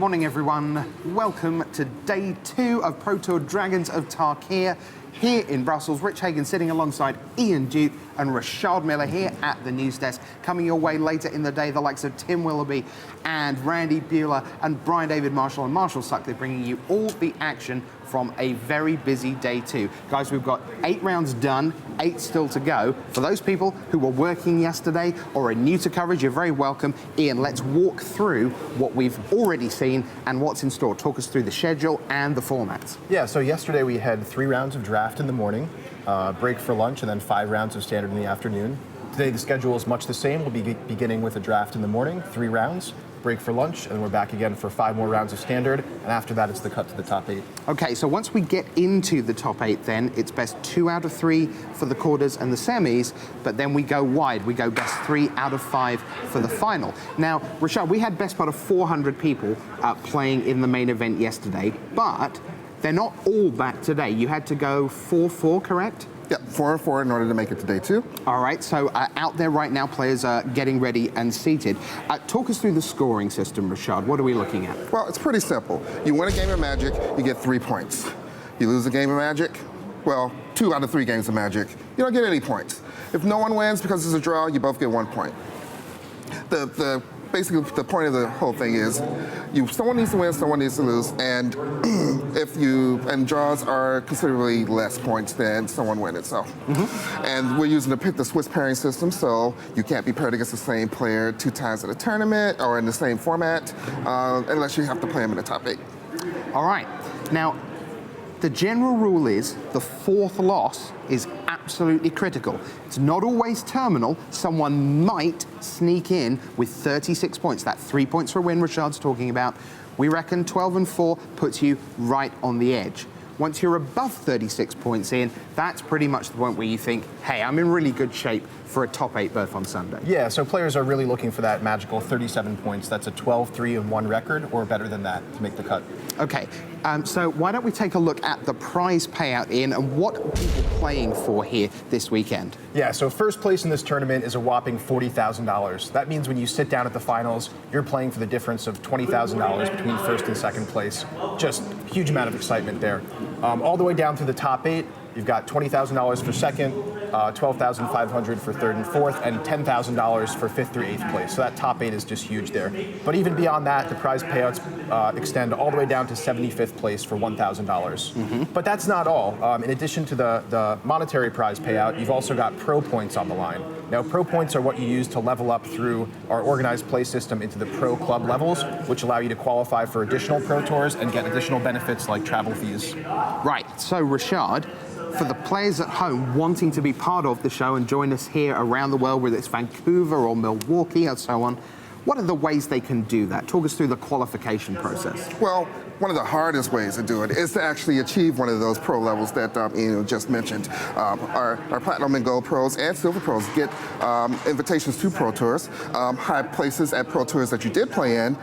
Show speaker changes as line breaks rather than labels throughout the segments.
morning, everyone. Welcome to day 2 of Pro Tour Dragons of Tarkir here in Brussels. Rich Hagan sitting alongside Ian Duke and Rashad Miller here at the news desk. Coming your way later in the day, the likes of Tim Willoughby and Randy Bueller and Brian David Marshall and Marshall Suckley bringing you all the action from a very busy day 2. Guys, we've got 8 rounds done, 8 still to go. For those people who were working yesterday or are new to coverage, you're very welcome. Ian, let's walk through what we've already seen and what's in store. Talk us through the schedule and the formats.
Yeah, so yesterday we had 3 rounds of draft in the morning, break for lunch, and then 5 rounds of standard in the afternoon. Today the schedule is much the same. We'll be beginning with a draft in the morning, 3 rounds, break for lunch, and we're back again for 5 more rounds of standard, and after that it's the cut to the top 8.
Okay, so once we get into the top 8 then, it's best 2 out of 3 for the quarters and the semis, but then we go wide. We go best 3 out of 5 for the final. Now, Rashad, we had best part of 400 people playing in the main event yesterday, but they're not all back today. You had to go 4-4, correct?
Yeah, 4-4 in order to make it to day 2.
All right, so out there right now, players are getting ready and seated. Talk us through the scoring system, Rashad. What are we looking at?
Well, it's pretty simple. You win a game of Magic, you get 3 points. You lose a game of Magic, well, 2 out of 3 games of Magic, you don't get any points. If no one wins because it's a draw, you both get 1 point. Basically, the point of the whole thing is, someone needs to win, someone needs to lose, and draws are considerably less points than someone winning. So, and we're using the Swiss pairing system, so you can't be paired against the same player 2 times in a tournament or in the same format, unless you have to play them in the top 8.
All right. Now, the general rule is the 4th loss is absolutely critical. It's not always terminal. Someone might sneak in with 36 points. That 3 points for a win Rashad's talking about. We reckon 12-4 puts you right on the edge. Once you're above 36 points in, that's pretty much the point where you think, hey, I'm in really good shape for a top 8 berth on Sunday.
Yeah, so players are really looking for that magical 37 points. That's a 12-3-1 record, or better than that, to make the cut.
Okay, so why don't we take a look at the prize payout, Ian, and what are people playing for here this weekend?
Yeah, so first place in this tournament is a whopping $40,000. That means when you sit down at the finals, you're playing for the difference of $20,000 between first and second place. Just huge amount of excitement there. All the way down to the top 8, you've got $20,000 for second, $12,500 for third and fourth, and $10,000 for 5th through 8th place. So that top 8 is just huge there. But even beyond that, the prize payouts extend all the way down to 75th place for $1,000. But that's not all. In addition to the monetary prize payout, you've also got pro points on the line. Now, pro points are what you use to level up through our organized play system into the pro club levels, which allow you to qualify for additional pro tours and get additional benefits like travel fees.
Right, so Rashad, for the players at home wanting to be part of the show and join us here around the world, whether it's Vancouver or Milwaukee or so on, what are the ways they can do that? Talk us through the qualification process.
Well, one of the hardest ways to do it is to actually achieve one of those pro levels that Ian just mentioned. Our Platinum and Gold pros and Silver pros get invitations to pro tours. High places at pro tours that you did play in,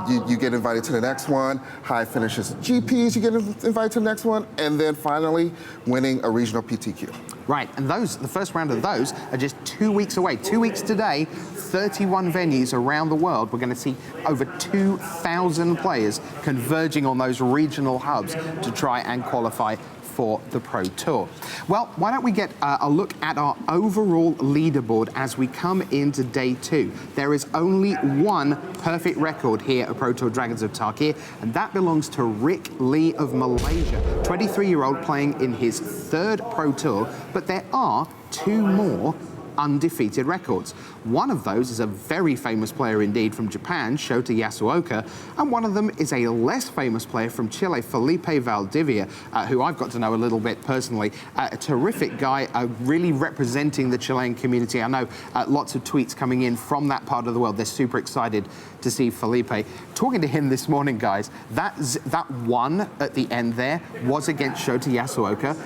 you get invited to the next one. High finishes at GPs, you get invited to the next one. And then finally, winning a regional PTQ.
Right, and the first round of those are just 2 weeks away. 2 weeks today, 31 venues around the world. We're going to see over 2,000 players converging on those regional hubs to try and qualify for the Pro Tour. Well, why don't we get a look at our overall leaderboard as we come into day 2. There is only one perfect record here at Pro Tour Dragons of Tarkir, and that belongs to Rick Lee of Malaysia, 23-year-old playing in his 3rd Pro Tour, but there are 2 more undefeated records. One of those is a very famous player indeed from Japan, Shota Yasuoka, and one of them is a less famous player from Chile, Felipe Valdivia, who I've got to know a little bit personally. A terrific guy, really representing the Chilean community. I know lots of tweets coming in from that part of the world. They're super excited to see Felipe. Talking to him this morning, guys, that one at the end there was against Shota Yasuoka,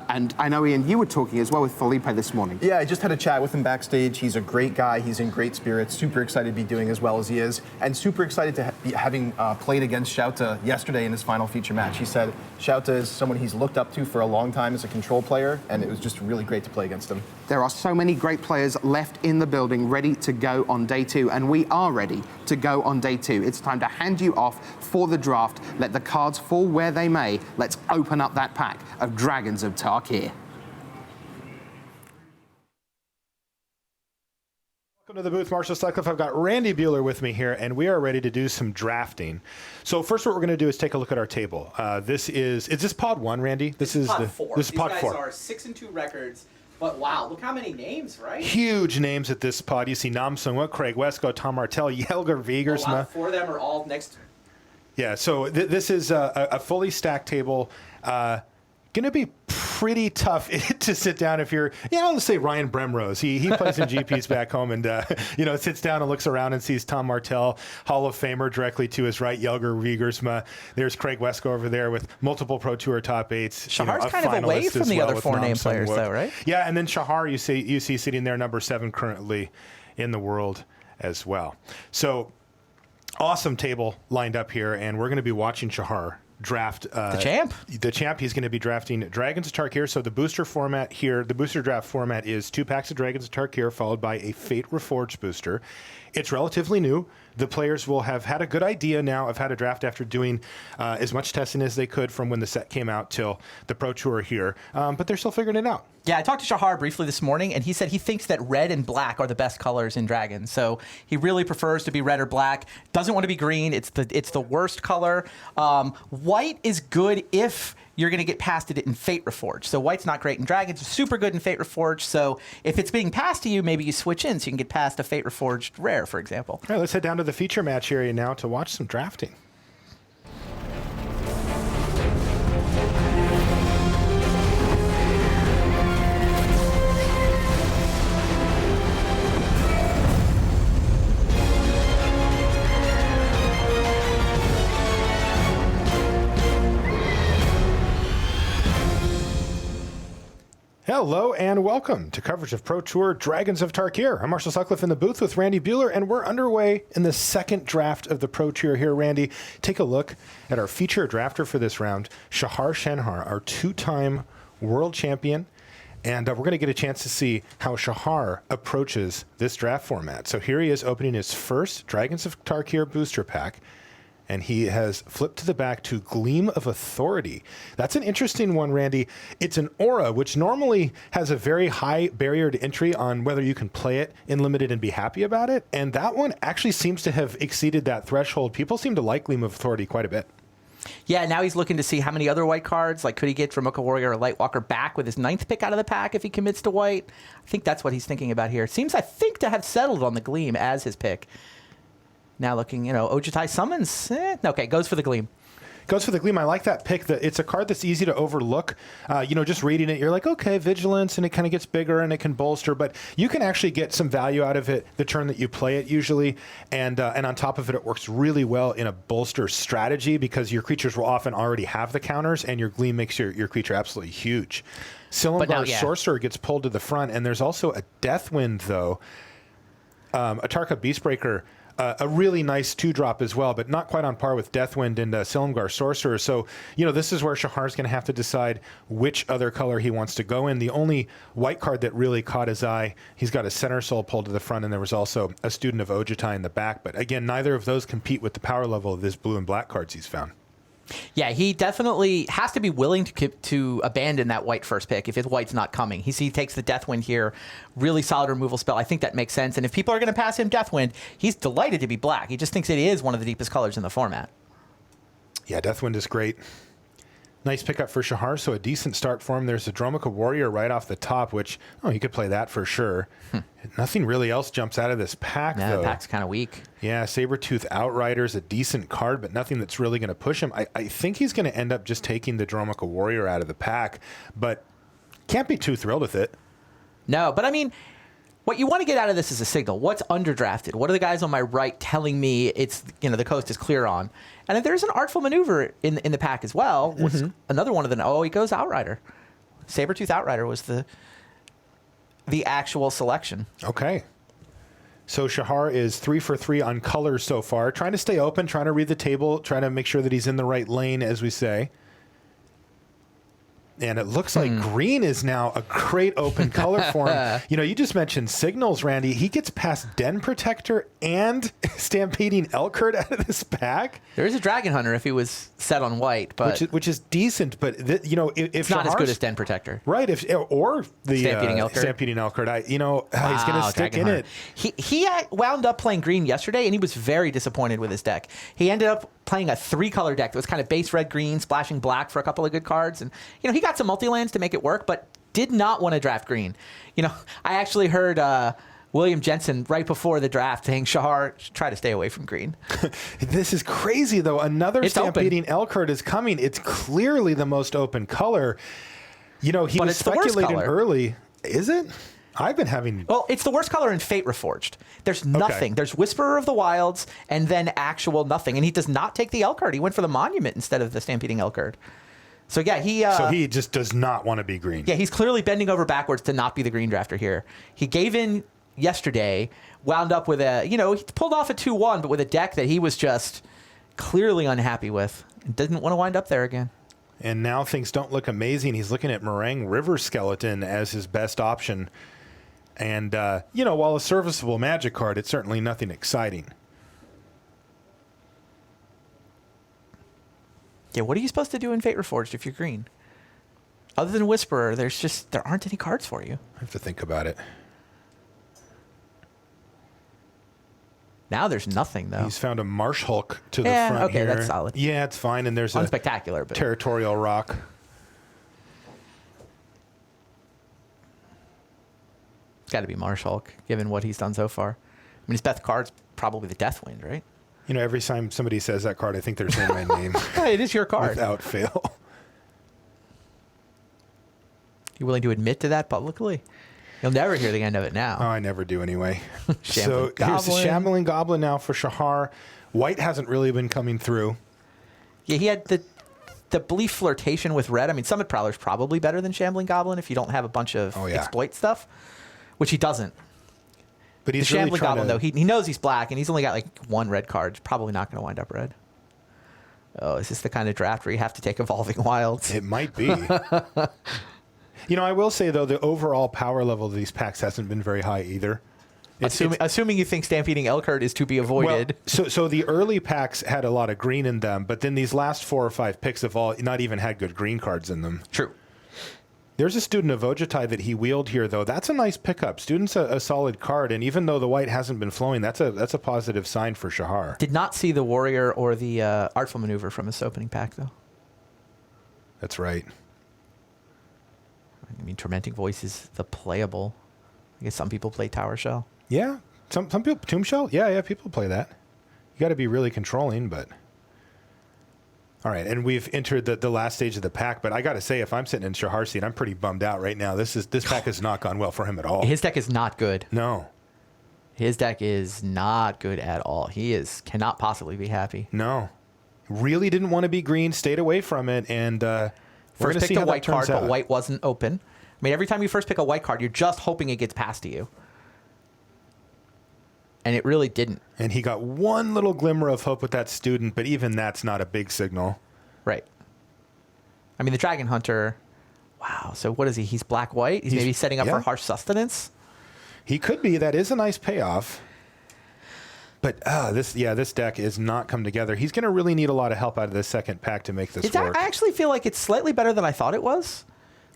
and I know, Ian, you were talking as well with Felipe this morning.
Yeah, I just had a chat chat with him backstage. He's a great guy. He's in great spirits. Super excited to be doing as well as he is, and super excited to be having played against Shouta yesterday in his final feature match. He said Shouta is someone he's looked up to for a long time as a control player, and it was just really great to play against him.
There are so many great players left in the building ready to go on day 2, and we are ready to go on day 2. It's time to hand you off for the draft. Let the cards fall where they may. Let's open up that pack of Dragons of Tarkir.
Welcome to the booth, Marshall Sutcliffe. I've got Randy Buehler with me here, and we are ready to do some drafting. So first, what we're going to do is take a look at our table. Is this pod 1, Randy? This is
pod 4.
This is pod 4.
These guys are 6-2 records. But wow, look how many names, right?
Huge names at this pod. You see Namsung Wu, Craig Wesco, Tom Martell, Jelger Wiegersma.
Wow, 4 of them are all next.
Yeah, so this is a fully stacked table. Going to be pretty tough to sit down if you're, let's say Ryan Bremrose. He plays in GPs back home and, sits down and looks around and sees Tom Martell, Hall of Famer, directly to his right, Jelger Wiegersma. There's Craig Wesco over there with multiple Pro Tour top 8s.
Shahar's kind of away from the other 4 name players, though, right?
Yeah, and then Shahar, you see sitting there, number 7 currently in the world as well. So awesome table lined up here, and we're going to be watching Shahar draft
the champ.
He's going to be drafting Dragons of Tarkir. So the booster format here, the booster draft format is 2 packs of Dragons of Tarkir followed by a Fate Reforged booster. It's relatively new. The players will have had a good idea now of how to draft after doing as much testing as they could from when the set came out till the Pro Tour here, but they're still figuring it out.
Yeah, I talked to Shahar briefly this morning, and he said he thinks that red and black are the best colors in Dragons. So he really prefers to be red or black. Doesn't want to be green. It's the worst color. White is good if you're going to get past it in Fate Reforged. So white's not great in Dragons. It's super good in Fate Reforged. So if it's being passed to you, maybe you switch in so you can get past a Fate Reforged rare, for example.
All right, let's head down to the feature match area now to watch some drafting. Hello and welcome to coverage of Pro Tour Dragons of Tarkir. I'm Marshall Sutcliffe in the booth with Randy Buehler, and we're underway in the second draft of the Pro Tour here. Randy, take a look at our feature drafter for this round, Shahar Shenhar, our 2-time world champion. And we're going to get a chance to see how Shahar approaches this draft format. So here he is opening his first Dragons of Tarkir booster pack. And he has flipped to the back to Gleam of Authority. That's an interesting one, Randy. It's an aura, which normally has a very high barrier to entry on whether you can play it in limited and be happy about it. And that one actually seems to have exceeded that threshold. People seem to like Gleam of Authority quite a bit.
Yeah, now he's looking to see how many other white cards, like could he get Dromoka Warrior or Lightwalker back with his 9th pick out of the pack if he commits to white? I think that's what he's thinking about here. Seems, I think, to have settled on the Gleam as his pick. Now looking, Ojutai summons. Okay, goes for the Gleam.
Goes for the Gleam. I like that pick. It's a card that's easy to overlook. Just reading it, you're like, okay, Vigilance, and it kind of gets bigger and it can bolster, but you can actually get some value out of it the turn that you play it usually. And on top of it, it works really well in a bolster strategy because your creatures will often already have the counters, and your Gleam makes your creature absolutely huge. Silumgar's Sorcerer gets pulled to the front, and there's also a Deathwind, though. Atarka Beastbreaker. A really nice 2-drop as well, but not quite on par with Deathwind and Silumgar Sorcerer. So, this is where Shahar's going to have to decide which other color he wants to go in. The only white card that really caught his eye, he's got a Center Soul pulled to the front, and there was also a Student of Ojutai in the back. But again, neither of those compete with the power level of his blue and black cards he's found.
Yeah, he definitely has to be willing to abandon that white first pick if his white's not coming. He takes the Deathwind here, really solid removal spell. I think that makes sense. And if people are going to pass him Deathwind, he's delighted to be black. He just thinks it is one of the deepest colors in the format.
Yeah, Deathwind is great. Nice pickup for Shahar, so a decent start for him. There's a Dromoka Warrior right off the top, which, he could play that for sure. Nothing really else jumps out of this pack, though.
The pack's kind of weak.
Yeah, Sabertooth Outrider's a decent card, but nothing that's really going to push him. I think he's going to end up just taking the Dromoka Warrior out of the pack, but can't be too thrilled with it.
No, but I mean, what you want to get out of this is a signal. What's underdrafted? What are the guys on my right telling me it's the coast is clear on? And if there's an artful maneuver in the pack as well, another one of them. Oh, he goes Outrider. Sabertooth Outrider was the the actual selection.
Okay. So Shahar is 3 for 3 on colors so far. Trying to stay open, trying to read the table, trying to make sure that he's in the right lane, as we say. And it looks like green is now a great open color for him. You know, you just mentioned signals, Randy. He gets past Den Protector and Stampeding Elkhart out of this pack.
There is a Dragon Hunter if he was set on white, but
which is decent. But you know, if
it's not as
Shahar's
good as Den Protector,
right? Or the
Stampeding Elkhart.
Stampeding Elkhart. He's going to stick
Dragon
in
Hunter.
it.
He wound up playing green yesterday, and he was very disappointed with his deck. He ended up playing a 3-color deck that was kind of base red green, splashing black for a couple of good cards, and you know he got some multi-lands to make it work, but did not want to draft green. You know, I actually heard William Jensen right before the draft saying Shahar should try to stay away from green.
This is crazy, though. Another Stampeding Elkhart is coming. It's clearly the most open color. You know, he was speculating early. Is it? I've been having...
Well, it's the worst color in Fate Reforged. There's nothing. Okay. There's Whisperer of the Wilds and then actual nothing. And he does not take the Elkhart. He went for the Monument instead of the Stampeding Elkhart. So, yeah,
so he just does not want to be green.
Yeah, he's clearly bending over backwards to not be the green drafter here. He gave in yesterday, wound up with he pulled off a 2-1, but with a deck that he was just clearly unhappy with. And didn't want to wind up there again.
And now things don't look amazing. He's looking at Meringue River Skeleton as his best option. And, while a serviceable Magic card, it's certainly nothing exciting.
Yeah, what are you supposed to do in Fate Reforged if you're green? Other than Whisperer, there aren't any cards for you.
I have to think about it.
Now there's nothing, though.
He's found a Marsh Hulk to the front here.
Okay, that's solid.
Yeah, it's fine. And there's
unspectacular,
but Territorial Rock.
It's got to be Marsh Hulk, given what he's done so far. I mean, his best card's probably the Deathwind, right?
You know, every time somebody says that card, I think they're saying my name.
It is your card.
Without fail.
You willing to admit to that publicly? You'll never hear the end of it now.
Oh, I never do anyway.
So
here's the Shambling Goblin now for Shahar. White hasn't really been coming through.
Yeah, he had the Belief Flirtation with red. I mean, Summit Prowler's probably better than Shambling Goblin if you don't have a bunch of exploit stuff, which he doesn't.
But he's
the Shambling Goblin, though, he knows he's black, and he's only got like 1 red card. He's probably not going to wind up red. Oh, is this the kind of draft where you have to take Evolving Wilds?
It might be. You know, I will say, though, the overall power level of these packs hasn't been very high either.
Assuming you think Stampeding Elkhart is to be avoided.
Well, so the early packs had a lot of green in them, but then these last 4 or 5 picks have all not even had good green cards in them.
True.
There's a Student of Ojutai that he wheeled here, though. That's a nice pickup. Student's a solid card, and even though the white hasn't been flowing, that's a positive sign for Shahar.
Did not see the Warrior or the Artful Maneuver from his opening pack, though.
That's right.
I mean, Tormenting Voice is the playable. I guess some people play Tower Shell.
Yeah, some people Tomb Shell. Yeah, people play that. You got to be really controlling, but all right. And we've entered the last stage of the pack. But I got to say, if I'm sitting in Shahar's seat, I'm pretty bummed out right now. This pack has not gone well for him at all.
His deck is not good.
No,
his deck is not good at all. He cannot possibly be happy.
No, really didn't want to be green. Stayed away from it, and
first picked a white card, but white wasn't open. I mean, every time you first pick a white card, you're just hoping it gets past to you. And it really didn't.
And he got one little glimmer of hope with that Student, but even that's not a big signal.
Right. I mean, the Dragon Hunter, wow. So what is he? He's black-white? He's maybe setting up for Harsh Sustenance?
He could be. That is a nice payoff. But this deck is not come together. He's going to really need a lot of help out of this second pack to make this work.
I actually feel like it's slightly better than I thought it was.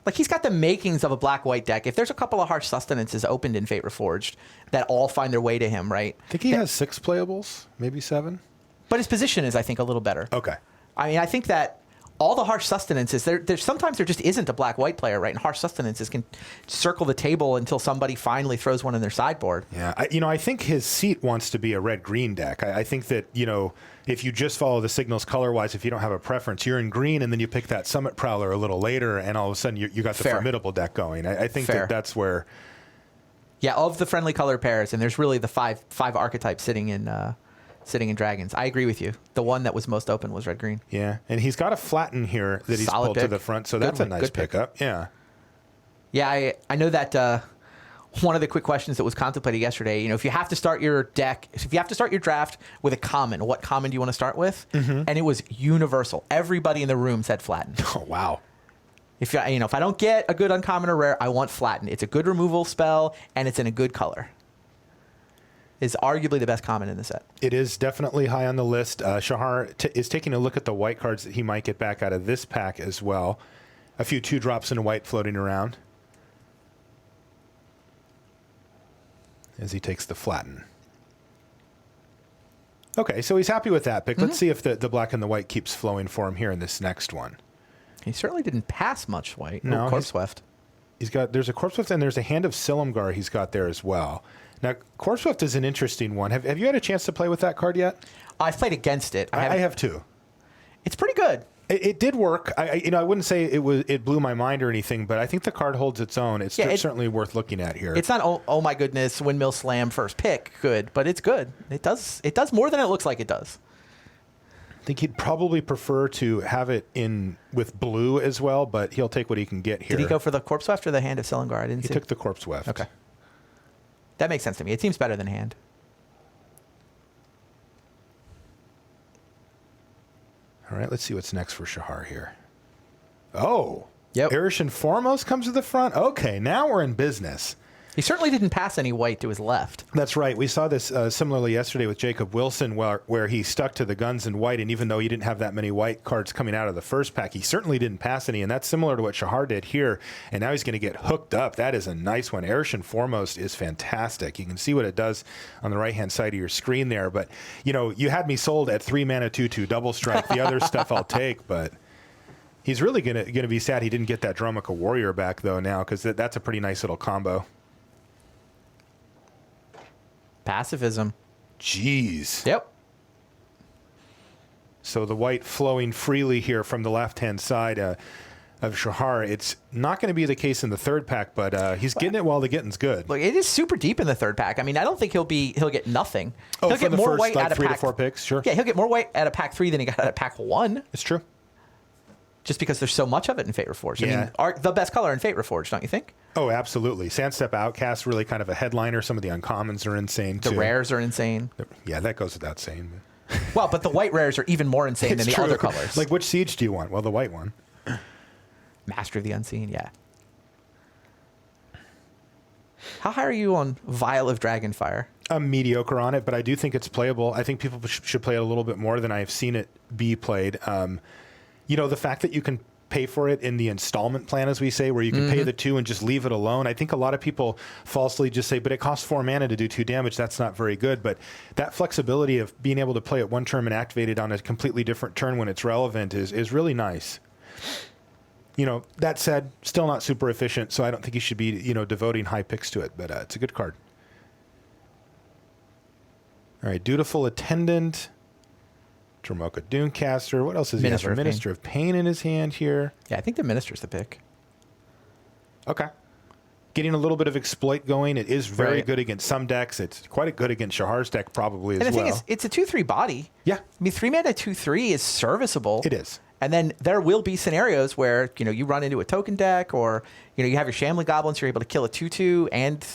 Like, he's got the makings of a black-white deck. If there's a couple of Harsh Sustenances opened in Fate Reforged that all find their way to him, right?
I think he has 6 playables, maybe 7.
But his position is, I think, a little better.
Okay.
I mean, I think that all the Harsh Sustenances, sometimes there just isn't a black-white player, right? And Harsh Sustenances can circle the table until somebody finally throws one in their sideboard.
Yeah, I think his seat wants to be a red-green deck. I think that, if you just follow the signals color-wise, if you don't have a preference, you're in green, and then you pick that Summit Prowler a little later, and all of a sudden you got the formidable deck going. I think that's where...
Yeah, of the friendly color pairs, and there's really the five archetypes sitting in Dragons. I agree with you. The one that was most open was red-green.
Yeah, and he's got a Flatten here that he's pulled to the front, so that's a nice pickup. Yeah.
Yeah, I know that one of the quick questions that was contemplated yesterday. If you have to start your deck, if you have to start your draft with a common, what common do you want to start with? And it was universal. Everybody in the room said flatten.
Oh, wow.
If if I don't get a good uncommon or rare, I want flatten. It's a good removal spell, and it's in a good color. Is arguably the best common in the set.
It is definitely high on the list. Shahar is taking a look at the white cards that he might get back out of this pack as well. A few 2-drops in white floating around as he takes the flatten. Okay, so he's happy with that pick. Let's see if the black and the white keeps flowing for him here in this next one.
He certainly didn't pass much white.
No,
Corpse Swift.
There's a Corpse Swift and there's a Hand of Silumgar he's got there as well. Now, Corpse Swift is an interesting one. Have you had a chance to play with that card yet?
I've played against it.
I have too.
It's pretty good.
It did work. I wouldn't say it blew my mind or anything, but I think the card holds its own. It's certainly worth looking at here.
It's not oh my goodness, windmill slam first pick good, but it's good. It does more than it looks like it does.
I think he'd probably prefer to have it in with blue as well, but he'll take what he can get here.
Did he go for the Corpse Swift or the Hand of Silumgar? I didn't see.
He took the Corpse Swift.
Okay. That makes sense to me. It seems better than Hand.
All right, let's see what's next for Shahar here. Oh,
yep.
Erishan Foremost comes to the front. Okay, now we're in business.
He certainly didn't pass any white to his left.
That's right. We saw this similarly yesterday with Jacob Wilson, where he stuck to the guns in white, and even though he didn't have that many white cards coming out of the first pack, he certainly didn't pass any, and that's similar to what Shahar did here, and now he's going to get hooked up. That is a nice one. Erishan Foremost is fantastic. You can see what it does on the right-hand side of your screen there, but, you had me sold at 3-mana 2/2 double strike. The other stuff I'll take, but he's really going to be sad he didn't get that Dromoka Warrior back, though, now, because that's a pretty nice little combo.
Pacifism.
Jeez.
Yep.
So the white flowing freely here from the left-hand side of Shahar. It's not going to be the case in the third pack, but he's getting it while the getting's good.
Look, it is super deep in the third pack. I mean, I don't think he'll get nothing.
Oh,
he'll
from
get
the
more
first,
white out of
3
pack
to 4 picks, sure.
Yeah, he'll get more white out of pack 3 than he got out of pack 1.
It's true.
Just because there's so much of it in Fate Reforged.
Yeah.
I mean, the best color in Fate Reforged, don't you think?
Oh, absolutely. Sandstep Outcast, really kind of a headliner. Some of the uncommons are insane, too.
The rares are insane.
Yeah, that goes without saying.
Well, but the white rares are even more insane than the
true.
other colors.
Like, which siege do you want? Well, the white one.
Master of the Unseen, yeah. How high are you on Vial of Dragonfire?
I'm mediocre on it, but I do think it's playable. I think people should play it a little bit more than I've seen it be played. The fact that you can pay for it in the installment plan, as we say, where you can pay the 2 and just leave it alone. I think a lot of people falsely just say, but it costs 4 mana to do 2 damage. That's not very good. But that flexibility of being able to play it one turn and activate it on a completely different turn when it's relevant is really nice. That said, still not super efficient, so I don't think you should be, devoting high picks to it. But it's a good card. All right, Dutiful Attendant. Dromoka Dunecaster. What else is he have? A Minister of Pain in his hand here.
Yeah, I think the Minister's the pick.
Okay. Getting a little bit of exploit going. It is very good against some decks. It's quite good against Shahar's deck probably as well.
And the thing is, it's a 2/3 body.
Yeah.
I mean, 3-mana 2/3 is serviceable.
It is.
And then there will be scenarios where, you run into a token deck or, you have your Shambling Goblins, you're able to kill a 2/2 and...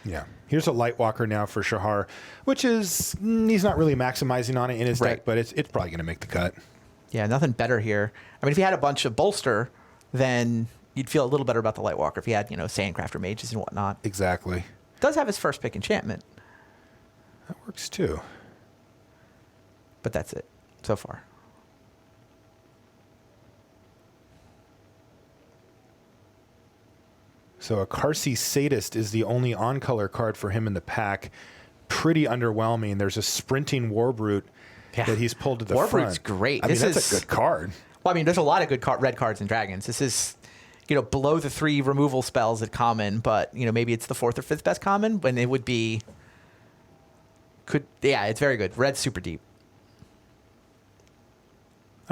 Yeah. Here's a Lightwalker now for Shahar, which is, he's not really maximizing on it in his deck, but it's probably going to make the cut.
Yeah, nothing better here. I mean, if you had a bunch of Bolster, then you'd feel a little better about the Lightwalker if you had, Sandcrafter Mages and whatnot.
Exactly.
Does have his first pick enchantment.
That works too.
But that's it so far.
So a Karsi Sadist is the only on-color card for him in the pack. Pretty underwhelming. There's a Sprinting Warbrute that he's pulled to the front.
Warbrute's great.
I mean, that's a good card.
Well, I mean, there's a lot of good red cards in Dragons. This is, below the 3 removal spells at common, but, maybe it's the 4th or 5th best common when it would be... it's very good. Red's super deep.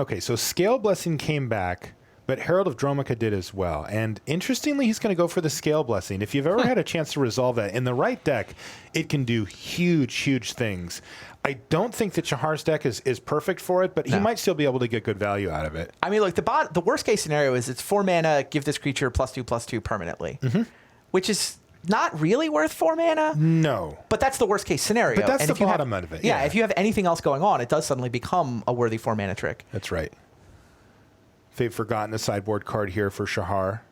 Okay, so Scale Blessing came back, but Herald of Dromoka did as well. And interestingly, he's going to go for the Scale Blessing. If you've ever had a chance to resolve that, in the right deck, it can do huge, huge things. I don't think that Shahar's deck is perfect for it, but he might still be able to get good value out of it.
I mean, look, the worst case scenario is it's 4 mana, give this creature +2/+2 permanently. which is not really worth 4 mana.
No.
But that's the worst case scenario.
But that's
and
the
if you
bottom
have,
of it.
Yeah, if you have anything else going on, it does suddenly become a worthy 4 mana trick.
That's right. Fate Forgotten, a sideboard card here for Shahar.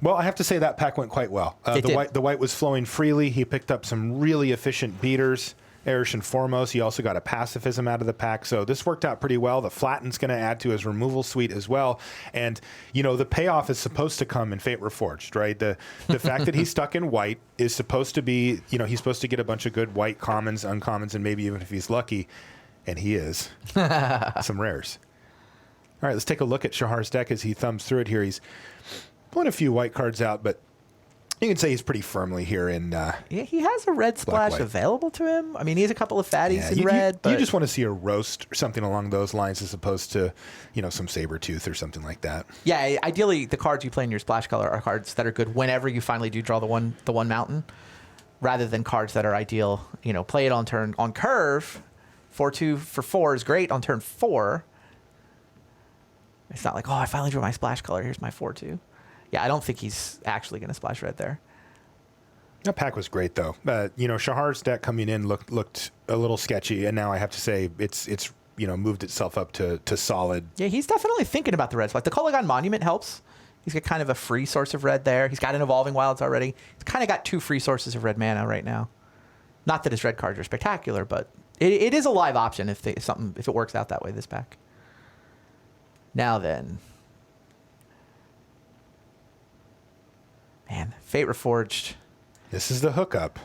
Well, I have to say that pack went quite well. The white was flowing freely. He picked up some really efficient beaters. Erish and foremost, he also got a pacifism out of the pack, so this worked out pretty well. The flatten's going to add to his removal suite as well, and you know the payoff is supposed to come in Fate Reforged, right? The fact that he's stuck in white is supposed to be, you know, he's supposed to get a bunch of good white commons, uncommons, and maybe even if he's lucky, and he is, some rares. All right, let's take a look at Shahar's deck as he thumbs through it here. He's pulling a few white cards out, but you can say he's pretty firmly here in.
Yeah, he has a red splash
white.
available to him. I mean, he has a couple of fatties in red. But
you just want to see a roast or something along those lines as opposed to, you know, some Sabertooth or something like that.
Yeah, ideally, the cards you play in your splash color are cards that are good whenever you finally do draw the one mountain, rather than cards that are ideal. You know, play it on turn on curve. 4/2 for 4 is great on turn 4. It's not like, oh, I finally drew my splash color. Here's my 4/2. Yeah, I don't think he's actually going to splash red there.
That pack was great, though. You know, Shahar's deck coming in looked a little sketchy, and now I have to say it's you know, moved itself up to solid.
Yeah, he's definitely thinking about the red splash. The Kolagon Monument helps. He's got kind of a free source of red there. He's got an Evolving Wilds already. He's kind of got 2 free sources of red mana right now. Not that his red cards are spectacular, but it is a live option if it works out that way, this pack. Now then. Man, Fate Reforged.
This is the hookup.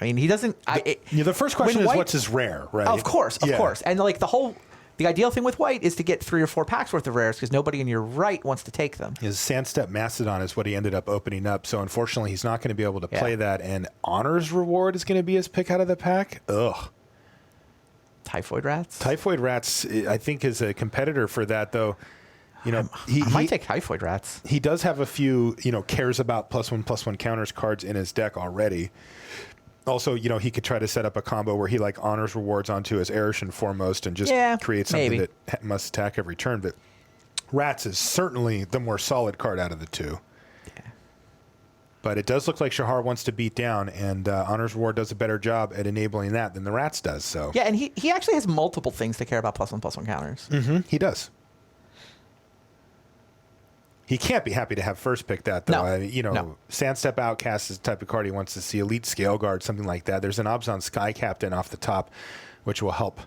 I mean, he doesn't.
The first question is what's his rare, right?
Of course. And like the ideal thing with white is to get 3 or 4 packs worth of rares because nobody in your right wants to take them.
His Sandstep Mastodon is what he ended up opening up, so unfortunately he's not going to be able to play that, and Honor's Reward is going to be his pick out of the pack. Ugh.
Typhoid Rats?
Typhoid Rats, I think, is a competitor for that, though. You know,
I might take Typhoid Rats.
He does have a few, you know, cares about +1/+1 counters cards in his deck already. Also, you know, he could try to set up a combo where he like honors rewards onto his Erish and foremost and just create something that must attack every turn. But Rats is certainly the more solid card out of the two. Yeah. But it does look like Shahar wants to beat down, and Honor's Reward does a better job at enabling that than the Rats does. So
yeah, and he actually has multiple things to care about +1/+1 counters.
Mm-hmm. He does. He can't be happy to have first pick that, though.
No.
I mean, you know, Sandstep Outcast is the type of card he wants to see. Elite Scale Guard, something like that. There's an Obzon Sky Captain off the top, which will help.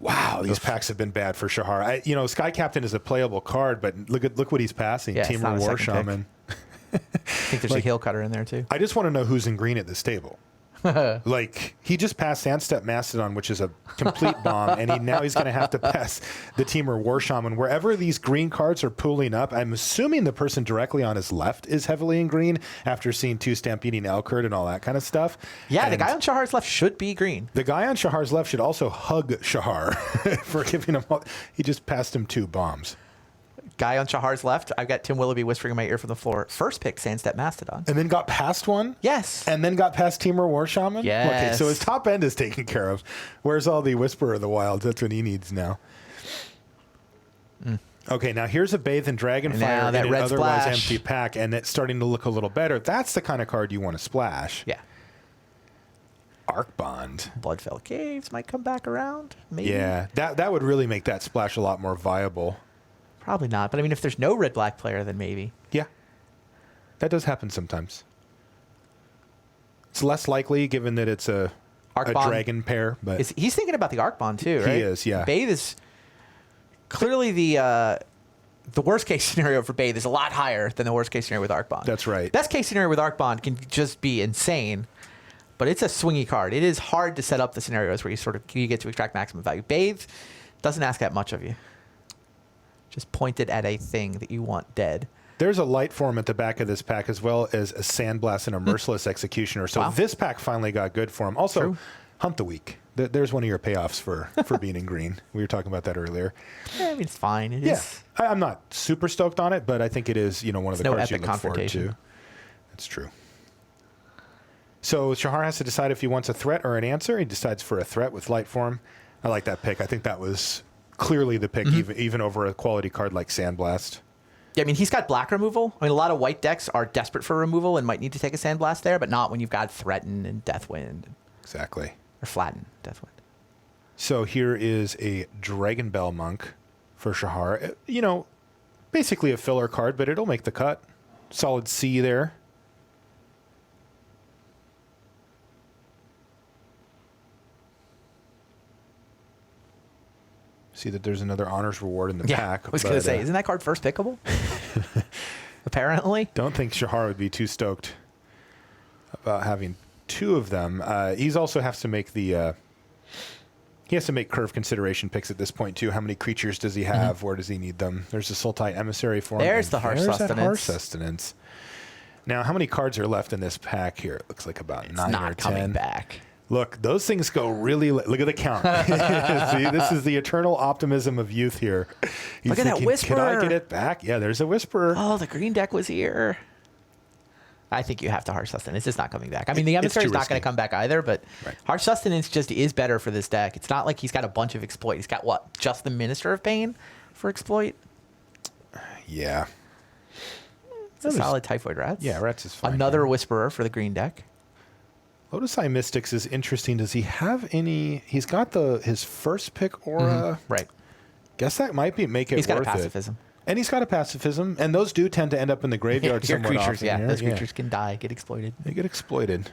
Wow, these packs have been bad for Shahar. You know, Sky Captain is a playable card, but look what he's passing.
Yeah,
Temur War Shaman.
I think there's a Heel Cutter in there, too.
I just want to know who's in green at this table. Like, he just passed Sandstep Mastodon, which is a complete bomb, and now he's going to have to pass the Temur War Shaman. Wherever these green cards are pooling up, I'm assuming the person directly on his left is heavily in green after seeing 2 Stampeding Elkerd and all that kind of stuff.
Yeah, and the guy on Shahar's left should be green.
The guy on Shahar's left should also hug Shahar for giving him all. He just passed him 2 bombs.
Guy on Shahar's left, I've got Tim Willoughby whispering in my ear from the floor. First pick, Sandstep Mastodon.
And then got past one?
Yes.
And then got past Temur War Shaman?
Yes.
Okay, so his top end is taken care of. Where's all the Whisperer of the Wilds? That's what he needs now. Okay, now here's a Bathe in Dragonfire in an otherwise empty pack, and it's starting to look a little better. That's the kind of card you want to splash.
Yeah.
Arcbond.
Bloodfell Caves might come back around, maybe.
Yeah, that would really make that splash a lot more viable.
Probably not, but I mean, if there's no red-black player, then maybe.
Yeah, that does happen sometimes. It's less likely given that it's a dragon pair, but
he's thinking about the Arcbond too, right?
He is, yeah.
Bathe is clearly the worst case scenario for Bathe is a lot higher than the worst case scenario with Arcbond.
That's right.
Best case scenario with Arcbond can just be insane, but it's a swingy card. It is hard to set up the scenarios where you get to extract maximum value. Bathe doesn't ask that much of you. Just point it at a thing that you want dead.
There's a light form at the back of this pack as well as a Sandblast and a Merciless Executioner. So this pack finally got good for him. Also, Hunt the Weak. There's one of your payoffs for being in green. We were talking about that earlier.
Yeah, I mean, it's fine. It is.
I'm not super stoked on it, but I think it is, you know, one of the cards you look forward to. That's true. So Shahar has to decide if he wants a threat or an answer. He decides for a threat with light form. I like that pick. I think that was clearly the pick, even over a quality card like Sandblast.
Yeah, I mean, he's got black removal. I mean, a lot of white decks are desperate for removal and might need to take a Sandblast there, but not when you've got Threaten and Deathwind.
Exactly.
Or Flatten, Deathwind.
So here is a Dragon Bell Monk for Shahar. You know, basically a filler card, but it'll make the cut. Solid C there. See that there's another honors reward in the pack.
I was going to say, isn't that card first pickable? Apparently.
Don't think Shahar would be too stoked about having two of them. He's also has to make the... he has to make curve consideration picks at this point, too. How many creatures does he have? Where does he need them? There's a Sultai Emissary for him.
There's the Harsh Sustenance.
That Harsh Sustenance. Now, how many cards are left in this pack here? It looks like about 9 or 10.
It's not coming back.
Look, those things go really... Look at the count. See, this is the eternal optimism of youth here. He's
Look at that Whisperer.
Can I get it back? Yeah, there's a Whisperer.
Oh, the green deck was here. I think you have to Harsh Sustenance. It's not coming back. I mean, the Emissary's not going to come back either, but Harsh Sustenance just is better for this deck. It's not like he's got a bunch of exploit. He's got, what, just the Minister of Pain for exploit?
Yeah.
It's a solid Typhoid Rats.
Yeah, Rats is fine.
Another Whisperer for the green deck.
Lotus Eye Mystics is interesting. Does he have any... He's got his first pick aura.
Right.
Guess that might make it worth it.
He's got a pacifism.
And he's got a pacifism. And those do tend to end up in the graveyard
your
somewhat
creatures,
often.
those creatures can die, get exploited.
They get exploited.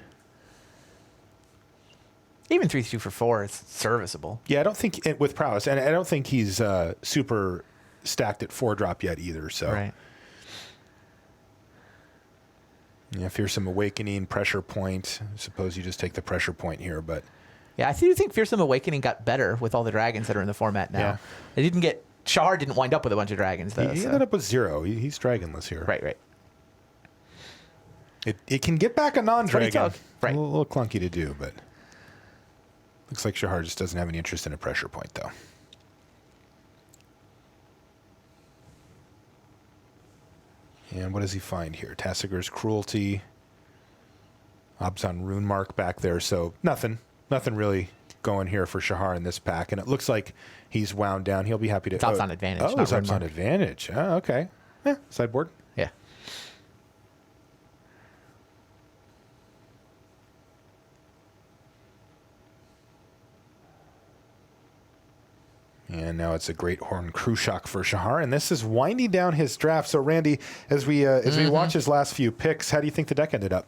Even 3-2 for 4 is serviceable.
Yeah, I don't think... With prowess. And I don't think he's super stacked at 4-drop yet either. So.
Right.
Yeah, Fearsome Awakening, Pressure Point. I suppose you just take the Pressure Point here, but...
Yeah, I do think Fearsome Awakening got better with all the dragons that are in the format now.
Yeah.
It didn't get... Shahar didn't wind up with a bunch of dragons, though.
He ended up with 0. He's dragonless here.
Right.
It can get back a non-dragon.
Right.
A little clunky to do, but... Looks like Shahar just doesn't have any interest in a Pressure Point, though. And what does he find here? Tassiger's Cruelty. Abzan Rune Mark back there, so nothing really going here for Shahar in this pack. And it looks like he's wound down. He'll be happy to...
It's Abzan Advantage,
Oh, it's Abzan Advantage. Oh, okay. Yeah, sideboard.
Yeah.
And now it's a Great Horn Krushak for Shahar, and this is winding down his draft. So, Randy, as we watch his last few picks, how do you think the deck ended up?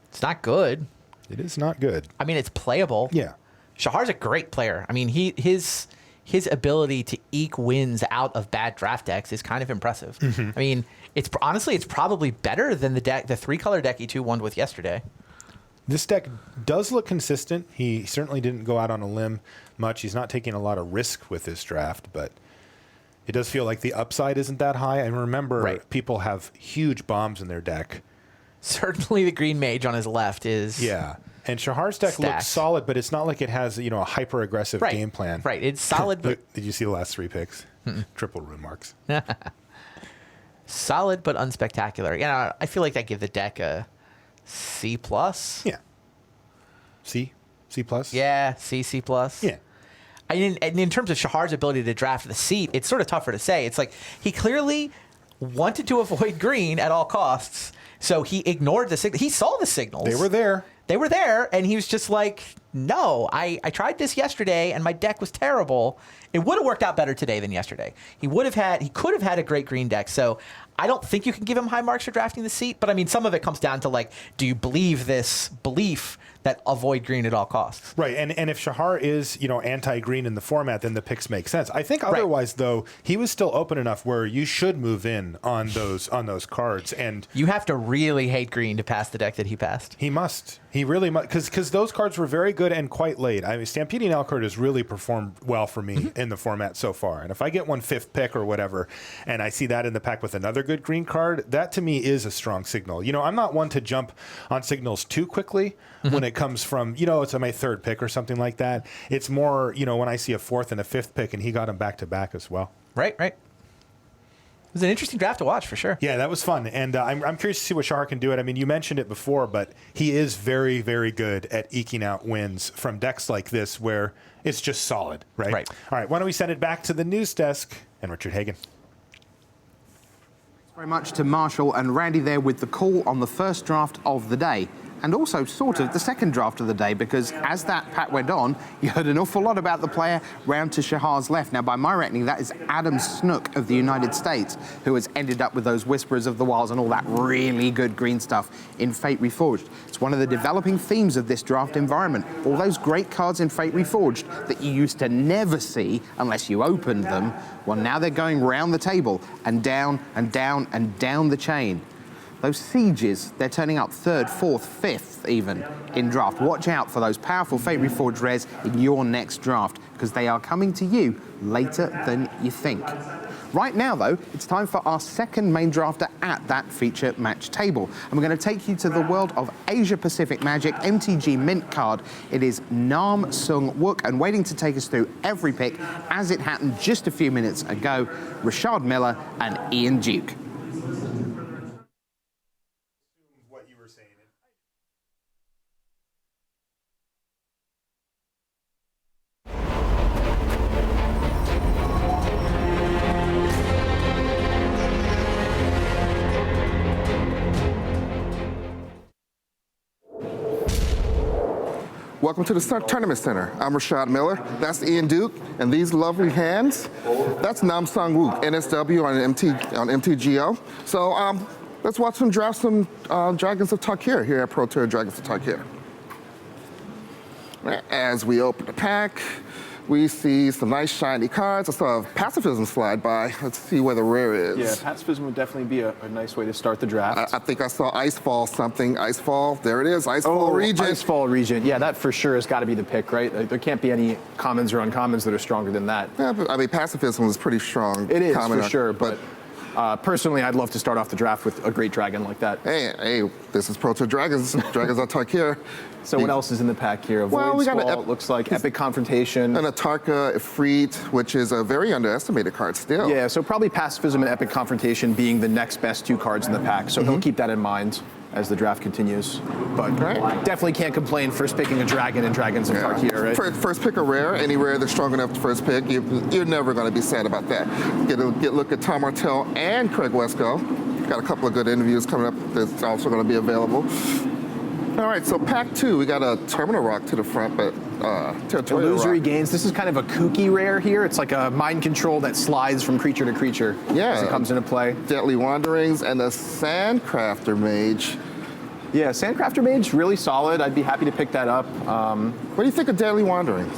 It's not good.
It is not good.
I mean, it's playable.
Yeah.
Shahar's a great player. I mean, his ability to eke wins out of bad draft decks is kind of impressive. I mean, it's probably better than the 3-color deck he 2-1'd with yesterday.
This deck does look consistent. He certainly didn't go out on a limb much. He's not taking a lot of risk with this draft, but it does feel like the upside isn't that high. And remember, people have huge bombs in their deck.
Certainly the green mage on his left is...
Yeah. And Shahar's deck looks solid, but it's not like it has, a hyper-aggressive game plan.
Right. It's solid, but...
Did you see the last 3 picks? Triple rune marks.
Solid, but unspectacular. I feel like that give the deck a C+.
Yeah. C? C+?
Yeah, C+.
Yeah.
And in terms of Shahar's ability to draft the seat, it's sort of tougher to say. It's like he clearly wanted to avoid green at all costs, so he ignored the signal. He saw the signals.
They were there.
And he was just like, no, I tried this yesterday, and my deck was terrible. It would have worked out better today than yesterday. He could have had a great green deck, so I don't think you can give him high marks for drafting the seat, but I mean, some of it comes down to like, do you believe this belief that avoid green at all costs?
Right, and if Shahar is, anti-green in the format, then the picks make sense. I think otherwise, though, he was still open enough where you should move in on those cards, and
you have to really hate green to pass the deck that he passed.
He must. He really must, because those cards were very good and quite late. I mean, Stampeding Elkhart has really performed well for me in the format so far. And if I get 1/5 pick or whatever, and I see that in the pack with another good green card, that to me is a strong signal. I'm not one to jump on signals too quickly when it comes from, it's my 3rd pick or something like that. It's more, when I see a 4th and a 5th pick, and he got them back to back as well.
Right. was an interesting draft to watch for sure.
Yeah, that was fun. And I'm curious to see what Shahar can do. I mean, you mentioned it before, but he is very, very good at eking out wins from decks like this where it's just solid, right?
Right.
All right, why don't we send it back to the news desk and Richard Hagan.
Thanks very much to Marshall and Randy there with the call on the first draft of the day. And also sort of the second draft of the day, because as that pack went on, you heard an awful lot about the player round to Shahar's left. Now, by my reckoning, that is Adam Snook of the United States, who has ended up with those Whisperers of the Wilds and all that really good green stuff in Fate Reforged. It's one of the developing themes of this draft environment. All those great cards in Fate Reforged that you used to never see unless you opened them, well, now they're going round the table and down and down and down the chain. Those sieges, they're turning up third, fourth, fifth even in draft. Watch out for those powerful Fate Reforged rares in your next draft, because they are coming to you later than you think. Right now, though, it's time for our second main drafter at that feature match table. And we're going to take you to the world of Asia Pacific Magic MTG Mint card. It is Namsung Wu, and waiting to take us through every pick as it happened just a few minutes ago, Rashad Miller and Ian Duke.
Welcome to the Tournament Center. I'm Rashad Miller. That's Ian Duke. And these lovely hands, that's Namsung Wu, NSW on MTGO. So let's watch them draft some Dragons of Tarkir here at Pro Tour Dragons of Tarkir. As we open the pack, we see some nice shiny cards. I saw Pacifism slide by. Let's see where the rare is.
Yeah, Pacifism would definitely be a nice way to start the draft.
I think I saw Icefall something. Icefall, there it is, Icefall Regent.
Icefall Regent. Yeah, that for sure has got to be the pick, right? There can't be any commons or uncommons that are stronger than that.
Yeah, but, I mean, Pacifism is pretty strong.
It is, for sure, but personally, I'd love to start off the draft with a great dragon like that.
Hey, this is Pro Tour Dragons, Dragons of Tarkir.
So what else is in the pack here? Void Squall, it looks like Epic Confrontation.
And a Tarka Ifrit, which is a very underestimated card still.
Yeah, so probably Pacifism and Epic Confrontation being the next best two cards in the pack. So he'll keep that in mind as the draft continues. But definitely can't complain first picking a dragon in Dragons of Tarkir, right?
First pick a rare, any rare that's strong enough to first pick, you're never going to be sad about that. Get a look at Tom Martell and Craig Wesco. Got a couple of good interviews coming up that's also going to be available. All right, so pack 2, we got a Terminal Rock to the front, but Territorial
Illusory
Rock.
Gains. This is kind of a kooky rare here. It's like a mind control that slides from creature to creature as it comes into play.
Deadly Wanderings and a Sandcrafter Mage.
Yeah, Sandcrafter Mage, really solid. I'd be happy to pick that up.
What do you think of Deadly Wanderings?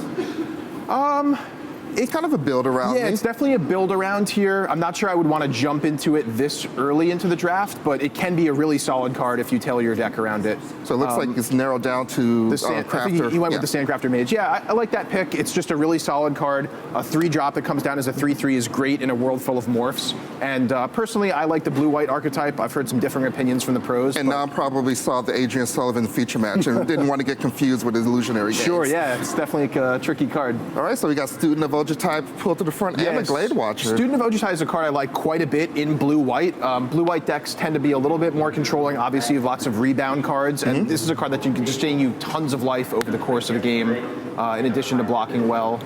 It's kind of a build around.
Yeah, it's definitely a build around here. I'm not sure I would want to jump into it this early into the draft, but it can be a really solid card if you tailor your deck around it.
So it looks like it's narrowed down to
the Crafter. I think he went with the Sandcrafter Mage. Yeah, I like that pick. It's just a really solid card. A 3-drop that comes down as a 3/3 is great in a world full of morphs. And personally, I like the blue-white archetype. I've heard some differing opinions from the pros.
And Nam probably saw the Adrian Sullivan feature match and didn't want to get confused with his Illusionary Games.
Sure, yeah, it's definitely a tricky card.
All right, so we got Student of Ojutai pulled to the front and a Glade Watcher.
Student of Ojutai is a card I like quite a bit in blue-white. Blue-white decks tend to be a little bit more controlling. Obviously, you have lots of rebound cards, and this is a card that you can just gain you tons of life over the course of a game, in addition to blocking well.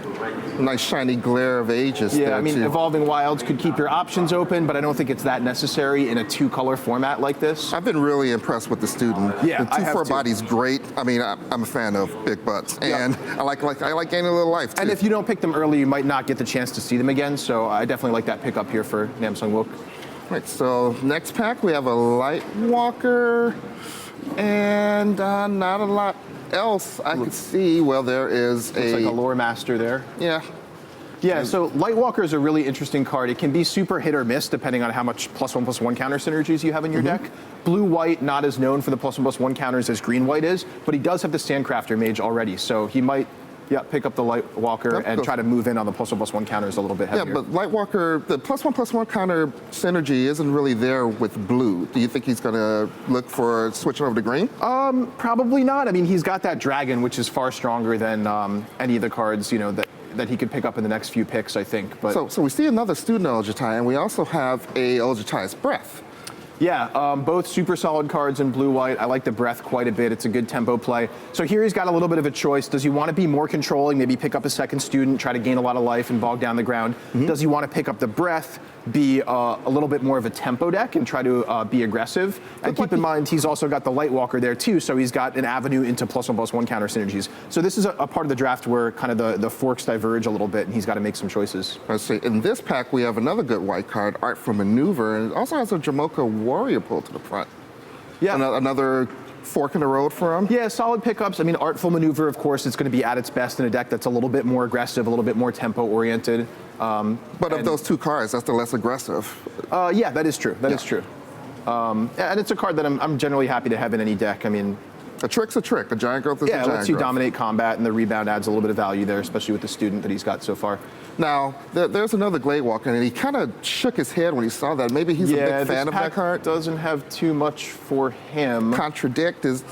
Nice shiny Glare of Ages.
Yeah, I mean, Evolving Wilds could keep your options open, but I don't think it's that necessary in a 2-color format like this.
I've been really impressed with the Student.
Yeah,
the 2/4 body's great. I mean, I'm a fan of big butts, and I like gaining a little life too.
And if you don't pick them early, you might not get the chance to see them again. So I definitely like that pick up here for Namsung Wu.
Right. So next pack we have a Light Walker, and not a lot else I could see. Well, there is
Looks like a Lore Master there.
Yeah.
Yeah, so Lightwalker is a really interesting card. It can be super hit or miss depending on how much +1/+1 counter synergies you have in your deck. Blue-white, not as known for the +1/+1 counters as green-white is, but he does have the Sandcrafter Mage already, so he might pick up the Lightwalker and try to move in on the +1/+1 counters a little bit heavier.
Yeah, but Lightwalker, the +1/+1 counter synergy isn't really there with blue. Do you think he's going to look for switching over to green?
Probably not. I mean, he's got that dragon, which is far stronger than any of the cards, that that he could pick up in the next few picks, I think. But
So we see another student Ojai, and we also have a Ojai's Breath.
yeah, both super solid cards in blue-white. I like the Breath quite a bit. It's a good tempo play. So here he's got a little bit of a choice. Does he want to be more controlling, maybe pick up a second student, try to gain a lot of life and bog down the ground? Does he want to pick up the Breath, be a little bit more of a tempo deck and try to be aggressive? And keep in mind, he's also got the Lightwalker there too, so he's got an avenue into +1/+1 counter synergies. So this is a part of the draft where kind of the forks diverge a little bit, and he's got to make some choices.
Let's see. In this pack, we have another good white card, Artful Maneuver, and it also has a Jamoka Warrior pull to the front.
Yeah.
Another fork in the road for him.
Yeah, solid pickups. I mean, Artful Maneuver, of course, it's going to be at its best in a deck that's a little bit more aggressive, a little bit more tempo-oriented.
But of those two cards, that's the less aggressive.
Yeah, that is true. That is true. And it's a card that I'm generally happy to have in any deck. I mean,
A trick's a trick. A giant growth is a
yeah,
giant
it lets you
growth.
dominate combat, and the rebound adds a little bit of value there, especially with the student that he's got so far.
Now, there's another Gladewalker, and he kind of shook his head when he saw that. Maybe he's a big fan of that card.
Doesn't have too much for him.
Contradict is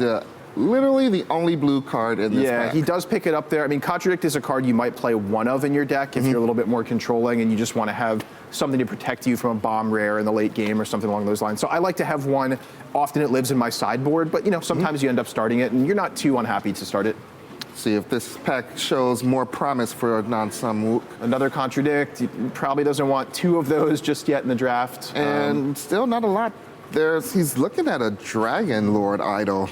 literally the only blue card in this
Yeah,
pack.
he does pick it up there. I mean, Contradict is a card you might play one of in your deck if you're a little bit more controlling and you just want to have something to protect you from a bomb rare in the late game or something along those lines. So I like to have one. Often it lives in my sideboard, but you know, sometimes you end up starting it and you're not too unhappy to start it.
See if this pack shows more promise for Namsung Wu.
Another Contradict. He probably doesn't want two of those just yet in the draft.
And still not a lot. He's looking at a Dragon Lord idol.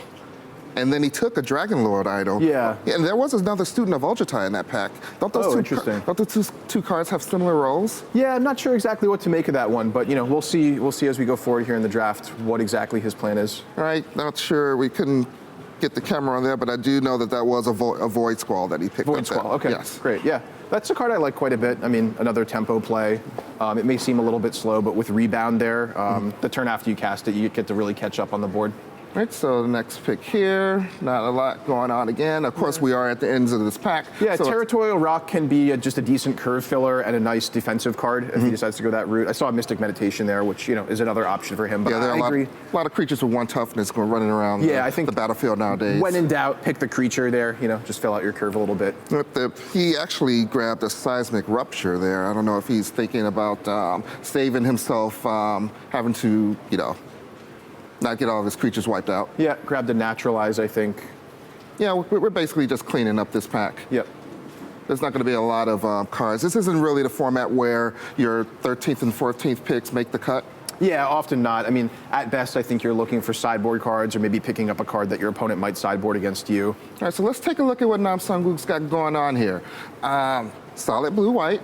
And then he took a Dragon Lord idol.
Yeah.
And there was another student of Ojai in that pack. Don't those
interesting.
Don't the two cards have similar roles?
Yeah, I'm not sure exactly what to make of that one, but you know, we'll see as we go forward here in the draft what exactly his plan is.
Right. Not sure. We couldn't get the camera on there, but I do know that was a Void Squall that he picked up.
Void Squall, okay.
Yes.
Great, yeah. That's a card I like quite a bit. I mean, another tempo play. It may seem a little bit slow, but with rebound there, the turn after you cast it, you get to really catch up on the board.
Right, so the next pick here, not a lot going on again. Of course, we are at the ends of this pack.
Yeah,
so
Territorial Rock can be just a decent curve filler and a nice defensive card if he decides to go that route. I saw Mystic Meditation there, which you know is another option for him. But
yeah, there are
I agree.
a lot of creatures with one toughness going running around
I think
the battlefield nowadays.
When in doubt, pick the creature there. You know, just fill out your curve a little bit.
He actually grabbed a Seismic Rupture there. I don't know if he's thinking about saving himself, having to, you know, not get all of his creatures wiped out.
Yeah, grab the Naturalize, I think.
Yeah, we're basically just cleaning up this pack.
Yep.
There's not going to be a lot of cards. This isn't really the format where your 13th and 14th picks make the cut.
Yeah, often not. I mean, at best, I think you're looking for sideboard cards or maybe picking up a card that your opponent might sideboard against you.
All right, so let's take a look at what Namsung Wu's got going on here. Solid blue-white.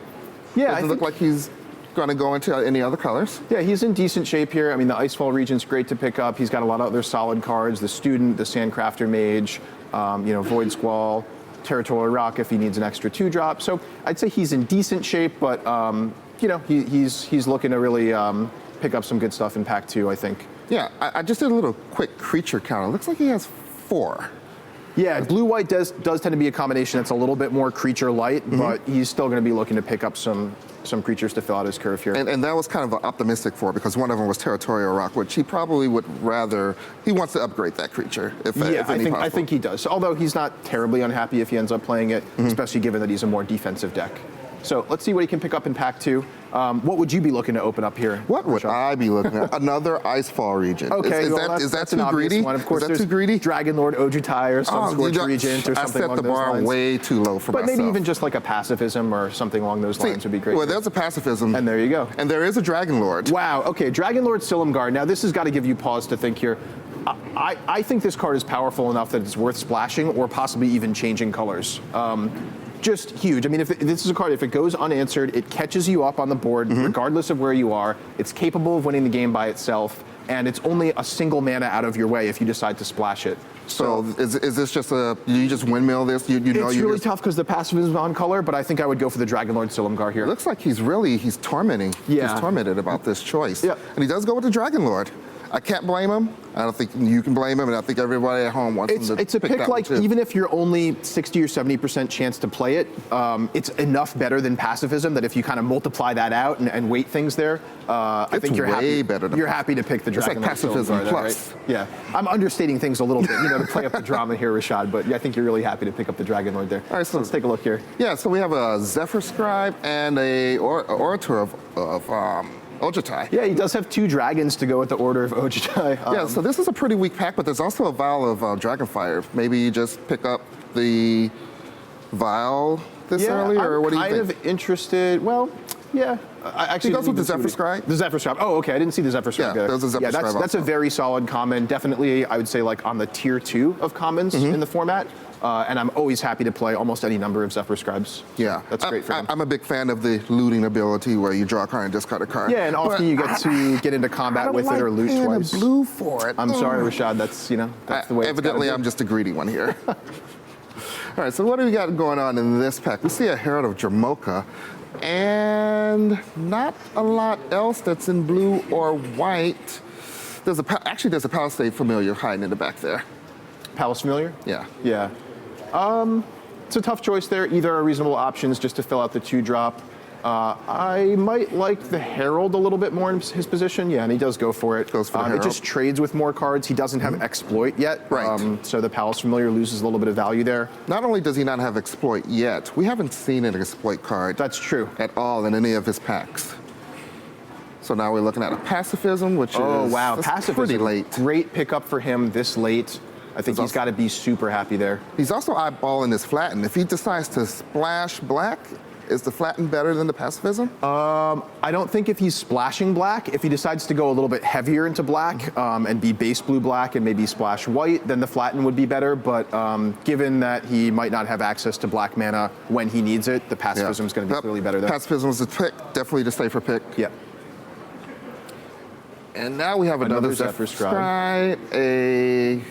Yeah,
Doesn't look like he's going to go into any other colors.
Yeah, he's in decent shape here. I mean, the Icefall region's great to pick up. He's got a lot of other solid cards. The Student, the Sandcrafter Mage, you know, Void Squall, Territorial Rock if he needs an extra 2-drop. So I'd say he's in decent shape, but you know, he's looking to really pick up some good stuff in pack 2, I think.
Yeah, I just did a little quick creature count. It looks like he has 4.
Yeah, blue-white does tend to be a combination that's a little bit more creature light, but he's still going to be looking to pick up some creatures to fill out his curve here.
And that was kind of optimistic for because one of them was Territorial Rock, which he probably would rather, he wants to upgrade that creature if any possible.
I think he does. Although he's not terribly unhappy if he ends up playing it, especially given that he's a more defensive deck. So let's see what he can pick up in pack 2. What would you be looking to open up here?
What would I be looking at? Another Icefall region.
Okay,
Is that
an
too
obvious
greedy?
one. Of course,
is that
there's
too greedy?
Dragon Lord Ojai or Sunscorched Regent or something along those lines.
I set the bar way too low for myself.
But maybe even just like a pacifism or something along those lines would be great.
Well, there's a pacifism.
And there you go.
And there is a Dragon Lord.
Wow, okay, Dragon Lord Silumgar. Now this has got to give you pause to think here. I think this card is powerful enough that it's worth splashing or possibly even changing colors. Just huge. I mean, if this is a card, if it goes unanswered, it catches you up on the board regardless of where you are. It's capable of winning the game by itself, and it's only a single mana out of your way if you decide to splash it.
So is this just you just windmill this? You know
it's really tough because the passive is on color, but I think I would go for the Dragon Lord Silumgar here.
It looks like he's tormenting.
Yeah.
He's tormented about this choice.
Yep.
And he does go with the Dragon Lord. I can't blame him. I don't think you can blame him, and I think everybody at home wants him to
It's a pick
that one
like,
too.
even if you're only 60 or 70% chance to play it, it's enough better than pacifism that if you kind of multiply that out and weight things there, I think you're
way
happy.
better than
You're happy to pick the
It's like
Dragon.
pacifism plus.
Right? Yeah, I'm understating things a little bit, to play up the drama here, Rashad. But yeah, I think you're really happy to pick up the Dragon Lord there.
All right, so
let's take a look here.
Yeah, so we have a Zephyr Scribe and a Orator of Ojutai.
Yeah, he does have 2 dragons to go with the Order of Ojutai.
Yeah, so this is a pretty weak pack, but there's also a vial of Dragonfire. Maybe you just pick up the vial this early, or what do you think?
I'm kind of interested. Well, yeah. I actually
He goes with the
didn't even
Zephyr
see
Scribe.
The Zephyr Scribe. Oh, okay. I didn't see the Zephyr Scribe.
Yeah, there's a Zephyr Scribe
that's a
also.
very solid common. Definitely, I would say like on the tier 2 of commons in the format. And I'm always happy to play almost any number of Zephyr Scribes.
Yeah,
That's great for him.
I'm a big fan of the looting ability where you draw a card and discard a card.
Yeah, and often you get to get into combat with it or loot
I don't like
twice.
paying a blue for it.
I'm sorry, Rashad. That's that's the way.
Evidently, I'm just a greedy one here. All right, so what do we got going on in this pack? We see a Herald of Jamoka, and not a lot else that's in blue or white. There's a Palisade Familiar hiding in the back there.
Palace Familiar?
Yeah.
Yeah. It's a tough choice there. Either are reasonable options just to fill out the 2-drop. I might like the Herald a little bit more in his position. Yeah, and he does go for it.
Goes for the
It
Herald.
just trades with more cards. He doesn't have Exploit yet.
Right.
So the Palace Familiar loses a little bit of value there.
Not only does he not have Exploit yet, we haven't seen an Exploit card
That's true.
at all in any of his packs. So now we're looking at a Pacifism, which
Oh,
is
wow.
that's
Pacifism.
pretty late.
Great pickup for him this late. I think he's got to be super happy there.
He's also eyeballing his Flatten. If he decides to splash black, is the Flatten better than the Pacifism?
I don't think if he's splashing black, if he decides to go a little bit heavier into black and be base blue black and maybe splash white, then the Flatten would be better. But given that he might not have access to black mana when he needs it, the Pacifism is going to be clearly better there.
Pacifism is the pick, definitely the safer pick.
Yeah.
And now we have another
Zephyr
Zephyr
Scribe.
Scribe.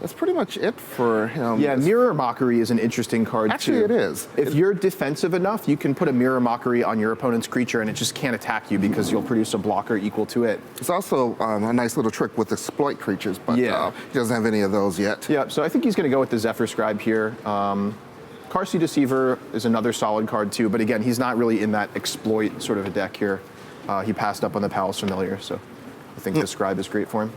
That's pretty much it for him.
Yeah, Mirror Mockery is an interesting card
Actually,
too.
it is.
If you're defensive enough, you can put a Mirror Mockery on your opponent's creature and it just can't attack you because you'll produce a blocker equal to it.
It's also a nice little trick with exploit creatures, but
Yeah.
he doesn't have any of those yet.
Yeah, so I think he's going to go with the Zephyr Scribe here. Carsey Deceiver is another solid card too, but again, he's not really in that exploit sort of a deck here. He passed up on the Palace Familiar, so I think the Scribe is great for him.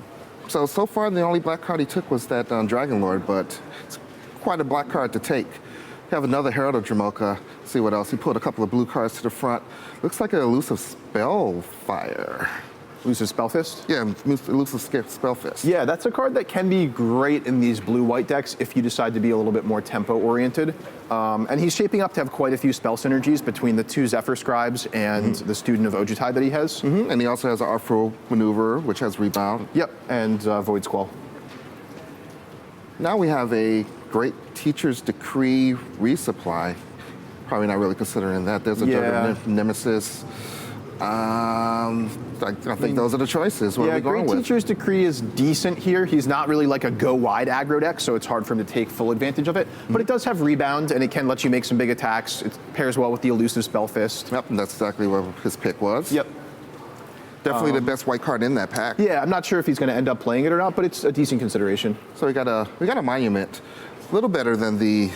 So far, the only black card he took was that Dragon Lord, but it's quite a black card to take. We have another Herald of Jamoka. See what else. He pulled a couple of blue cards to the front. Looks like an elusive Spellfire.
Elusive Spellfist?
Yeah, elusive Spellfist.
Yeah, that's a card that can be great in these blue-white decks if you decide to be a little bit more tempo-oriented. And he's shaping up to have quite a few spell synergies between the 2 Zephyr Scribes and the Student of Ojutai that he has.
And he also has an Artful Maneuver, which has Rebound.
Yep, and Void Squall.
Now we have a Great Teacher's Decree resupply. Probably not really considering that. There's a Juggernaut Nemesis. I think those are the choices. What are we going
Great
with?
Teacher's Decree is decent here. He's not really like a go-wide aggro deck, so it's hard for him to take full advantage of it. But it does have Rebound, and it can let you make some big attacks. It pairs well with the elusive Spellfist.
Yep, and that's exactly what his pick was.
Yep.
Definitely the best white card in that pack.
Yeah, I'm not sure if he's going to end up playing it or not, but it's a decent consideration.
So we got a monument. A little better than the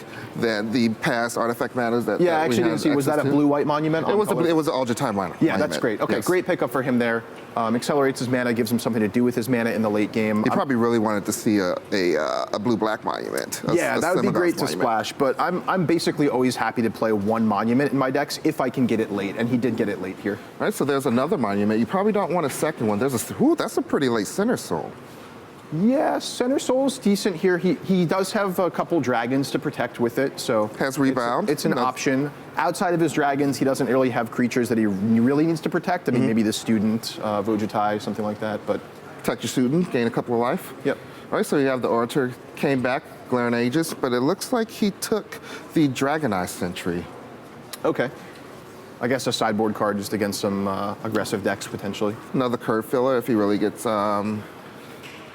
past artifact matters that.
Yeah, I
that we
actually didn't
had
see. Was that a
access to.
blue-white monument?
It was
color?
it was an Ultra monument.
Yeah, that's great. Okay,
Yes.
great pickup for him there. Accelerates his mana, gives him something to do with his mana in the late game.
He probably really wanted to see a blue-black monument.
That would be great to splash, but I'm basically always happy to play 1 monument in my decks if I can get it late, and he did get it late here.
All right, so there's another monument. You probably don't want a second one. That's a pretty late Center Soul.
Yeah, Center Soul's decent here. He does have a couple dragons to protect with it, so
Has Rebound.
It's an option. Outside of his dragons, he doesn't really have creatures that he really needs to protect. I mean, maybe the Student of Ojutai, something like that, but...
Protect your student, gain a couple of life.
Yep.
All right, so you have the Orator came back, Glaring Aegis, but it looks like he took the Dragon Eye Sentry.
Okay. I guess a sideboard card just against some aggressive decks, potentially.
Another curve filler if he really gets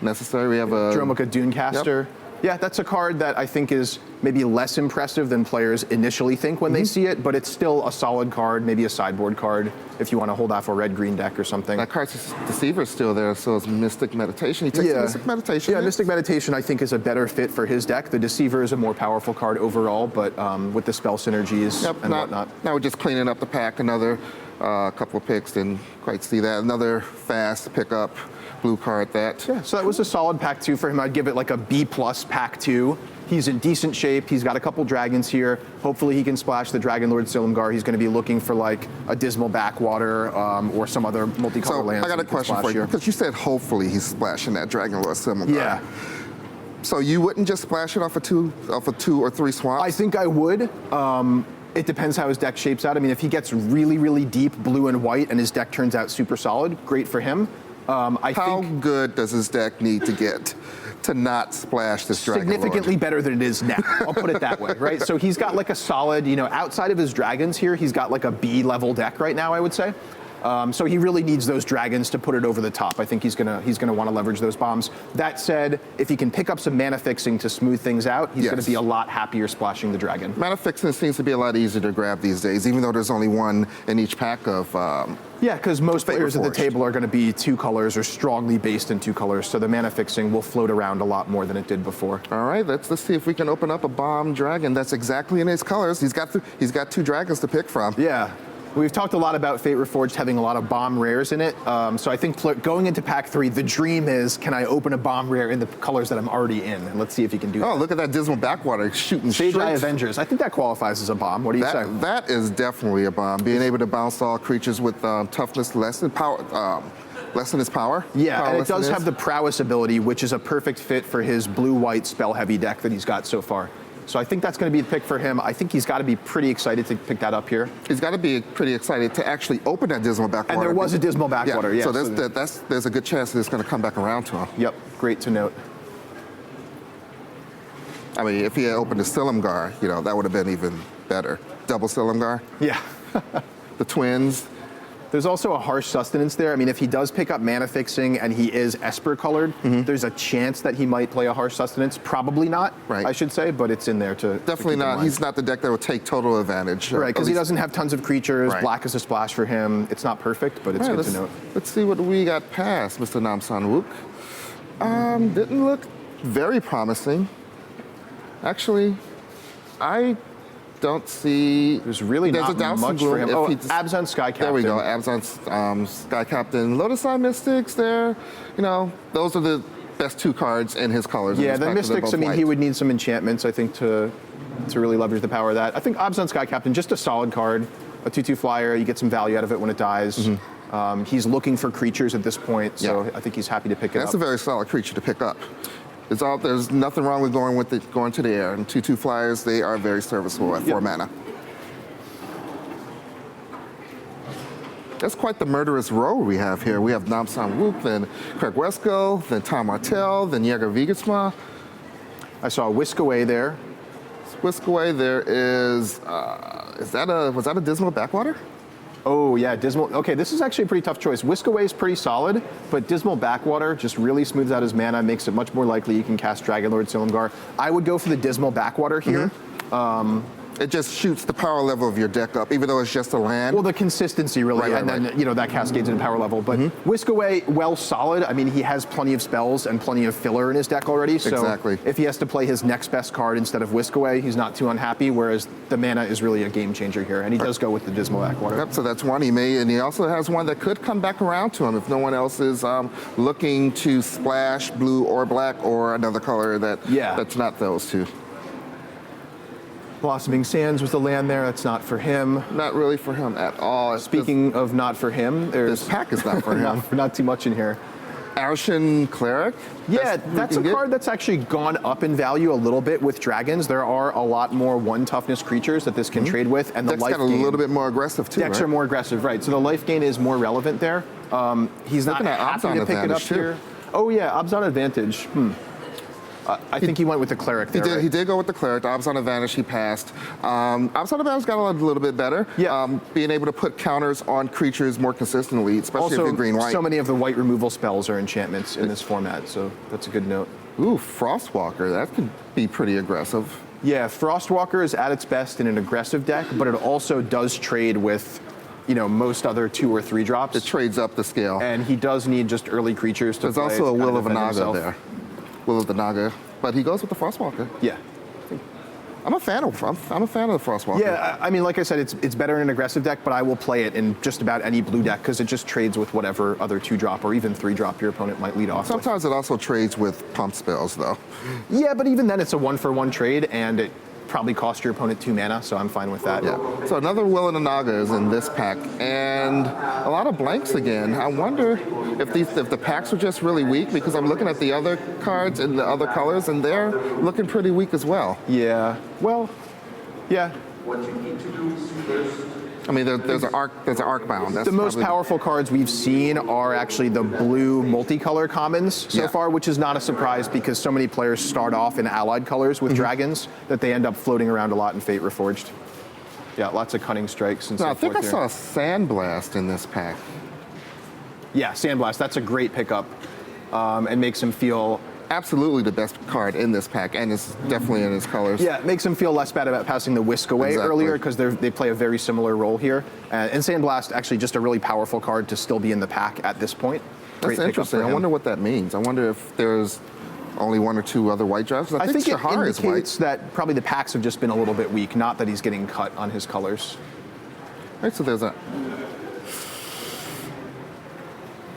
necessary. We have a
Dromoka Dunecaster. Yeah, that's a card that I think is maybe less impressive than players initially think when they see it, but it's still a solid card, maybe a sideboard card if you want to hold off a red-green deck or something.
That card's Deceiver is still there, so is Mystic Meditation. He takes Mystic Meditation.
Yeah, Mystic Meditation I think is a better fit for his deck. The Deceiver is a more powerful card overall, but with the spell synergies and whatnot.
Now we're just cleaning up the pack. Another couple of picks, didn't quite see that. Another fast pickup. Blue card that.
Yeah, so that was a solid pack 2 for him. I'd give it like a B+ pack 2. He's in decent shape. He's got a couple dragons here. Hopefully he can splash the Dragon Lord Silumgar. He's going to be looking for like a Dismal Backwater or some other multicolor lands.
I got a question for you, because you said hopefully he's splashing that Dragon Lord Silumgar.
Yeah.
So you wouldn't just splash it off of two or three swamps?
I think I would. It depends how his deck shapes out. I mean, if he gets really, really deep blue and white and his deck turns out super solid, great for him.
How good does his deck need to get to not splash this Dragon Lord?
Significantly better than it is now. I'll put it that way, right? So he's got like a solid, outside of his dragons here, he's got like a B level deck right now, I would say. So he really needs those dragons to put it over the top. I think he's gonna want to leverage those bombs. That said, if he can pick up some mana fixing to smooth things out, he's gonna be a lot happier splashing the dragon.
Mana fixing seems to be a lot easier to grab these days, even though there's only one in each pack of.
Yeah, because most players at the
Reforged.
table are going to be 2 colors or strongly based in 2 colors, so the mana fixing will float around a lot more than it did before.
All right, let's see if we can open up a bomb dragon that's exactly in his colors. He's got 2 dragons to pick from.
Yeah. We've talked a lot about Fate Reforged having a lot of bomb rares in it, so I think going into pack 3, the dream is, can I open a bomb rare in the colors that I'm already in? And let's see if you can do that.
Oh, look at that Dismal Backwater shooting
Sage
straight.
Eye Avengers, I think that qualifies as a bomb. What do you say?
That is definitely a bomb. Being able to bounce all creatures with toughness lessen his power.
Yeah, and it does have the prowess ability, which is a perfect fit for his blue-white spell-heavy deck that he's got so far. So I think that's going to be the pick for him. I think he's got to be pretty excited to pick that up here.
He's got to be pretty excited to actually open that Dismal Backwater.
And there was a Dismal Backwater, yeah.
So there's a good chance that it's going to come back around to him.
Yep, great to note.
I mean, if he had opened the Silumgar, that would have been even better. Double Silumgar.
Yeah.
The twins.
There's also a Harsh Sustenance there. I mean, if he does pick up mana fixing and he is Esper colored, there's a chance that he might play a Harsh Sustenance. Probably not,
right.
I should say, but it's in there to
Definitely not. He's not the deck that will take total advantage.
Right, because he doesn't have tons of creatures.
Right.
Black is a splash for him. It's not perfect, but it's good to note.
Let's see what we got past, Mr. Namsung Wu. Didn't look very promising. Actually, I don't see.
There's really not much for him. Oh, Abzan Sky Captain.
There we go. Abzan Sky Captain. Lotus Eye Mystics there. Those are the best 2 cards in his colors.
Yeah, the Mystics, I mean, he would need some enchantments, I think, to really leverage the power of that. I think Abzan Sky Captain, just a solid card. A 2/2 flyer, you get some value out of it when it dies. He's looking for creatures at this point, so I think he's happy to pick it up.
That's a very solid creature to pick up. There's nothing wrong with going to the air. And 2/2 flyers, they are very serviceable at 4 mana. That's quite the murderous row we have here. We have Namsung Wu, then Craig Wesco, then Tom Martell, then Jäger Vgma.
I saw Whisk Away there.
Whisk Away, there is was that a Dismal Backwater?
Oh, yeah, Dismal. Okay, this is actually a pretty tough choice. Whisk Away is pretty solid, but Dismal Backwater just really smooths out his mana, makes it much more likely you can cast Dragon Lord Silumgar. I would go for the Dismal Backwater here.
It just shoots the power level of your deck up, even though it's just a land.
Well, the consistency really, and then that cascades into power level. But Whisk Away, well, solid. I mean, he has plenty of spells and plenty of filler in his deck already. So if he has to play his next best card instead of Whisk Away, he's not too unhappy. Whereas the mana is really a game changer here, and he does go with the Dismal Backwater.
Yep. So that's one he may, and he also has one that could come back around to him if no one else is looking to splash blue or black or another color that's not those 2.
Blossoming Sands was the land there. That's not for him.
Not really for him at all.
Speaking of not for him,
this pack is not for him.
not too much in here.
Arshan Cleric?
Yeah, that's a card that's actually gone up in value a little bit with dragons. There are a lot more 1 toughness creatures that this can trade with, and the life gain.
a little bit more aggressive too.
Decks are more aggressive, right? So the life gain is more relevant there. He's not happy to pick it up here. Oh yeah, Abzan Advantage. I think he went with the Cleric there.
He did go with the Cleric. Abzan Advantage, he passed. Abzan Advantage got a little bit better.
Yeah.
Being able to put counters on creatures more consistently, especially if you're green-white.
So many of the white removal spells are enchantments in this format, so that's a good note.
Ooh, Frostwalker, that could be pretty aggressive.
Yeah, Frostwalker is at its best in an aggressive deck, but it also does trade with, most other 2 or 3 drops.
It trades up the scale.
And he does need just early creatures to
There's
play
also
to
a
kind
Will of a
defend
Naga
himself.
there. Will of the Naga. But he goes with the Frostwalker.
Yeah.
I'm a fan of the Frostwalker.
Yeah, I mean, like I said, it's better in an aggressive deck, but I will play it in just about any blue deck because it just trades with whatever other 2-drop or even 3-drop your opponent might lead off with.
Sometimes it also trades with pump spells, though.
Yeah, but even then, it's a 1-for-1 trade, and it probably costs your opponent 2 mana, so I'm fine with that.
Yeah. So another Will and a Naga is in this pack, and a lot of blanks again. I wonder if the packs are just really weak, because I'm looking at the other cards in the other colors, and they're looking pretty weak as well.
Yeah. Well, yeah.
I mean, there's an Arcbound. That's
The most
probably
powerful cards we've seen are actually the blue multicolor commons so
Yeah.
far, which is not a surprise because so many players start off in allied colors with dragons that they end up floating around a lot in Fate Reforged. Yeah, lots of cunning strikes and
No,
so
I think I
forth
saw
here.
a Sandblast in this pack.
Yeah, Sandblast, that's a great pickup and makes him feel...
Absolutely the best card in this pack, and it's definitely in his colors.
Yeah, it makes him feel less bad about passing the Whisk away
Exactly.
earlier because they play a very similar role here. And Sandblast, actually just a really powerful card to still be in the pack at this point.
That's
Great pickup
interesting.
for
I
him.
wonder what that means. I wonder if there's only 1 or 2 other white drafts. I think Shahar
it
is white.
indicates that probably the packs have just been a little bit weak, not that he's getting cut on his colors.
All right, so there's a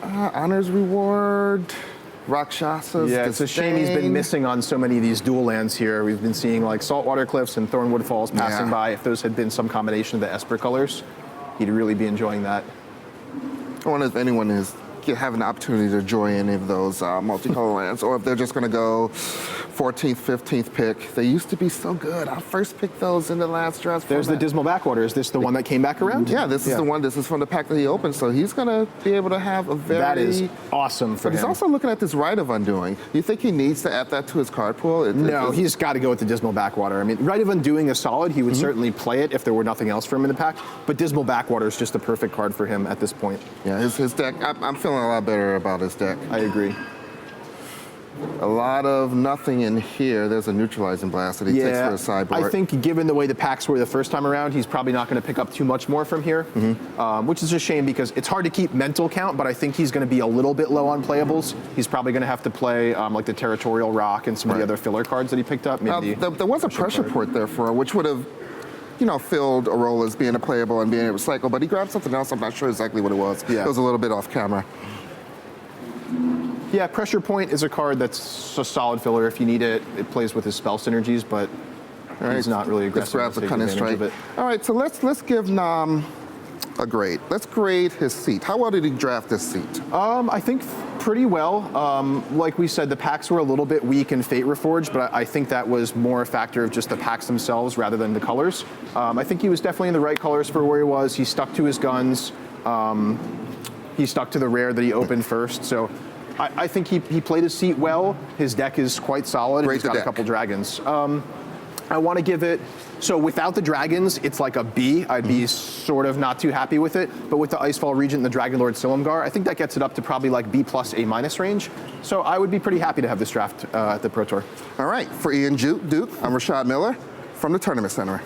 honors reward, Rakshasas.
Yeah, it's a shame he's been
Disdain.
missing on so many of these dual lands here. We've been seeing like Saltwater Cliffs and Thornwood Falls passing
Yeah.
by. If those had been some combination of the Esper colors, he'd really be enjoying that.
I wonder if anyone is have an opportunity to enjoy any of those multicolor lands, or if they're just going to go 14th, 15th pick. They used to be so good. I first picked those in the last draft.
There's the
format.
Dismal Backwater. Is this the one that came back around?
Yeah, this is the one. This is from the pack that he opened, so he's going to be able to have a very...
That is awesome for
But he's
him.
also looking at this Rite of Undoing. You think he needs to add that to his card pool?
No, he's got to go with the Dismal Backwater. I mean, Rite of Undoing is solid. He would certainly play it if there were nothing else for him in the pack. But Dismal Backwater is just the perfect card for him at this point.
Yeah, his deck, I'm feeling a lot better about his deck.
I agree.
A lot of nothing in here. There's a Neutralizing Blast that he takes for a sideboard.
I think given the way the packs were the first time around, he's probably not going to pick up too much more from here, which is a shame because it's hard to keep mental count, but I think he's going to be a little bit low on playables. He's probably going to have to play like the Territorial Rock and some of the other filler cards that he picked up. Maybe
there was a pressure port there for him, which would have, filled a role as being a playable and being able to cycle, but he grabbed something else. I'm not sure exactly what it was.
Yeah.
It was a little bit off camera.
Yeah, Pressure Point is a card that's a solid filler if you need it. It plays with his spell synergies, but he's not really aggressive.
Let's grab
to
the
take
cunning
advantage
strike.
of it.
All right, so let's give Nam a grade. Let's grade his seat. How well did he draft this seat?
I think pretty well. Like we said, the packs were a little bit weak in Fate Reforged, but I think that was more a factor of just the packs themselves rather than the colors. I think he was definitely in the right colors for where he was. He stuck to his guns. He stuck to the rare that he opened first. So I think he played his seat well. His deck is quite solid. And he's got a couple dragons. I want to give it, so without the dragons, it's like a B. I'd be sort of not too happy with it. But with the Icefall Regent and the Dragonlord Silumgar, I think that gets it up to probably like B plus A minus range. So I would be pretty happy to have this draft at the Pro Tour.
All right, for Ian Duke, I'm Rashad Miller from the Tournament Center.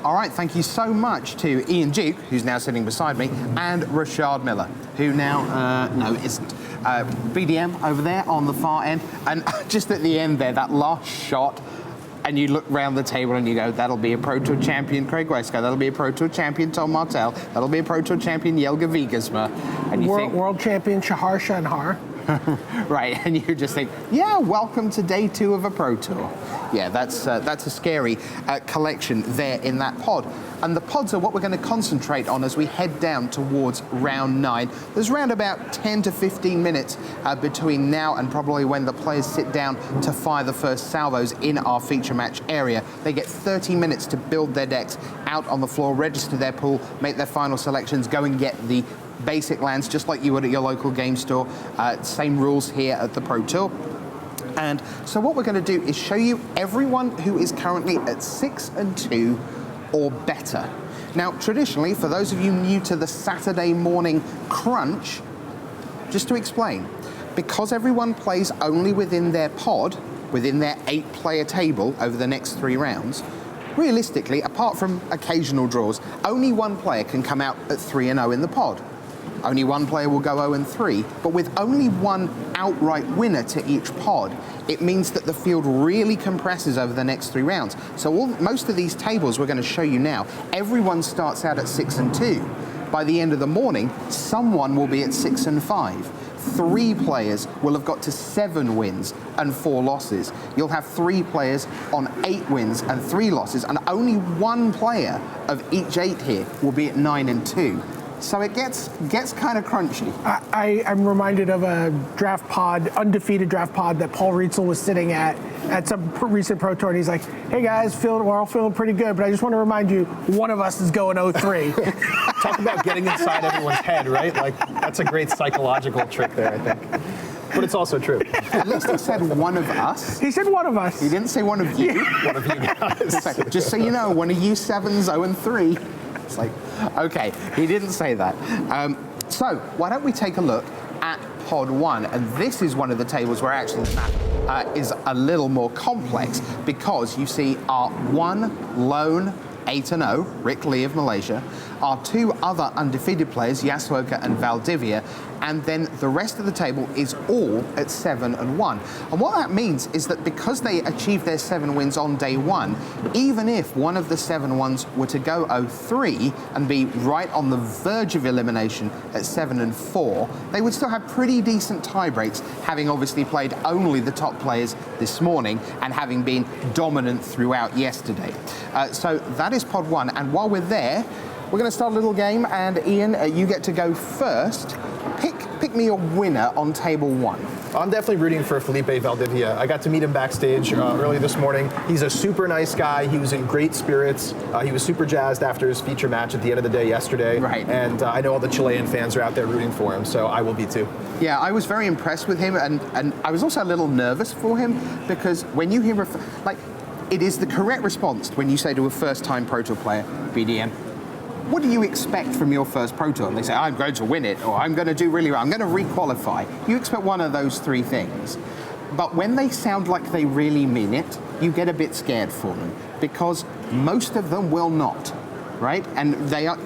All right, thank you so much to Ian Duke, who's now sitting beside me, and Rashad Miller, who now, no, isn't. BDM over there on the far end. And just at the end there, that last shot, and you look round the table and you go, that'll be a Pro Tour champion Craig Wesco, that'll be a Pro Tour champion Tom Martell, that'll be a Pro Tour champion Yelga Vgma. And you think,
World champion Shahar Shenhar.
right, and you just think, yeah, welcome to day 2 of a Pro Tour. Yeah, that's a scary collection there in that pod. And the pods are what we're going to concentrate on as we head down towards round 9. There's around about 10 to 15 minutes between now and probably when the players sit down to fire the first salvos in our feature match area. They get 30 minutes to build their decks out on the floor, register their pool, make their final selections, go and get the basic lands, just like you would at your local game store. Same rules here at the Pro Tour. And so what we're going to do is show you everyone who is currently at 6-2 or better. Now, traditionally, for those of you new to the Saturday morning crunch, just to explain, because everyone plays only within their pod, within their 8-player table over the next 3 rounds, realistically, apart from occasional draws, only one player can come out at 3-0 in the pod. Only one player will go 0-3, but with only one outright winner to each pod, it means that the field really compresses over the next 3 rounds. So most of these tables we're going to show you now, everyone starts out at 6-2. By the end of the morning, someone will be at 6-5. 3 players will have got to 7 wins and 4 losses. You'll have 3 players on 8 wins and 3 losses, and only one player of each 8 here will be at 9-2. So it gets kind of crunchy.
I'm reminded of a draft pod, undefeated draft pod that Paul Rietzel was sitting at some recent Pro Tour, and he's like, hey guys, we're all feeling pretty good, but I just want to remind you, one of us is going 0-3.
Talk about getting inside everyone's head, right? Like, that's a great psychological trick there, I think. But it's also true.
At least he said one of us.
He said one of us.
He didn't say one of you.
One of you guys.
Just so you know, one of you 7's 0-3. It's like, okay, he didn't say that. So why don't we take a look at Pod 1? And this is one of the tables where actually the map is a little more complex, because you see our one lone 8-0, Rick Lee of Malaysia, our 2 other undefeated players, Yasuoka and Valdivia, and then the rest of the table is all at 7-1. And what that means is that because they achieved their 7 wins on day 1, even if one of the 7 ones were to go 0-3 and be right on the verge of elimination at 7-4, they would still have pretty decent tie breaks, having obviously played only the top players this morning and having been dominant throughout yesterday. So that is Pod 1, and while we're there, we're going to start a little game, and Ian, you get to go first. Pick me a winner on table 1.
I'm definitely rooting for Felipe Valdivia. I got to meet him backstage early this morning. He's a super nice guy. He was in great spirits. He was super jazzed after his feature match at the end of the day yesterday.
Right.
And I know all the Chilean fans are out there rooting for him, so I will be too.
Yeah, I was very impressed with him, and I was also a little nervous for him, because when you hear, it is the correct response when you say to a first-time Pro Tour player, BDM, what do you expect from your first Pro Tour? And they say, I'm going to win it, or I'm going to do really well, I'm going to re-qualify. You expect one of those 3 things. But when they sound like they really mean it, you get a bit scared for them, because most of them will not, right? And they are,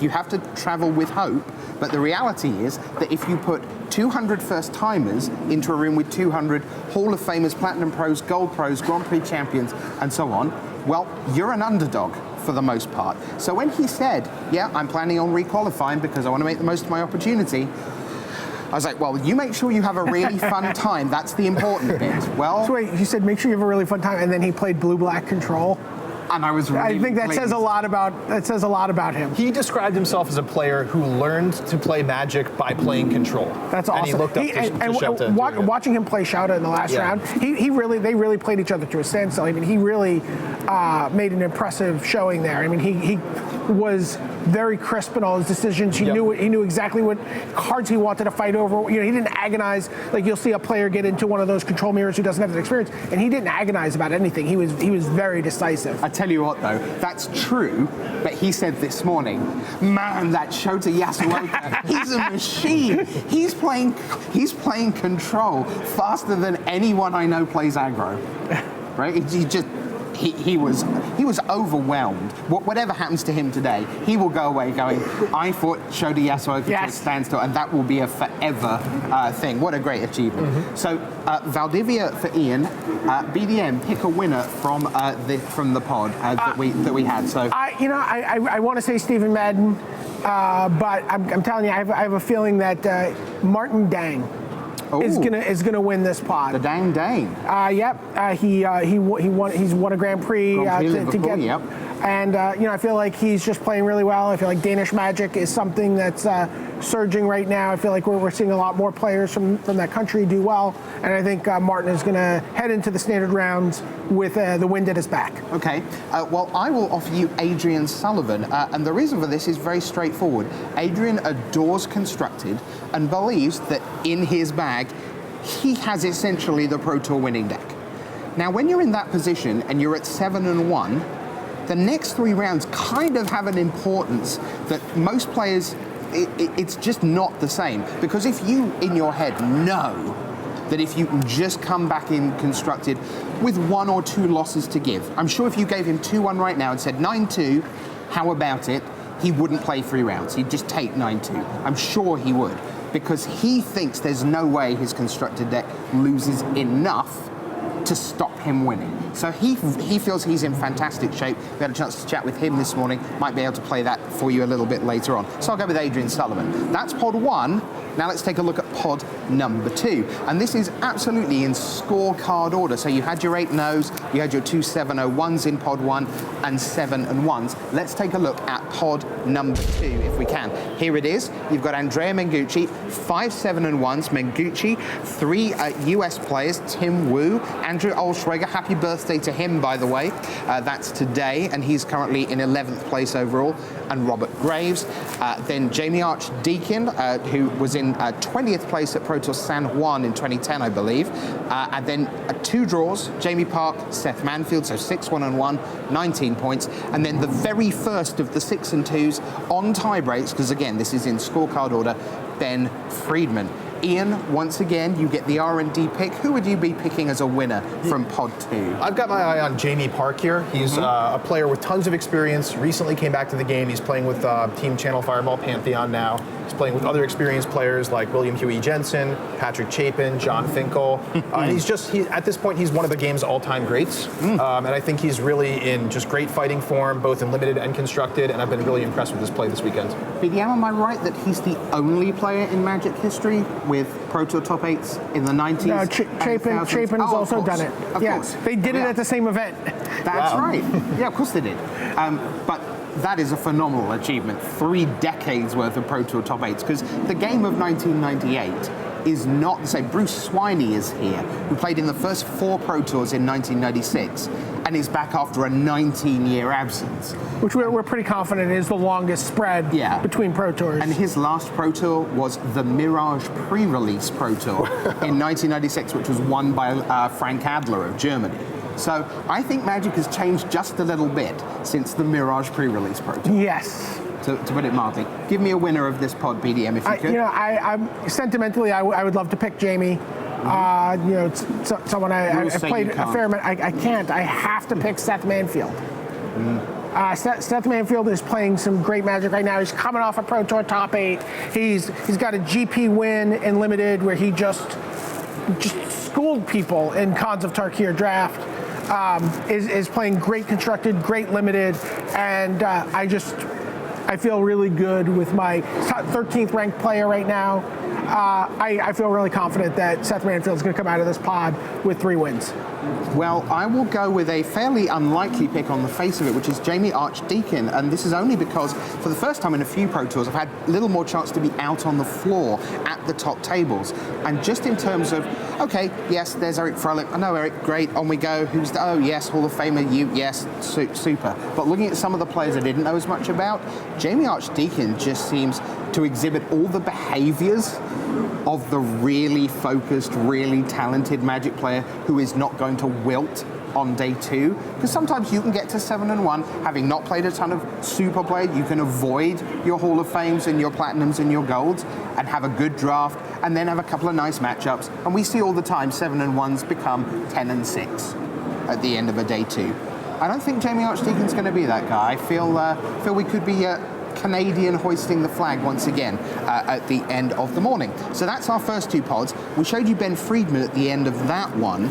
you have to travel with hope, but the reality is that if you put 200 first-timers into a room with 200 Hall of Famers, Platinum Pros, Gold Pros, Grand Prix champions, and so on, well, you're an underdog for the most part. So when he said, yeah, I'm planning on re-qualifying because I want to make the most of my opportunity, I was like, well, you make sure you have a really fun time. That's the important bit. Well,
So wait, he said make sure you have a really fun time, and then he played blue-black control.
and I was really
I think that says a lot about him.
He described himself as a player who learned to play Magic by playing Control.
That's awesome.
And he looked up to Shouta
Watching him play Shouta in the last round, they really played each other to a standstill. I mean, he really made an impressive showing there. I mean, he was very crisp in all his decisions. He knew exactly what cards he wanted to fight over. He didn't agonize. Like, you'll see a player get into one of those control mirrors who doesn't have that experience, and he didn't agonize about anything. He was very decisive.
I tell you what, though, that's true. But he said this morning, man, that Shota Yasuoka, he's a machine. He's playing control faster than anyone I know plays aggro. Right? He was overwhelmed. Whatever happens to him today, he will go away going, I fought Shota Yasuoka to a standstill, and that will be a forever thing. What a great achievement.
Mm-hmm.
So Valdivia for Ian, BDM, pick a winner from the pod that we had. So
I want to say Stephen Madden, but I'm telling you, I have a feeling that Martin Dang is gonna win this pod.
The Dang.
Yep. He's won a Grand Prix to get.
Yep.
And I feel like he's just playing really well. I feel like Danish Magic is something that's surging right now. I feel like we're seeing a lot more players from that country do well. And I think Martin is going to head into the standard rounds with the wind at his back.
Okay, well, I will offer you Adrian Sullivan, and the reason for this is very straightforward. Adrian adores Constructed and believes that in his bag, he has essentially the Pro Tour winning deck. Now, when you're in that position and you're at 7-1, the next 3 rounds kind of have an importance that most players, it's just not the same. Because if you, in your head, know that if you can just come back in Constructed with 1 or 2 losses to give, I'm sure if you gave him 2-1 right now and said 9-2, how about it? He wouldn't play 3 rounds. He'd just take 9-2. I'm sure he would, because he thinks there's no way his Constructed deck loses enough to stop him winning. So he feels he's in fantastic shape. We had a chance to chat with him this morning. Might be able to play that for you a little bit later on. So I'll go with Adrian Sullivan. That's pod 1. Now let's take a look at pod number 2. And this is absolutely in scorecard order. So you had your 8-0s, you had your 2 7-0-1s in pod 1 and 7-1s. Let's take a look at pod number 2 if we can. Here it is. You've got Andrea Mengucci, 5 7-1s. Mengucci, 3 US players, Tim Wu, Andrew Olschweger. Happy birthday to him, by the way. That's today, and he's currently in 11th place overall. And Robert Graves. Then Jamie Archdeacon, who was in 20th place at Pro Tour San Juan in 2010, I believe. And then 2 draws, Jamie Park, Seth Manfield, so 6-1-1, 19 points. And then the very first of the 6 and 2s on tie breaks, because again, this is in scorecard order, Ben Friedman. Ian, once again, you get the R&D pick. Who would you be picking as a winner from pod 2?
I've got my eye on Jamie Park here. He's a player with tons of experience. Recently came back to the game. He's playing with Team Channel Fireball Pantheon now. He's playing with other experienced players like William Huey Jensen, Patrick Chapin, John Finkel. And at this point, he's one of the game's all-time greats. And I think he's really in just great fighting form, both in limited and constructed. And I've been really impressed with his play this weekend.
Vgma, am I right that he's the only player in Magic history with Pro Tour top 8s in the 90s?
No, Chapin has also done it.
Of course.
They did it at the same event.
That's right. Yeah, of course they did. But that is a phenomenal achievement. 3 decades worth of Pro Tour top 8s, because the game of 1998 is not the same. Bruce Swiney is here, who played in the first 4 Pro Tours in 1996 and is back after a 19-year absence.
Which we're pretty confident is the longest spread between Pro Tours.
And his last Pro Tour was the Mirage pre-release Pro Tour in 1996, which was won by Frank Adler of Germany. So I think Magic has changed just a little bit since the Mirage pre-release Pro Tour.
Yes.
To put it mildly. Give me a winner of this pod, BDM, if you could.
I'm sentimentally, I would love to pick Jamie. It's someone I've played a fair amount. I can't. I have to pick Seth Manfield. Seth Manfield is playing some great Magic right now. He's coming off a Pro Tour top 8. He's got a GP win in Limited where he just schooled people in Cons of Tarkir draft. Is playing great constructed, great limited, and I feel really good with my 13th ranked player right now. I feel really confident that Seth Manfield is going to come out of this pod with 3 wins.
Well, I will go with a fairly unlikely pick on the face of it, which is Jamie Archdeacon. And this is only because for the first time in a few Pro Tours, I've had a little more chance to be out on the floor at the top tables. And just in terms of, okay, yes, there's Eric Froelich. I know Eric, great, on we go. Oh, yes, Hall of Famer, you, yes, super. But looking at some of the players I didn't know as much about, Jamie Archdeacon just seems to exhibit all the behaviors of the really focused, really talented Magic player who is not going to wilt on day 2. Because sometimes you can get to 7-1, having not played a ton of super play, you can avoid your Hall of Fames and your Platinums and your Golds and have a good draft and then have a couple of nice matchups. And we see all the time 7-1s become 10-6 at the end of a day 2. I don't think Jamie Archdeacon's going to be that guy. I feel we could be Canadian hoisting the flag once again at the end of the morning. So that's our first 2 pods. We showed you Ben Friedman at the end of that one.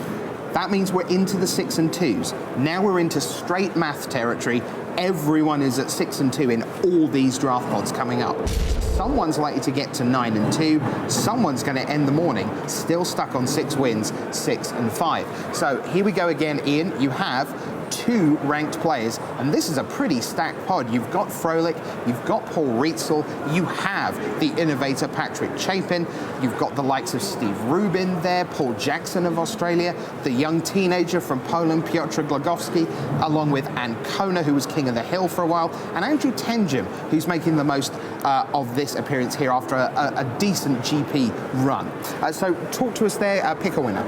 That means we're into the 6 and 2s. Now we're into straight math territory. Everyone is at 6 and 2 in all these draft pods coming up. Someone's likely to get to 9 and 2. Someone's going to end the morning still stuck on 6 wins, 6 and 5. So here we go again, Ian. You have 2 ranked players, and this is a pretty stacked pod. You've got Froelich, you've got Paul Rietzel, you have the innovator Patrick Chapin, you've got the likes of Steve Rubin there, Paul Jackson of Australia, the young teenager from Poland, Piotr Glogowski, along with Ancona, who was king of the hill for a while, and Andrew Tenjum, who's making the most of this appearance here after a decent GP run. So talk to us there, pick a winner.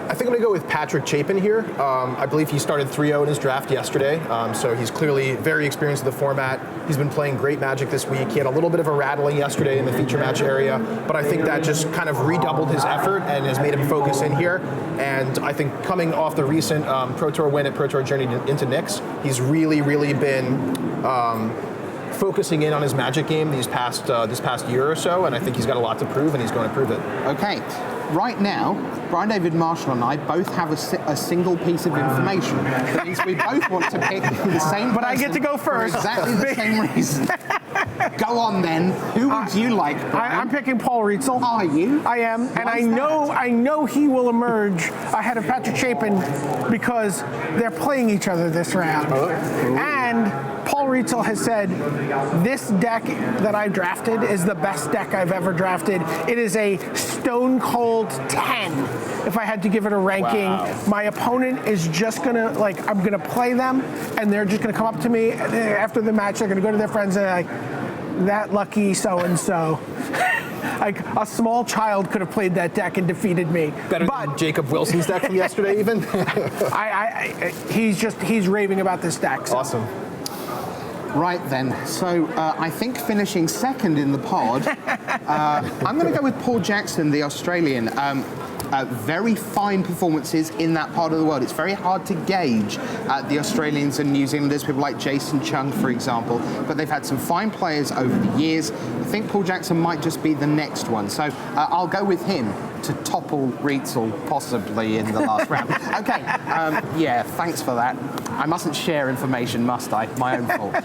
I think I'm going to go with Patrick Chapin here. I believe he started 3-0 in his draft yesterday, so he's clearly very experienced in the format. He's been playing great Magic this week. He had a little bit of a rattling yesterday in the feature match area, but I think that just kind of redoubled his effort and has made him focus in here. And I think coming off the recent Pro Tour win at Pro Tour Journey into Knicks, he's really, really been focusing in on his Magic game this past year or so, and I think he's got a lot to prove, and he's going to prove it.
Okay. Right now, Brian David Marshall and I both have a single piece of information. That means we both want to pick the same
But I get to go first.
For exactly the same reason. Go on then. Who would you like, Brian?
I'm picking Paul Rietzel.
Are you?
I am, and I know he will emerge ahead of Patrick Chapin because they're playing each other this round. And Paul Rietzel has said, this deck that I drafted is the best deck I've ever drafted. It is a stone cold 10 if I had to give it a ranking.
Wow.
My opponent is just gonna, I'm gonna play them and they're just gonna come up to me after the match, they're gonna go to their friends and like, that lucky so-and-so. Like a small child could have played that deck and defeated me.
Better than Jacob Wilson's deck from yesterday even?
He's raving about this deck. So.
Awesome.
Right then, so I think finishing second in the pod, I'm going to go with Paul Jackson, the Australian. Very fine performances in that part of the world. It's very hard to gauge the Australians and New Zealanders, people like Jason Chung, for example, but they've had some fine players over the years. I think Paul Jackson might just be the next one, so I'll go with him to topple Rietzel possibly in the last round. Okay, yeah, thanks for that. I mustn't share information, must I? My own fault.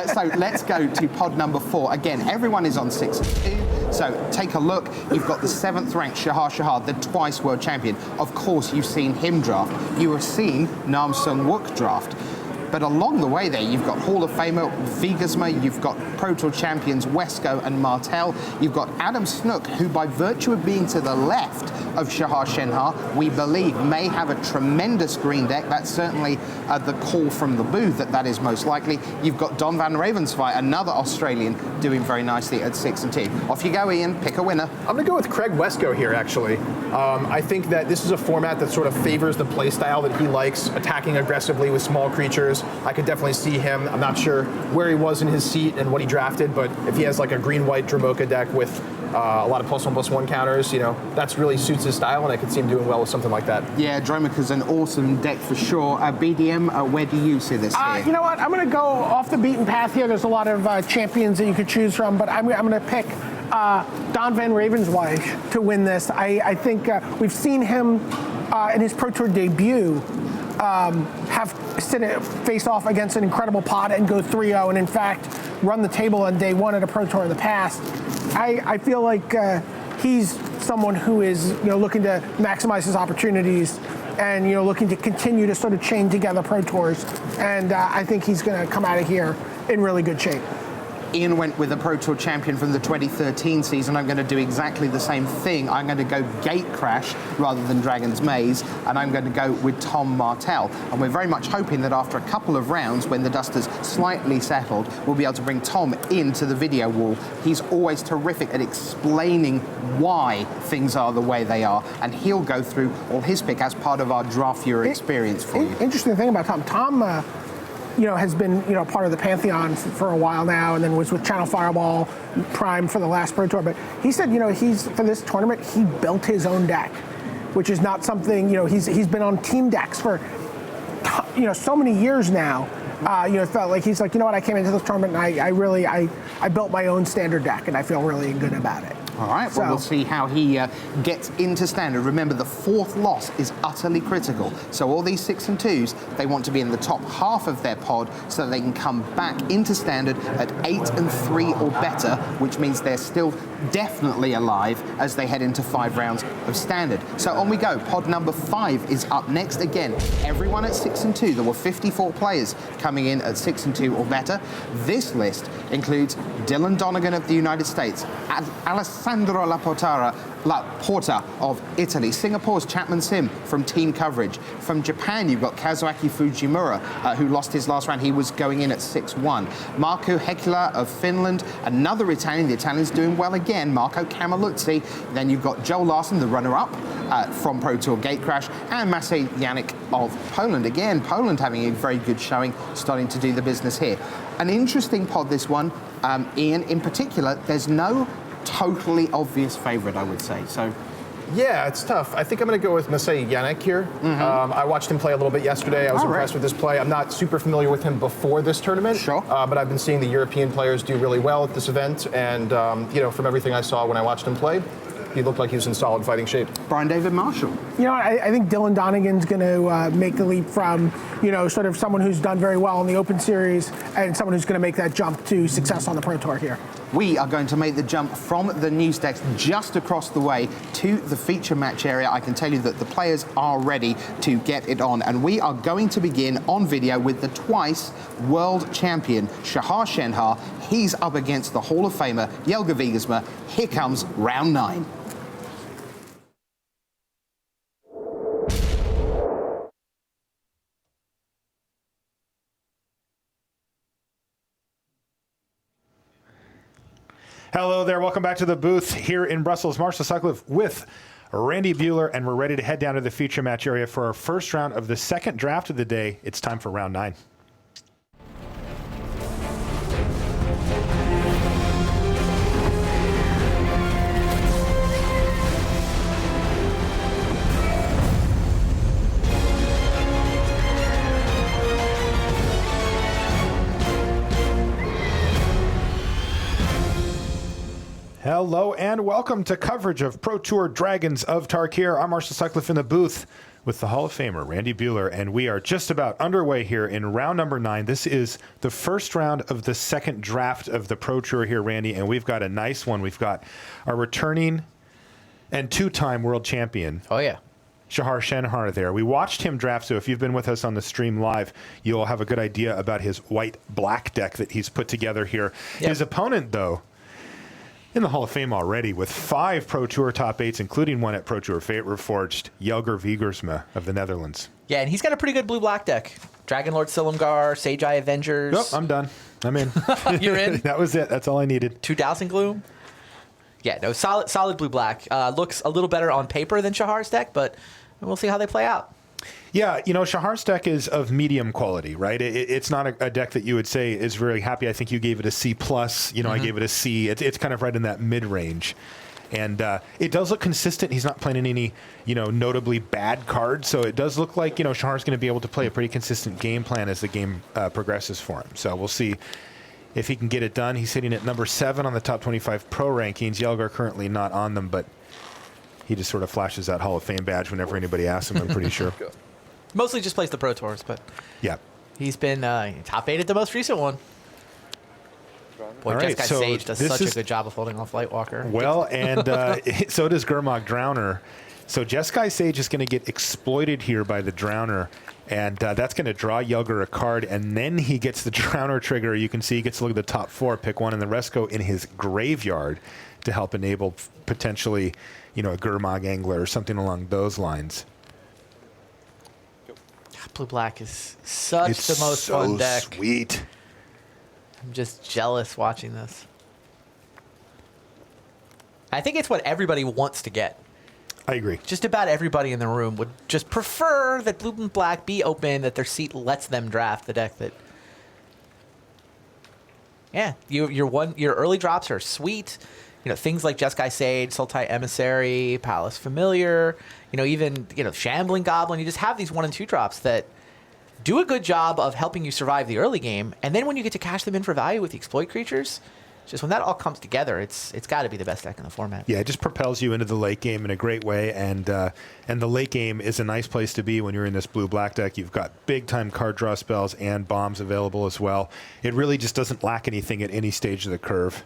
So let's go to pod number 4. Again, everyone is on 6 and 2. So take a look. You've got the 7th ranked Shahar, the twice world champion. Of course, you've seen him draft. You have seen Namsung Wu draft. But along the way there, you've got Hall of Famer Vgma, you've got Pro Tour champions Wesco and Martel, you've got Adam Snook, who by virtue of being to the left of Shahar Shenhar, we believe may have a tremendous green deck. That's certainly the call from the booth that is most likely. You've got Don van Ravensvaart, another Australian, doing very nicely at 6 and 2. Off you go, Ian, pick a winner.
I'm going to go with Craig Wesco here, actually. I think that this is a format that sort of favors the play style that he likes, attacking aggressively with small creatures. I could definitely see him. I'm not sure where he was in his seat and what he drafted, but if he has like a green-white Dramoka deck with a lot of +1/+1 counters, that's really suits his style, and I could see him doing well with something like that. Yeah,
Dromoka's an awesome deck for sure. BDM, where do you see this here?
You know what? I'm going to go off the beaten path here. There's a lot of champions that you could choose from, but I'm going to pick Don van Ravensvaart to win this. I think we've seen him in his Pro Tour debut have face off against an incredible pod and go 3-0, and in fact run the table on day 1 at a Pro Tour in the past. I feel like he's someone who is looking to maximize his opportunities and looking to continue to sort of chain together Pro Tours, and I think he's going to come out of here in really good shape.
Ian went with a Pro Tour champion from the 2013 season. I'm going to do exactly the same thing. I'm going to go Gate Crash rather than Dragon's Maze, and I'm going to go with Tom Martel. And we're very much hoping that after a couple of rounds, when the dust has slightly settled, we'll be able to bring Tom into the video wall. He's always terrific at explaining why things are the way they are, and he'll go through all his pick as part of our draft viewer experience for you.
Interesting thing about Tom. Tom has been part of the Pantheon for a while now, and then was with Channel Fireball Prime for the last Pro Tour. But he said, he's for this tournament, he built his own deck, which is not something, he's been on team decks for so many years now. It felt like he's like, I came into this tournament and I built my own standard deck, and I feel really good about it.
All right, well, we'll see how he gets into standard. Remember, the 4th loss is utterly critical. So all these 6 and 2s, they want to be in the top half of their pod so that they can come back into standard at 8 and 3 or better, which means they're still definitely alive as they head into 5 rounds of standard. So on we go. Pod number 5 is up next. Again, everyone at 6 and 2. There were 54 players coming in at 6 and 2 or better. This list includes Dylan Donegan of the United States, Alessandro Porta of Italy, Singapore's Chapman Sim from Team Coverage. From Japan, you've got Kazuaki Fujimura, who lost his last round. He was going in at 6-1. Marco Hekula of Finland, another Italian. The Italian's doing well again, Marco Camiluzzi. Then you've got Joe Larson, the runner-up from Pro Tour Gatecrash, and Maciej Janik of Poland. Again, Poland having a very good showing, starting to do the business here. An interesting pod, this one. Ian, in particular, there's no totally obvious favorite, I would say. So,
yeah, it's tough. I think I'm going to go with Maciej Janik here. I watched him play a little bit yesterday. I was impressed with his play. I'm not super familiar with him before this tournament.
Sure.
But I've been seeing the European players do really well at this event. And, from everything I saw when I watched him play, he looked like he was in solid fighting shape.
Brian David Marshall.
I think Dylan Donegan's going to make the leap from, sort of someone who's done very well in the Open Series and someone who's going to make that jump to success on the Pro Tour here.
We are going to make the jump from the news desk just across the way to the feature match area. I can tell you that the players are ready to get it on. And we are going to begin on video with the twice world champion, Shahar Shenhar. He's up against the Hall of Famer, Jelga Vgma. Here comes round 9.
Hello there. Welcome back to the booth here in Brussels. Marshall Sutcliffe with Randy Buehler, and we're ready to head down to the feature match area for our first round of the second draft of the day. It's time for round 9. Hello and welcome to coverage of Pro Tour Dragons of Tarkir. I'm Marshall Sutcliffe in the booth with the Hall of Famer, Randy Buehler, and we are just about underway here in round number 9. This is the first round of the second draft of the Pro Tour here, Randy, and we've got a nice one. We've got our returning and 2-time world champion.
Oh, yeah.
Shahar Shenhar there. We watched him draft, so if you've been with us on the stream live, you'll have a good idea about his white-black deck that he's put together here. Yep. His opponent, though, in the Hall of Fame already, with 5 Pro Tour top 8s, including one at Pro Tour Fate Reforged, Jelga Vgma of the Netherlands.
Yeah, and he's got a pretty good blue-black deck. Dragon Lord Silumgar, Sage Eye Avengers.
Nope, I'm done. I'm in.
You're in?
That was it. That's all I needed.
2 Dowsing Gloom. Yeah, no, solid blue-black. Looks a little better on paper than Shahar's deck, but we'll see how they play out.
Yeah, Shahar's deck is of medium quality, right? It's not a deck that you would say is very happy. I think you gave it a C+. I gave it a C. It's kind of right in that mid-range. And it does look consistent. He's not playing any, notably bad cards. So it does look like, Shahar's going to be able to play a pretty consistent game plan as the game progresses for him. So we'll see if he can get it done. He's sitting at number 7 on the top 25 pro rankings. Jelga currently not on them, but he just sort of flashes that Hall of Fame badge whenever anybody asks him, I'm pretty sure.
Mostly just plays the Pro Tours, but
yeah,
he's been top 8 at the most recent one. Boy,
right,
Jeskai
so
Sage does such a good job of holding off Lightwalker.
Well, and so does Gurmag Drowner. So Jeskai Sage is going to get exploited here by the Drowner, and that's going to draw Jelga a card, and then he gets the Drowner trigger. You can see he gets to look at the top 4, pick one, and the rest go in his graveyard to help enable potentially, a Gurmag Angler or something along those lines.
Blue-black is such the most fun deck.
Sweet.
I'm just jealous watching this. I think it's what everybody wants to get.
I agree.
Just about everybody in the room would just prefer that blue and black be open, that their seat lets them draft the deck that... Yeah, your early drops are sweet. Things like Jeskai Sage, Sultai Emissary, Palace Familiar, even, Shambling Goblin. You just have these 1 and 2 drops that do a good job of helping you survive the early game. And then when you get to cash them in for value with the exploit creatures, just when that all comes together, it's got to be the best deck in the format.
Yeah, it just propels you into the late game in a great way, and the late game is a nice place to be when you're in this blue-black deck. You've got big-time card draw spells and bombs available as well. It really just doesn't lack anything at any stage of the curve.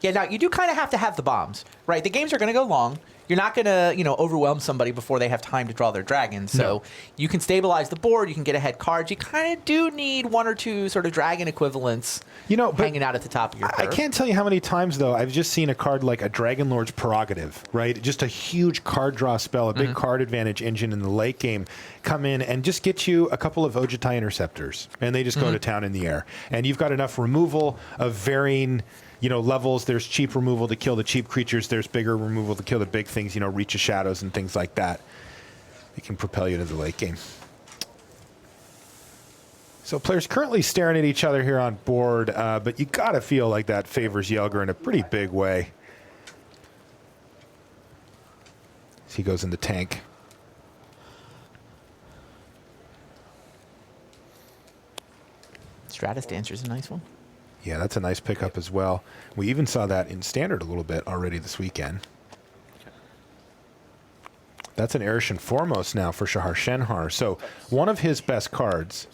Yeah, now you do kind of have to have the bombs, right? The games are going to go long. You're not going to, overwhelm somebody before they have time to draw their dragon. So you can stabilize the board. You can get ahead cards. You kind of do need one or two sort of dragon equivalents hanging out at the top of your curve.
I can't tell you how many times, though, I've just seen a card like a Dragon Lord's Prerogative, right? Just a huge card draw spell, a big card advantage engine in the late game come in and just get you a couple of Ojutai Interceptors, and they just go to town in the air. And you've got enough removal of varying levels. There's cheap removal to kill the cheap creatures. There's bigger removal to kill the big things, Reach of Shadows and things like that. It can propel you to the late game. So players currently staring at each other here on board, but you got to feel like that favors Yelger in a pretty big way. As he goes in the tank.
Stratus Dancer's a nice one.
Yeah, that's a nice pickup as well. We even saw that in Standard a little bit already this weekend. That's an Erishan Foremost now for Shahar Shenhar. So one of his best cards,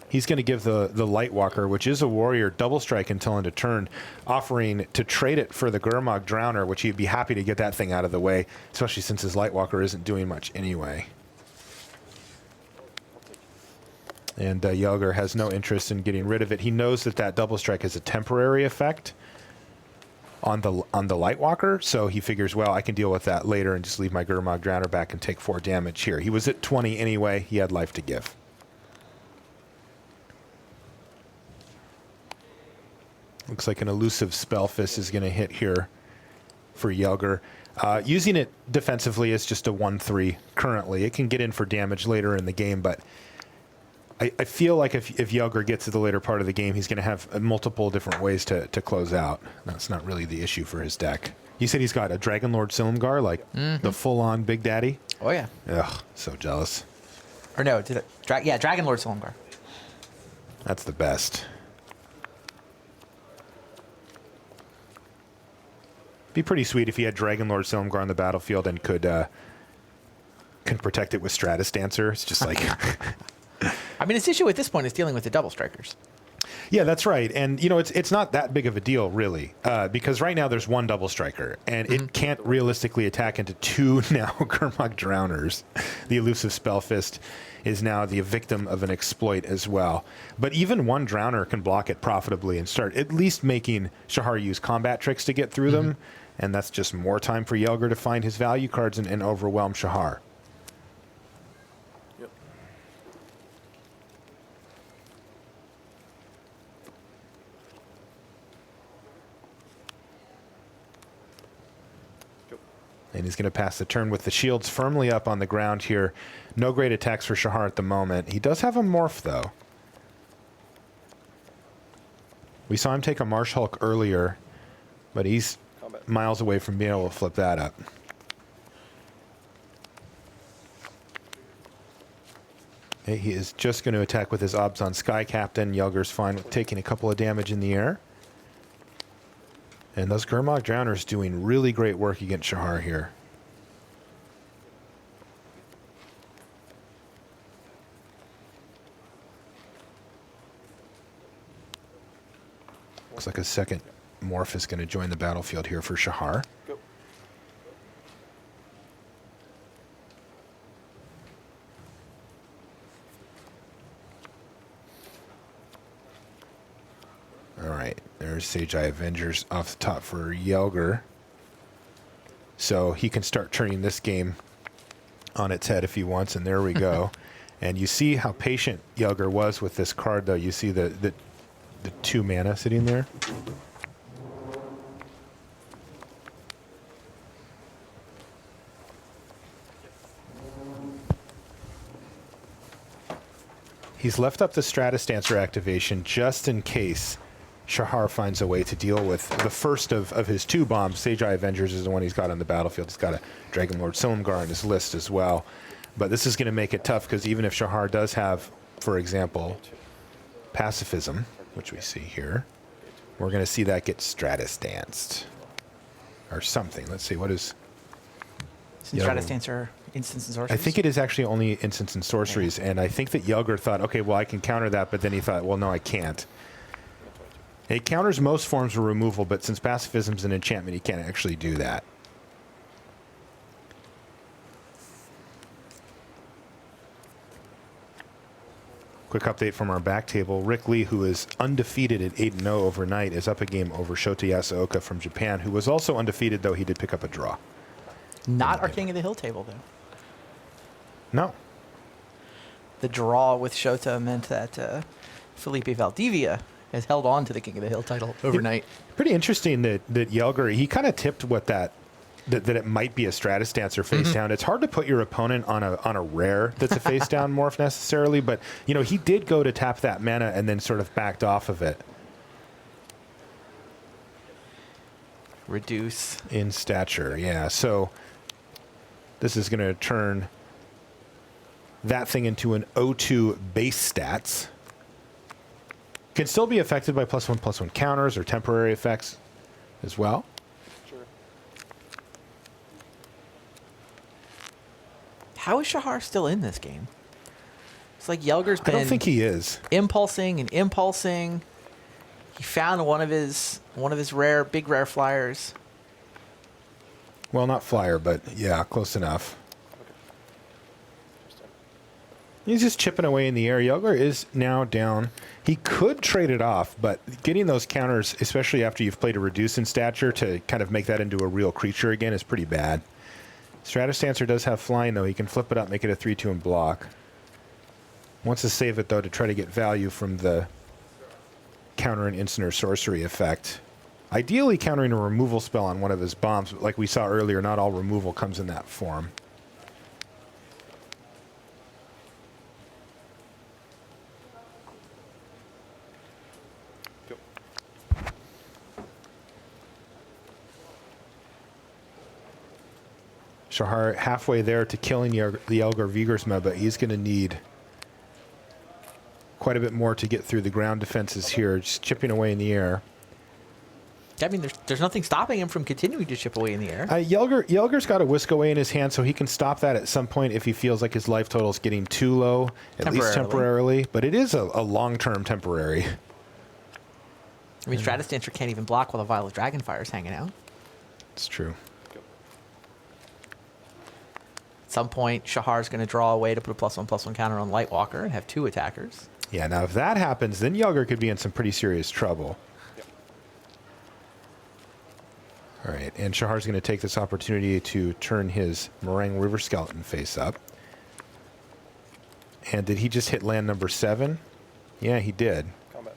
he's going to give the Lightwalker, which is a warrior, double strike until end of turn, offering to trade it for the Gurmag Drowner, which he'd be happy to get that thing out of the way, especially since his Lightwalker isn't doing much anyway. And Yelger has no interest in getting rid of it. He knows that that double strike has a temporary effect on the Lightwalker, so he figures, well, I can deal with that later and just leave my Gurmag Drowner back and take 4 damage here. He was at 20 anyway. He had life to give. Looks like an elusive Spellfist is going to hit here for Yelger. Using it defensively is just a 1/3 currently. It can get in for damage later in the game, but I feel like if Yelger gets to the later part of the game, he's going to have multiple different ways to close out. That's not really the issue for his deck. You said he's got a Dragon Lord Silumgar, like the full-on Big Daddy?
Oh, yeah.
Ugh, so jealous.
Or no, Dragon Lord Silumgar.
That's the best. Be pretty sweet if he had Dragon Lord Silumgar on the battlefield and could protect it with Stratus Dancer. It's just like...
I mean, his issue at this point is dealing with the double strikers.
Yeah, that's right. And, it's not that big of a deal, really, because right now there's one double striker, and it can't realistically attack into 2 now Gurmag Drowners. The elusive Spellfist is now the victim of an exploit as well. But even one Drowner can block it profitably and start at least making Shahar use combat tricks to get through them, and that's just more time for Yelger to find his value cards and overwhelm Shahar. And he's going to pass the turn with the shields firmly up on the ground here. No great attacks for Shahar at the moment. He does have a Morph, though. We saw him take a Marsh Hulk earlier, but he's miles away from being able to flip that up. Okay, he is just going to attack with his Obs on Sky Captain. Yelger's fine with taking a couple of damage in the air. And those Gurmag Drowners doing really great work against Shahar here. Looks like a second Morph is going to join the battlefield here for Shahar.
Go.
All right, there's Sage Eye Avengers off the top for Yelger. So he can start turning this game on its head if he wants, and there we go. And you see how patient Yelger was with this card, though. You see the 2 mana sitting there. He's left up the Stratus Dancer activation just in case Shahar finds a way to deal with the first of his 2 bombs. Sage Eye Avengers is the one he's got on the battlefield. He's got a Dragon Lord Silumgar on his list as well. But this is going to make it tough because even if Shahar does have, for example, Pacifism, which we see here, we're going to see that get Stratus danced. Or something. Let's see, what is...
Since Stratus Dance are instants and sorceries?
I think it is actually only instants and sorceries, and I think that Yelger thought, okay, well, I can counter that, but then he thought, well, no, I can't. It counters most forms of removal, but since pacifism's an enchantment, he can't actually do that. Quick update from our back table. Rick Lee, who is undefeated at 8-0 overnight, is up a game over Shota Yasuoka from Japan, who was also undefeated, though he did pick up a draw.
Not our King of the Hill table, though.
No.
The draw with Shota meant that Felipe Valdivia has held on to the King of the Hill title overnight.
Pretty interesting that Yelger, he kind of tipped what that it might be a Stratus Dancer face down. It's hard to put your opponent on a rare that's a face down morph necessarily, but you know, he did go to tap that mana and then sort of backed off of it.
Reduce
in stature, yeah. So this is going to turn that thing into an O2 base stats. Can still be affected by +1/+1 counters or temporary effects as well.
How is Shahar still in this game? It's like Yelger's been...
I don't think he is.
Impulsing and impulsing. He found one of his big rare flyers.
Well, not flyer, but yeah, close enough. He's just chipping away in the air. Yelger is now down. He could trade it off, but getting those counters, especially after you've played a reduce in stature, to kind of make that into a real creature again is pretty bad. Stratus Dancer does have flying, though. He can flip it up, make it a 3/2 and block. Wants to save it, though, to try to get value from the counter an instant or sorcery effect. Ideally countering a removal spell on one of his bombs, but like we saw earlier, not all removal comes in that form. Shahar halfway there to killing the Yelger Vgma, but he's going to need quite a bit more to get through the ground defenses here, just chipping away in the air.
I mean, there's nothing stopping him from continuing to chip away in the air.
Yelger's got a whisk away in his hand, so he can stop that at some point if he feels like his life total is getting too low, at least temporarily. But it is a long-term temporary.
I mean, Stratus Dancer can't even block while the Vial of Dragonfire is hanging out.
It's true.
At some point, Shahar's going to draw away to put a +1/+1 counter on Lightwalker and have 2 attackers.
Yeah, now if that happens, then Yelger could be in some pretty serious trouble. All right, and Shahar's going to take this opportunity to turn his Meringue River Skeleton face up. And did he just hit land number 7? Yeah, he did.
Combat.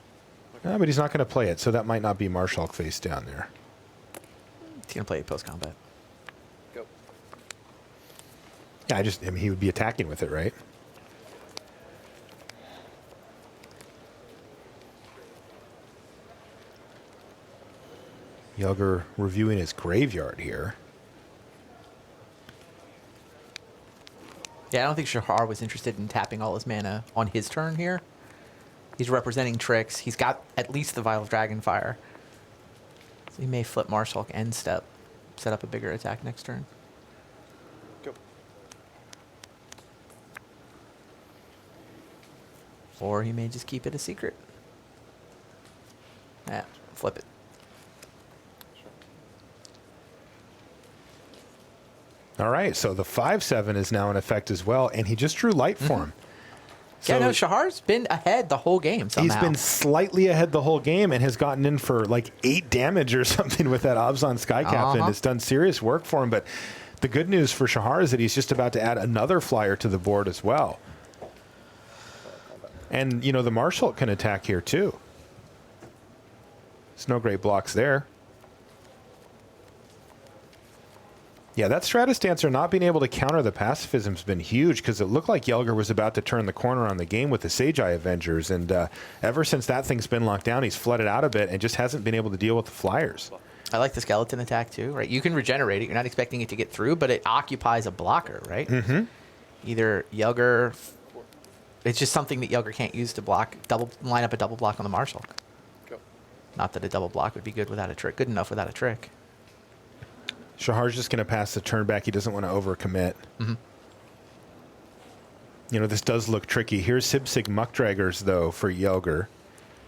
No, but he's not going to play it, so that might not be Marshalk face down there.
He's going to play it post-combat.
Go.
Yeah, I mean, he would be attacking with it, right? Yelger reviewing his graveyard here.
Yeah, I don't think Shahar was interested in tapping all his mana on his turn here. He's representing tricks. He's got at least the Vial of Dragonfire. So he may flip Marshalk end step, set up a bigger attack next turn.
Go.
Or he may just keep it a secret. Yeah, flip it.
All right, so the 5/7 is now in effect as well, and he just drew light for him.
So yeah, no, Shahar's been ahead the whole game somehow.
He's been slightly ahead the whole game and has gotten in for like 8 damage or something with that Abzan Sky Captain. It's done serious work for him, but the good news for Shahar is that he's just about to add another flyer to the board as well. And, you know, the Marshal can attack here too. There's no great blocks there. Yeah, that Stratus Dancer not being able to counter the pacifism has been huge because it looked like Yelger was about to turn the corner on the game with the Sage-Eye Avengers. And ever since that thing's been locked down, he's flooded out a bit and just hasn't been able to deal with the flyers.
I like the skeleton attack too, right? You can regenerate it. You're not expecting it to get through, but it occupies a blocker, right? Mm-hmm. Either Yelger... It's just something that Yelger can't use to block, line up a double block on the Marshal.
Go.
Not that a double block would be good without a trick. Good enough without a trick.
Shahar's just going to pass the turn back. He doesn't want to overcommit. You know, this does look tricky. Here's Sibsig Muckdraggers, though, for Yelger.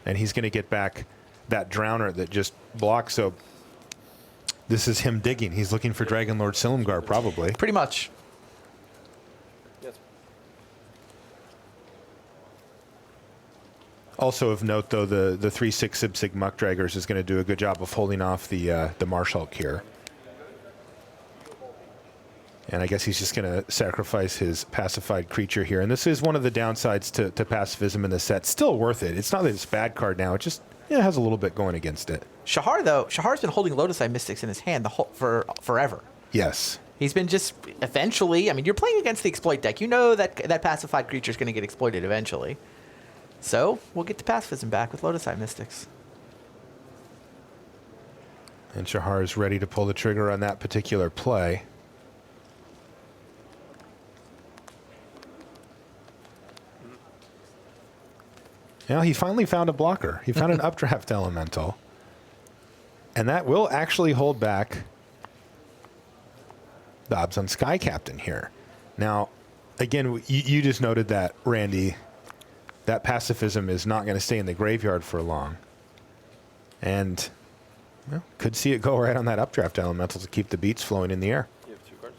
And he's going to get back that Drowner that just blocks. So this is him digging. He's looking for Dragon Lord Silumgar, probably.
Pretty much.
Also of note, though, the 3/6 Sibsig Muckdraggers is going to do a good job of holding off the Marshhulk here. And I guess he's just going to sacrifice his pacified creature here. And this is one of the downsides to pacifism in the set. Still worth it. It's not that it's a bad card now. It just has a little bit going against it.
Shahar, though, Shahar's been holding Lotus Eye Mystics in his hand for forever.
Yes.
He's been just eventually. I mean, you're playing against the exploit deck. You know that pacified creature is going to get exploited eventually. So we'll get the pacifism back with Lotus Eye Mystics.
And Shahar is ready to pull the trigger on that particular play. Now he finally found a blocker. He found an updraft elemental. And that will actually hold back the Abzan Sky Captain here. Now, again, you just noted that, Randy, that pacifism is not going to stay in the graveyard for long. And, well, could see it go right on that updraft elemental to keep the beats flowing in the air.
You have 2 cards.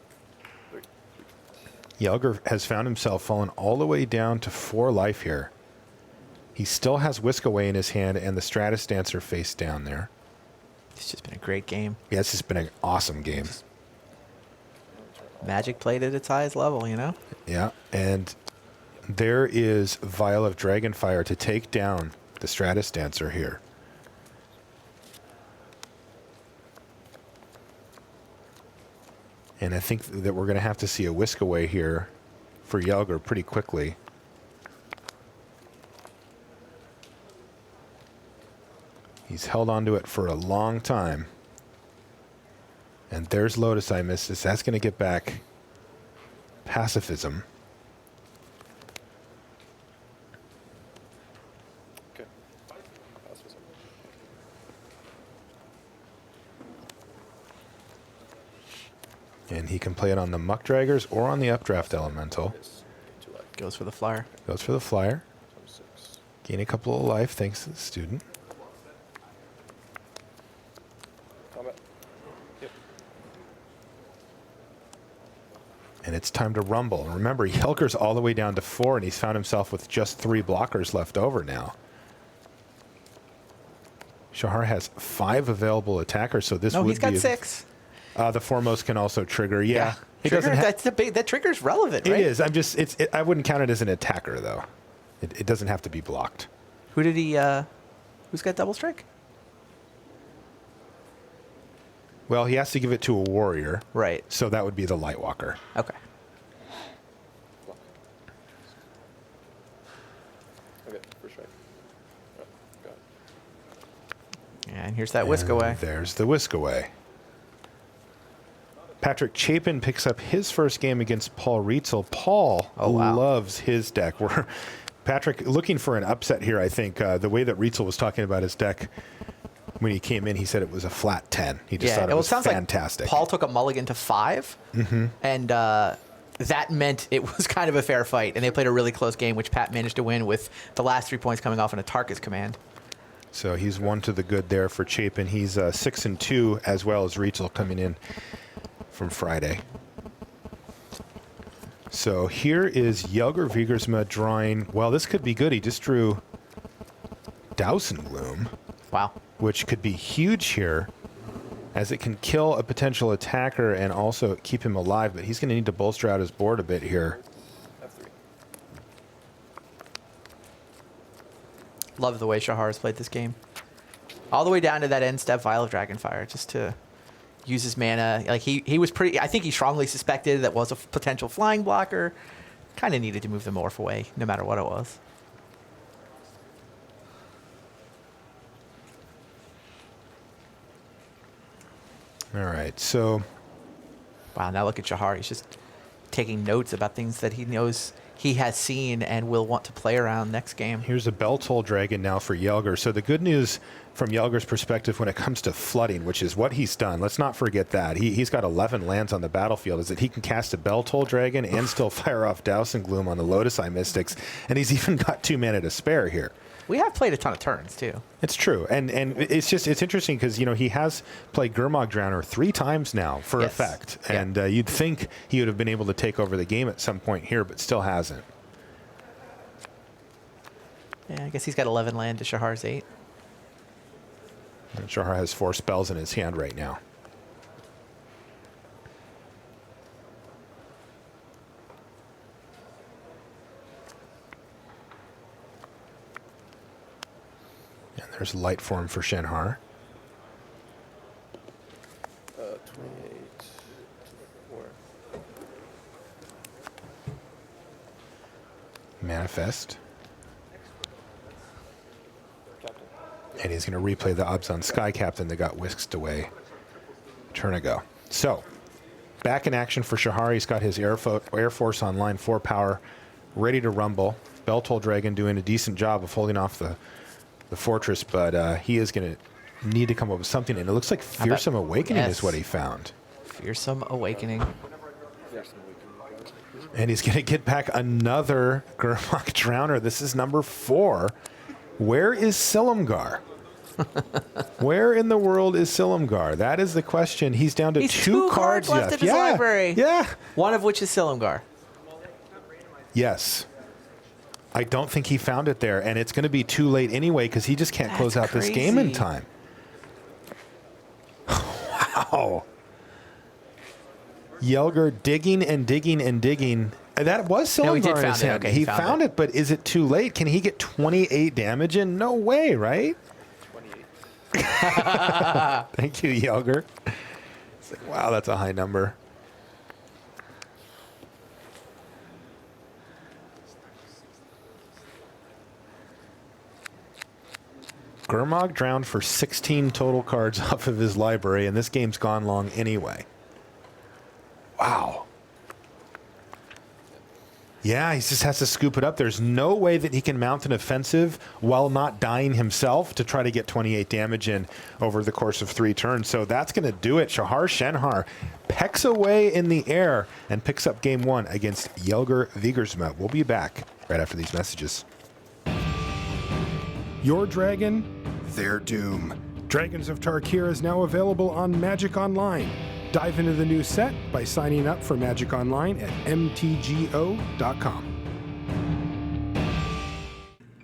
3.
Yelger has found himself fallen all the way down to 4 life here. He still has Whisk Away in his hand and the Stratus Dancer face down there.
It's just been a great game.
Yeah, it's just been an awesome game.
Magic played at its highest level, you know?
Yeah, and there is Vial of Dragonfire to take down the Stratus Dancer here. And I think that we're going to have to see a Whisk Away here for Yelger pretty quickly. He's held onto it for a long time. And there's Lotus Eye Mystics. That's going to get back pacifism.
Okay. Pacifism.
And he can play it on the Muckdraggers or on the Updraft Elemental.
Yes. Gain 2 life.
Goes for the flyer.
Goes for the flyer.
26.
Gain a couple of life thanks to the student.
Combat. Yep.
And it's time to rumble. And remember, Yelger's all the way down to 4, and he's found himself with just 3 blockers left over now. Shahar has 5 available attackers, so this
No,
would
he's got
be
6.
The foremost can also trigger. Yeah, he
Trigger,
doesn't have.
that's that trigger's relevant, right?
It is. I'm just. I wouldn't count it as an attacker though. It doesn't have to be blocked.
Who did he? Who's got double strike?
Well, he has to give it to a warrior.
Right.
So that would be the Lightwalker.
Okay.
Okay, first strike. Oh, got it.
Yeah, and here's that Whisk Away.
There's the Whisk Away. Patrick Chapin picks up his first game against Paul Rietzel. Paul loves his deck. We're Patrick looking for an upset here, I think. The way that Rietzel was talking about his deck when he came in, he said it was a flat 10. He just thought it was
sounds
fantastic.
Like Paul took a mulligan to 5, and that meant it was kind of a fair fight, and they played a really close game, which Pat managed to win with the last 3 points coming off in a Tarkus command.
So he's 1 to the good there for Chapin. He's 6-2 as well as Rietzel coming in from Friday. So here is Yelger Wiegersma drawing. Well, this could be good. He just drew Dowson Gloom.
Wow.
Which could be huge here, as it can kill a potential attacker and also keep him alive. But he's going to need to bolster out his board a bit here.
F3.
Love the way Shahar has played this game. All the way down to that end step Vial of Dragonfire, just to use his mana. Like he was pretty. I think he strongly suspected that was a potential flying blocker. Kind of needed to move the morph away, no matter what it was.
All right, so
Wow, now look at Shahar. He's just taking notes about things that he knows he has seen and will want to play around next game.
Here's a Beltoll Dragon now for Yelger. So the good news from Yelger's perspective when it comes to flooding, which is what he's done, let's not forget that. He's got 11 lands on the battlefield, is that he can cast a Beltoll Dragon and still fire off Douse and Gloom on the Lotus Eye Mystics, and he's even got 2 mana to spare here.
We have played a ton of turns, too.
It's true, and it's interesting because, you know, he has played Gurmag Drowner 3 times now for effect, and you'd think he would have been able to take over the game at some point here, but still hasn't.
Yeah, I guess he's got 11 land to Shahar's 8.
And Shahar has 4 spells in his hand right now. And there's light form for Shenhar.
28, 24.
Manifest.
Captain.
And he's going to replay the Abzan Sky Captain that got whisked away turn ago. So, back in action for Shahar. He's got his Air Force online, 4 power, ready to rumble. Beltoll Dragon doing a decent job of holding off the fortress, but he is going to need to come up with something. And it looks like Fearsome Awakening is what he found.
Fearsome Awakening.
And he's going to get back another Gurmag Drowner. This is number 4. Where is Silumgar? Where in the world is Silumgar? That is the question. He's down to
He's
2 cards
left in his library.
Yeah.
One of which is Silumgar.
Yes. I don't think he found it there, and it's going to be too late anyway because he just can't close out this game in time. Wow. Yelger digging and digging and digging. That was Silumgar in his hand.
Okay,
he found it, but is it too late? Can he get 28 damage in? No way, right?
28.
Thank you, Yelger. It's like, wow, that's a high number. Gurmag drowned for 16 total cards off of his library, and this game's gone long anyway. Wow. Yeah, he just has to scoop it up. There's no way that he can mount an offensive while not dying himself to try to get 28 damage in over the course of 3 turns. So that's going to do it. Shahar Shenhar pecks away in the air and picks up game 1 against Yelger Wgma. We'll be back right after these messages.
Your dragon, their doom. Dragons of Tarkir is now available on Magic Online. Dive into the new set by signing up for Magic Online at mtgo.com.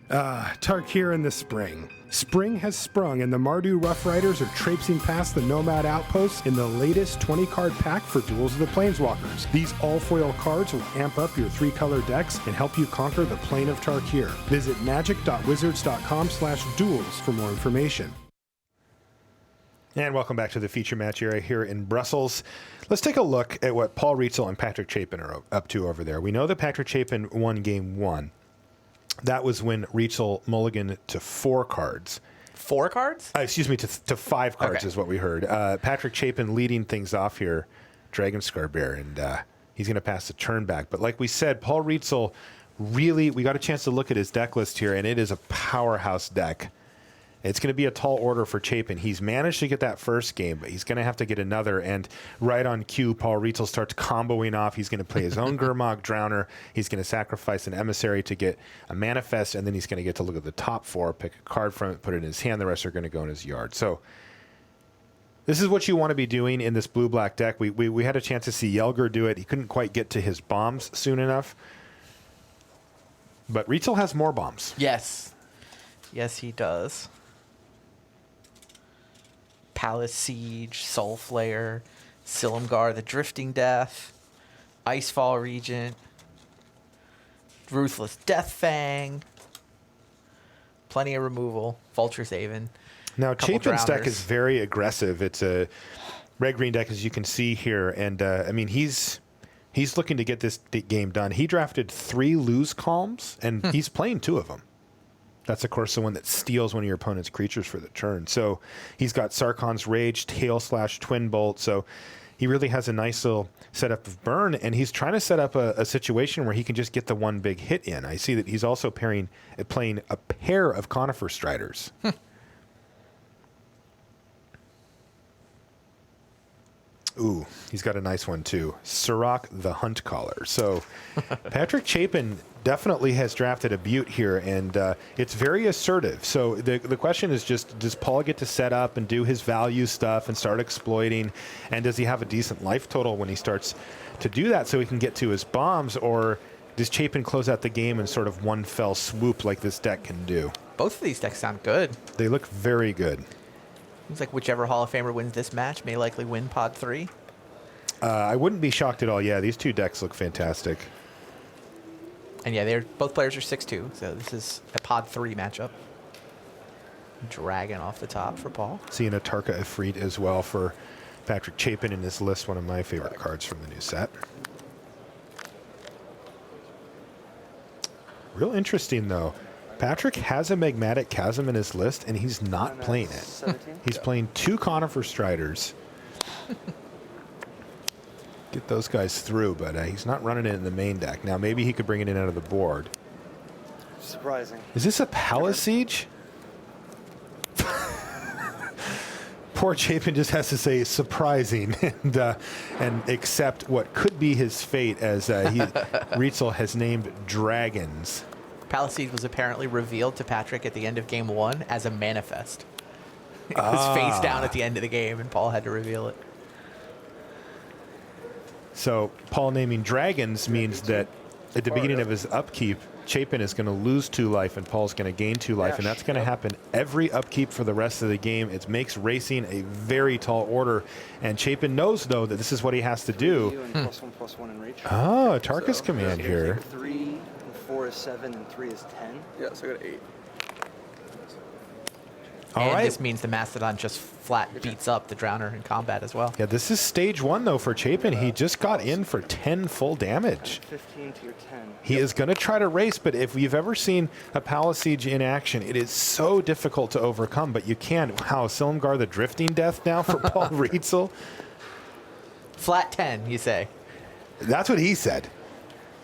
Tarkir in the spring. Spring has sprung and the Mardu Rough Riders are traipsing past the Nomad Outposts in the latest 20-card pack for Duels of the Planeswalkers. These all-foil cards will amp up your 3-color decks and help you conquer the plane of Tarkir. Visit magic.wizards.com/duels for more information.
And welcome back to the feature match area here in Brussels. Let's take a look at what Paul Rietzel and Patrick Chapin are up to over there. We know that Patrick Chapin won game 1. That was when Rietzel mulliganed to 4 cards.
4 cards?
Excuse me, to 5 cards is what we heard. Patrick Chapin leading things off here, Dragonscar Bear, and he's going to pass the turn back. But like we said, Paul Rietzel really, we got a chance to look at his deck list here, and it is a powerhouse deck. It's going to be a tall order for Chapin. He's managed to get that first game, but he's going to have to get another. And right on cue, Paul Rietzel starts comboing off. He's going to play his own Gurmag Drowner. He's going to sacrifice an Emissary to get a Manifest, and then he's going to get to look at the top 4, pick a card from it, put it in his hand. The rest are going to go in his yard. So this is what you want to be doing in this blue-black deck. We had a chance to see Yelger do it. He couldn't quite get to his bombs soon enough. But Rietzel has more bombs.
Yes. Yes, he does. Palace Siege, Soulflayer, Silumgar, the Drifting Death, Icefall Regent, Ruthless Deathfang, plenty of removal, Vulture's Haven.
Now, Chapin's deck is very aggressive. It's a red-green deck, as you can see here. And, I mean, he's looking to get this game done. He drafted 3 Lose Calms, and he's playing 2 of them. That's, of course, the one that steals one of your opponent's creatures for the turn. So he's got Sarkhan's Rage, Tail/Twin Bolt. So he really has a nice little setup of burn, and he's trying to set up a situation where he can just get the one big hit in. I see that he's also playing a pair of Conifer Striders. Ooh, he's got a nice one too. Sirach the Hunt Caller. So Patrick Chapin definitely has drafted a beaut here, and it's very assertive. So the question is just, does Paul get to set up and do his value stuff and start exploiting? And does he have a decent life total when he starts to do that so he can get to his bombs? Or does Chapin close out the game in sort of one fell swoop like this deck can do?
Both of these decks sound good.
They look very good.
Seems like whichever Hall of Famer wins this match may likely win Pod 3.
I wouldn't be shocked at all. Yeah, these two decks look fantastic.
And yeah, both players are 6'2", so this is a Pod 3 matchup. Dragon off the top for Paul.
Seeing a Tarka Ifrit as well for Patrick Chapin in his list, one of my favorite cards from the new set. Real interesting, though. Patrick has a Magmatic Chasm in his list, and he's not playing it.
17?
He's playing 2 Conifer Striders. Get those guys through, but he's not running it in the main deck. Now, maybe he could bring it in out of the board.
Surprising.
Is this a Palace Siege? Poor Chapin just has to say surprising and accept what could be his fate as Rietzel has named Dragons.
Palisade was apparently revealed to Patrick at the end of game 1 as a manifest. It was face down at the end of the game, and Paul had to reveal it.
So Paul naming Dragons means that at the beginning of his upkeep, Chapin is going to lose 2 life and Paul's going to gain 2 life, and that's going to happen every upkeep for the rest of the game. It makes racing a very tall order, and Chapin knows, though, that this is what he has to do.
+1/+1 in reach.
Oh, Tarka's command here.
3 and 4 is 7 and 3 is 10. Yeah, so I got 8.
All
and
right.
this means the Mastodon just flat beats up the Drowner in combat as well.
Yeah, this is stage 1, though, for Chapin. He just got in for 10 full damage.
15 to your 10.
He is going to try to race, but if you've ever seen a Palace Siege in action, it is so difficult to overcome, but you can. Wow, Silumgar the Drifting Death now for Paul Rietzel.
Flat 10, you say.
That's what he said.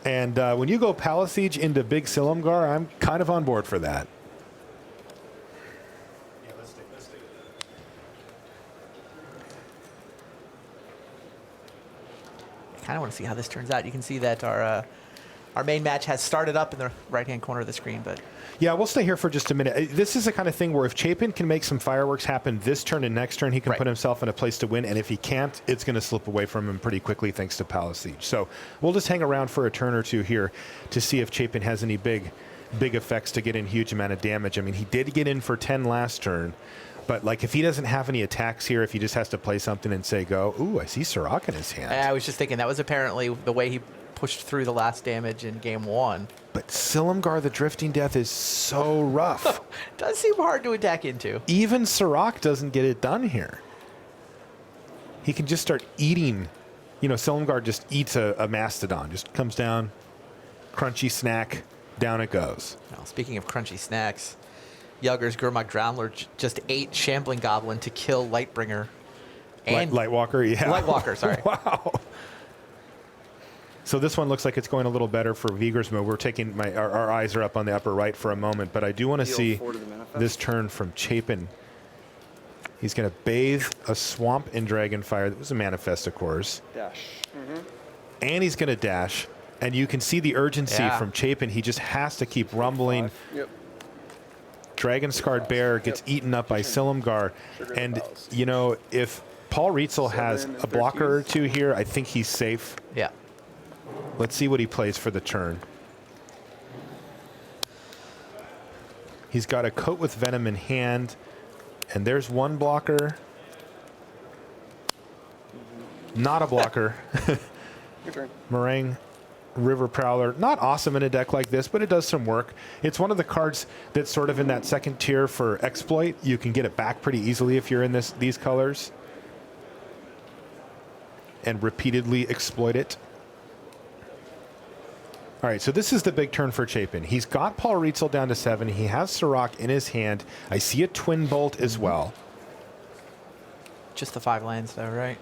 And when you go Palace Siege into Big Silumgar, I'm kind of on board for that.
I kind of want to see how this turns out. You can see that our main match has started up in the right-hand corner of the screen, but
yeah, we'll stay here for just a minute. This is the kind of thing where if Chapin can make some fireworks happen this turn and next turn, he can put himself in a place to win, and if he can't, it's going to slip away from him pretty quickly thanks to Palace Siege. So we'll just hang around for a turn or two here to see if Chapin has any big effects to get in huge amount of damage. I mean, he did get in for 10 last turn, but like if he doesn't have any attacks here, if he just has to play something and say go, ooh, I see Sirach in his hand.
I was just thinking that was apparently the way he pushed through the last damage in game 1.
But Silumgar the Drifting Death is so rough.
Does seem hard to attack into.
Even Sirach doesn't get it done here. He can just start eating. You know, Silumgar just eats a Mastodon. Just comes down, crunchy snack, down it goes.
Well, speaking of crunchy snacks, Yugger's Gurmag Drownler just ate Shambling Goblin to kill Lightbringer. And
Lightwalker, yeah.
Lightwalker, sorry.
Wow. So this one looks like it's going a little better for Vgma. We're taking our eyes are up on the upper right for a moment, but I do want to see this turn from Chapin. He's going to bathe a swamp in Dragonfire. That was a manifest, of course.
Dash.
And he's going to dash. And you can see the urgency from Chapin. He just has to keep rumbling.
Yep.
Dragon Scarred Bear gets eaten up by Silumgar. And, you know, if Paul Rietzel has a blocker or two here, I think he's safe.
Yeah.
Let's see what he plays for the turn. He's got a Coat with Venom in hand, and there's one blocker. Not a blocker.
Your turn.
Meringue, River Prowler. Not awesome in a deck like this, but it does some work. It's one of the cards that's sort of in that second tier for exploit. You can get it back pretty easily if you're in these colors and repeatedly exploit it. All right, so this is the big turn for Chapin. He's got Paul Rietzel down to 7. He has Sirach in his hand. I see a Twin Bolt as well.
Just the 5 lands, though, right?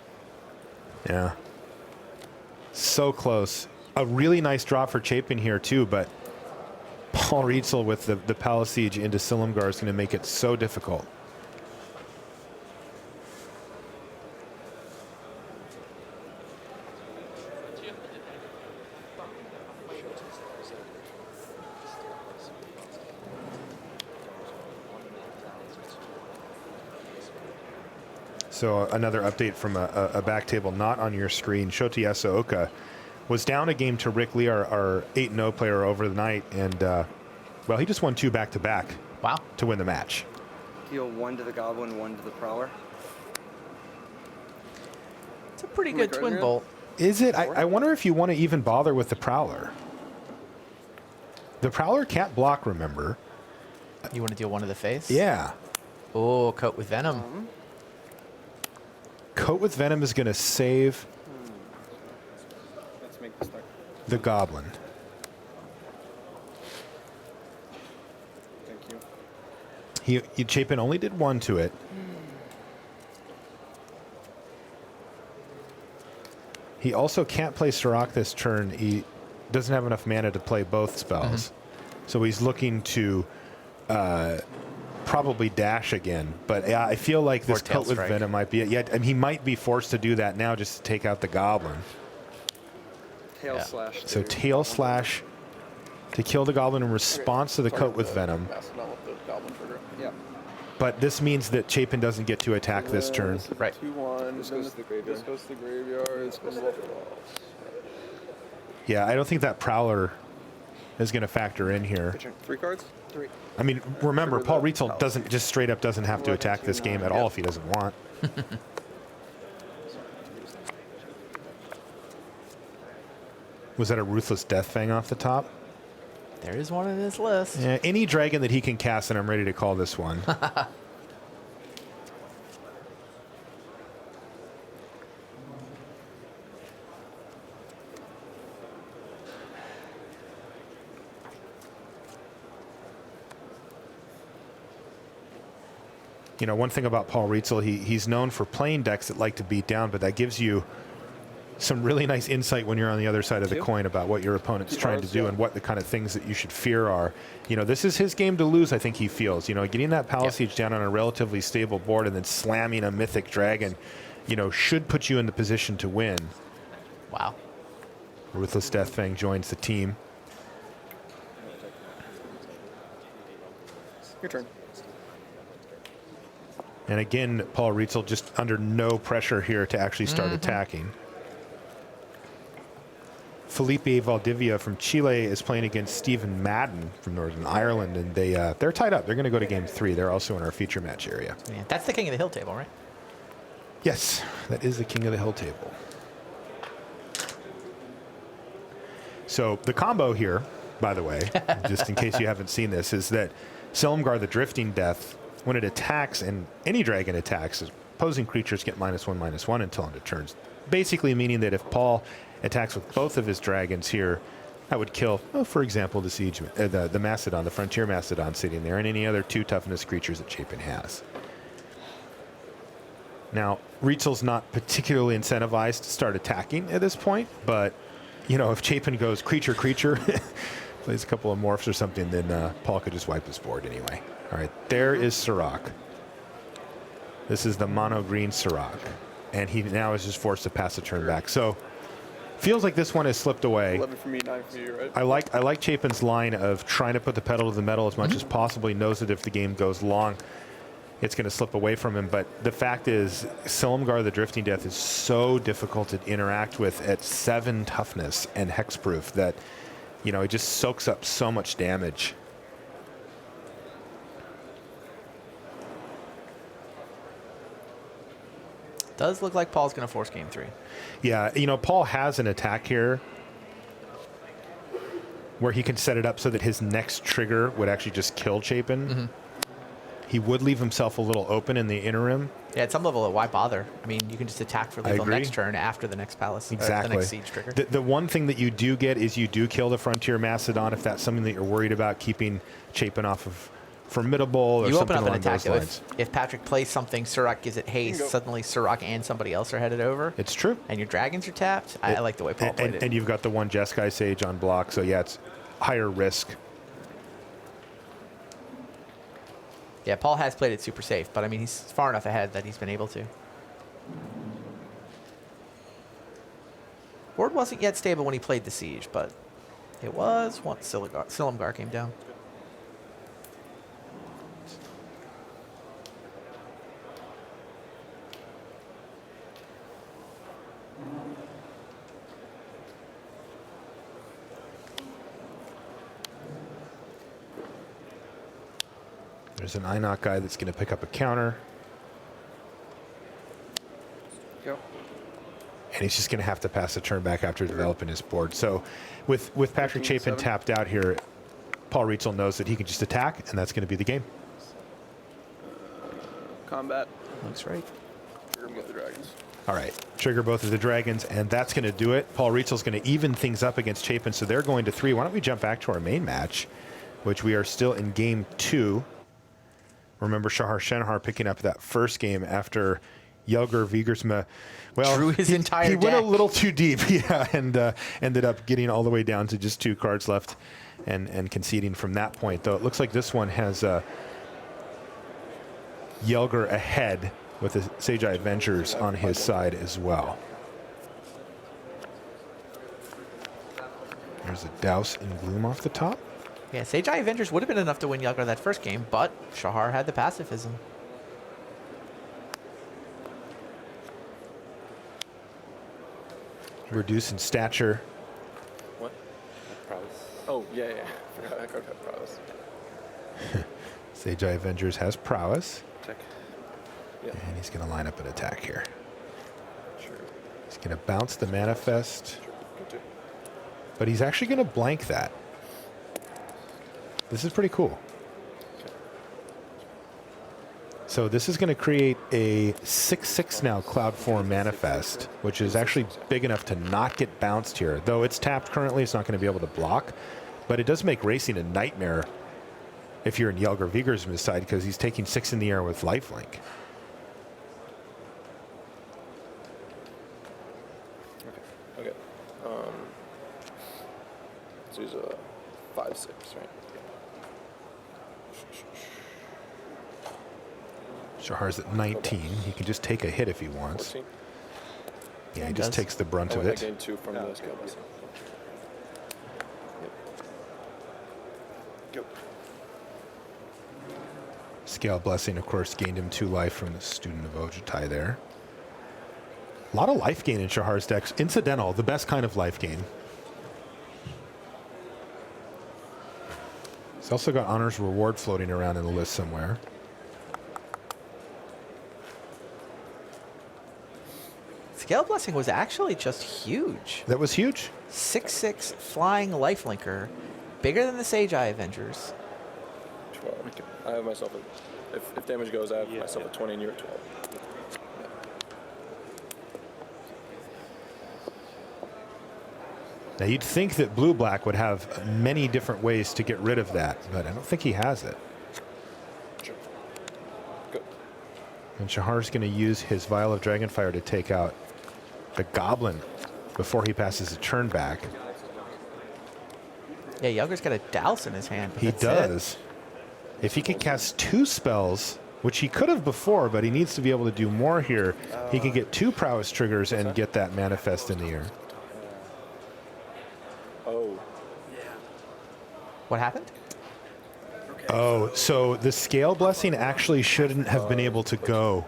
Yeah. So close. A really nice drop for Chapin here, too, but Paul Rietzel with the Palace Siege into Silumgar is going to make it so difficult. So another update from a back table not on your screen. Shota Yasuoka was down a game to Rick Lee, our 8-0 player over the night, and well, he just won 2 back-to-back.
Wow.
To win the match.
Deal 1 to the Goblin, 1 to the Prowler.
It's a pretty good twin bolt.
Is it? I wonder if you want to even bother with the Prowler. The Prowler can't block, remember?
You want to deal 1 to the face?
Yeah.
Oh, Coat with Venom.
Coat with Venom is going to save the Goblin.
Thank you.
Chapin only did 1 to it. He also can't play Sirach this turn. He doesn't have enough mana to play both spells. So he's looking to probably dash again. But yeah, I feel like this Coat with Venom might be it. Yeah, I mean, he might be forced to do that now just to take out the Goblin.
Tail slash.
So tail slash to kill the Goblin in response to the Coat with Venom.
Yeah.
But this means that Chapin doesn't get to attack this turn.
Right.
2-1. This goes to the graveyard. This goes to the graveyard. This goes to the
Yeah, I don't think that Prowler is going to factor in here.
3 cards? 3.
I mean, remember, Paul Rietzel doesn't just straight up doesn't have to attack this game at all if he doesn't want. Was that a Ruthless Death Fang off the top?
There is one in his list.
Yeah, any dragon that he can cast, and I'm ready to call this one. You know, one thing about Paul Rietzel, he's known for playing decks that like to beat down, but that gives you some really nice insight when you're on the other side of the coin about what your opponent's trying to do and what the kind of things that you should fear are. You know, this is his game to lose, I think he feels. You know, getting that Palace Siege down on a relatively stable board and then slamming a Mythic Dragon, you know, should put you in the position to win.
Wow.
Ruthless Death Fang joins the team.
Your turn.
And again, Paul Rietzel just under no pressure here to actually start attacking. Felipe Valdivia from Chile is playing against Stephen Madden from Northern Ireland, and they're tied up. They're going to go to game 3. They're also in our feature match area.
Yeah, that's the King of the Hill table, right?
Yes, that is the King of the Hill table. So the combo here, by the way, just in case you haven't seen this, is that Silumgar the Drifting Death, when it attacks, and any dragon attacks, opposing creatures get -1/-1 until end of turns. Basically meaning that if Paul attacks with both of his dragons here, that would kill, for example, the Siege, the Mastodon, the Frontier Mastodon sitting there, and any other 2 toughness creatures that Chapin has. Now, Rietzel's not particularly incentivized to start attacking at this point, but, you know, if Chapin goes creature, plays a couple of morphs or something, then Paul could just wipe his board anyway. All right, there is Sirach. This is the mono green Sirach, and he now is just forced to pass a turn back. So feels like this one has slipped away.
11 for me, 9 for you, right?
I like Chapin's line of trying to put the pedal to the metal as much as possible. He knows that if the game goes long, it's going to slip away from him. But the fact is, Silumgar the Drifting Death is so difficult to interact with at 7 toughness and hexproof that, you know, it just soaks up so much damage.
Does look like Paul's going to force game 3.
Yeah, you know, Paul has an attack here where he can set it up so that his next trigger would actually just kill Chapin. He would leave himself a little open in the interim.
Yeah, at some level, why bother? I mean, you can just attack for lethal next turn after the next Palace,
exactly.
The next Siege trigger.
The one thing that you do get is you do kill the Frontier Mastodon if that's something that you're worried about, keeping Chapin off of formidable or
You
something
open up an
along
attack,
those
though.
lines.
If Patrick plays something, Surak gives it haste, suddenly Surak and somebody else are headed over.
It's true.
And your dragons are tapped. I like the way Paul played it.
And you've got the one Jeskai Sage on block, so yeah, it's higher risk.
Yeah, Paul has played it super safe, but I mean, he's far enough ahead that he's been able to. Board wasn't yet stable when he played the Siege, but it was once Silumgar came down.
There's an Einok guy that's going to pick up a counter.
Go.
And he's just going to have to pass a turn back after developing his board. So with Patrick
15,
Chapin
7.
tapped out here, Paul Rietzel knows that he can just attack, and that's going to be the game.
Combat.
Looks right.
Trigger both the dragons.
All right, trigger both of the dragons, and that's going to do it. Paul Rietzel's going to even things up against Chapin, so they're going to 3. Why don't we jump back to our main match, which we are still in game 2. Remember Shahar Shenhar picking up that first game after Jelger Wiegersma, well,
drew his entire
he went a
deck.
little too deep, yeah, and ended up getting all the way down to just 2 cards left and conceding from that point. Though it looks like this one has Jelger ahead with the Sage-Eye Avengers on his side as well. There's a Douse and Gloom off the top.
Yeah, Sage-Eye Avengers would have been enough to win Jelger that first game, but Shahar had the pacifism.
Reduce in stature.
What? Prowess. Oh, yeah. I forgot that card had prowess.
Sage-Eye Avengers has prowess.
Check. Yeah.
And he's going to line up an attack here.
Sure.
He's going to bounce the manifest,
Good too.
but he's actually going to blank that. This is pretty cool. So this is going to create a 6/6 now Cloud Form Manifest, which is actually big enough to not get bounced here. Though it's tapped currently, it's not going to be able to block. But it does make racing a nightmare if you're in Jelger Wiegersma's side, because he's taking 6 in the air with lifelink.
Okay. So he's a 5/6, right?
Shahar's at 19. He can just take a hit if he wants.
14.
Yeah, he just takes the brunt of
I
it.
gained 2 from the scale blessing. Yep.
Scale Blessing, of course, gained him 2 life from the Student of Ojutai there. A lot of life gain in Shahar's decks. Incidental, the best kind of life gain. He's also got Honor's Reward floating around in the list somewhere.
Scale Blessing was actually just huge.
That was huge.
6/6 flying lifelinker, bigger than the Sage-Eye Avengers.
12. I have myself a, if damage goes, I have myself a 20 and you're at 12.
Now you'd think that Blue-Black would have many different ways to get rid of that, but I don't think he has it.
Sure. Good.
And Shahar's going to use his Vial of Dragonfire to take out the Goblin before he passes a turn back.
Yeah, Jelger's got a Douse in his hand.
He
That's
does. If he could cast 2 spells, which he could have before, but he needs to be able to do more here, he can get 2 prowess triggers and get that manifest in the air.
Oh.
What happened?
Oh, so the Scale Blessing actually shouldn't have been able to go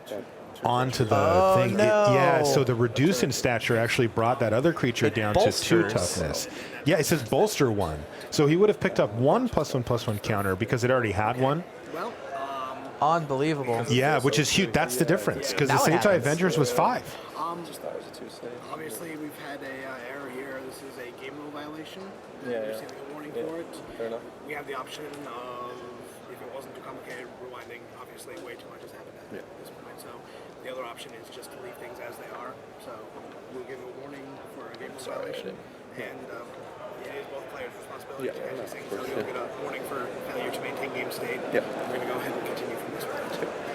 onto the thing.
No.
Yeah, so the reduce in stature actually brought that other creature down to 2
bolsters.
toughness. Yeah, it says bolster 1. So he would have picked up 1+1/+1 counter because it already had 1.
Unbelievable.
Yeah, which is huge. That's the difference, because the
Now what
Sage-Eye
happens?
Avengers was 5.
Just thought it was a 2/6.
Obviously, we've had a error here. This is a game rule violation.
Yeah,
We're
yeah.
receiving a warning
Yeah,
for it.
fair enough.
We have the option of, if it wasn't too complicated, rewinding. Obviously, way too much has happened at this point. So the other option is just to leave things as they are. So we'll give a warning for a game rule violation. And it is both players' responsibility to catch these things. So
course,
you'll get a warning for failure to maintain game state.
Yeah.
We're going to go ahead and continue from this point.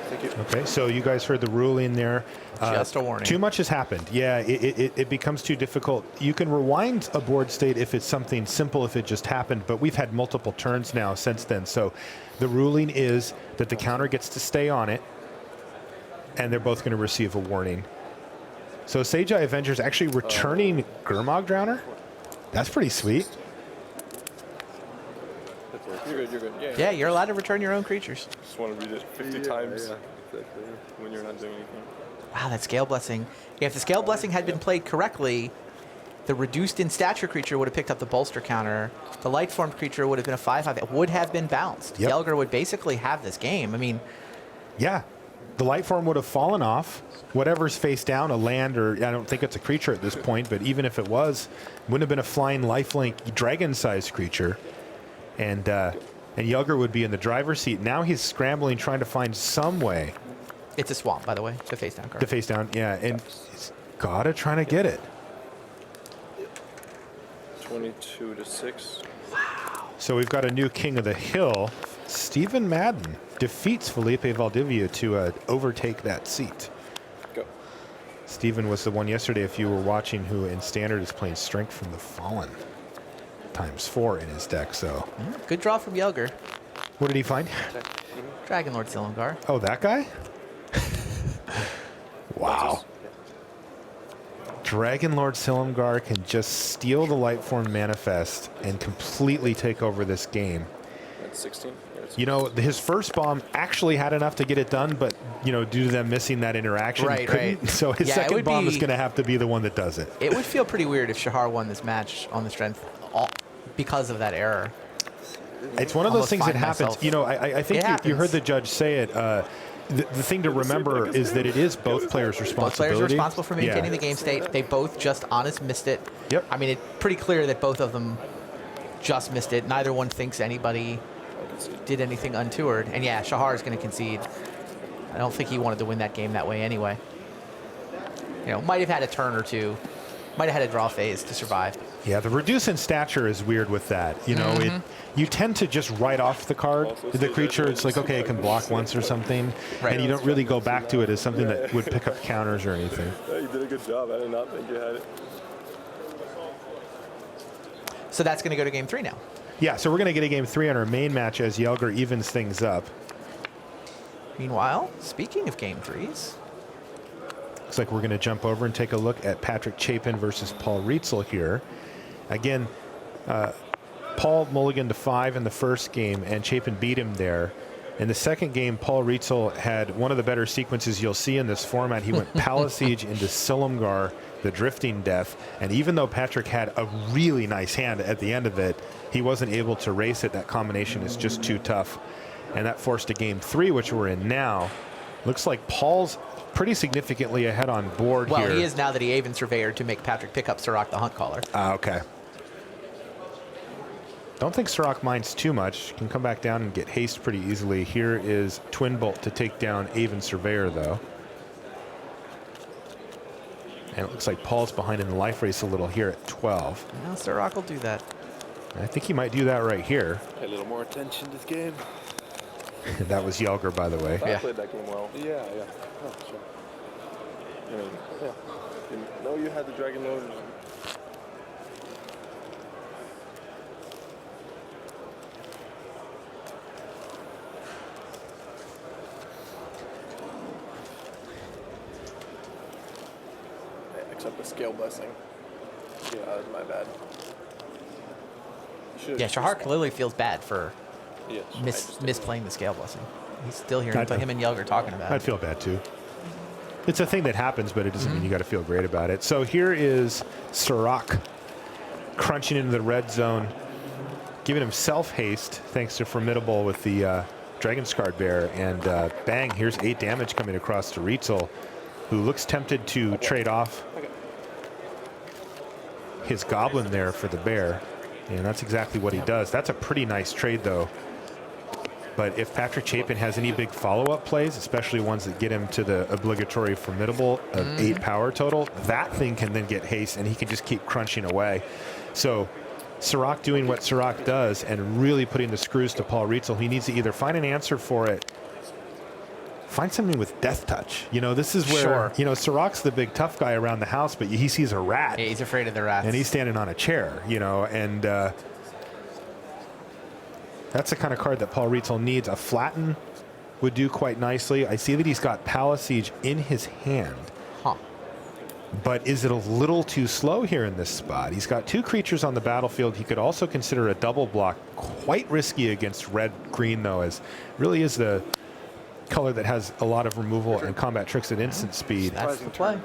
Thank you.
Okay, so you guys heard the ruling there.
Just a warning.
Too much has happened. Yeah, it becomes too difficult. You can rewind a board state if it's something simple, if it just happened, but we've had multiple turns now since then. So the ruling is that the counter gets to stay on it, and they're both going to receive a warning. So Seijai Avenger's actually returning Gurmag Drowner. That's pretty sweet.
You're good, you're good.
Yeah, you're allowed to return your own creatures.
Just want to read it 50 times when you're not doing anything.
Wow, that Scale Blessing. Yeah, if the Scale Blessing had been played correctly, the reduced in stature creature would have picked up the bolster counter. The light formed creature would have been a 5/5. It would have been bounced.
Yep.
Yelger would basically have this game. I mean,
Yeah, the light form would have fallen off. Whatever's face down, a land, or I don't think it's a creature at this point, but even if it was, wouldn't have been a flying lifelink dragon-sized creature. And Yelger would be in the driver's seat. Now he's scrambling, trying to find some way.
it's a swamp, by the way, the face down card.
The face down, yeah, and he's gotta try to get it.
22 to 6.
So we've got a new king of the hill. Stephen Madden defeats Felipe Valdivia to overtake that seat.
Go.
Stephen was the one yesterday, if you were watching, who in standard is playing Strength from the Fallen ×4 in his deck. So
Good draw from Yelger.
what did he find?
Dragon Lord Silumgar.
Oh, that guy? Wow. Dragon Lord Silumgar can just steal the Lightform Manifest and completely take over this game.
That's 16.
You know, his first bomb actually had enough to get it done, but, you know, due to them missing that interaction,
Right,
couldn't.
right.
So his
Yeah, it
second
would
bomb
be-
is going to have to be the one that does it.
It would feel pretty weird if Shahar won this match on the strength because of that error.
It's one of those
Almost
things that
find
happens.
myself.
You know, I think
It
you heard
happens.
the judge say it. The thing to remember is that it is both players'
Both
responsibility.
players are responsible for maintaining
Yeah.
the game state. They both just honest missed it.
Yep.
I mean, it's pretty clear that both of them just missed it. Neither one thinks anybody did anything untoward. And yeah, Shahar is going to concede. I don't think he wanted to win that game that way anyway. You know, might have had a turn or two. Might have had a draw phase to survive.
Yeah, the reduce in stature is weird with that. You know, you tend to just write off the card, the creature. It's like, okay, it can block once or something,
Right.
and you don't really go back to it as something that would pick up counters or anything.
Yeah, you did a good job. I did not think you had it.
So that's going to go to game 3 now.
Yeah, so we're going to get a game 3 on our main match as Yelger evens things up.
Meanwhile, speaking of game 3s,
Looks like we're going to jump over and take a look at Patrick Chapin versus Paul Rietzel here. Again, Paul mulliganed to 5 in the first game, and Chapin beat him there. In the second game, Paul Rietzel had one of the better sequences you'll see in this format. He went Palisage into Silumgar, the Drifting Death, and even though Patrick had a really nice hand at the end of it, he wasn't able to race it. That combination is just too tough. And that forced a game 3, which we're in now. Looks like Paul's pretty significantly ahead on board
well,
here.
he is now that he Aven Surveyor to make Patrick pick up Sirach the Hunt Caller.
Okay. Don't think Sirach minds too much. Can come back down and get haste pretty easily. Here is Twin Bolt to take down Aven Surveyor, though. And it looks like Paul's behind in the life race a little here at 12.
Now Sirach will do that.
I think he might do that right here.
Pay a little more attention this game.
That was Yelger, by the way.
I played that game well. Yeah. Oh, sure. I mean, yeah. Didn't know you had the Dragon Lord. Except the Scale Blessing. Yeah, that was my bad.
Yeah, Shahar clearly feels bad for
Yes,
misplaying the Scale Blessing. He's still hearing
I know.
him and Yelger talking about
I'd
it.
feel bad, too. It's a thing that happens, but it doesn't mean you got to feel great about it. So here is Sirach crunching into the red zone, giving himself haste thanks to Formidable with the Dragon Scarred Bear. And bang, here's 8 damage coming across to Rietzel, who looks tempted to trade off his Goblin there for the Bear. And that's exactly what he does. That's a pretty nice trade, though. But if Patrick Chapin has any big follow-up plays, especially ones that get him to the obligatory Formidable of 8 power total, that thing can then get haste, and he can just keep crunching away. So Sirach doing what Sirach does and really putting the screws to Paul Rietzel. He needs to either find an answer for it, find something with death touch. You know, this is where, you know, Sirach's the big tough guy around the house, but he sees a rat.
Yeah, he's afraid of the rats.
And he's standing on a chair, you know, and that's the kind of card that Paul Rietzel needs. A flatten would do quite nicely. I see that he's got Palisage in his hand.
Huh.
But is it a little too slow here in this spot? He's got 2 creatures on the battlefield. He could also consider a double block. Quite risky against red-green, though, as really is the color that has a lot of removal and combat tricks at instant speed.
That's the play.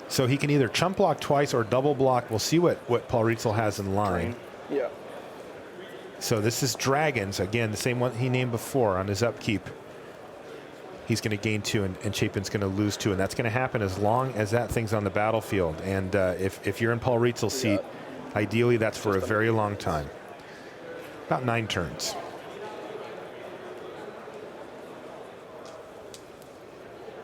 So he can either chump block twice or double block. We'll see what Paul Rietzel has in line.
Yeah.
So this is Dragons. Again, the same one he named before on his upkeep. He's going to gain 2, and Chapin's going to lose 2. And that's going to happen as long as that thing's on the battlefield. And if you're in Paul Rietzel's seat, ideally that's for a very long time. About 9 turns.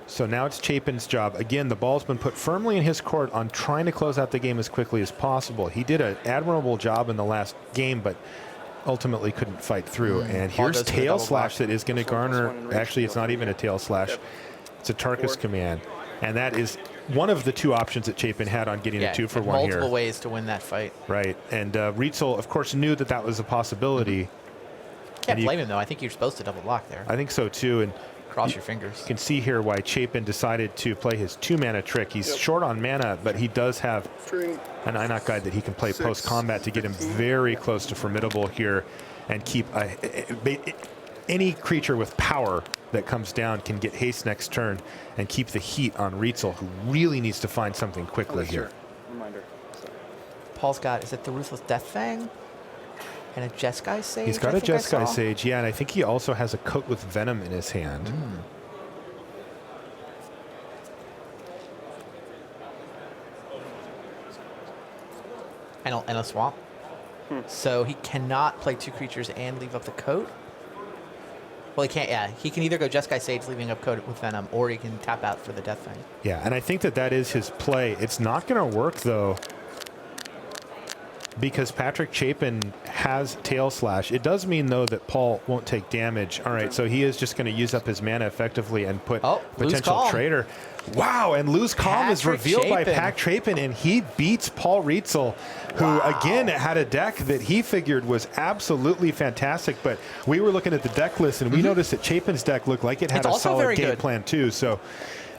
So now it's Chapin's job. Again, the ball's been put firmly in his court on trying to close out the game as quickly as possible. He did an admirable job in the last game, but ultimately couldn't fight through. And here's Tail Slash that is going to garner, actually it's not even a Tail Slash, it's a Tarkus command. And that is one of the 2 options that Chapin had on getting a 2-for-1 here.
Multiple ways to win that fight.
Right, and Rietzel, of course, knew that that was a possibility.
Can't blame him, though. I think you're supposed to double block there.
I think so, too. And
cross your fingers.
You can see here why Chapin decided to play his 2-mana trick. He's short on mana, but he does have an Einok Guide that he can play post-combat to get him very close to formidable here and keep any creature with power that comes down can get haste next turn and keep the heat on Rietzel, who really needs to find something quickly here.
Reminder.
Paul's got, is it the Ruthless Death Fang? And a Jeskai Sage?
He's got a Jeskai Sage, yeah, and I think he also has a Coat with Venom in his hand.
And a Swamp. So he cannot play 2 creatures and leave up the Coat. Well, he can't, yeah. He can either go Jeskai Sage, leaving up Coat with Venom, or he can tap out for the Death Fang.
Yeah, and I think that that is his play. It's not going to work, though, because Patrick Chapin has Tail Slash. It does mean, though, that Paul won't take damage. All right, so he is just going to use up his mana effectively and put potential traitor. Wow, and Lose Calm is revealed by Patrick Chapin, and he beats Paul Rietzel, who, again, had a deck that he figured was absolutely fantastic. But we were looking at the deck list, and we noticed that Chapin's deck looked like it had a solid game plan, too. So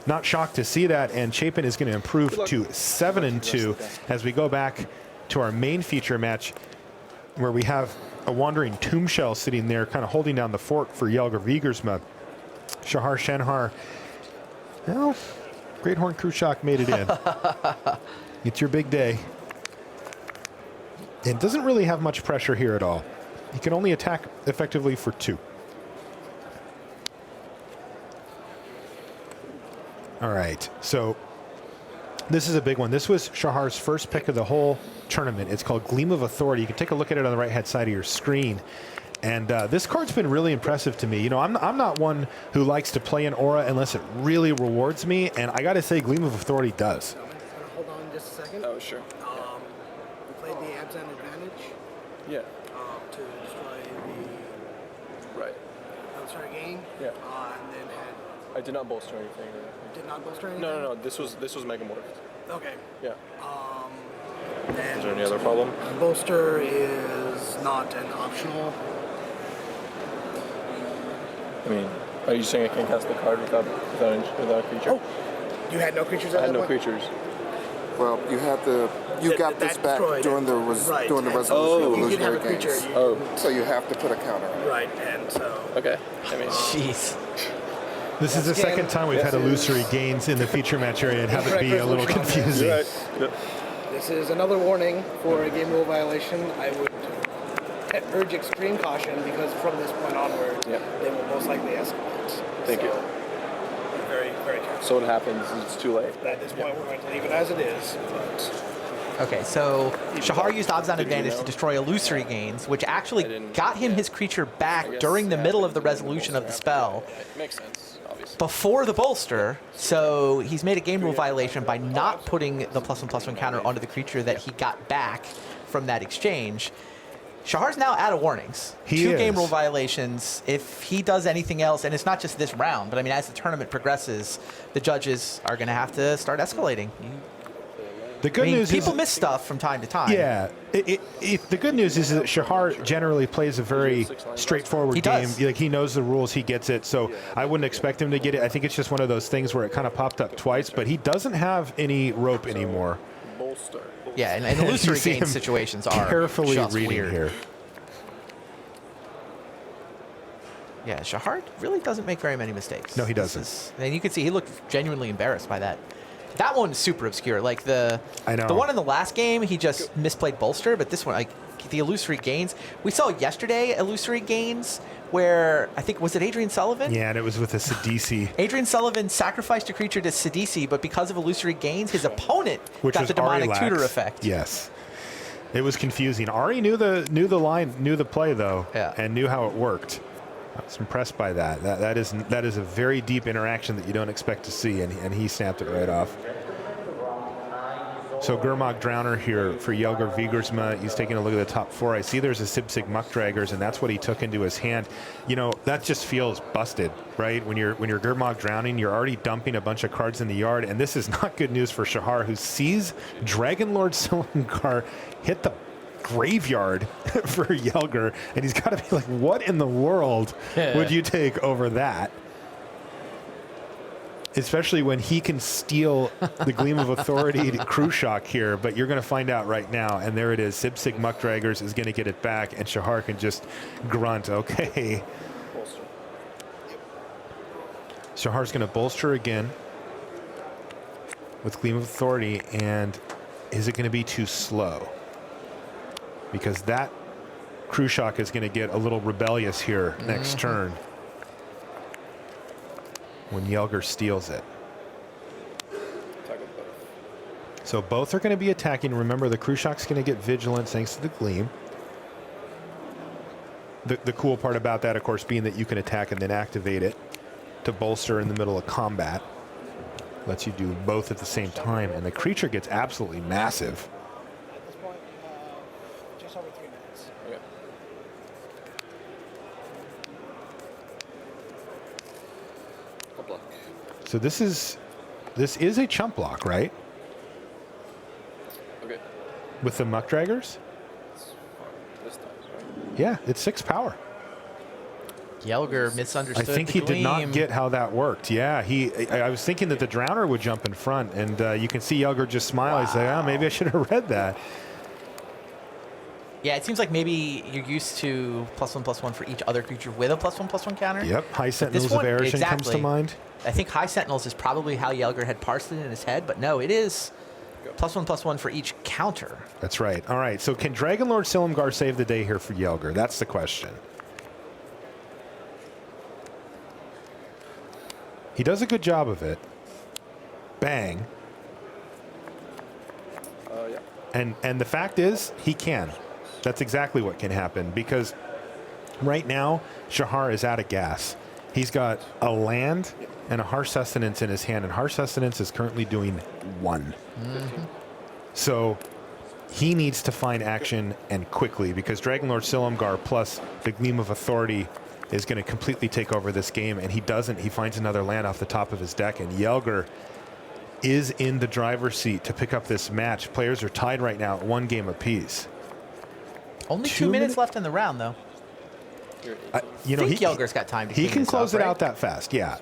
not shocked to see that, and Chapin is going to improve to 7-2 as we go back to our main feature match, where we have a Wandering Tomb Shell sitting there kind of holding down the fort for Jelger Wiegersma. Shahar Shenhar. Well, Great Horn Krushak made it in. It's your big day. It doesn't really have much pressure here at all. He can only attack effectively for 2. All right, so this is a big one. This was Shahar's first pick of the whole tournament. It's called Gleam of Authority. You can take a look at it on the right-hand side of your screen. And this card's been really impressive to me. You know, I'm not one who likes to play an aura unless it really rewards me, and I got to say Gleam of Authority does.
Hold on just a second.
Oh, sure.
We played the Abzan Advantage.
Yeah.
To destroy the...
Right.
Sorry, game.
Yeah.
And then had...
I did not bolster anything.
Did not bolster anything?
No. This was Megamorphed.
Okay.
Yeah.
Is
there any other problem?
Bolster is not an optional.
I mean, are you saying I can't cast the card without a creature?
Oh, you had no creatures.
I had no creatures.
Well, you got this back during the resolution of illusionary games. So you have to put a counter on it.
Right, and so.
Okay. I mean,
jeez.
This is the second time we've had illusory gains in the feature match area and have it be a little confusing.
Right. Yep.
This is another warning for a game rule violation. I would urge extreme caution because from this point onward, they will most likely escalate.
Thank you.
Very, very careful.
So what happens is it's too late.
At this point, we're going to leave it as it is. But
Okay, so Shahar used Abzan Advantage to destroy illusory gains, which actually got him his creature back during the middle of the resolution of the spell.
Makes sense, obviously.
Before the bolster, so he's made a game rule violation by not putting the +1/+1 counter onto the creature that he got back from that exchange. Shahar's now out of warnings.
He
2
is.
game rule violations. If he does anything else, and it's not just this round, but I mean, as the tournament progresses, the judges are going to have to start escalating.
The good news
people
is
miss stuff from time to time.
Yeah. The good news is that Shahar generally plays a very straightforward
He
game.
does.
Like, he knows the rules, he gets it. So I wouldn't expect him to get it. I think it's just one of those things where it kind of popped up twice, but he doesn't have any rope anymore.
Bolster.
Yeah, and illusory
You see
game
him
situations are
carefully
just
reading
weird.
here.
Yeah, Shahar really doesn't make very many mistakes.
No, he doesn't.
And you can see he looked genuinely embarrassed by that. That one is super obscure. Like the one in the last game, he just misplayed bolster, but this one, like the illusory gains. We saw yesterday illusory gains where I think, was it Adrian Sullivan?
Yeah, and it was with a Stasy.
Adrian Sullivan sacrificed a creature to Stasy, but because of illusory gains, his opponent got the demonic
Ari
tutor
Lax.
effect.
Yes. It was confusing. Ari knew the play though, and knew how it worked. I was impressed by that. That is a very deep interaction that you don't expect to see, and he snapped it right off. So Gurmag Drowner here for Jelger Vgma. He's taking a look at the top 4. I see there's a Sibsig Muckdraggers, and that's what he took into his hand. You know, that just feels busted, right? When you're Gurmag Drowning, you're already dumping a bunch of cards in the yard, and this is not good news for Shahar, who sees Dragonlord Silumgar hit the graveyard for Jelger, and he's got to be like, what in the world would you take over that? Especially when he can steal the Gleam of Authority to Crew Shock here, but you're going to find out right now, and there it is. Sibsig Muckdraggers is going to get it back, and Shahar can just grunt, okay. Shahar's going to bolster again with Gleam of Authority, and is it going to be too slow? Because that Crew Shock is going to get a little rebellious here next turn when Jelger steals it. So both are going to be attacking. Remember, the Crew Shock's going to get Vigilance thanks to the Gleam. The cool part about that, of course, being that you can attack and then activate it to bolster in the middle of combat. Lets you do both at the same time, and the creature gets absolutely massive.
At this point, just over 3 minutes.
Okay. A block.
So this is a chump block, right?
Okay.
With the Muckdraggers?
This time, right?
Yeah, it's 6 power.
Jelger misunderstood.
I think he did not get how that worked. Yeah, I was thinking that the Drowner would jump in front, and you can see Jelger just smile. He's like, oh, maybe I should have read that.
Yeah, it seems like maybe you're used to +1/+1 for each other creature with a +1/+1 counter.
Yep, High Sentinels
This
of
one,
Erishin comes to mind.
I think High Sentinels is probably how Jelger had parsed it in his head, but no, it is +1/+1 for each counter.
That's right. All right, so can Dragonlord Silumgar save the day here for Jelger? That's the question. He does a good job of it. Bang.
Yeah.
And the fact is, he can. That's exactly what can happen, because right now, Shahar is out of gas. He's got a land and a Harsh Sustenance in his hand, and Harsh Sustenance is currently doing 1. So he needs to find action, and quickly, because Dragonlord Silumgar plus the Gleam of Authority is going to completely take over this game, and he doesn't. He finds another land off the top of his deck, and Jelger is in the driver's seat to pick up this match. Players are tied right now at 1 game apiece.
Only 2 minutes left in the round, though.
You know,
Jelger's got time to
he
clean
can
this
close
up,
it
right?
out that fast. Yeah,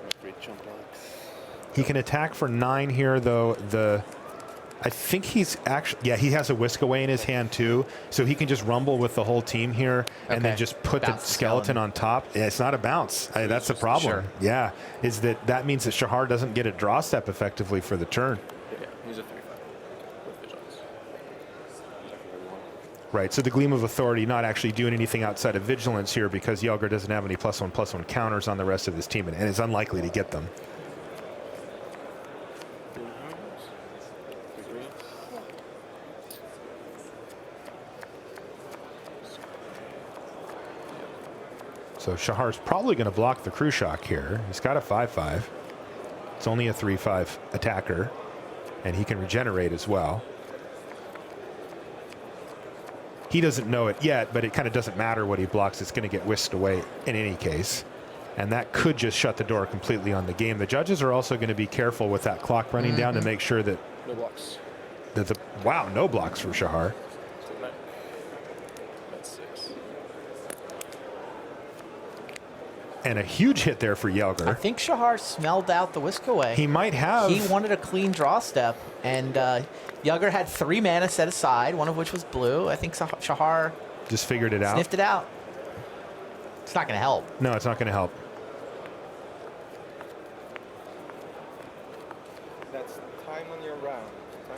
he can attack for 9 here, though. I think he's actually, yeah, he has a Whisk Away in his hand too, so he can just rumble with the whole team here and then just put the skeleton on top. Yeah, it's not a bounce. That's the problem.
Sure.
Yeah, is that means that Shahar doesn't get a draw step effectively for the turn.
Yeah, he's a 3/5 with Vigilance.
Right, so the Gleam of Authority not actually doing anything outside of Vigilance here, because Jelger doesn't have any +1/+1 counters on the rest of his team, and is unlikely to get them. So Shahar's probably going to block the Crew Shock here. He's got a 5/5. It's only a 3/5 attacker, and he can regenerate as well. He doesn't know it yet, but it kind of doesn't matter what he blocks. It's going to get whisked away in any case. And that could just shut the door completely on the game. The judges are also going to be careful with that clock running down to make sure that...
No blocks.
Wow, no blocks for Shahar.
That's 6.
And a huge hit there for Yelger.
I think Shahar smelled out the whisk away.
He might have.
He wanted a clean draw step, and Yelger had 3 mana set aside, one of which was blue. I think Shahar
just figured it out.
Sniffed it out. It's not going to help.
No, it's not going to help.
That's time on your round.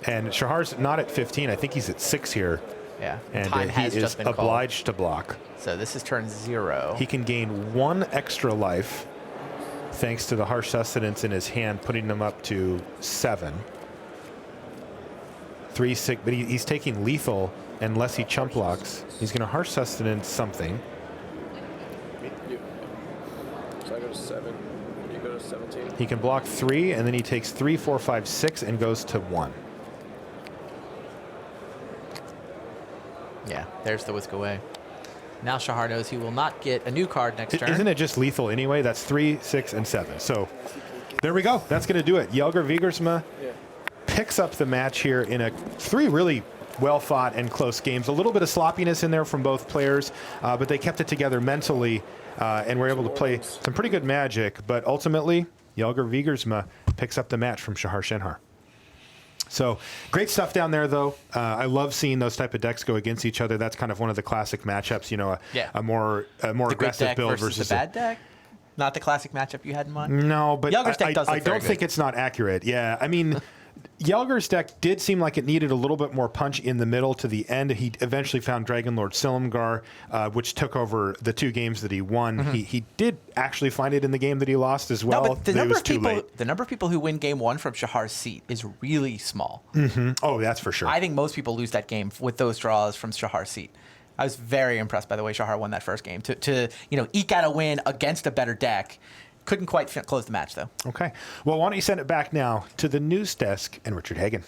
And Shahar's not at 15. I think he's at 6 here.
Yeah.
And
Time has
he is
just been
obliged to block.
So this is turn 0.
He can gain 1 extra life thanks to the harsh sustenance in his hand, putting him up to 7. 3, 6, but he's taking lethal unless he chump blocks. He's going to harsh sustenance something.
So I go to 7. You go to 17.
He can block 3, and then he takes 3, 4, 5, 6, and goes to 1.
Yeah, there's the whisk away. Now Shahar knows he will not get a new card next turn.
Isn't it just lethal anyway? That's 3, 6, and 7. So there we go. That's going to do it. Yelger Wgma picks up the match here in 3 really well-fought and close games. A little bit of sloppiness in there from both players, but they kept it together mentally and were able to play some pretty good Magic. But ultimately, Yelger Wgma picks up the match from Shahar Shenhar. So great stuff down there, though. I love seeing those type of decks go against each other. That's kind of one of the classic matchups. You know, a more aggressive build versus
the bad deck. Not the classic matchup you had in mind.
No, but
Yelger's deck does
I don't think it's not accurate. Yeah, I mean. Yelger's deck did seem like it needed a little bit more punch in the middle to the end. He eventually found Dragonlord Silumgar, which took over the 2 games that he won. He did actually find it in the game that he lost as well.
No, but the number of people who win game 1 from Shahar's seat is really small.
Oh, that's for sure.
I think most people lose that game with those draws from Shahar's seat. I was very impressed by the way Shahar won that first game. To eke out a win against a better deck. Couldn't quite close the match, though.
Okay. Well, why don't you send it back now to the news desk and Richard Hagan.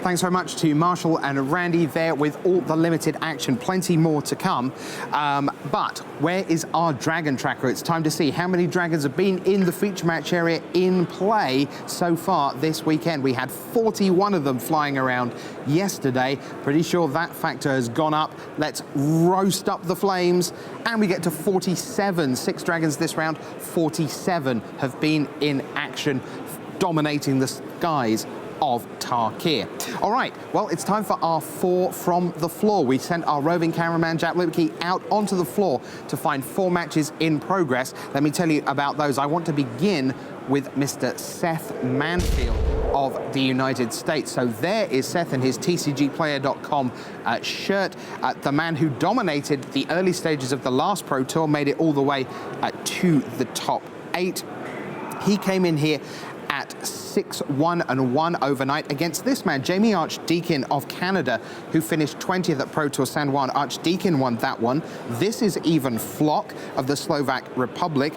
Thanks very much to Marshall and Randy there with all the limited action. Plenty more to come. But where is our dragon tracker? It's time to see how many dragons have been in the feature match area in play so far this weekend. We had 41 of them flying around yesterday. Pretty sure that factor has gone up. Let's roast up the flames. And we get to 47. 6 dragons this round. 47 have been in action, dominating the skies of Tarkir. All right, well, it's time for our 4 from the floor. We sent our roving cameraman, Jack Lipke, out onto the floor to find 4 matches in progress. Let me tell you about those. I want to begin with Mr. Seth Manfield of the United States. So there is Seth in his TCGplayer.com shirt, the man who dominated the early stages of the last Pro Tour, made it all the way to the top 8. He came in here at 6-1-1 overnight against this man, Jamie Archdeacon of Canada, who finished 20th at Pro Tour San Juan. Archdeacon won that one. This is Ivan Flock of the Slovak Republic,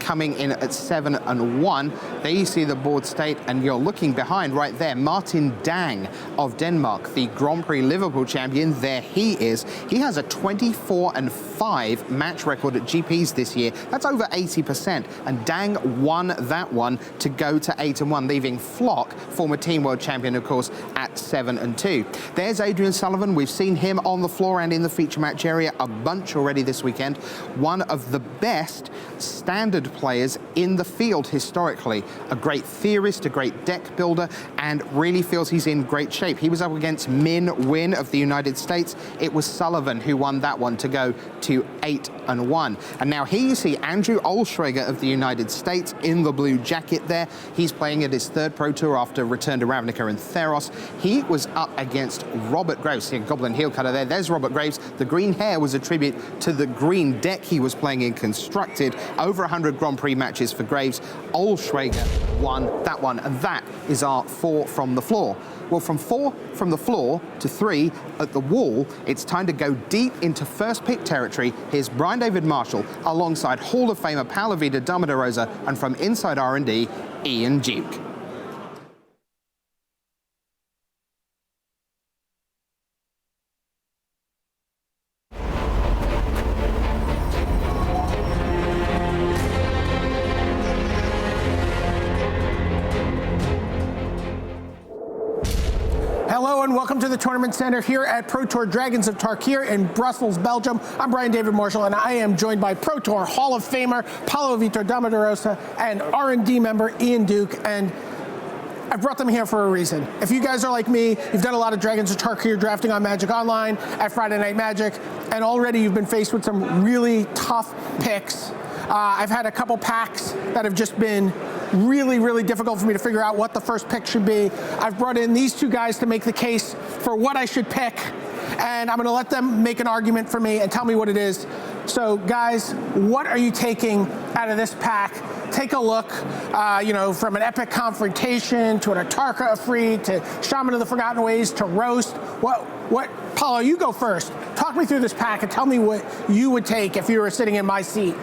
coming in at 7-1. There you see the board state, and you're looking behind right there, Martin Dang of Denmark, the Grand Prix Liverpool champion. There he is. He has a 24-5 match record at GPs this year. That's over 80%, and Dang won that one to go to 8-1, leaving Flock, former Team World Champion, of course, at 7-2. There's Adrian Sullivan. We've seen him on the floor and in the feature match area a bunch already this weekend. One of the best standard players in the field historically. A great theorist, a great deck builder, and really feels he's in great shape. He was up against Min Win of the United States. It was Sullivan who won that one to go to 8-1. And now here you see Andrew Olschrager of the United States in the blue jacket there. He's playing at his 3rd Pro Tour after return to Ravnica and Theros. He was up against Robert Graves. See, Goblin Heel Cutter there. There's Robert Graves. The green hair was a tribute to the green deck he was playing in Constructed. Over 100 Grand Prix matches for Graves. Olschrager won that one. And that is our 4 from the floor. Well, from 4 from the floor to 3 at the wall, it's time to go deep into first pick territory. Here's Brian David Marshall alongside Hall of Famer Paula Vida Damaderosa, and from Inside R&D, Ian Duke.
Hello and welcome to the Tournament Center here at Pro Tour Dragons of Tarkir in Brussels, Belgium. I'm Brian David Marshall, and I am joined by Pro Tour Hall of Famer Paulo Vitor Damaderosa and R&D member Ian Duke. And I brought them here for a reason. If you guys are like me, you've done a lot of Dragons of Tarkir drafting on Magic Online at Friday Night Magic, and already you've been faced with some really tough picks. I've had a couple packs that have just been really, really difficult for me to figure out what the first pick should be. I've brought in these two guys to make the case for what I should pick, and I'm going to let them make an argument for me and tell me what it is. So, guys, what are you taking out of this pack? Take a look, from an Epic Confrontation to an Atarka Afraid to Shaman of the Forgotten Ways to Roast. Paulo, you go first. Talk me through this pack and tell me what you would take if you were sitting in my seat.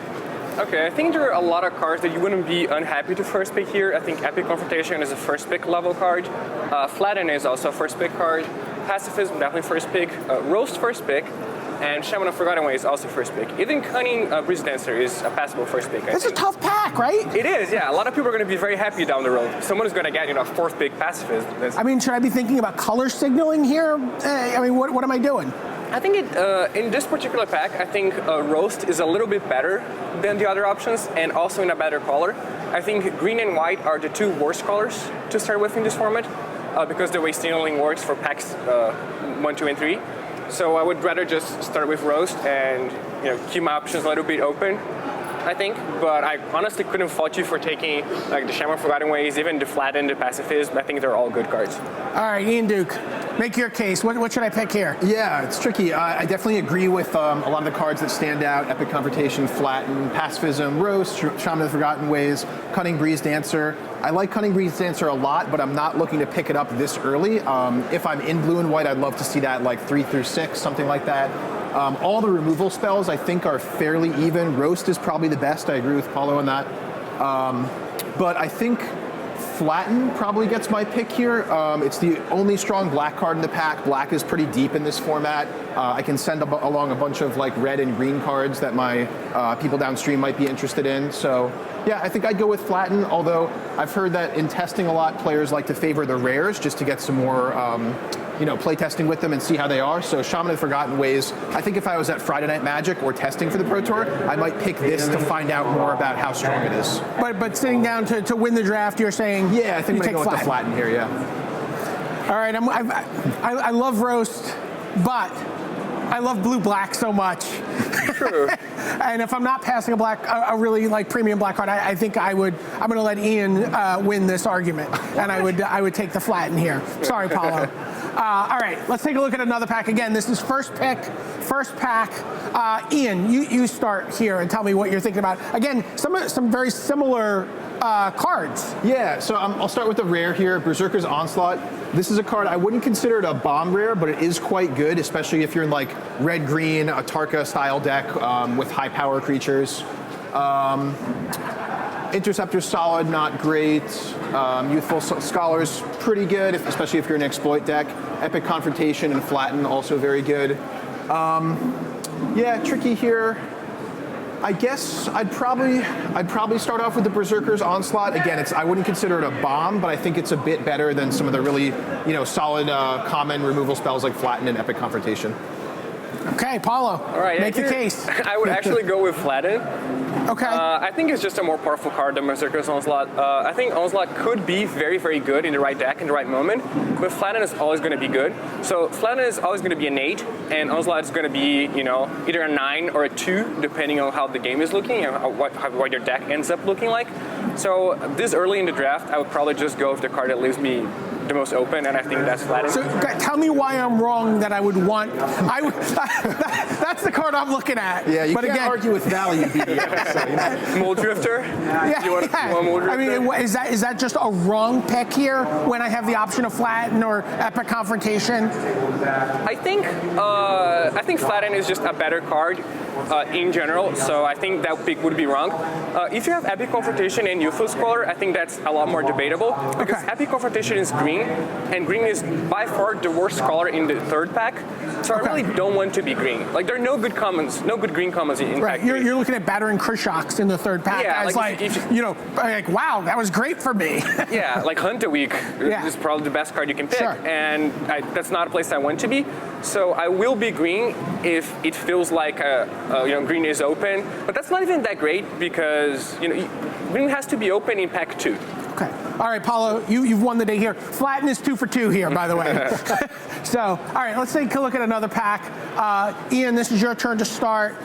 Okay, I think there are a lot of cards that you wouldn't be unhappy to first pick here. I think Epic Confrontation is a first pick level card. Flatten is also a first pick card. Pacifism, definitely first pick. Roast, first pick. And Shaman of Forgotten Ways is also first pick. Even Cunning Breeze Dancer is a passable first pick.
It's a tough pack, right?
It is, yeah. A lot of people are going to be very happy down the road. Someone is going to get, fourth pick Pacifist.
I mean, should I be thinking about color signaling here? What am I doing?
I think in this particular pack, I think Roast is a little bit better than the other options, and also in a better color. I think green and white are the two worst colors to start with in this format, because the way signaling works for packs 1, 2, and 3. So I would rather just start with Roast and keep my options a little bit open, I think. But I honestly couldn't fault you for taking the Shaman of Forgotten Ways, even the Flatten, the Pacifist. I think they're all good cards.
All right, Ian Duke, make your case. What should I pick here?
Yeah, it's tricky. I definitely agree with a lot of the cards that stand out: Epic Confrontation, Flatten, Pacifism, Roast, Shaman of the Forgotten Ways, Cunning Breeze Dancer. I like Cunning Breeze Dancer a lot, but I'm not looking to pick it up this early. If I'm in blue and white, I'd love to see that 3 through 6, something like that. All the removal spells I think are fairly even. Roast is probably the best. I agree with Paulo on that. But I think Flatten probably gets my pick here. It's the only strong black card in the pack. Black is pretty deep in this format. I can send along a bunch of red and green cards that my people downstream might be interested in. So yeah, I think I'd go with Flatten, although I've heard that in testing a lot, players like to favor the rares just to get some more play testing with them and see how they are. So Shaman of the Forgotten Ways, I think if I was at Friday Night Magic or testing for the Pro Tour, I might pick this to find out more about how strong it is.
But sitting down to win the draft, you're saying
yeah, I think I'm going to go with the Flatten here, yeah.
All right, I love Roast, but I love blue-black so much.
True.
And if I'm not passing a really premium black card, I think I'm going to let Ian win this argument, and I would take the Flatten here. Sorry, Paulo. All right, let's take a look at another pack. Again, this is first pack. Ian, you start here and tell me what you're thinking about. Again, some very similar cards.
Yeah, so I'll start with the rare here, Berserker's Onslaught. This is a card I wouldn't consider it a bomb rare, but it is quite good, especially if you're in red-green, Atarka style deck with high power creatures. Interceptor's solid, not great. Youthful Scholar's pretty good, especially if you're an exploit deck. Epic Confrontation and Flatten also very good. Yeah, tricky here. I guess I'd probably start off with the Berserker's Onslaught. Again, I wouldn't consider it a bomb, but I think it's a bit better than some of the really solid common removal spells like Flatten and Epic Confrontation.
Okay, Paulo.
All right,
make the case.
I would actually go with Flatten.
Okay.
I think it's just a more powerful card than Berserker's Onslaught. I think Onslaught could be very, very good in the right deck in the right moment, but Flatten is always going to be good. So Flatten is always going to be an 8, and Onslaught is going to be, either a 9 or a 2, depending on how the game is looking and what your deck ends up looking like. So this early in the draft, I would probably just go with the card that leaves me the most open, and I think that's Flatten.
So tell me why I'm wrong that I would want. That's the card I'm looking at.
Yeah, you can't argue with value, BDL. So,
Mold Drifter?
Yeah.
You want Mold Drifter?
I mean, is that just a wrong pick here when I have the option of Flatten or Epic Confrontation?
I think Flatten is just a better card in general, so I think that pick would be wrong. If you have Epic Confrontation and Youthful Scholar, I think that's a lot more debatable, because Epic Confrontation is green, and green is by far the worst color in the third pack, so I really don't want to be green. There are no good commons, no good green commons in
Right,
pack 3.
you're looking at battering Krishaks in the third pack as wow, that was great for me.
Yeah, like Hunt a Week is probably the best card you can pick, and that's not a place I want to be. So I will be green if it feels like green is open, but that's not even that great because green has to be open in pack 2.
Okay. All right, Paulo, you've won the day here. Flatten is 2 for 2 here, by the way. So, all right, let's take a look at another pack. Ian, this is your turn to start.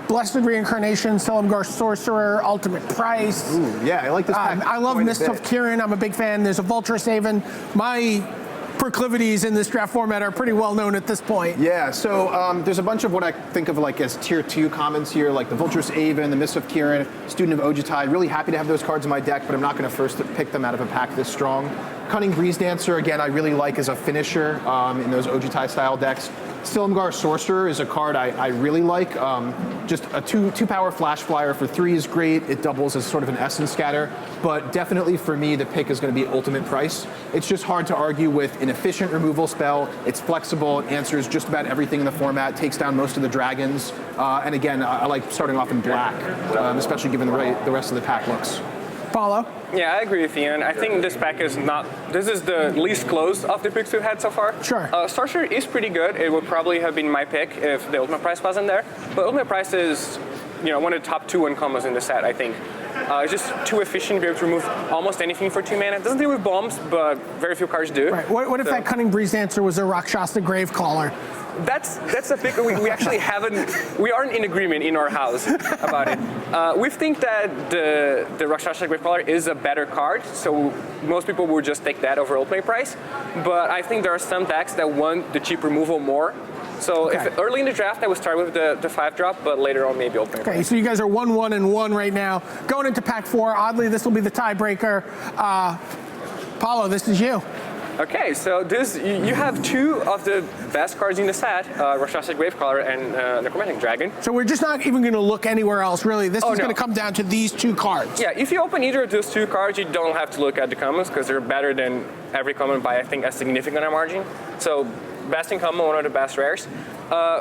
Blessed Reincarnation, Silumgar Sorcerer, Ultimate Price.
Ooh, yeah, I like this pack.
I love Mist of Kirin. I'm a big fan. There's a Vulturous Haven. My proclivities in this draft format are pretty well known at this point.
Yeah, so there's a bunch of what I think of like as tier 2 commons here, like the Vulturous Aven, the Mist of Kirin, Student of Ojutai. Really happy to have those cards in my deck, but I'm not going to first pick them out of a pack this strong. Cunning Breeze Dancer, again, I really like as a finisher in those Ojutai style decks. Silumgar Sorcerer is a card I really like. Just a 2-power flash flyer for 3 is great. It doubles as sort of an essence scatter, but definitely for me the pick is going to be Ultimate Price. It's just hard to argue with an efficient removal spell. It's flexible. It answers just about everything in the format. Takes down most of the dragons. And again, I like starting off in black, especially given the way the rest of the pack looks.
Paulo?
Yeah, I agree with Ian. I think this pack is this is the least close of the picks we've had so far.
Sure.
Sorcerer is pretty good. It would probably have been my pick if the Ultimate Price wasn't there. But Ultimate Price is, one of the top 2 uncommons in the set, I think. It's just too efficient to be able to remove almost anything for 2 mana. It doesn't deal with bombs, but very few cards do.
Right. What if that Cunning Breeze Dancer was a Rakshasa Gravecaller?
That's a pick we actually we aren't in agreement in our house about it. We think that the Rakshasa Gravecaller is a better card, so most people would just take that over Ultimate Price. But I think there are some decks that want the cheap removal more. So if early in the draft I would start with the 5-drop, but later on maybe Ultimate Price.
Okay, so you guys are 1-1-1 right now. Going into pack 4, oddly this will be the tiebreaker. Paulo, this is you.
Okay, so you have 2 of the best cards in the set, Rakshasa Gravecaller and Necromantic Dragon.
So we're just not even going to look anywhere else, really. This is going to come down to these 2 cards.
Yeah, if you open either of those 2 cards, you don't have to look at the commons because they're better than every common by, I think, a significant margin. So best in common, one of the best rares.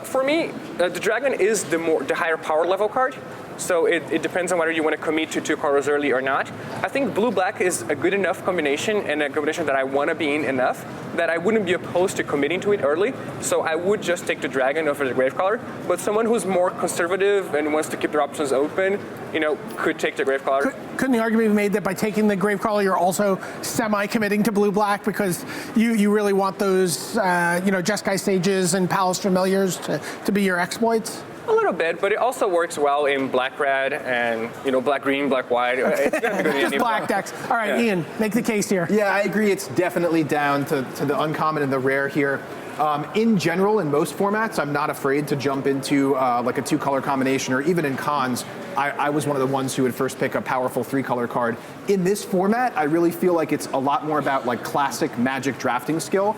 For me, the Dragon is the higher power level card. So it depends on whether you want to commit to 2 colors early or not. I think blue-black is a good enough combination and a combination that I want to be in enough that I wouldn't be opposed to committing to it early. So I would just take the Dragon over the Gravecaller. But someone who's more conservative and wants to keep their options open, could take the Gravecaller.
Couldn't the argument be made that by taking the Gravecaller, you're also semi-committing to blue-black because you really want those, Jeskai Sages and Palace Familiars to be your exploits?
A little bit, but it also works well in black-red and, black-green, black-white. It's gonna be good
just black decks. All right, Ian, make the case here.
Yeah, I agree. It's definitely down to the uncommon and the rare here. In general, in most formats, I'm not afraid to jump into like a 2-color combination, or even in cons, I was one of the ones who would first pick a powerful 3-color card. In this format, I really feel like it's a lot more about like classic Magic drafting skill,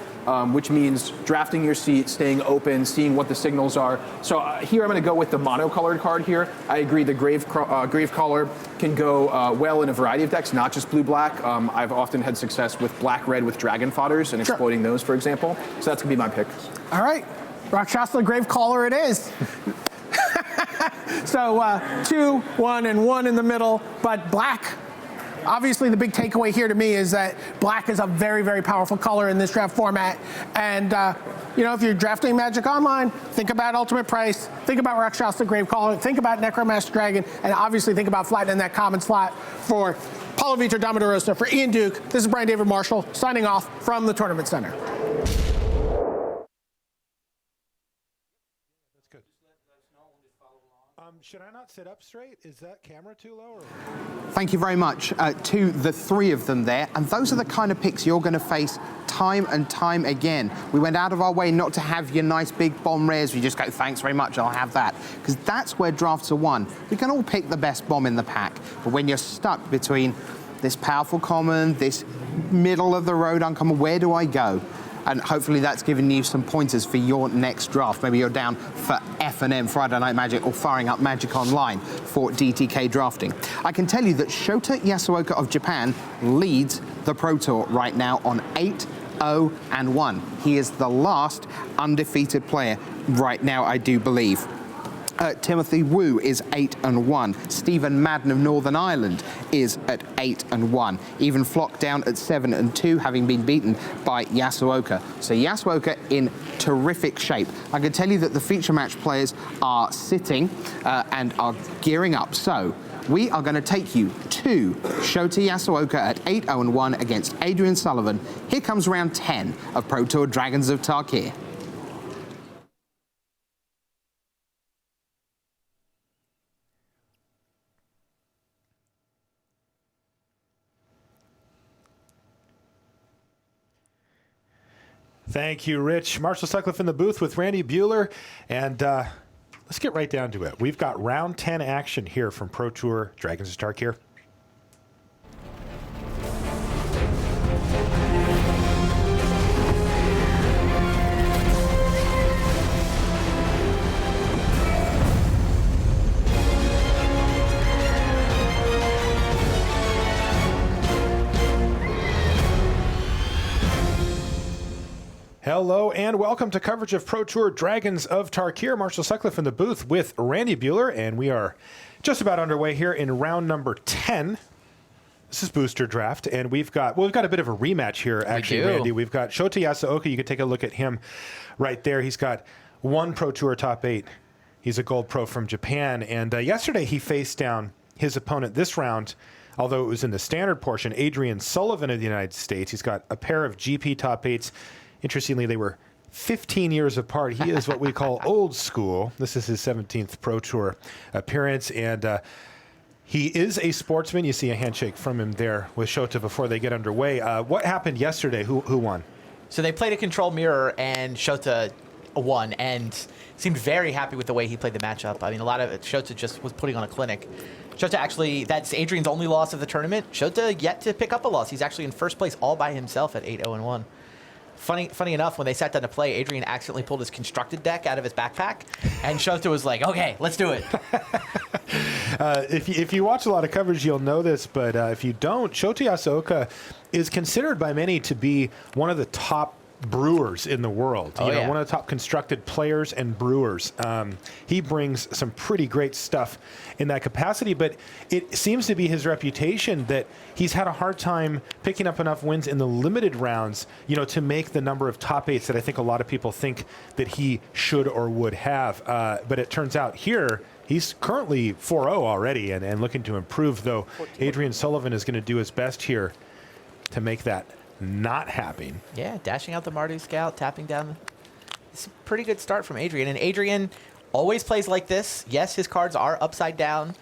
which means drafting your seat, staying open, seeing what the signals are. So here I'm going to go with the monocolored card here. I agree the Gravecaller can go well in a variety of decks, not just blue-black. I've often had success with black-red with dragon fodders and exploiting those, for example. So that's going to be my pick.
All right, Rakshasa Gravecaller it is. So 2, 1, and 1 in the middle, but black. Obviously, the big takeaway here to me is that black is a very, very powerful color in this draft format. And, if you're drafting Magic Online, think about Ultimate Price, think about Rakshasa Gravecaller, think about Necromantic Dragon, and obviously think about flattening that common slot for Paulo Vitor Domodorosa. For Ian Duke, this is Brian David Marshall signing off from the Tournament Center.
Should I not sit up straight? Is that camera too low? Or?
Thank you very much to the 3 of them there. And those are the kind of picks you're going to face time and time again. We went out of our way not to have your nice big bomb rares. We just go, thanks very much, I'll have that. Because that's where drafts are won. We can all pick the best bomb in the pack. But when you're stuck between this powerful common, this middle of the road uncommon, where do I go? And hopefully that's given you some pointers for your next draft. Maybe you're down for F&M, Friday Night Magic, or firing up Magic Online for DTK drafting. I can tell you that Shota Yasuoka of Japan leads the Pro Tour right now on 8 0-1. He is the last undefeated player right now, I do believe. Timothy Wu is 8-1. Stephen Madden of Northern Ireland is at 8-1. Even Flock down at 7-2, having been beaten by Yasuoka. So Yasuoka in terrific shape. I can tell you that the feature match players are sitting and are gearing up. So we are going to take you to Shota Yasuoka at 8-1 against Adrian Sullivan. Here comes round 10 of Pro Tour Dragons of Tarkir.
Thank you, Rich. Marshall Sutcliffe in the booth with Randy Buehler. And let's get right down to it. We've got round 10 action here from Pro Tour Dragons of Tarkir. Hello and welcome to coverage of Pro Tour Dragons of Tarkir. Marshall Sutcliffe in the booth with Randy Buehler, and we are just about underway here in round number 10. This is Booster Draft, and we've got a bit of a rematch here, actually, Randy. We've got Shota Yasuoka. You can take a look at him right there. He's got one Pro Tour top 8. He's a gold pro from Japan, and yesterday he faced down his opponent this round, although it was in the standard portion, Adrian Sullivan of the United States. He's got a pair of GP top 8s. Interestingly, they were 15 years apart. He is what we call old school. This is his 17th Pro Tour appearance, and he is a sportsman. You see a handshake from him there with Shota before they get underway. What happened yesterday? Who won?
So they played a control mirror, and Shota won, and seemed very happy with the way he played the matchup. I mean, a lot of it, Shota just was putting on a clinic. Shota actually, that's Adrian's only loss of the tournament. Shota yet to pick up a loss. He's actually in first place all by himself at 8-0-1. Funny enough, when they sat down to play, Adrian accidentally pulled his constructed deck out of his backpack, and Shota was like, okay, let's do it.
If you watch a lot of coverage, you'll know this, but if you don't, Shota Yasuoka is considered by many to be one of the top brewers in the world. One of the top constructed players and brewers. He brings some pretty great stuff in that capacity, but it seems to be his reputation that he's had a hard time picking up enough wins in the limited rounds, to make the number of top 8s that I think a lot of people think that he should or would have. But it turns out here, he's currently 4-0 already and looking to improve, though Adrian Sullivan is going to do his best here to make that not happen.
Yeah, dashing out the Mardu Scout, tapping down. It's a pretty good start from Adrian. And Adrian always plays like this. Yes, his cards are upside down.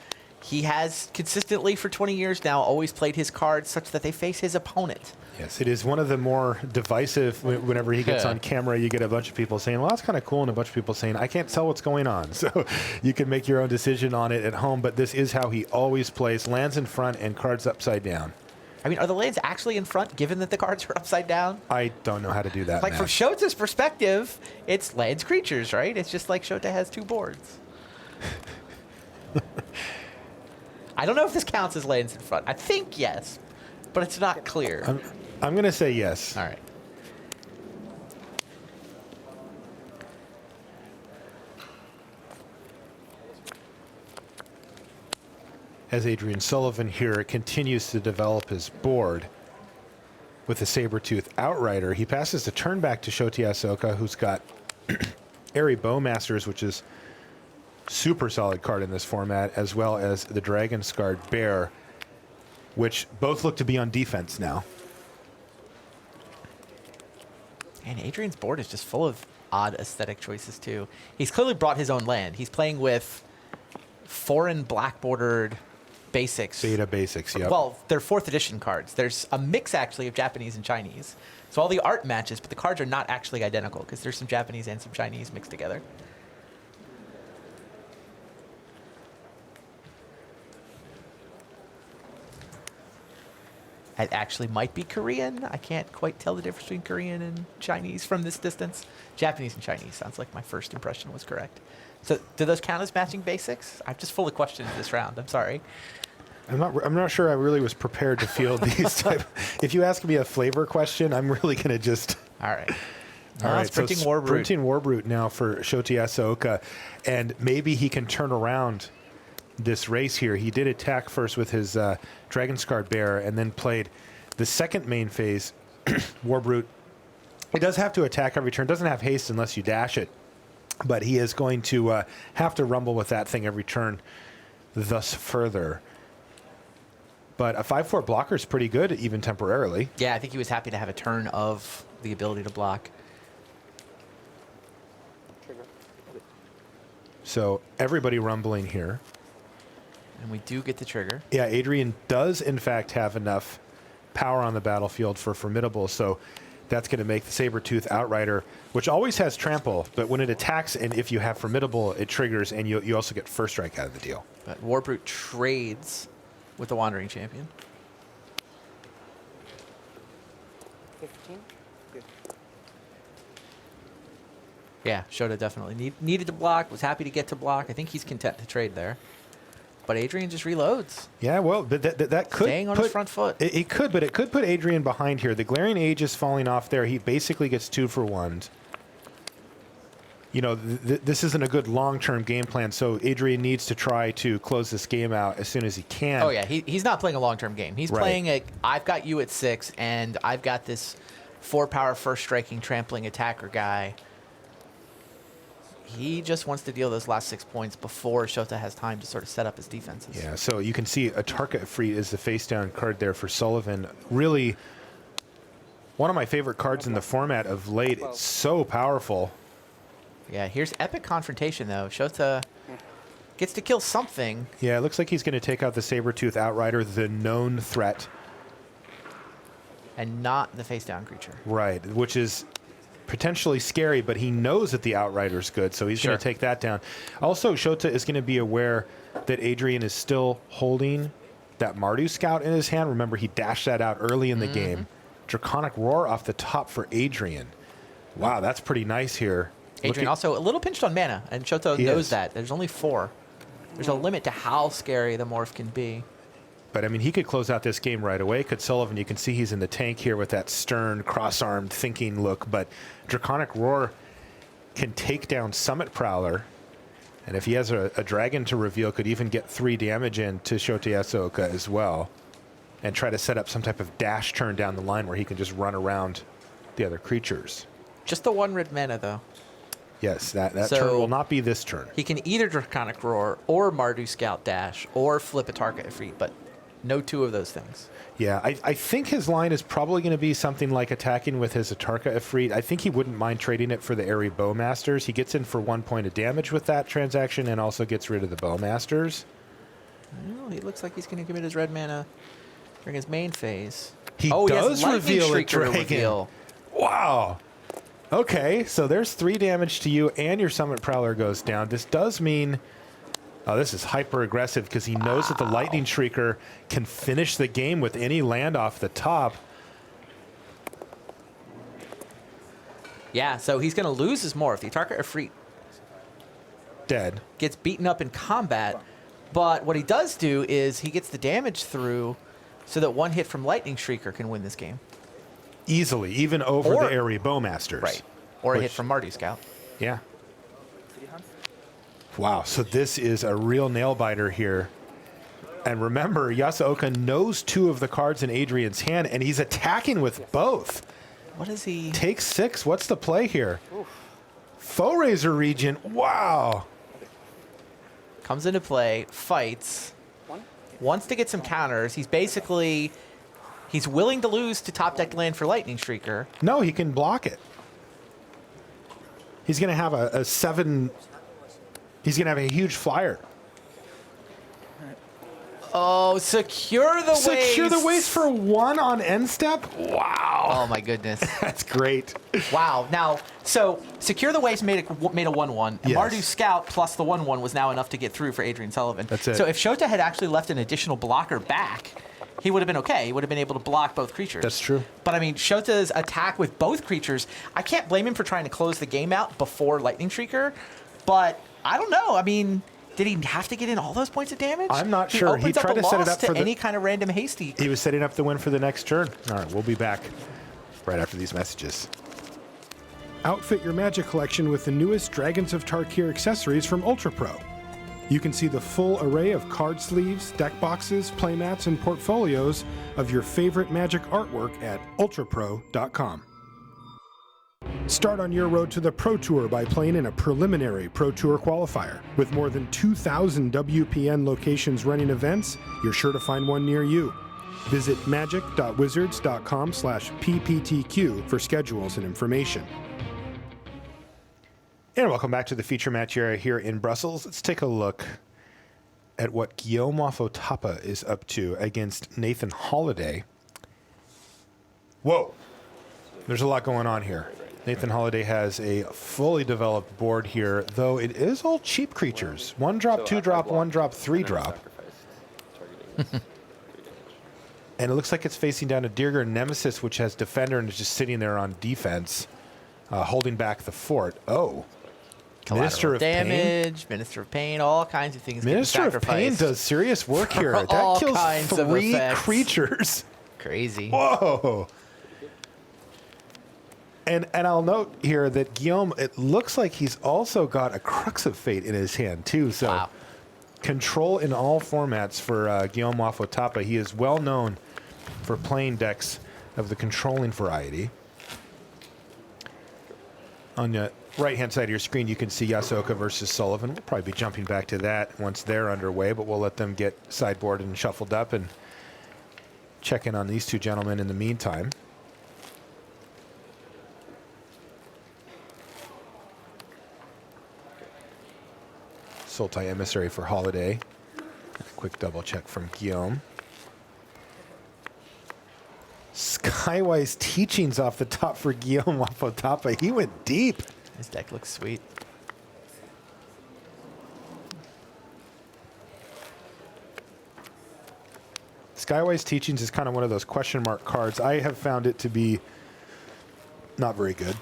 He has consistently for 20 years now always played his cards such that they face his opponent.
Yes, it is one of the more divisive. Whenever he gets on camera, you get a bunch of people saying, well, that's kind of cool, and a bunch of people saying, I can't tell what's going on. So you can make your own decision on it at home, but this is how he always plays. Lands in front and cards upside down.
I mean, are the lands actually in front, given that the cards are upside down?
I don't know how to do that.
Like, from Shota's perspective, it's lands creatures, right? It's just like Shota has 2 boards. I don't know if this counts as lands in front. I think yes, but it's not clear.
I'm going to say yes.
All right.
As Adrian Sullivan here continues to develop his board with a Sabertooth Outrider, he passes the turn back to Shota Yasuoka, who's got Airy Bowmasters, which is super solid card in this format, as well as the Dragon Scarred Bear, which both look to be on defense now.
And Adrian's board is just full of odd aesthetic choices, too. He's clearly brought his own land. He's playing with foreign black-bordered basics.
Beta basics, yeah.
Well, they're 4th edition cards. There's a mix, actually, of Japanese and Chinese. So all the art matches, but the cards are not actually identical because there's some Japanese and some Chinese mixed together. It actually might be Korean. I can't quite tell the difference between Korean and Chinese from this distance. Japanese and Chinese sounds like my first impression was correct. So do those count as matching basics? I'm just full of questions this round. I'm sorry.
I'm not sure I really was prepared to field these type. If you ask me a flavor question, I'm really going to just.
All right.
All right.
Sprinting
so
Warbrute.
Sprinting Warbrute now for Shota Yasuoka, and maybe he can turn around this race here. He did attack first with his Dragon Scarred Bear, and then played the second main phase Warbrute. He does have to attack every turn. Doesn't have haste unless you dash it, but he is going to have to rumble with that thing every turn. Thus further. But a 5/4 blocker is pretty good, even temporarily.
Yeah, I think he was happy to have a turn of the ability to block.
So everybody rumbling here.
And we do get the trigger.
Yeah, Adrian does, in fact, have enough power on the battlefield for Formidable, so that's going to make the Sabertooth Outrider, which always has trample, but when it attacks and if you have Formidable, it triggers, and you also get first strike out of the deal.
But Warbrute trades with the Wandering Champion.
15? Good.
Yeah, Shota definitely needed to block, was happy to get to block. I think he's content to trade there. But Adrian just reloads.
Yeah, well, that could
Staying on his front foot.
It could, but it could put Adrian behind here. The Glaring Age is falling off there. He basically gets 2 for 1. You know, this isn't a good long-term game plan, so Adrian needs to try to close this game out as soon as he can.
Oh, yeah, he's not playing a long-term game. He's playing I've got you at 6, and I've got this 4-power first striking trampling attacker guy. He just wants to deal those last 6 points before Shota has time to sort of set up his defenses.
Yeah, so you can see a Tarka Ifrit is the face-down card there for Sullivan. Really, one of my favorite cards in the format of late. It's so powerful.
Yeah, here's Epic Confrontation, though. Shota gets to kill something.
Yeah, it looks like he's going to take out the Sabertooth Outrider, the known threat.
And not the face-down creature.
Right, which is potentially scary, but he knows that the Outrider's good, so he's going to take that down. Also, Shota is going to be aware that Adrian is still holding that Mardu Scout in his hand. Remember, he dashed that out early in the game. Draconic Roar off the top for Adrian. Wow, that's pretty nice here.
Adrian also a little pinched on mana, and Shota knows that. There's only 4. There's a limit to how scary the morph can be.
But, I mean, he could close out this game right away. Could Sullivan, you can see he's in the tank here with that stern, cross-armed, thinking look. But Draconic Roar can take down Summit Prowler. And if he has a dragon to reveal, could even get 3 damage in to Shota Yasuoka as well. And try to set up some type of dash turn down the line where he can just run around the other creatures.
Just the 1 red mana, though.
Yes, that turn will not be this turn.
He can either Draconic Roar or Mardu Scout dash or flip a Tarka Ifrit, but no 2 of those things.
Yeah, I think his line is probably going to be something like attacking with his Atarka Ifrit. I think he wouldn't mind trading it for the Airy Bowmasters. He gets in for 1 point of damage with that transaction and also gets rid of the Bowmasters.
Well, he looks like he's going to commit his red mana during his main phase.
He
does
reveal a dragon. Wow. Okay, so there's 3 damage to you and your Summit Prowler goes down. This does mean... Oh, this is hyper aggressive because he knows that the Lightning Shrieker can finish the game with any land off the top.
Yeah, so he's going to lose his morph. The Tarka Ifrit
dead.
Gets beaten up in combat, but what he does do is he gets the damage through so that 1 hit from Lightning Shrieker can win this game.
Easily, even over the Airy Bowmasters.
Right. Or a hit from Mardu Scout.
Yeah. Wow, so this is a real nail-biter here. And remember, Yasuoka knows 2 of the cards in Adrian's hand, and he's attacking with both.
What is he?
Take 6. What's the play here? Foe Razor Regent. Wow.
Comes into play, fights, wants to get some counters. He's basically... He's willing to lose to top deck land for Lightning Shrieker.
No, he can block it. He's going to have a 7... He's going to have a huge flyer.
Oh, secure the waste.
Secure the waste for 1 on end step? Wow.
Oh, my goodness.
That's great.
Wow. Now, so secure the waste made a 1/1. And
Yes.
Mardu Scout plus the 1/1 was now enough to get through for Adrian Sullivan.
That's it.
So if Shota had actually left an additional blocker back, he would have been okay. He would have been able to block both creatures.
That's true.
But, I mean, Shota's attack with both creatures, I can't blame him for trying to close the game out before Lightning Shrieker. But, I don't know. I mean, Did he have to get in all those points of damage?
I'm not sure.
He
tried to set it up for
any kind of random hasty.
He was setting up the win for the next turn. All right, we'll be back right after these messages.
Outfit your Magic collection with the newest Dragons of Tarkir accessories from Ultra Pro. You can see the full array of card sleeves, deck boxes, playmats, and portfolios of your favorite Magic artwork at ultrapro.com. Start on your road to the Pro Tour by playing in a preliminary Pro Tour qualifier. With more than 2,000 WPN locations running events, you're sure to find one near you. Visit magic.wizards.com/pptq for schedules and information.
And welcome back to the feature match area here in Brussels. Let's take a look at what Guillaume Wapa is up to against Nathan Holiday. Whoa. There's a lot going on here. Nathan Holiday has a fully developed board here, though it is all cheap creatures. 1-drop, 2-drop, 1-drop, 3-drop. And it looks like it's facing down a Dirger Nemesis, which has Defender and is just sitting there on defense, holding back the fort. Oh. Minister of
Damage, Minister of Pain, all kinds of things.
Minister of Pain does serious work here. That kills 3 creatures.
Crazy.
Whoa. And I'll note here that Guillaume, it looks like he's also got a Crux of Fate in his hand, too. So
wow.
Control in all formats for Guillaume Wapa. He is well known for playing decks of the controlling variety. On the right-hand side of your screen, you can see Yasuoka versus Sullivan. We'll probably be jumping back to that once they're underway, but we'll let them get sideboarded and shuffled up and check in on these two gentlemen in the meantime. Sultai Emissary for Holiday. Quick double check from Guillaume. Skywise Teachings off the top for Guillaume Wapa. He went deep.
His deck looks sweet.
Skywise Teachings is kind of one of those question mark cards. I have found it to be not very good.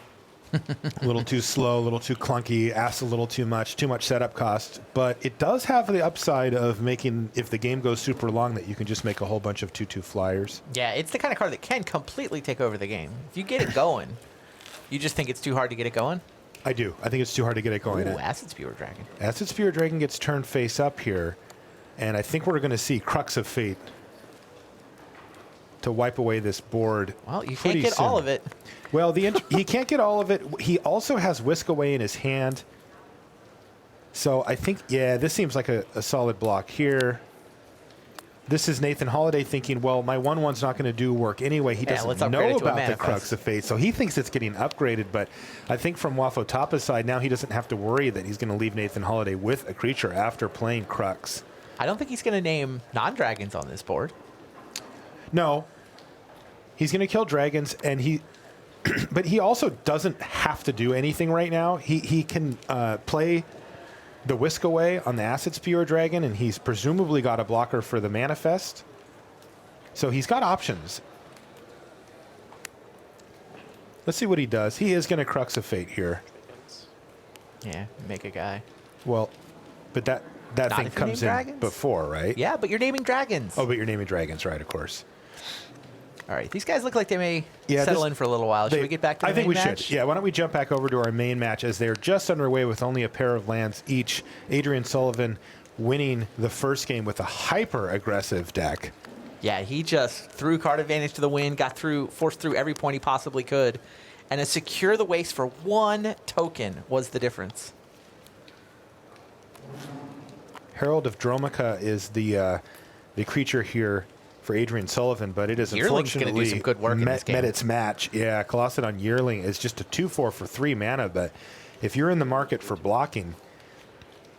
A little too slow, a little too clunky, asks a little too much setup cost. But it does have the upside of making, if the game goes super long, that you can just make a whole bunch of 2/2 flyers.
Yeah, it's the kind of card that can completely take over the game. If you get it going, you just think it's too hard to get it going?
I do. I think it's too hard to get it going.
Ooh, Acid Spewer Dragon.
Acid Spewer Dragon gets turned face up here. And I think we're going to see Crux of Fate to wipe away this board.
Well, you can't get all of it.
Well, he can't get all of it. He also has Whisk Away in his hand. So I think, yeah, this seems like a solid block here. This is Nathan Holiday thinking, well, my 1/1's not going to do work anyway. He doesn't know about the Crux of Fate, so he thinks it's getting upgraded. But I think from Wafotapa's side, now he doesn't have to worry that he's going to leave Nathan Holiday with a creature after playing Crux.
I don't think he's going to name non-dragons on this board.
No. He's going to kill dragons, and but he also doesn't have to do anything right now. He can play the Whisk Away on the Acid Spewer Dragon, and he's presumably got a blocker for the Manifest. So he's got options. Let's see what he does. He is going to Crux of Fate here.
Yeah, make a guy.
Well, but that thing comes in before, right?
Yeah, but you're naming dragons.
Oh, but you're naming dragons, right, of course.
All right, these guys look like they may settle in for a little while. Should we get back to the main match? I think we should. Yeah,
why don't we jump back over to our main match as they're just underway with only a pair of lands each. Adrian Sullivan winning the first game with a hyper-aggressive deck.
Yeah, he just threw card advantage to the win, forced through every point he possibly could, and a Secure the Waste for 1 token was the difference.
Herald of Dromica is the creature here for Adrian Sullivan, but it is unfortunately
do some good work in this game.
Met its match. Yeah, Colossadon Yearling is just a 2/4 for 3 mana, but if you're in the market for blocking...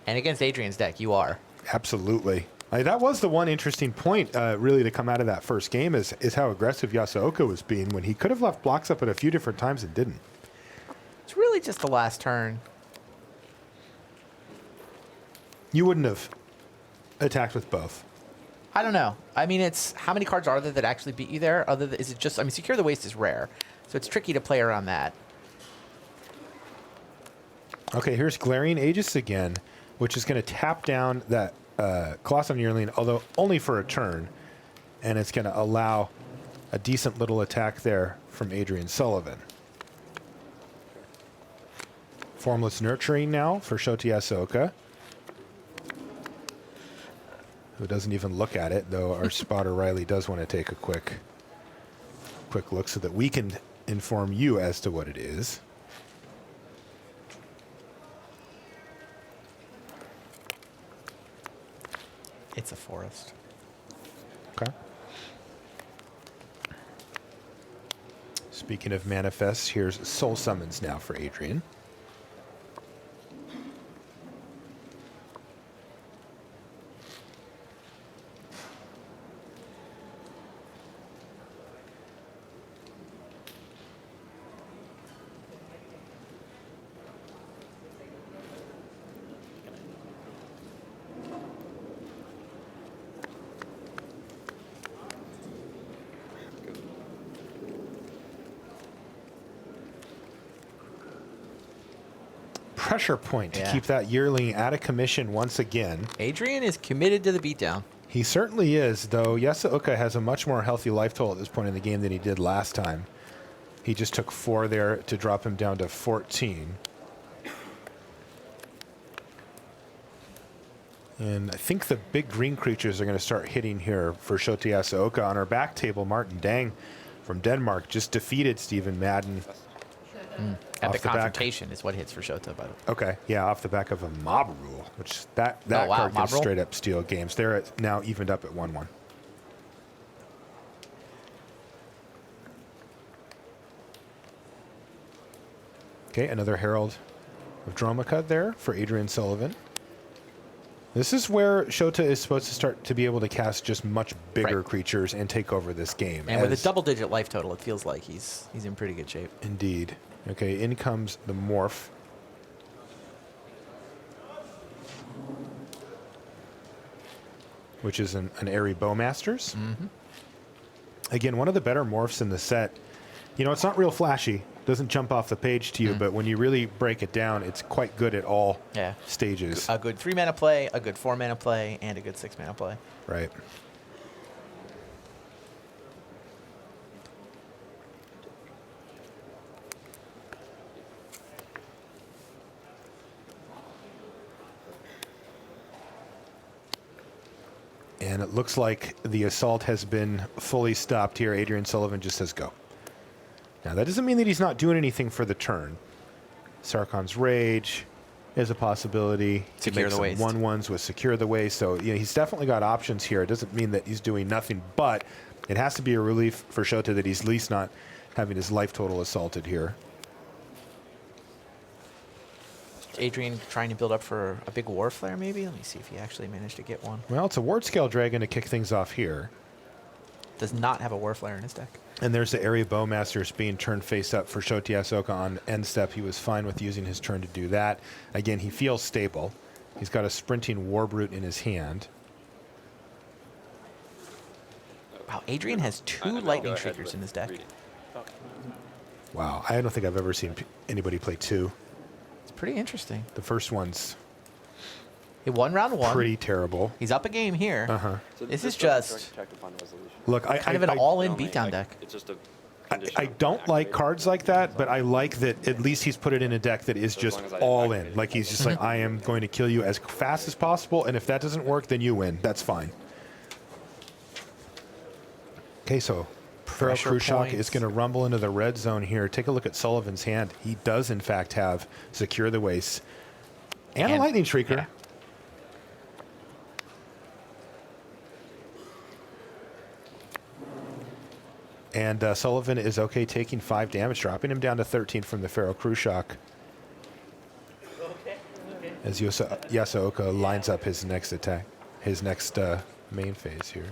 And against Adrian's deck, you are.
Absolutely. That was the one interesting point, really, to come out of that first game is how aggressive Yasuoka was being when he could have left blocks up at a few different times and didn't.
It's really just the last turn.
You wouldn't have attacked with both.
I don't know. I mean, it's how many cards are there that actually beat you there? Is it just? I mean, Secure the Waste is rare, so it's tricky to play around that.
Okay, here's Glaring Aegis again. which is going to tap down that Colossus Yearling, although only for a turn. And it's going to allow a decent little attack there from Adrian Sullivan. Formless Nurturing now for Shota Yasuoka, who doesn't even look at it, though our spotter Riley does want to take a quick look so that we can inform you as to what it is.
It's a forest.
Okay. Speaking of manifests, here's Soul Summons now for Adrian. Pressure point to keep that yearling out of commission once again.
Adrian is committed to the beatdown.
He certainly is, though Yasuoka has a much more healthy life total at this point in the game than he did last time. He just took 4 there to drop him down to 14. And I think the big green creatures are going to start hitting here for Shota Yasuoka. On our back table, Martin Dang from Denmark just defeated Stephen Madden.
Epic Confrontation is what hits for Shota, by the way.
Okay, yeah, off the back of a mob rule, which that card can straight up steal games. They're now evened up at 1-1. Okay, another Herald of Dromaca there for Adrian Sullivan. This is where Shota is supposed to start to be able to cast just much bigger creatures and take over this game.
And with a double-digit life total, it feels like he's in pretty good shape.
Indeed. Okay, in comes the Morph. Which is an Airy Bowmasters. Again, one of the better morphs in the set. You know, it's not real flashy. Doesn't jump off the page to you, but when you really break it down, it's quite good at all stages.
A good 3-mana play, a good 4-mana play, and a good 6-mana play.
Right. And it looks like the assault has been fully stopped here. Adrian Sullivan just says go. Now, that doesn't mean that he's not doing anything for the turn. Sarkon's Rage is a possibility.
Secure the Waste.
1/1s with Secure the Waste. So, you know, he's definitely got options here. It doesn't mean that he's doing nothing, but it has to be a relief for Shota that he's at least not having his life total assaulted here.
Adrian trying to build up for a big War Flare, maybe? Let me see if he actually managed to get one.
Well, it's a Ward Scale Dragon to kick things off here.
Does not have a War Flare in his deck.
And there's the Area Bowmasters being turned face up for Shota Yasuoka on end step. He was fine with using his turn to do that. Again, he feels stable. He's got a Sprinting Warbrute in his hand.
Wow, Adrian has 2 Lightning Shriekers in his deck.
Wow, I don't think I've ever seen anybody play 2.
It's pretty interesting.
The first one's
he won round 1.
Pretty terrible.
He's up a game here.
So
this is just
look,
kind of an all-in beatdown deck.
It's just a
I don't like cards like that, but I like that at least he's put it in a deck that is just all in. Like he's just like, I am going to kill you as fast as possible, and if that doesn't work, then you win. That's fine. Okay, so Feral Krushak is going to rumble into the red zone here. Take a look at Sullivan's hand. He does, in fact, have Secure the Waste and a Lightning Shrieker.
Yeah.
And Sullivan is okay taking 5 damage, dropping him down to 13 from the Feral Krushak. As Yasuoka lines up his next attack, his next main phase here.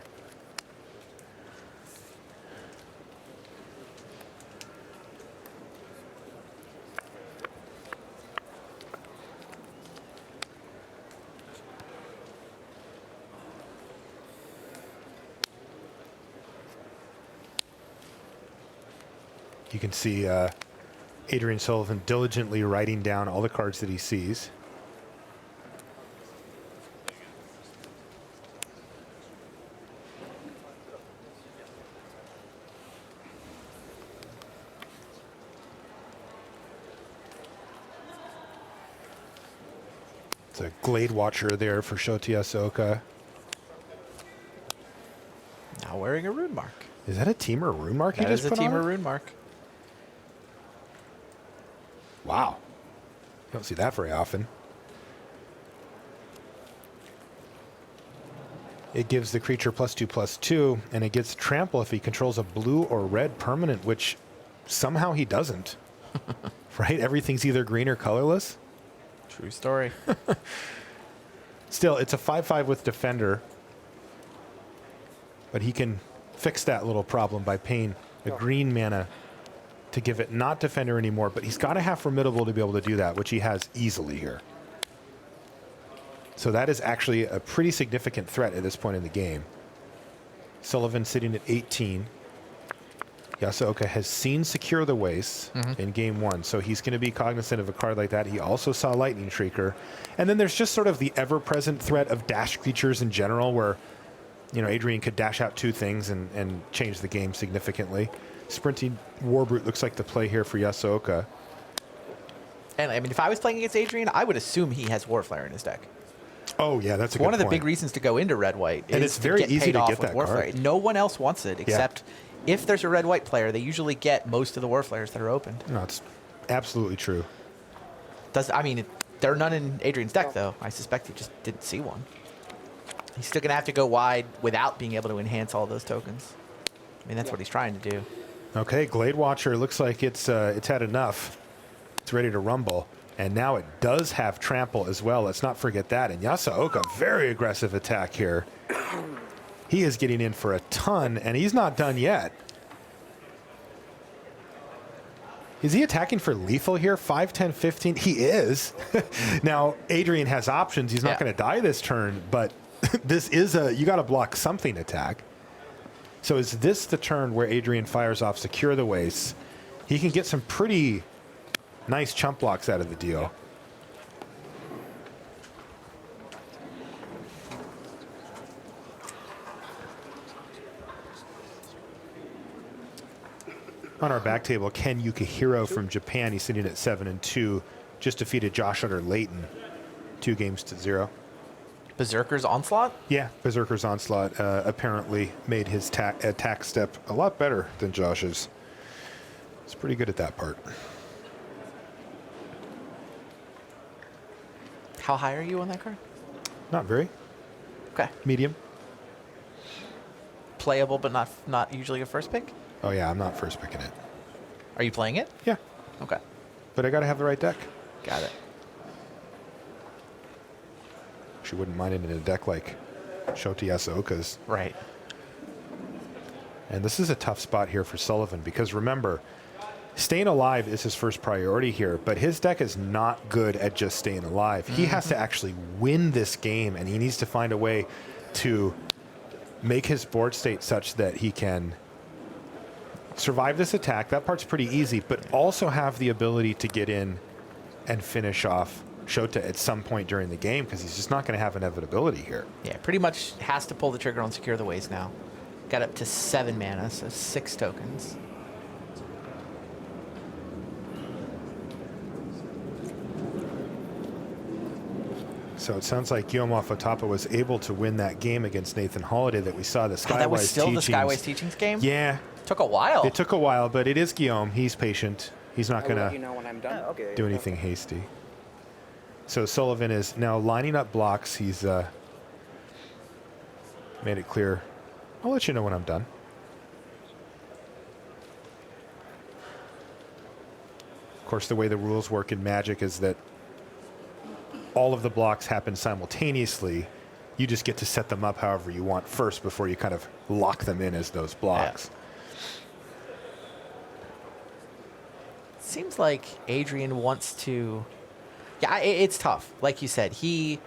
You can see Adrian Sullivan diligently writing down all the cards that he sees. It's a Glade Watcher there for Shota Yasuoka.
Now wearing a rune mark.
Is that a Teamer rune mark he
That
just
is a
put on
Teamer
it?
rune mark.
Wow. You don't see that very often. It gives the creature +2/+2, and it gets trample if he controls a blue or red permanent, which somehow he doesn't. Right? Everything's either green or colorless.
True story.
Still, it's a 5/5 with Defender. But he can fix that little problem by paying a green mana to give it not Defender anymore. But he's got to have Formidable to be able to do that, which he has easily here. So that is actually a pretty significant threat at this point in the game. Sullivan sitting at 18. Yasuoka has seen Secure the Waste in game 1, so he's going to be cognizant of a card like that. He also saw Lightning Shrieker. And then there's just sort of the ever-present threat of dash creatures in general, where, you know, Adrian could dash out 2 things and change the game significantly. Sprinting Warbrute looks like the play here for Yasuoka.
And I mean, if I was playing against Adrian, I would assume he has Warflare in his deck.
Oh, yeah, that's a good
One of the
point.
big reasons to go into red-white
And
is
it's very
to get
easy
paid
to
off
get
with
that
Warfare.
card.
No one else wants it, except if there's a red-white player, they usually get most of the Warflares that are opened.
No, it's absolutely true.
I mean, there are none in Adrian's deck, though. I suspect he just didn't see one. He's still going to have to go wide without being able to enhance all those tokens. I mean, that's what he's trying to do.
Okay, Glade Watcher looks like it's had enough. It's ready to rumble. And now it does have trample as well. Let's not forget that. And Yasuoka, very aggressive attack here. He is getting in for a ton, and he's not done yet. Is he attacking for lethal here? 5, 10, 15? He is. Now, Adrian has options. He's not going to die this turn, but this is you got to block something attack. So is this the turn where Adrian fires off Secure the Waste? He can get some pretty nice chump blocks out of the deal. On our back table, Ken Yukihiro from Japan. He's sitting at 7-2. Just defeated Josh Utter Layton 2-0.
Berserker's Onslaught?
Yeah, Berserker's Onslaught apparently made his attack step a lot better than Josh's. He's pretty good at that part.
How high are you on that card?
Not very.
Okay.
Medium.
Playable, but not usually a first pick?
Oh, yeah, I'm not first picking it.
Are you playing it?
Yeah.
Okay.
But I got to have the right deck.
Got it.
She wouldn't mind it in a deck like Shota Yasuoka's.
Right.
And this is a tough spot here for Sullivan because remember, staying alive is his first priority here, but his deck is not good at just staying alive. He has to actually win this game, and he needs to find a way to make his board state such that he can survive this attack. That part's pretty easy, but also have the ability to get in and finish off Shota at some point during the game because he's just not going to have inevitability here.
Yeah, pretty much has to pull the trigger on Secure the Waste now. Got up to 7 mana, so 6 tokens.
So it sounds like Guillaume Fotapa was able to win that game against Nathan Holiday that we saw the Skywise
that was still
Teachings.
the Skywise Teachings game?
Yeah.
Took a while.
It took a while, but it is Guillaume. He's patient. He's not going
You know when I'm done. Okay.
to do anything hasty. So Sullivan is now lining up blocks. He's made it clear. I'll let you know when I'm done. Of course, the way the rules work in Magic is that all of the blocks happen simultaneously. You just get to set them up however you want first before you kind of lock them in as those blocks.
Seems like Adrian wants to... Yeah, it's tough. Like you said, he's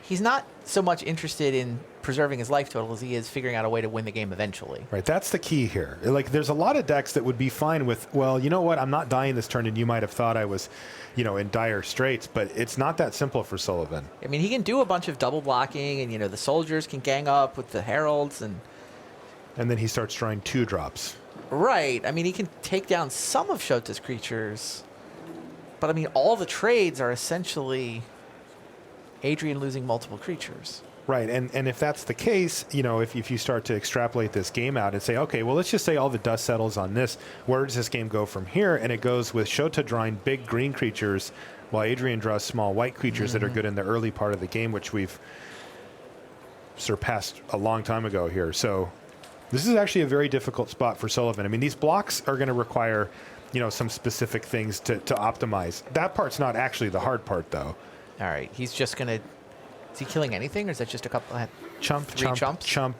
not so much interested in preserving his life total as he is figuring out a way to win the game eventually.
Right, that's the key here. Like, there's a lot of decks that would be fine with, well, you know what, I'm not dying this turn, and you might have thought I was, you know, in dire straits, but it's not that simple for Sullivan.
I mean, he can do a bunch of double blocking, and, you know, the soldiers can gang up with the heralds, and
then he starts drawing 2-drops.
Right. I mean, he can take down some of Shota's creatures, but, I mean, all the trades are essentially Adrian losing multiple creatures.
Right, and if that's the case, you know, if you start to extrapolate this game out and say, okay, well, let's just say all the dust settles on this, where does this game go from here? And it goes with Shota drawing big green creatures, while Adrian draws small white creatures that are good in the early part of the game, which we've surpassed a long time ago here. So this is actually a very difficult spot for Sullivan. I mean, these blocks are going to require, you know, some specific things to optimize. That part's not actually the hard part, though.
All right, he's just going to... Is he killing anything, or is that just a couple...
Chump,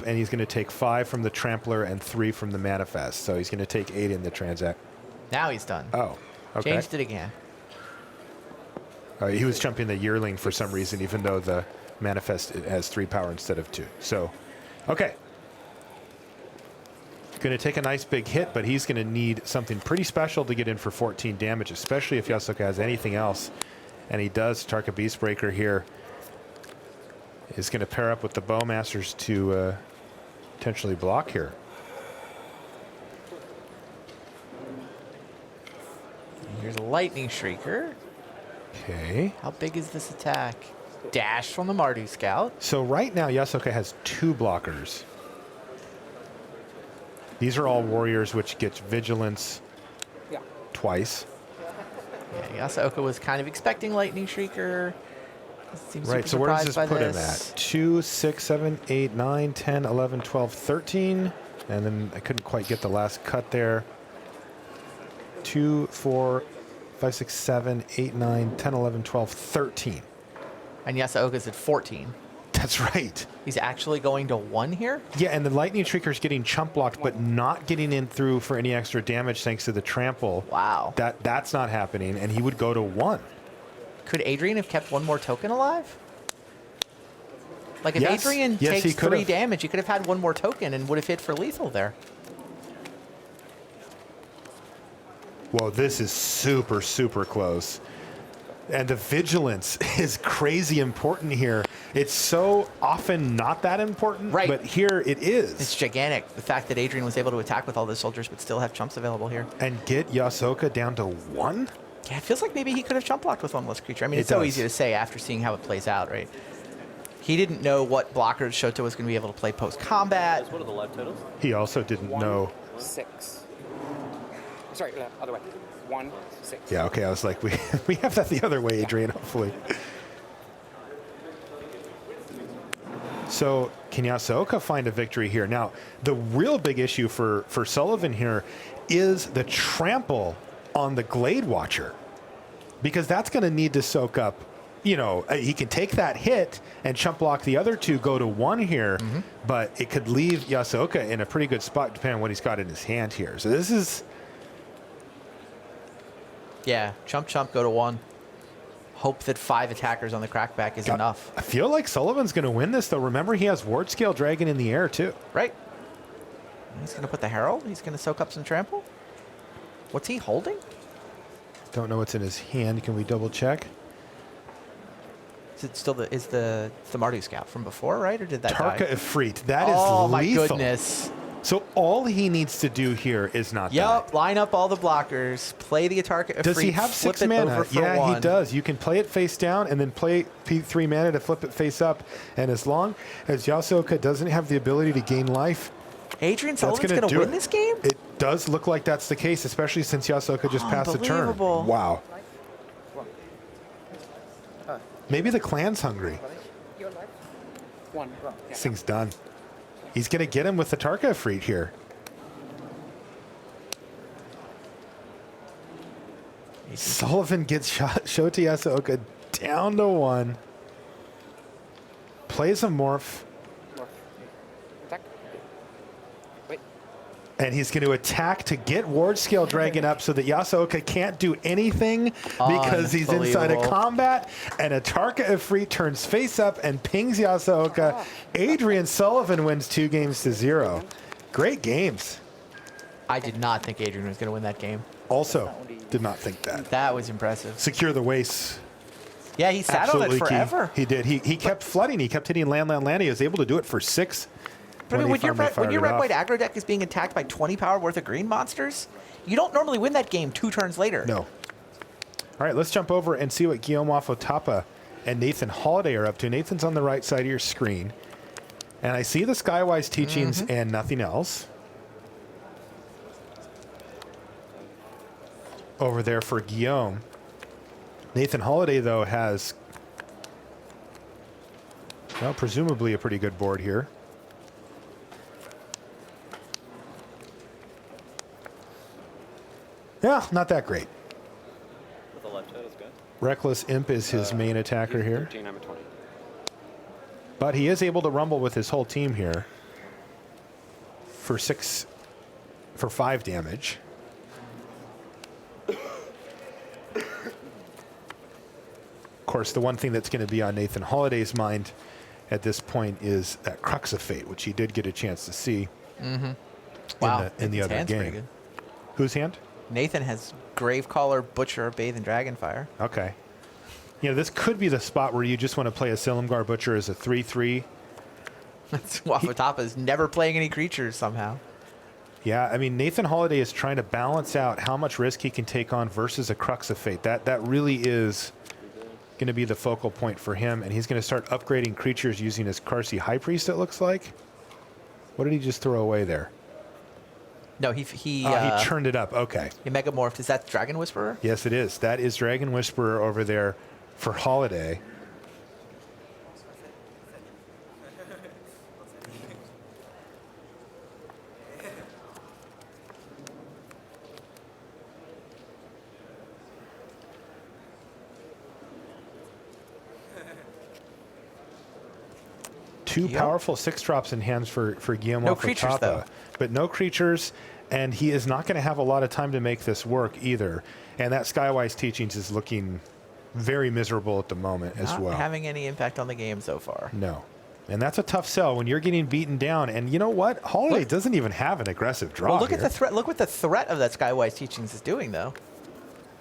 and he's going to take 5 from the Trampler and 3 from the Manifest. So he's going to take 8 in the Transact.
Now he's done.
Oh, okay.
Changed it again.
He was jumping the Yearling for some reason, even though the Manifest has 3 power instead of 2. So, okay. Going to take a nice big hit, but he's going to need something pretty special to get in for 14 damage, especially if Yasuoka has anything else. And he does. Tarka Beastbreaker here is going to pair up with the Bowmasters to potentially block here.
Here's a Lightning Shrieker.
Okay.
How big is this attack? Dash from the Mardu Scout.
So right now, Yasuoka has 2 blockers. These are all warriors, which gets vigilance twice.
Yeah, Yasuoka was kind of expecting Lightning Shrieker. Seems
Right, so where does this put him at? 2, 6, 7, 8, 9, 10, 11, 12, 13. And then I couldn't quite get the last cut there. 2, 4, 5, 6, 7, 8, 9, 10, 11, 12, 13.
And Yasuoka's at 14.
That's right.
He's actually going to 1 here?
Yeah, and the Lightning Shrieker's getting chump blocked, but not getting in through for any extra damage thanks to the trample.
Wow.
That's not happening, and he would go to 1.
Could Adrian have kept 1 more token alive? Like, if
Yes.
Adrian
Yes,
takes
he could
3
have.
damage, he could have had 1 more token and would have hit for lethal there.
Whoa, this is super, super close. And the vigilance is crazy important here. It's so often not that important,
right,
but here it is.
It's gigantic. The fact that Adrian was able to attack with all those soldiers but still have chumps available here.
And get Yasuoka down to 1?
Yeah, it feels like maybe he could have chump blocked with 1 less creature. I mean, it's so easy to say after seeing how it plays out, right? He didn't know what blockers Shota was going to be able to play post-combat.
What are the live totals?
He also didn't know.
6. Sorry, other way. 1, 6.
Yeah, okay, I was like, we have that the other way, Adrian, hopefully. So can Yasuoka find a victory here? Now, the real big issue for Sullivan here is the trample on the Glade Watcher, because that's going to need to soak up, you know, he can take that hit and chump block the other 2, go to 1 here, but it could leave Yasuoka in a pretty good spot depending on what he's got in his hand here. So this is...
Yeah, chump, go to 1. Hope that 5 attackers on the crackback is enough.
I feel like Sullivan's going to win this, though. Remember, he has Ward Scale Dragon in the air, too.
Right. He's going to put the Herald. He's going to soak up some trample. What's he holding?
Don't know what's in his hand. Can we double check?
Is it still the Mardu Scout from before, right? Or did that die?
Tarka Ifrit. That is
oh,
lethal.
My goodness.
So all he needs to do here is not die.
Yep, line up all the blockers, play the Tarka Ifrit.
Does he have 6 mana? Yeah,
1.
he does. You can play it face down and then play 3 mana to flip it face up. And as long as Yasuoka doesn't have the ability to gain life,
Adrian Sullivan's going to win this game?
It does look like that's the case, especially since Yasuoka just passed the turn. Wow. Maybe the clan's hungry.
1.
This thing's done. He's going to get him with the Tarka Ifrit here. Sullivan gets Shota Yasuoka down to 1. Plays a morph.
Attack. Wait.
And he's going to attack to get Ward Scale Dragon up so that Yasuoka can't do anything because he's inside of combat. And a Tarka Ifrit turns face up and pings Yasuoka. Adrian Sullivan wins 2-0. Great games.
I did not think Adrian was going to win that game.
Also, did not think that.
That was impressive.
Secure the waste.
Yeah, he sat on it forever.
He did. He kept flooding. He kept hitting land. He was able to do it for 6.
But I mean, when your red white aggro deck is being attacked by 20 power worth of green monsters, you don't normally win that game 2 turns later.
No. All right, let's jump over and see what Guillaume Wafotapa and Nathan Holiday are up to. Nathan's on the right side of your screen. And I see the Skywise teachings and nothing else. Over there for Guillaume. Nathan Holiday, though, has, well, presumably a pretty good board here. Yeah, not that great.
With the left head is good.
Reckless Imp is his main attacker here.
13, I'm at 20.
But he is able to rumble with his whole team here for 5 damage. Of course, the one thing that's going to be on Nathan Holiday's mind at this point is that Crux of Fate, which he did get a chance to see
Wow.
in the other
hand's pretty
game.
good.
Whose hand?
Nathan has Gravecaller, Butcher, Bathe, and Dragonfire.
Okay. You know, this could be the spot where you just want to play a Silumgar Butcher as a 3/3.
That's Wafutapa is never playing any creatures somehow.
Yeah, I mean, Nathan Holiday is trying to balance out how much risk he can take on versus a Crux of Fate. That really is going to be the focal point for him, and he's going to start upgrading creatures using his Karsi High Priest, it looks like. What did he just throw away there?
No, he
turned it up. Okay.
He megamorphed. Is that Dragon Whisperer?
Yes, it is. That is Dragon Whisperer over there for Holiday. Two powerful 6-drops in hands for Guillaume.
No creatures, though.
But no creatures, and he is not going to have a lot of time to make this work either. And that Skywise Teachings is looking very miserable at the moment as well.
Not having any impact on the game so far.
No. And that's a tough sell when you're getting beaten down. And you know what? Holiday doesn't even have an aggressive draw.
Well, look
here.
at the threat. Look what the threat of that Skywise Teachings is doing, though.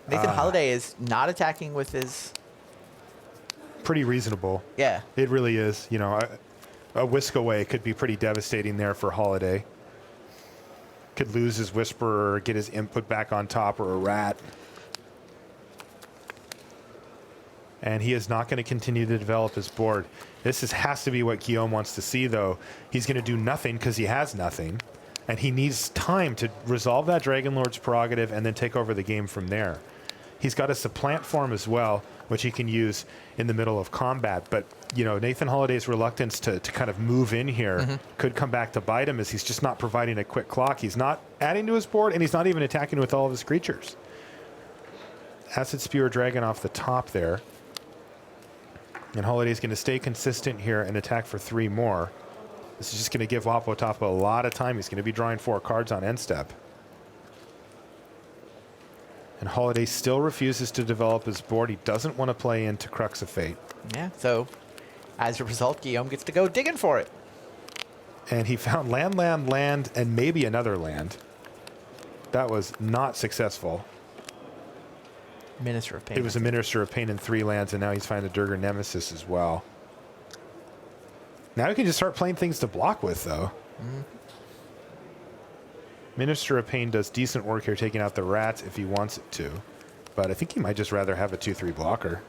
Nathan Holiday is not attacking with his...
Pretty reasonable.
Yeah.
It really is. You know, a whisk away could be pretty devastating there for Holiday. Could lose his Whisperer, get his input back on top, or a Rat. And he is not going to continue to develop his board. This has to be what Guillaume wants to see, though. He's going to do nothing because he has nothing. And he needs time to resolve that Dragon Lord's prerogative and then take over the game from there. He's got a supplant form as well, which he can use in the middle of combat. But, you know, Nathan Holiday's reluctance to kind of move in here could come back to bite him, as he's just not providing a quick clock. He's not adding to his board, and he's not even attacking with all of his creatures. Acid Spewer Dragon off the top there. And Holiday's going to stay consistent here and attack for 3 more. This is just going to give Wapotapa a lot of time. He's going to be drawing 4 cards on end step. And Holiday still refuses to develop his board. He doesn't want to play into Crux of Fate.
Yeah, so as a result, Guillaume gets to go digging for it.
And he found land, and maybe another land. That was not successful.
Minister of Pain.
It was a Minister of Pain and 3 lands, and now he's finding a Durgar Nemesis as well. Now he can just start playing things to block with, though. Minister of Pain does decent work here, taking out the Rats if he wants it to. But I think he might just rather have a 2/3 blocker.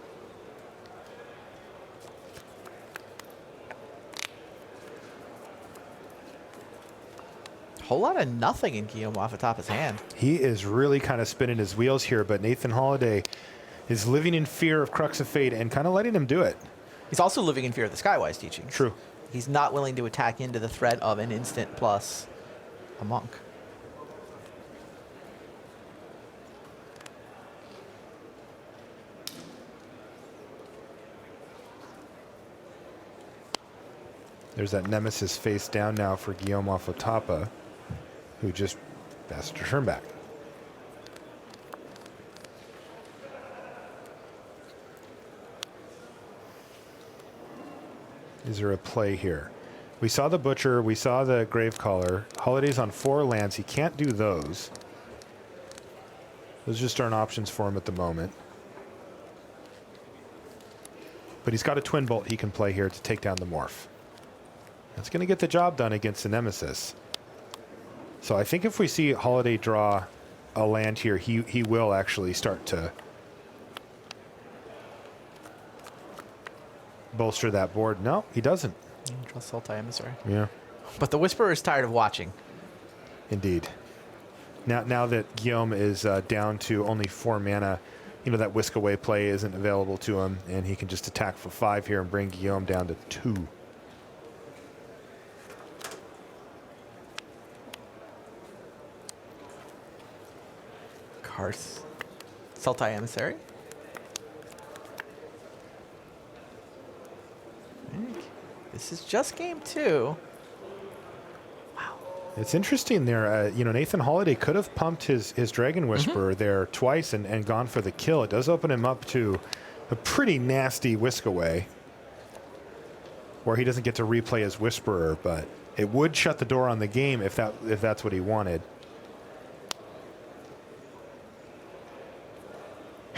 Whole lot of nothing in Guillaume Wafutapa's hand.
He is really kind of spinning his wheels here, but Nathan Holiday is living in fear of Crux of Fate and kind of letting him do it.
He's also living in fear of the Skywise Teachings.
True.
He's not willing to attack into the threat of an instant plus a monk.
There's that Nemesis face down now for Guillaume Wafutapa, who just has to turn back. Is there a play here? We saw the Butcher, we saw the Gravecaller. Holiday's on 4 lands. He can't do those. Those just aren't options for him at the moment. But he's got a Twin Bolt he can play here to take down the Morph. That's going to get the job done against the Nemesis. So I think if we see Holiday draw a land here, he will actually start to bolster that board. No, he doesn't.
Trust Sultai Emissary.
Yeah.
But the Whisperer is tired of watching.
Indeed. Now that Guillaume is down to only 4 mana, you know, that whisk away play isn't available to him, and he can just attack for 5 here and bring Guillaume down to 2.
Karth. Sultai Emissary. This is just game 2.
It's interesting there. You know, Nathan Holiday could have pumped his Dragon Whisperer there twice and gone for the kill. It does open him up to a pretty nasty whisk away where he doesn't get to replay his Whisperer, but it would shut the door on the game if that's what he wanted.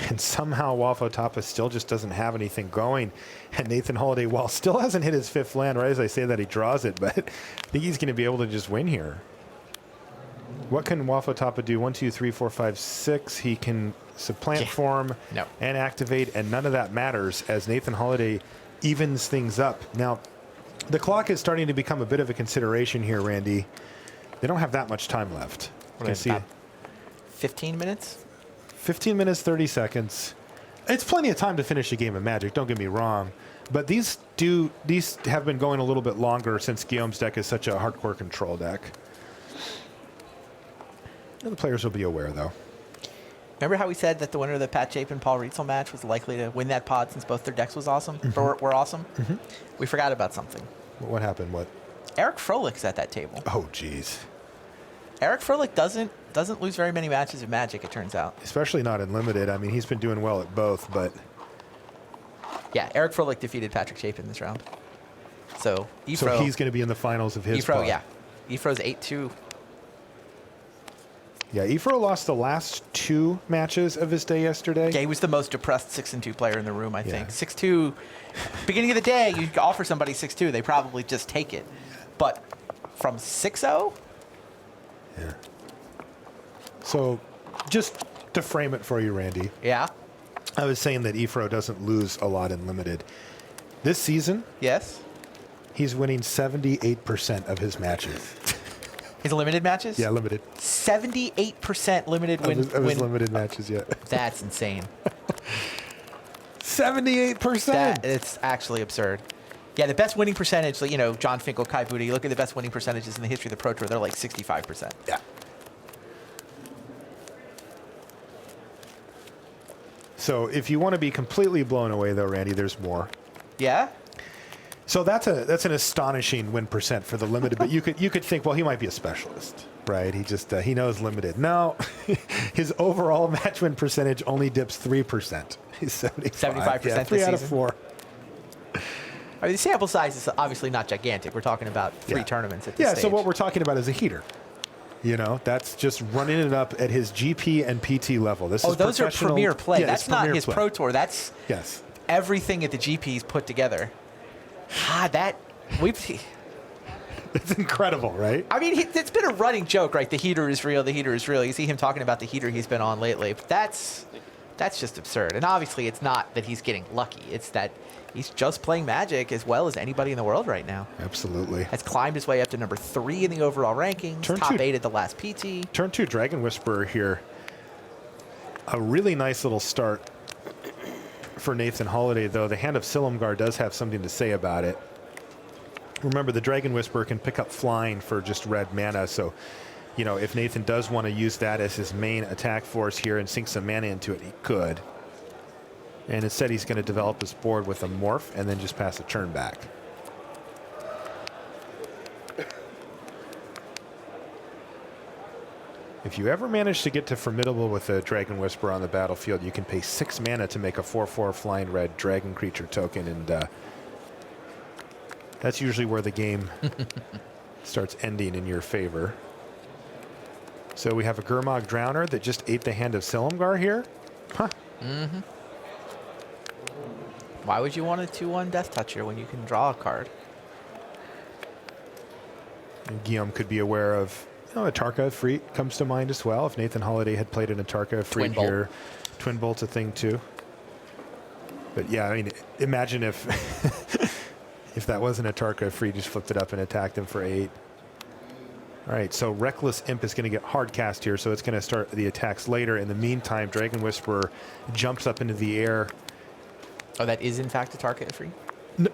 And somehow Wapa still just doesn't have anything going. And Nathan Holiday, while still hasn't hit his 5th land, right as I say that, he draws it, but I think he's going to be able to just win here. What can Wapa do? 1, 2, 3, 4, 5, 6. He can supplant form and activate, and none of that matters as Nathan Holiday evens things up. Now, the clock is starting to become a bit of a consideration here, Randy. They don't have that much time left. You can see
15 minutes?
15 minutes, 30 seconds. It's plenty of time to finish a game of Magic, don't get me wrong. But these have been going a little bit longer since Guillaume's deck is such a hardcore control deck. And the players will be aware, though.
Remember how we said that the winner of the Pat Chapin Paul Rietzel match was likely to win that pod since both their decks were awesome? We forgot about something.
What happened? What?
Eric Froehlich's at that table.
Oh, jeez.
Eric Froehlich doesn't lose very many matches of Magic, it turns out.
Especially not in Limited. I mean, he's been doing well at both, but...
Yeah, Eric Froehlich defeated Patrick Chapin this round. So, Efro...
So he's going to be in the finals of his pod.
Yeah. Efro's 8-2.
Yeah, Efro lost the last 2 matches of his day yesterday.
Yeah, he was the most depressed 6-2 player in the room, I think. 6-2, beginning of the day, you offer somebody 6-2, they probably just take it. But from 6-0...
Yeah. So, just to frame it for you, Randy.
Yeah.
I was saying that Efro doesn't lose a lot in Limited. This season,
yes,
he's winning 78% of his matches.
His Limited matches?
Yeah, Limited.
78% Limited win.
Of his Limited matches, yeah.
That's insane.
78%.
It's actually absurd. Yeah, the best winning percentage, you know, John Finkel, Kai Budde, you look at the best winning percentages in the history of the Pro Tour, they're like 65%.
Yeah. So if you want to be completely blown away, though, Randy, there's more.
Yeah?
So that's an astonishing win percent for the Limited, but you could think, well, he might be a specialist, right? He just he knows Limited. No, his overall match win percentage only dips 3%. He's 75%.
Yeah,
3 out of 4.
I mean, the sample size is obviously not gigantic. We're talking about 3 tournaments at this stage.
So what we're talking about is a heater. You know, that's just running it up at his GP and PT level. This is
those are premier play.
Yeah,
that's not his
play.
Pro Tour. That's everything at the GP's put together.
It's incredible, right?
I mean, it's been a running joke, right? The heater is real. The heater is real. You see him talking about the heater he's been on lately. But that's just absurd. And obviously, it's not that he's getting lucky. It's that he's just playing Magic as well as anybody in the world right now.
Absolutely.
Has climbed his way up to number 3 in the overall rankings. Top 8 at the last PT.
Turn 2 Dragon Whisperer here. A really nice little start for Nathan Holiday, though. The Hand of Silumgar does have something to say about it. Remember, the Dragon Whisperer can pick up flying for just red mana, so, you know, if Nathan does want to use that as his main attack force here and sink some mana into it, he could. And instead, he's going to develop his board with a morph and then just pass a turn back. If you ever manage to get to Formidable with a Dragon Whisperer on the battlefield, you can pay 6 mana to make a 4/4 flying red dragon creature token, and that's usually where the game starts ending in your favor. So we have a Gurmag Drowner that just ate the Hand of Silumgar here. Huh.
Mm-hmm. Why would you want a 2/1 Death Toucher when you can draw a card?
And Guillaume could be aware of, you know, a Tarka Freet comes to mind as well. If Nathan Holiday had played in a Tarka Freet here, Twin Bolt's a thing too. But yeah, I mean, imagine if If that wasn't a Tarka free, just flipped it up and attacked him for 8. All right, so Reckless Imp is going to get hard cast here, so it's going to start the attacks later. In the meantime, Dragon Whisperer jumps up into the air.
Oh, that is in fact a Tarka free?
No.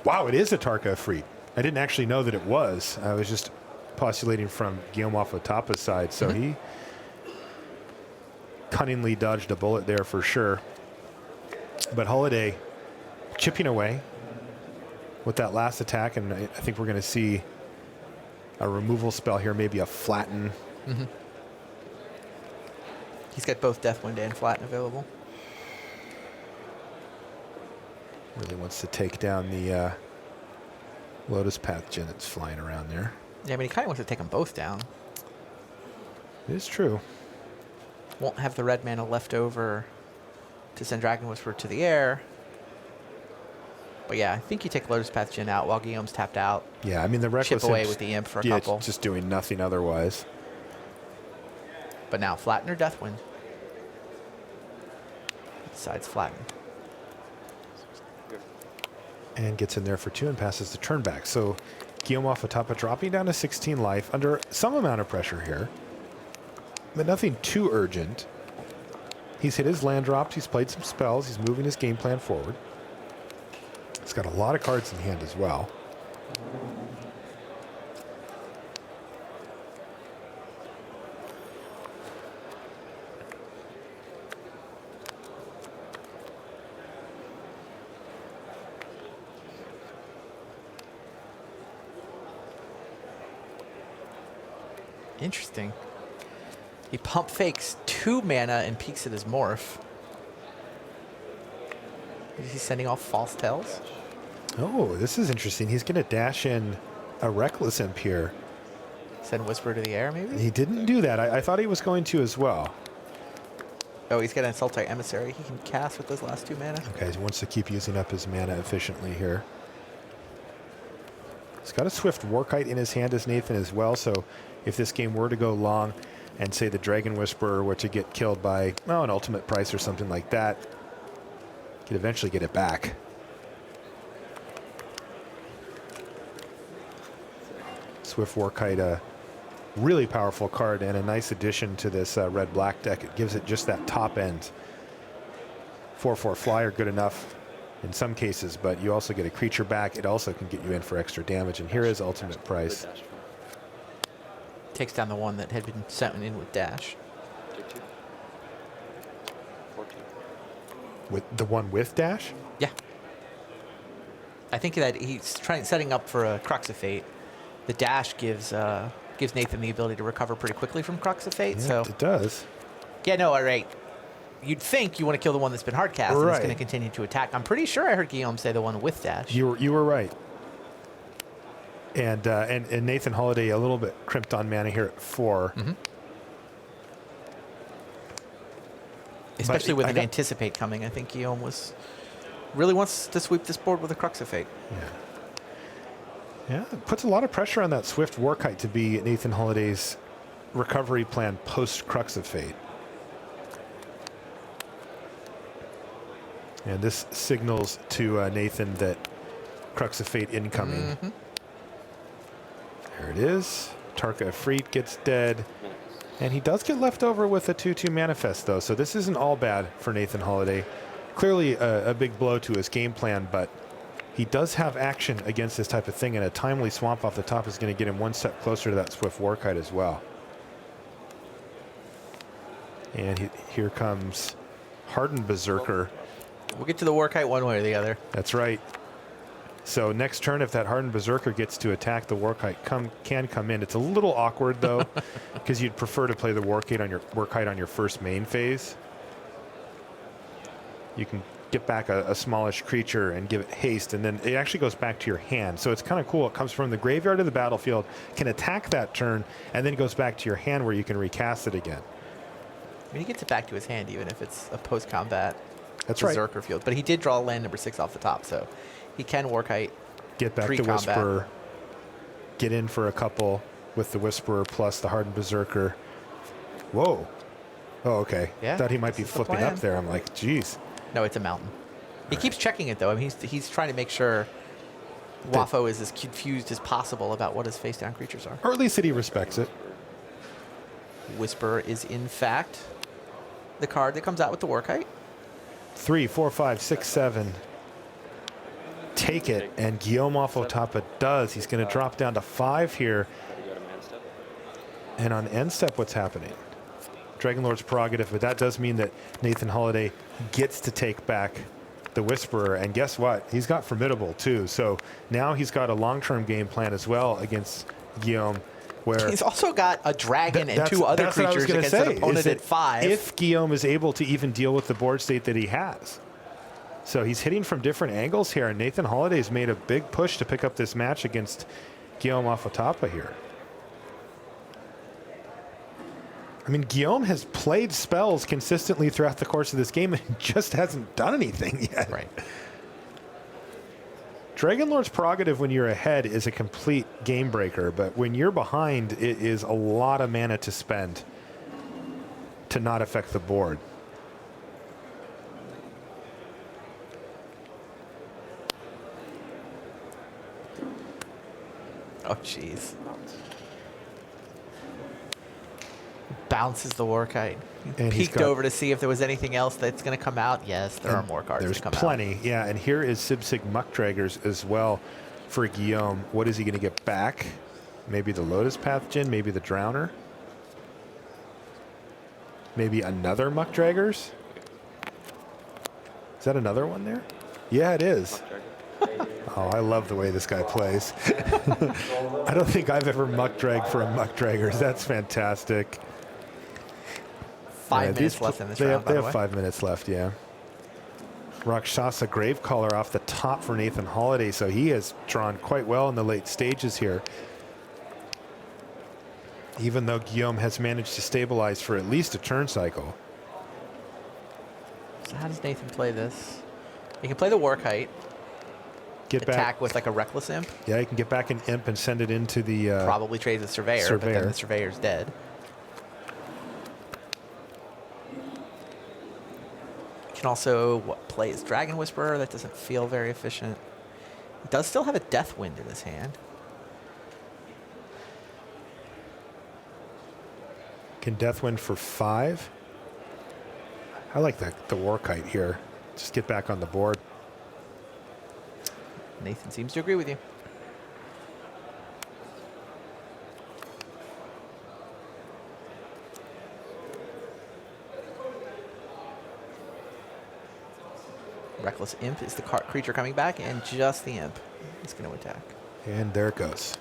Wow, it is a Tarka free. I didn't actually know that it was. I was just postulating from Guillaume off Tapa's side, so he cunningly dodged a bullet there for sure. But Holiday chipping away with that last attack, and I think we're going to see a removal spell here, maybe a flatten.
He's got both Deathwind and Flatten available.
Really wants to take down the Lotus Pathogen that's flying around there.
Yeah, I mean, he kind of wants to take them both down.
It is true.
Won't have the red mana left over to send Dragon Whisperer to the air. But yeah, I think you take Lotus Pathogen out while Guillaume's tapped out.
Yeah, I mean, the Reckless
chip away
Imp's,
with the Imp for a couple.
just doing nothing otherwise.
But now Flatten or Deathwind? Decides Flatten.
And gets in there for 2 and passes the turn back. So Guillaume off Tapa dropping down to 16 life under some amount of pressure here, but nothing too urgent. He's hit his land drops. He's played some spells. He's moving his game plan forward. He's got a lot of cards in hand as well.
Interesting. He pump fakes 2 mana and peeks at his morph. Is he sending off false tells?
Oh, this is interesting. He's going to dash in a Reckless Imp here.
Send Whisper to the air, maybe?
He didn't do that. I thought he was going to as well.
Oh, he's got an Sultai Emissary he can cast with those last 2 mana.
Okay, he wants to keep using up his mana efficiently here. He's got a Swift Warkite in his hand as Nathan as well, so if this game were to go long and say the Dragon Whisperer were to get killed by an ultimate price or something like that, he could eventually get it back. Swift Warkite, a really powerful card and a nice addition to this red-black deck. It gives it just that top end. 4/4 flyer, good enough in some cases, but you also get a creature back. It also can get you in for extra damage, and here is ultimate price.
Takes down the one that had been sent in with dash.
With the one with dash?
Yeah. I think that he's setting up for a Crux of Fate. The dash gives Nathan the ability to recover pretty quickly from Crux of Fate.
Yeah,
so
it does.
Yeah, no, all right. You'd think you want to kill the one that's been hard cast and it's going to continue to attack. I'm pretty sure I heard Guillaume say the one with dash.
You were right. And Nathan Holiday a little bit crimped on mana here at 4.
Especially with an Anticipate coming. I think Guillaume really wants to sweep this board with a Crux of Fate.
Yeah, it puts a lot of pressure on that Swift Warkite to be Nathan Holiday's recovery plan post Crux of Fate. And this signals to Nathan that Crux of Fate incoming. There it is. Tarka Efreet gets dead. And he does get left over with a 2/2 manifest, though. So this isn't all bad for Nathan Holiday. Clearly a big blow to his game plan, but he does have action against this type of thing, and a timely swamp off the top is going to get him one step closer to that Swift Warkite as well. And here comes Hardened Berserker.
We'll get to the Warkite one way or the other.
That's right. So next turn, if that Hardened Berserker gets to attack, the Warkite can come in. It's a little awkward, though, because you'd prefer to play the Warkite on your first main phase. You can get back a smallish creature and give it haste, and then it actually goes back to your hand. So it's kind of cool. It comes from the graveyard to the battlefield, can attack that turn, and then goes back to your hand where you can recast it again.
I mean, he gets it back to his hand even if it's a post-combat
Berserker
field. But he did draw land number 6 off the top, so he can Warkite.
Get back to Whisperer. Get in for a couple with the Whisperer plus the Hardened Berserker. Whoa. Oh, okay.
Yeah,
thought he might be flipping up there. I'm like, geez.
No, it's a mountain. He keeps checking it, though. I mean, he's trying to make sure Wafo is as confused as possible about what his face-down creatures are.
Or at least that he respects it.
Whisper is, in fact, the card that comes out with the war kite.
3, 4, 5, 6, 7. Take it, and Guillaume off Otapa does. He's going to drop down to 5 here. And on end step, what's happening? Dragonlord's prerogative, but that does mean that Nathan Holiday gets to take back the Whisperer. And guess what? He's got Formidable, too. So now he's got a long-term game plan as well against Guillaume. Where
he's also got a dragon and 2 other creatures against an opponent at 5.
If Guillaume is able to even deal with the board state that he has. So he's hitting from different angles here, and Nathan Holiday's made a big push to pick up this match against Guillaume Afotapa here. I mean, Guillaume has played spells consistently throughout the course of this game and just hasn't done anything yet.
Right.
Dragonlord's prerogative when you're ahead is a complete game breaker, but when you're behind, it is a lot of mana to spend to not affect the board.
Oh, jeez. Bounces the war kite.
And
peeked over to see if there was anything else that's going to come out. Yes, there are more cards
There's
that come
plenty,
out.
yeah. And here is Sibsig Muckdraggers as well for Guillaume. What is he going to get back? Maybe the Lotus Pathogen, maybe the Drowner. Maybe another Muckdraggers? Is that another one there? Yeah, it is. Oh, I love the way this guy plays. I don't think I've ever Muckdragged for a Muckdraggers. That's fantastic.
5 minutes left in this round, by
They
the
have
way.
5 minutes left, yeah. Rakshasa Gravecaller off the top for Nathan Holiday, so he has drawn quite well in the late stages here. Even though Guillaume has managed to stabilize for at least a turn cycle.
So how does Nathan play this? He can play the war kite.
Get
attack
back
with like a reckless imp.
Yeah, he can get back an imp and send it into the...
Probably trades a surveyor, but then the surveyor's dead. Can also play his Dragon Whisperer. That doesn't feel very efficient. He does still have a Deathwind in his hand.
Can Deathwind for 5? I like the war kite here. Just get back on the board.
Nathan seems to agree with you. Reckless Imp is the creature coming back, and just the Imp is going to attack.
And there it goes.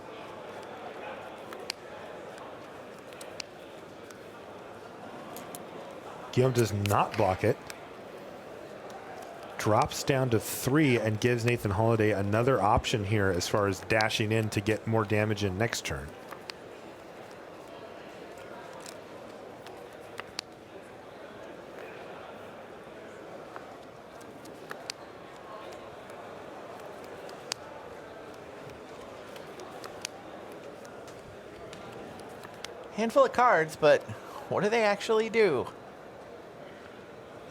Guillaume does not block it. Drops down to 3 and gives Nathan Holiday another option here as far as dashing in to get more damage in next turn.
Handful of cards, but what do they actually do?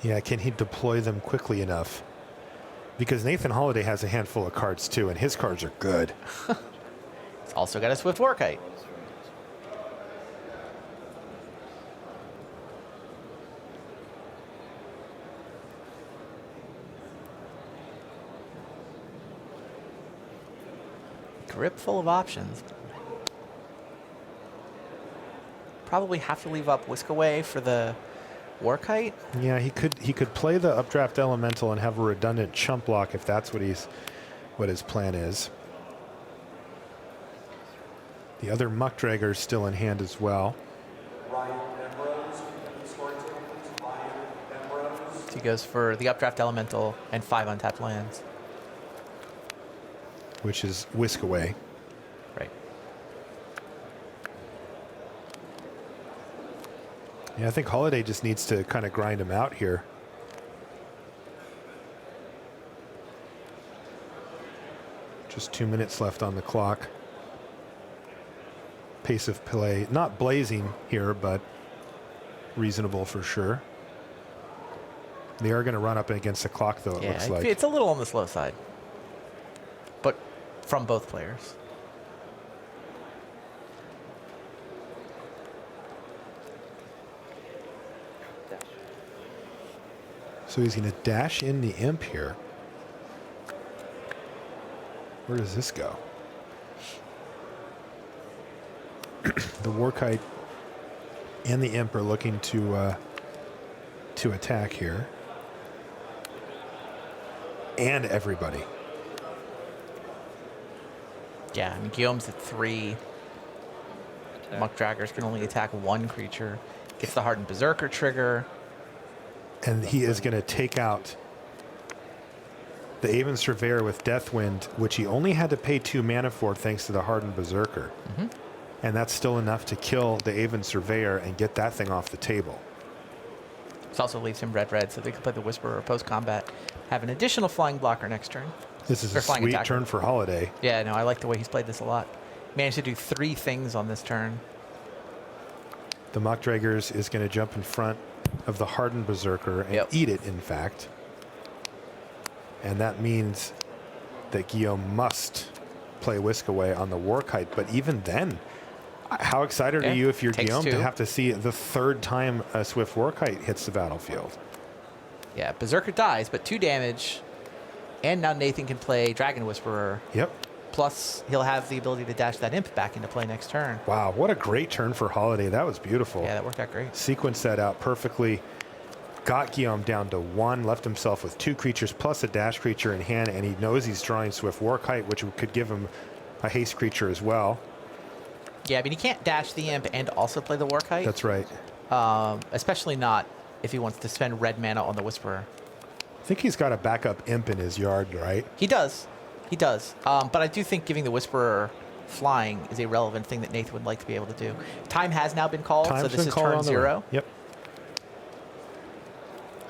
Yeah, can he deploy them quickly enough? Because Nathan Holiday has a handful of cards too, and his cards are good.
He's also got a Swift War Kite. Grip full of options. Probably have to leave up Whisk Away for the War Kite.
Yeah, he could play the Updraft Elemental and have a redundant chump block if that's what his plan is. The other Muckdragger is still in hand as well.
So he goes for the Updraft Elemental and 5 untapped lands.
Which is Whisk Away.
Right.
Yeah, I think Holiday just needs to kind of grind him out here. Just 2 minutes left on the clock. Pace of play, not blazing here, but reasonable for sure. They are going to run up against the clock, though, it looks like.
It's a little on the slow side. But from both players.
So he's going to dash in the imp here. Where does this go? The Warkite and the imp are looking to attack here. And everybody.
Yeah, I mean, Guillaume's at 3. Muck Draggers can only attack 1 creature. Gets the Hardened Berserker trigger.
And he is going to take out the Aven Surveyor with Deathwind, which he only had to pay 2 mana for thanks to the Hardened Berserker. And that's still enough to kill the Aven Surveyor and get that thing off the table.
This also leaves him red-red, so they can play the Whisperer post-combat. Have an additional flying blocker next turn.
This is a sweet turn for Holiday.
Yeah, no, I like the way he's played this a lot. Managed to do 3 things on this turn.
The Muck Draggers is going to jump in front of the Hardened Berserker and eat it, in fact. And that means that Guillaume must play Whisk Away on the Warkite. But even then, how excited are you if you're Guillaume to have to see the 3rd time a Swift Warkite hits the battlefield?
Yeah, Berserker dies, but 2 damage. And now Nathan can play Dragon Whisperer.
Yep.
Plus, he'll have the ability to dash that imp back into play next turn.
Wow, what a great turn for Holiday. That was beautiful.
Yeah, that worked out great.
Sequenced that out perfectly. Got Guillaume down to 1, left himself with 2 creatures plus a dash creature in hand, and he knows he's drawing Swift Warkite, which could give him a haste creature as well.
Yeah, I mean, he can't dash the imp and also play the Warkite.
That's right.
Especially not if he wants to spend red mana on the Whisperer.
I think he's got a backup imp in his yard, right?
He does. He does. But I do think giving the Whisperer flying is a relevant thing that Nathan would like to be able to do. Time has now been called, so this is turn 0.
Yep.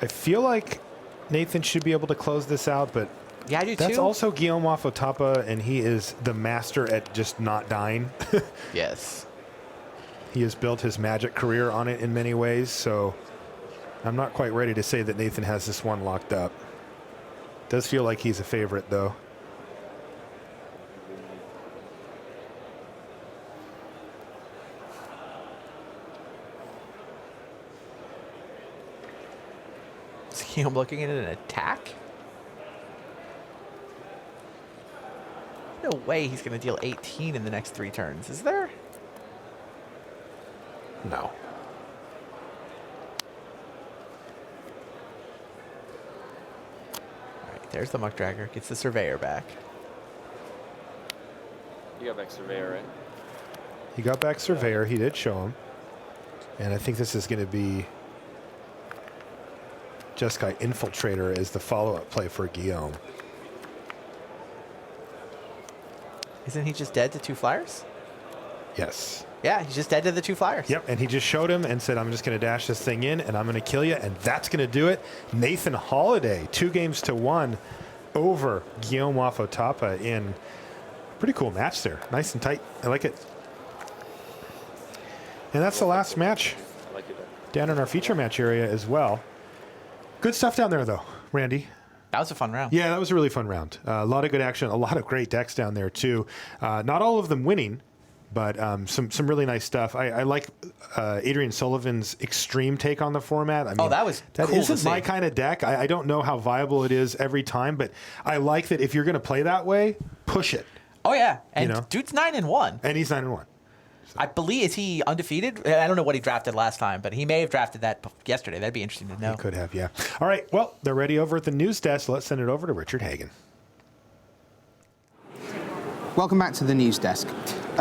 I feel like Nathan should be able to close this out, but
yeah, I do
that's
too.
also Guillaume off Otapa, and he is the master at just not dying.
Yes.
He has built his Magic career on it in many ways, so I'm not quite ready to say that Nathan has this one locked up. Does feel like he's a favorite, though.
Is Guillaume looking at an attack? No way he's going to deal 18 in the next 3 turns, is there?
No.
All right, there's the Muck Dragger. Gets the Surveyor back.
You got back Surveyor, right?
He got back Surveyor. He did show him. And I think this is going to be Jeskai Infiltrator as the follow-up play for Guillaume.
Isn't he just dead to 2 flyers?
Yes.
Yeah, he's just dead to the 2 flyers.
Yep, and he just showed him and said, I'm just going to dash this thing in, and I'm going to kill you, and that's going to do it. Nathan Holiday, 2-1 over Guillaume Wafotapa in a pretty cool match there. Nice and tight. I like it. And that's the last match down in our feature match area as well. Good stuff down there, though, Randy.
That was a fun round.
Yeah, that was a really fun round. A lot of good action, a lot of great decks down there, too. Not all of them winning, but some really nice stuff. I like Adrian Sullivan's extreme take on the format. I mean,
that cool
isn't my kind of deck. I don't know how viable it is every time, but I like that if you're going to play that way, push it.
Oh, yeah. And dude's 9-1.
And he's 9-1.
I believe, is he undefeated? I don't know what he drafted last time, but he may have drafted that yesterday. That'd be interesting to know.
He could have, yeah. All right, well, they're ready over at the news desk. Let's send it over to Richard Hagan.
Welcome back to the news desk.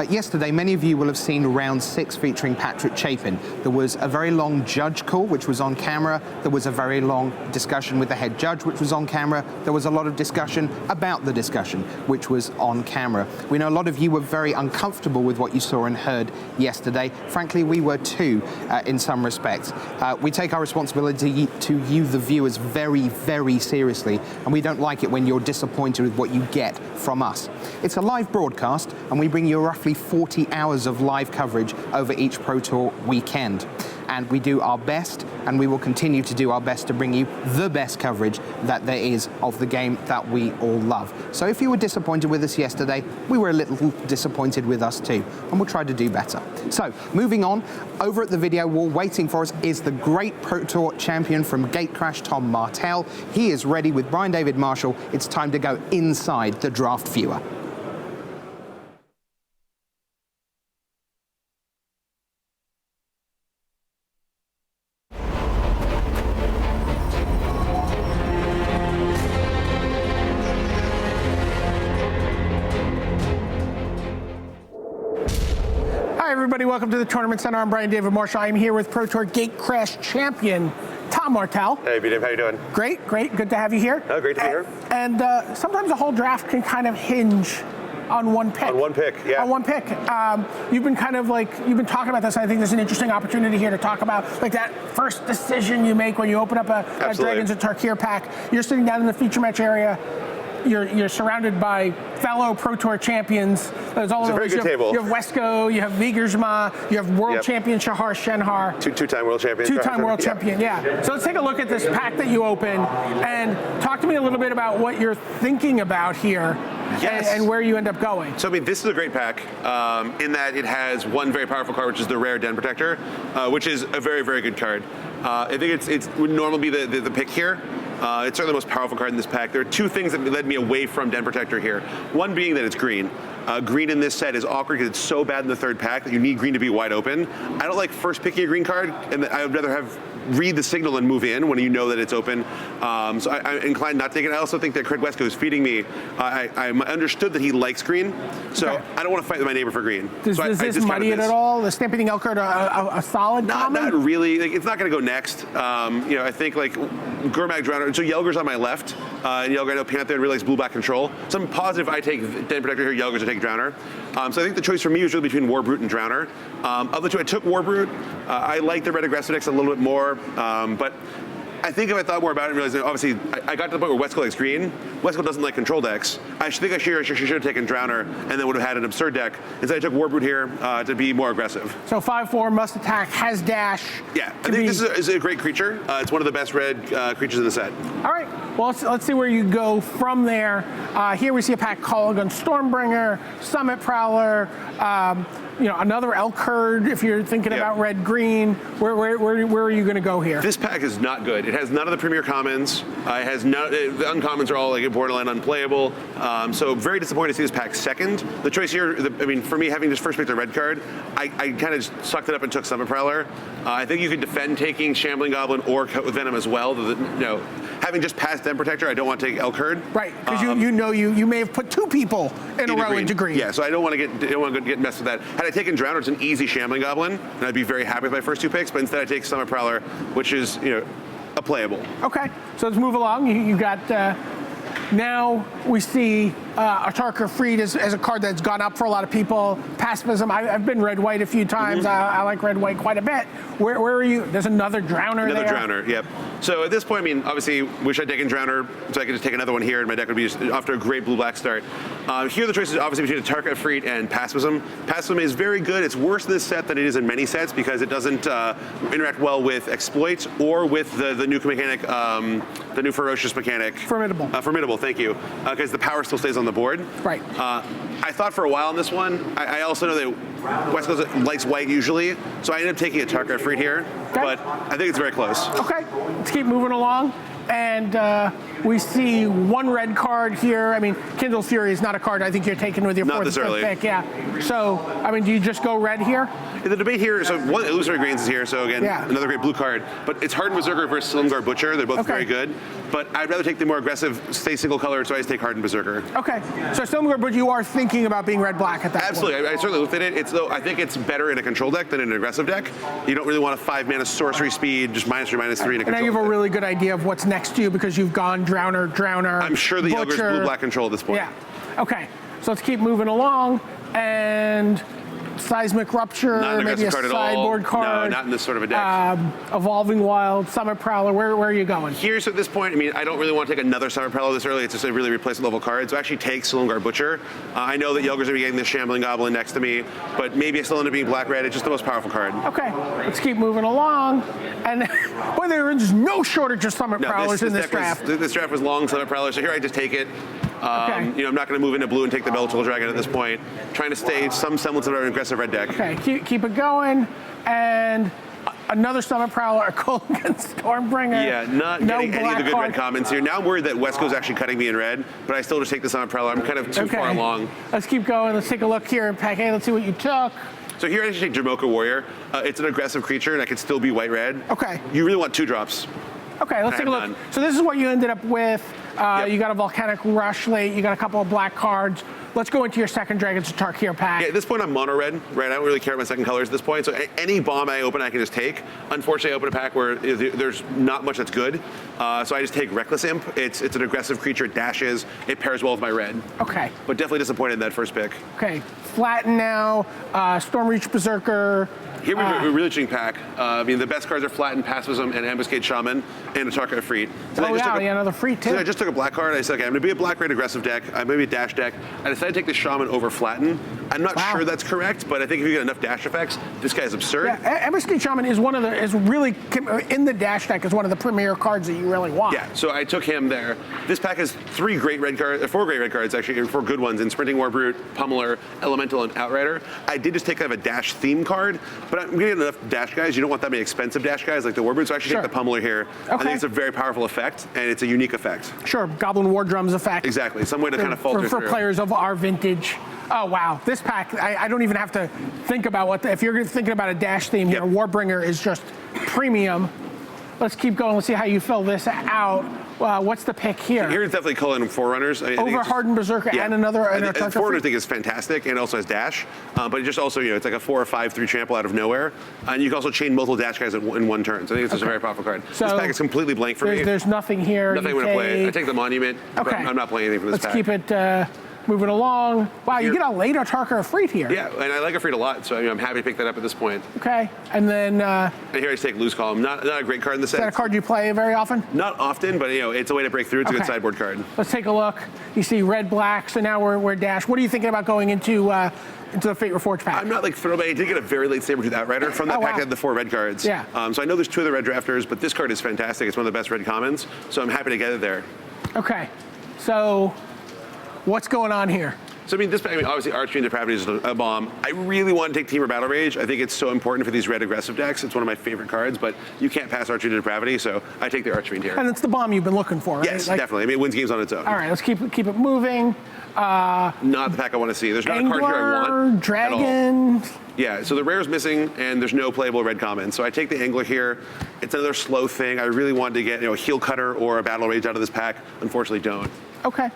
Yesterday, many of you will have seen round 6 featuring Patrick Chapin. There was a very long judge call, which was on camera. There was a very long discussion with the head judge, which was on camera. There was a lot of discussion about the discussion, which was on camera. We know a lot of you were very uncomfortable with what you saw and heard yesterday. Frankly, we were too, in some respects. We take our responsibility to you, the viewers, very, very seriously, and we don't like it when you're disappointed with what you get from us. It's a live broadcast, and we bring you roughly 40 hours of live coverage over each Pro Tour weekend. and we do our best, and we will continue to do our best to bring you the best coverage that there is of the game that we all love. So if you were disappointed with us yesterday, we were a little disappointed with us too, and we'll try to do better. So moving on, over at the video wall waiting for us is the great Pro Tour champion from Gatecrash, Tom Martell. He is ready with Brian David Marshall. It's time to go inside the draft viewer.
Everybody, welcome to the Tournament Center. I'm Brian David Marshall. I'm here with Pro Tour Gatecrash champion Tom Martell.
Hey, B-Dave, how you doing?
Great, great. Good to have you here.
Oh, great to be here.
And sometimes a whole draft can kind of hinge on one pick.
On one pick, yeah.
On one pick. You've been talking about this. I think there's an interesting opportunity here to talk about like that first decision you make when you open up a Dragons of Tarkir pack. You're sitting down in the feature match area. You're surrounded by fellow Pro Tour champions. There's all
it's a very good table.
You have Wesco, you have Vgma, you have world champion Shahar, Shenhar.
Two-time world champion.
Two-time world champion, yeah. So let's take a look at this pack that you open and talk to me a little bit about what you're thinking about here. Yes. And where you end up going.
So, I mean, this is a great pack in that it has one very powerful card, which is the rare Den Protector, which is a very, very good card. I think it would normally be the pick here. It's certainly the most powerful card in this pack. There are two things that led me away from Den Protector here. One being that it's green. Green in this set is awkward because it's so bad in the third pack that you need green to be wide open. I don't like first picking a green card, and I would rather read the signal and move in when you know that it's open. So I'm inclined not to take it. I also think that Craig Wesco is feeding me. I understood that he likes green, so I don't want to fight with my neighbor for green.
Does this muddy it at all? The Stampeding Elk card a solid common?
Not really. Like, it's not going to go next. I think like Gurmag Drowner. So Yelger's on my left. And Yelger, I know Panther and realize blue-black control. So I'm positive I take Den Protector here, Yelger's to take Drowner. So I think the choice for me was really between Warbrute and Drowner. Of the two, I took Warbrute. I like the red aggressive decks a little bit more, but I think if I thought more about it and realized, obviously, I got to the point where Wesco likes green. Wesco doesn't like control decks. I should have taken Drowner and then would have had an absurd deck. Instead, I took Warbrute here to be more aggressive.
So 5/4, must attack, has dash.
Yeah, I think this is a great creature. It's one of the best red creatures in the set.
All right, well, let's see where you go from there. Here we see a pack Call-Gun Stormbringer, Summit Prowler, another Elk Herd if you're thinking about red-green. Where are you going to go here?
This pack is not good. It has none of the premier commons. It has the uncommons are all like borderline unplayable. So very disappointed to see this pack second. The choice here, for me, having just first picked a red card, I kind of sucked it up and took Summit Prowler. I think you could defend taking Shambling Goblin or Coat with Venom as well. Having just passed Den Protector, I don't want to take Elk Herd.
Right, because you may have put two people in a row into green.
Yeah, so I don't want to get messed with that. Had I taken Drowner, it's an easy Shambling Goblin, and I'd be very happy with my first two picks. But instead, I take Summit Prowler, which is a playable.
Okay, so let's move along. You got. Now we see a Tarkir Freed as a card that's gone up for a lot of people. Pacifism, I've been red-white a few times. I like red-white quite a bit. Where are you? There's another Drowner there?
Another Drowner, yep. So at this point, obviously, wish I'd taken Drowner so I could just take another one here, and my deck would be off to a great blue-black start. Here the choice is obviously between a Tarkir Freed and Pacifism. Pacifism is very good. It's worse in this set than it is in many sets because it doesn't interact well with Exploit or with the new mechanic, the new Ferocious mechanic.
Formidable.
Formidable, thank you. Because the power still stays on the board.
Right.
I thought for a while on this one. I also know that West Coast likes white usually, so I ended up taking a Tarkir Freed here, but I think it's very close.
Okay, let's keep moving along. And we see one red card here. Kindle Fury is not a card I think you're taking with your fourth and fifth pick. Yeah. So, do you just go red here?
The debate here, so one Illusory Grains is here, so again, another great blue card. But it's Hardened Berserker versus Silumgar Butcher. They're both very good. But I'd rather take the more aggressive, stay single color, so I just take Hardened Berserker.
Okay. So Silumgar Butcher, you are thinking about being red-black at that
Absolutely.
point.
I certainly looked at it. I think it's better in a control deck than in an aggressive deck. You don't really want a 5-mana sorcery speed, just -3, -3 in a control deck.
And now you have a really good idea of what's next to you because you've gone Drowner.
I'm sure the Yelger's blue-black control at this point.
Yeah. Okay. So let's keep moving along. And Seismic Rupture,
Not an
maybe a
aggressive card at all.
sideboard card.
No, not in this sort of a deck.
Evolving Wild, Summit Prowler. Where are you going?
Here's at this point, I mean, I don't really want to take another Summit Prowler this early. It's just a really replacement level card. So actually take Silumgar Butcher. I know that Yelger's going to be getting this Shambling Goblin next to me, but maybe I still end up being black-red. It's just the most powerful card.
Okay, let's keep moving along. And boy, there's no shortage of Summit Prowlers in this draft.
This draft was long Summit Prowler, so here I just take it. You know, I'm not going to move into blue and take the Belgian Dragon at this point. Trying to stay some semblance of an aggressive red deck.
Okay, keep it going. And another Summit Prowler, a Kolaghan Stormbringer.
Yeah, not getting any of the good red comments here. Now I'm worried that Wesco's actually cutting me in red, but I still just take the Summit Prowler. I'm kind of too far along.
Let's keep going. Let's take a look here in pack A. Let's see what you took.
So here I just take Jamoka Warrior. It's an aggressive creature, and I can still be white-red.
Okay.
You really want 2 drops.
Okay, let's take a look.
None.
So this is what you ended up with. You got a Volcanic Rush late. You got a couple of black cards. Let's go into your second Dragons of Tarkir pack.
Yeah, at this point I'm mono red, right? I don't really care about my second colors at this point. So any bomb I open, I can just take. Unfortunately, I open a pack where there's not much that's good. So I just take Reckless Imp. It's an aggressive creature. It dashes. It pairs well with my red.
Okay.
But definitely disappointed in that first pick.
Okay. Flatten now. Stormreach Berserker.
Here we have a really interesting pack. I mean, the best cards are Flatten, Pacifism, and Ambuscade Shaman, and a Tarkir Freet. So
another Freet too.
So I just took a black card. I said, okay, I'm going to be a black-red aggressive deck. I'm going to be a dash deck. I decided to take the Shaman over Flatten. I'm not sure that's correct, but I think if you get enough dash effects, this guy's absurd.
Yeah, Ambuscade Shaman is really in the dash deck is one of the premier cards that you really want.
Yeah, so I took him there. This pack has 4 great red cards actually, 4 good ones in Sprinting Warbrute, Pummeler, Elemental, and Outrider. I did just take kind of a dash theme card, but I'm getting enough dash guys. You don't want that many expensive dash guys like the Warbrute, so I actually take the Pummeler here. I think it's a very powerful effect, and it's a unique effect.
Sure, Goblin War Drums effect.
Exactly, some way to kind of falter
for players of our vintage. Oh wow, this pack, I don't even have to think about if you're thinking about a dash theme here, Warbringer is just premium. Let's keep going, let's see how you fill this out. What's the pick here?
Here's definitely Cullen Forerunners.
Over Hardened Berserker and another
Forerunners I think is fantastic and also has dash, but it just also, it's like a 4 or 5/3 trample out of nowhere. And you can also chain multiple dash guys in one turn. So I think it's just a very powerful card.
So
this pack is completely blank for me.
There's nothing here.
Nothing I'm going to play. I take the Monument, but I'm not playing anything for this pack.
Let's keep it moving along. Wow, you get a later Tarkir Freet here.
Yeah, and I like a Freet a lot, so I'm happy to pick that up at this point.
Okay, and then...
and here I just take Loose Column. Not a great card in the set.
Is that a card you play very often?
Not often, but it's a way to break through. It's a good sideboard card.
Let's take a look. You see red, black, so now we're dash. What are you thinking about going into the Fate Reforged pack?
I'm not thrilled, but I did get a very late Sabretooth Outrider from that pack that had the 4 red cards.
Yeah.
So I know there's 2 of the red drafters, but this card is fantastic. It's one of the best red commons, so I'm happy to get it there.
Okay, so what's going on here?
So obviously Archery and Depravity is a bomb. I really want to take Temur Battle Rage. I think it's so important for these red aggressive decks. It's one of my favorite cards, but you can't pass Archery and Depravity, so I take the Archery here.
And it's the bomb you've been looking for, right?
Yes, definitely. It wins games on its own.
All right, let's keep it moving.
Not the pack I want to see. There's not a card here I want.
Dragon.
Yeah, so the rare's missing, and there's no playable red common. So I take the Angler here. It's another slow thing. I really wanted to get a Heel Cutter or a Battle Rage out of this pack. Unfortunately, don't.
Okay.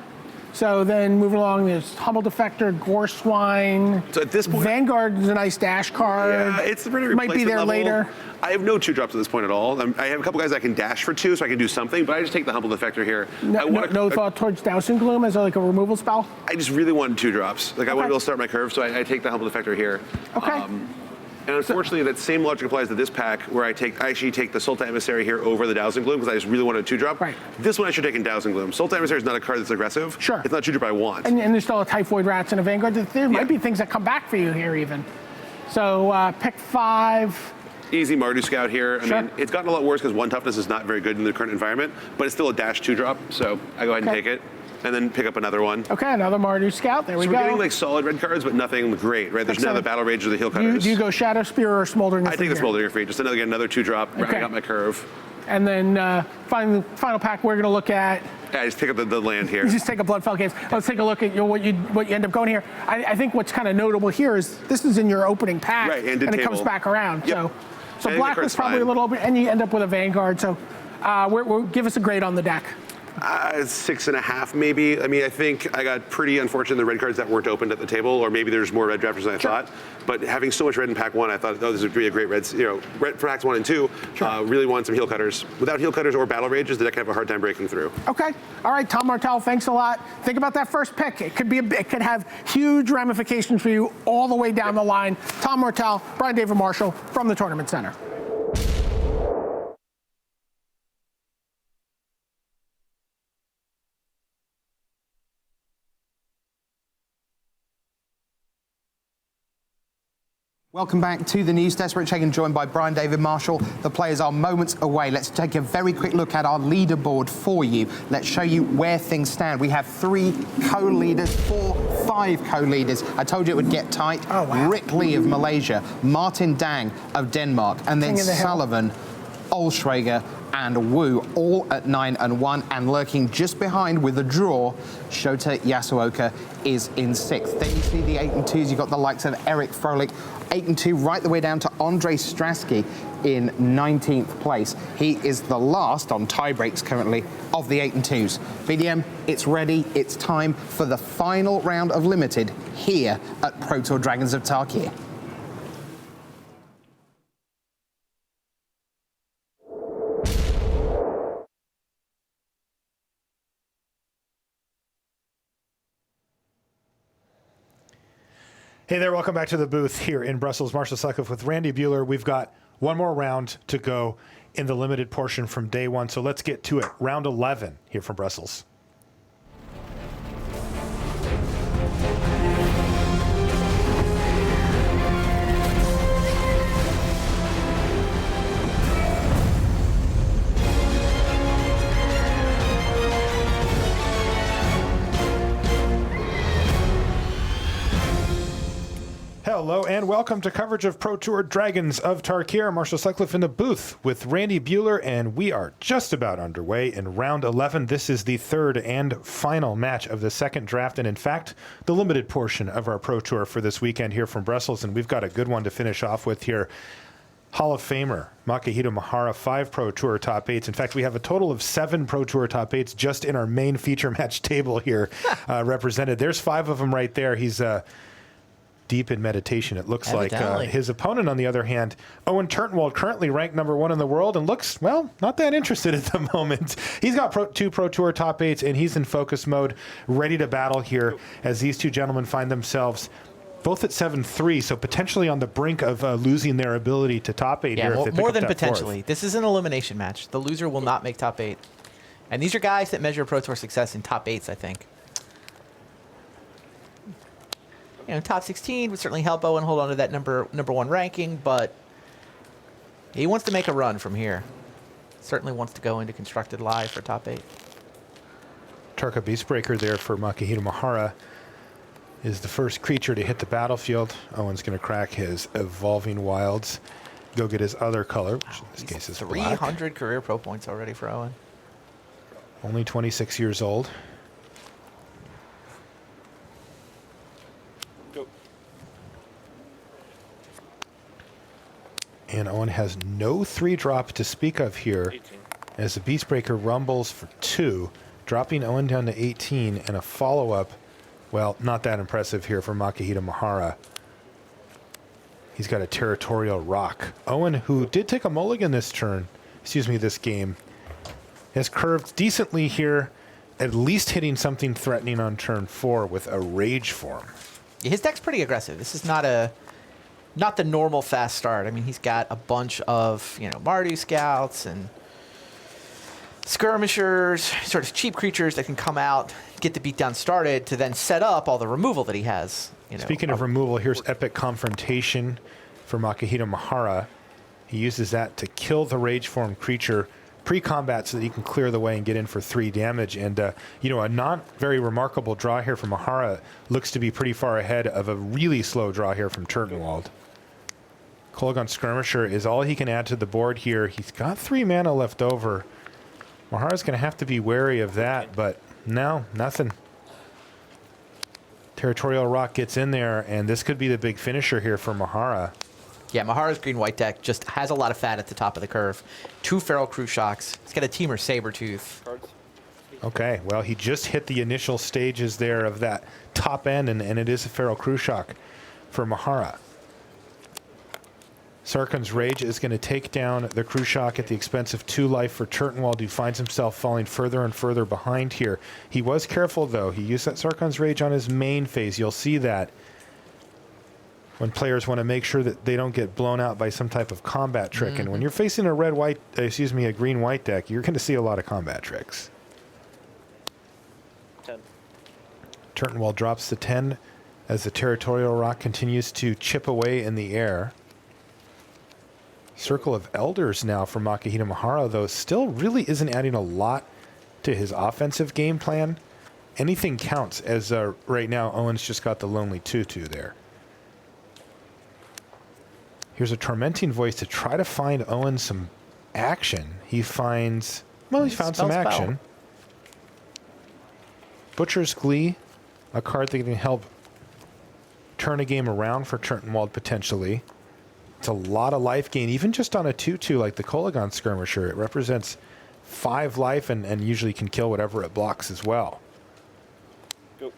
So then moving along, there's Humble Defector, Gore Swine.
So at this point,
Vanguard is a nice dash card.
Yeah, it's pretty
might be there
level.
later.
I have no 2-drops at this point at all. I have a couple guys I can dash for 2, so I can do something, but I just take the Humble Defector here.
No thought towards Dousing Gloom as like a removal spell?
I just really wanted 2-drops. I want to be able to start my curve, so I take the Humble Defector here.
Okay.
And unfortunately, that same logic applies to this pack, where I actually take the Sultan Emissary here over the Dousing Gloom, because I just really wanted a 2-drop.
Right.
This one I should take in Dousing Gloom. Sultan Emissary is not a card that's aggressive.
Sure.
It's not a 2-drop I want.
And there's still a Typhoid Rats and a Vanguard. There might be things that come back for you here even. So pick 5.
Easy Mardu Scout here. I mean, it's gotten a lot worse because 1 toughness is not very good in the current environment, but it's still a dash 2-drop, so I go ahead and take it. And then pick up another one.
Okay, another Mardu Scout. There we go.
So we're getting solid red cards, but nothing great, right? There's now the Battle Rage or the Heel Cutters.
Do you go Shadow Spear or Smoldering?
I take the Smoldering Free. Just another 2-drop, rounding out my curve.
And then final pack we're going to look at.
Yeah, just pick up the land here.
You just take a Bloodfell Case. Let's take a look at what you end up going here. I think what's kind of notable here is this is in your opening pack, and it comes back around. Yep. So black was probably a little bit, and you end up with a Vanguard. So give us a grade on the deck.
6.5 maybe. I mean, I think I got pretty unfortunate in the red cards that weren't opened at the table, or maybe there's more red drafters than I thought. But having so much red in pack 1, I thought, oh, this would be a great red. Red for packs 1 and 2. Really want some heel cutters. Without heel cutters or battle rages, the deck can have a hard time breaking through.
Okay. All right, Tom Martell, thanks a lot. Think about that first pick. It could have huge ramifications for you all the way down the line. Tom Martell, Brian David Marshall from the Tournament Center.
Welcome back to the news desk. Rich Hagan joined by Brian David Marshall. The players are moments away. Let's take a very quick look at our leaderboard for you. Let's show you where things stand. We have 3 co-leaders, 5 co-leaders. I told you it would get tight. Oh, wow. Rick Lee of Malaysia, Martin Dang of Denmark, and then Sullivan, Olschrager, and Wu, all at 9 and 1, and lurking just behind with a draw, Shota Yasuoka is in 6th. Then you see the 8 and 2s. You've got the likes of Eric Froelich, 8 and 2, right the way down to Andre Strasky in 19th place. He is the last on tie breaks currently of the 8 and 2s. BDM, it's ready. It's time for the final round of Limited here at Pro Tour Dragons of Tarkir.
Hey there, welcome back to the booth here in Brussels. Marshall Sutcliffe with Randy Buehler. We've got one more round to go in the limited portion from day 1, so let's get to it. Round 11 here from Brussels. Hello and welcome to coverage of Pro Tour Dragons of Tarkir. Marshall Sutcliffe in the booth with Randy Buehler, and we are just about underway in round 11. This is the 3rd and final match of the 2nd draft, and in fact, the limited portion of our Pro Tour for this weekend here from Brussels, and we've got a good one to finish off with here. Hall of Famer Makihito Mahara, 5 Pro Tour top 8s. In fact, we have a total of 7 Pro Tour top 8s just in our main feature match table here represented. There's 5 of them right there. He's deep in meditation, it looks like. His opponent, on the other hand, Owen Turtonwald, currently ranked #1 in the world and looks, well, not that interested at the moment. He's got 2 Pro Tour top 8s, and he's in focus mode, ready to battle here as these 2 gentlemen find themselves both at 7-3, so potentially on the brink of losing their ability to top 8 here.
Yeah, more than potentially. 4th. This is an elimination match. The loser will not make top 8. And these are guys that measure Pro Tour success in top 8s, I think. Top 16 would certainly help Owen hold on to that number 1 ranking, but he wants to make a run from here. Certainly wants to go into Constructed Live for top 8.
Tarka Beastbreaker there for Makihito Mahara is the first creature to hit the battlefield. Owen's going to crack his Evolving Wilds, go get his other color, which in this case is
300
black.
career pro points already for Owen.
Only 26 years old. And Owen has no 3-drop to speak of here, 18. As the Beastbreaker rumbles for 2, dropping Owen down to 18, and a follow-up, well, not that impressive here for Makihito Mahara. He's got a Territorial Rock. Owen, who did take a mulligan this game, has curved decently here, at least hitting something threatening on turn 4 with a Rage Form.
Yeah, his deck's pretty aggressive. This is not the normal fast start. I mean, he's got a bunch of, Mardu Scouts and skirmishers, sort of cheap creatures that can come out, get the beatdown started to then set up all the removal that he has.
Speaking of removal, here's Epic Confrontation for Makihito Mahara. He uses that to kill the Rage Form creature pre-combat so that he can clear the way and get in for 3 damage. And, a not very remarkable draw here from Mahara looks to be pretty far ahead of a really slow draw here from Turtonwald. Kolaghan Skirmisher is all he can add to the board here. He's got 3 mana left over. Mahara's going to have to be wary of that, but no, nothing. Territorial Rock gets in there, and this could be the big finisher here for Mahara.
Yeah, Mahara's green-white deck just has a lot of fat at the top of the curve. 2 Feral Crew Shocks. He's got a Teamer Sabertooth.
Okay, well, he just hit the initial stages there of that top end, and it is a Feral Crew Shock for Mahara. Sarkhan's Rage is going to take down the Crew Shock at the expense of 2 life for Turtonwald, who finds himself falling further and further behind here. He was careful, though. He used that Sarkhan's Rage on his main phase. You'll see that when players want to make sure that they don't get blown out by some type of combat trick. And when you're facing a a green-white deck, you're going to see a lot of combat tricks.
10.
Turtonwald drops the 10 as the Territorial Rock continues to chip away in the air. Circle of Elders now for Makihita Mahara, though, still really isn't adding a lot to his offensive game plan. Anything counts, as right now Owen's just got the Lonely Tutu there. Here's a Tormenting Voice to try to find Owen some action. He finds, well, he's found some action. Butcher's Glee, a card that can help turn a game around for Turtonwald potentially. It's a lot of life gain, even just on a 2-2 like the Kolagon Skirmisher. It represents 5 life and usually can kill whatever it blocks as well.
Go.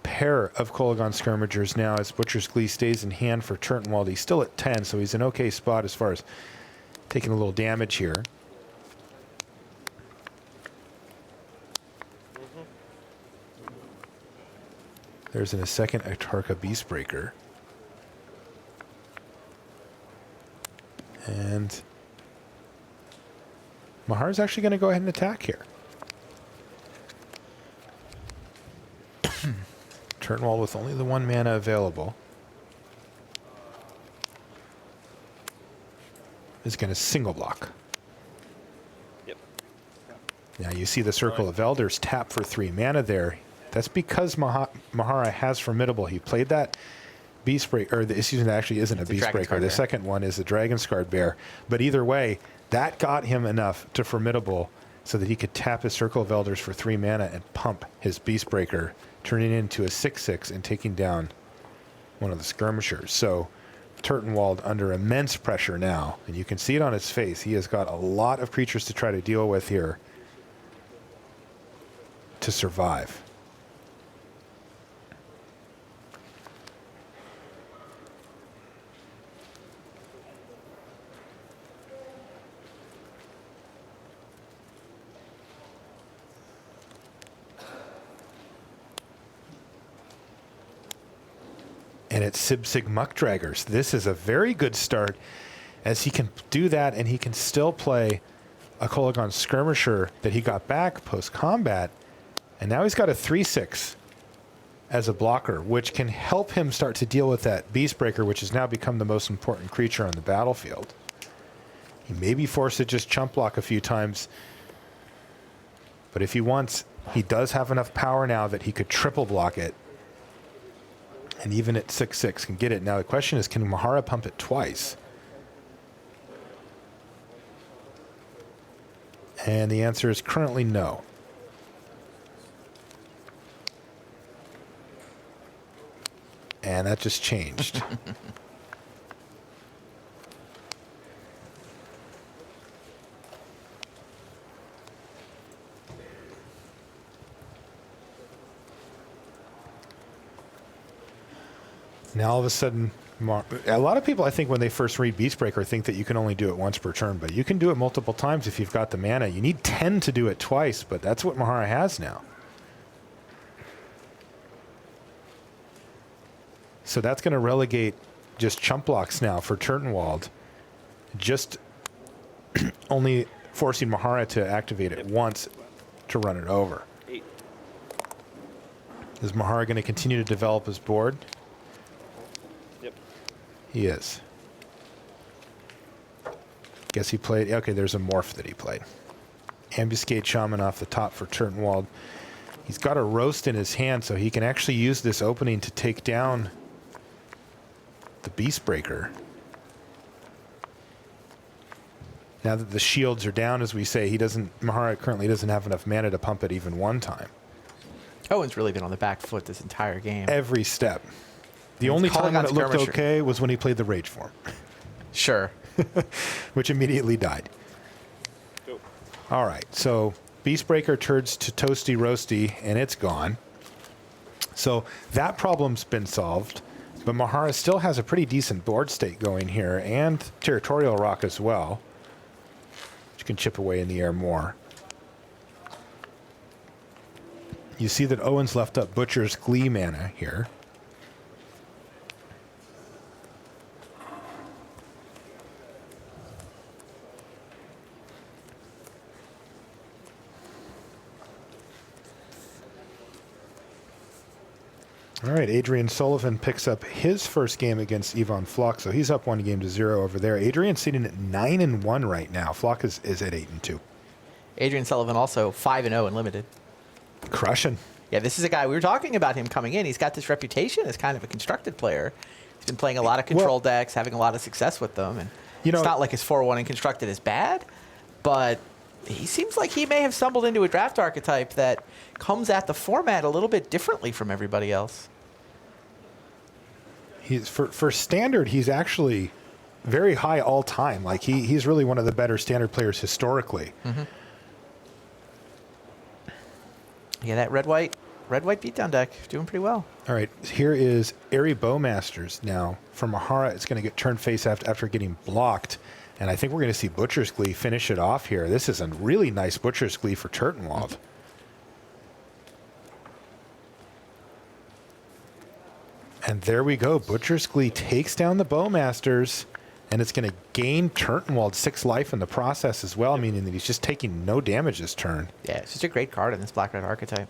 Pair of Kolagon Skirmishers now as Butcher's Glee stays in hand for Turtonwald. He's still at 10, so he's in okay spot as far as taking a little damage here. There's in a second Atarka Beastbreaker. And Mahara's actually going to go ahead and attack here. Turtonwald with only the 1 mana available is going to single block.
Yep.
Now you see the Circle of Elders tap for 3 mana there. That's because Mahara has Formidable. He played that Beastbreaker, or excuse me, that actually isn't a Beastbreaker. The second one is the Dragon Scarred Bear. But either way, that got him enough to Formidable so that he could tap his Circle of Elders for 3 mana and pump his Beastbreaker, turning it into a 6/6 and taking down one of the Skirmishers. So Turtonwald under immense pressure now, and you can see it on his face. He has got a lot of creatures to try to deal with here to survive. And it's Sib-Sig Muckdraggers. This is a very good start, as he can do that and he can still play a Kolagon Skirmisher that he got back post-combat. And now he's got a 3/6 as a blocker, which can help him start to deal with that Beastbreaker, which has now become the most important creature on the battlefield. He may be forced to just chump block a few times, but if he wants, he does have enough power now that he could triple block it. And even at 6/6 can get it. Now the question is, can Mahara pump it twice? And the answer is currently no. And that just changed. Now all of a sudden, a lot of people, I think, when they first read Beastbreaker, think that you can only do it once per turn, but you can do it multiple times if you've got the mana. You need 10 to do it twice, but that's what Mahara has now. So that's going to relegate just chump blocks now for Turtonwald, just only forcing Mahara to activate it once to run it over.
8.
Is Mahara going to continue to develop his board? He is. Guess he played. Okay, there's a morph that he played. Ambuscade Shaman off the top for Turtonwald. He's got a roast in his hand, so he can actually use this opening to take down the Beastbreaker. Now that the shields are down, as we say, Mahara currently doesn't have enough mana to pump it even one time.
Owen's really been on the back foot this entire game.
Every step. The only time when it looked okay was when he played the Rage form.
Sure.
Which immediately died.
Go.
All right, so Beastbreaker turns to Toasty Roasty, and it's gone. So that problem's been solved. But Mahara still has a pretty decent board state going here, and Territorial Rock as well, which can chip away in the air more. You see that Owen's left up Butcher's Glee mana here. All right, Adrian Sullivan picks up his first game against Yvonne Flock, so he's up 1-0 over there. Adrian's sitting at 9-1 right now. Flock is at 8-2.
Adrian Sullivan also 5-0 in limited.
Crushing.
Yeah, this is a guy, we were talking about him coming in. He's got this reputation as kind of a constructed player. He's been playing a lot of control decks, having a lot of success with them. And it's not like his 4-1 in constructed is bad, but he seems like he may have stumbled into a draft archetype that comes at the format a little bit differently from everybody else.
He's for standard, he's actually very high all time. Like he's really one of the better standard players historically.
Mm-hmm. Yeah, that red-white beatdown deck doing pretty well.
All right, here is Airy Bowmasters now. For Mahara, it's going to get turned face after getting blocked. And I think we're going to see Butcher's Glee finish it off here. This is a really nice Butcher's Glee for Turtonwald. And there we go. Butcher's Glee takes down the Bowmasters, and it's going to gain Turtonwald 6 life in the process as well, meaning that he's just taking no damage this turn.
Yeah, it's just a great card in this black-red archetype.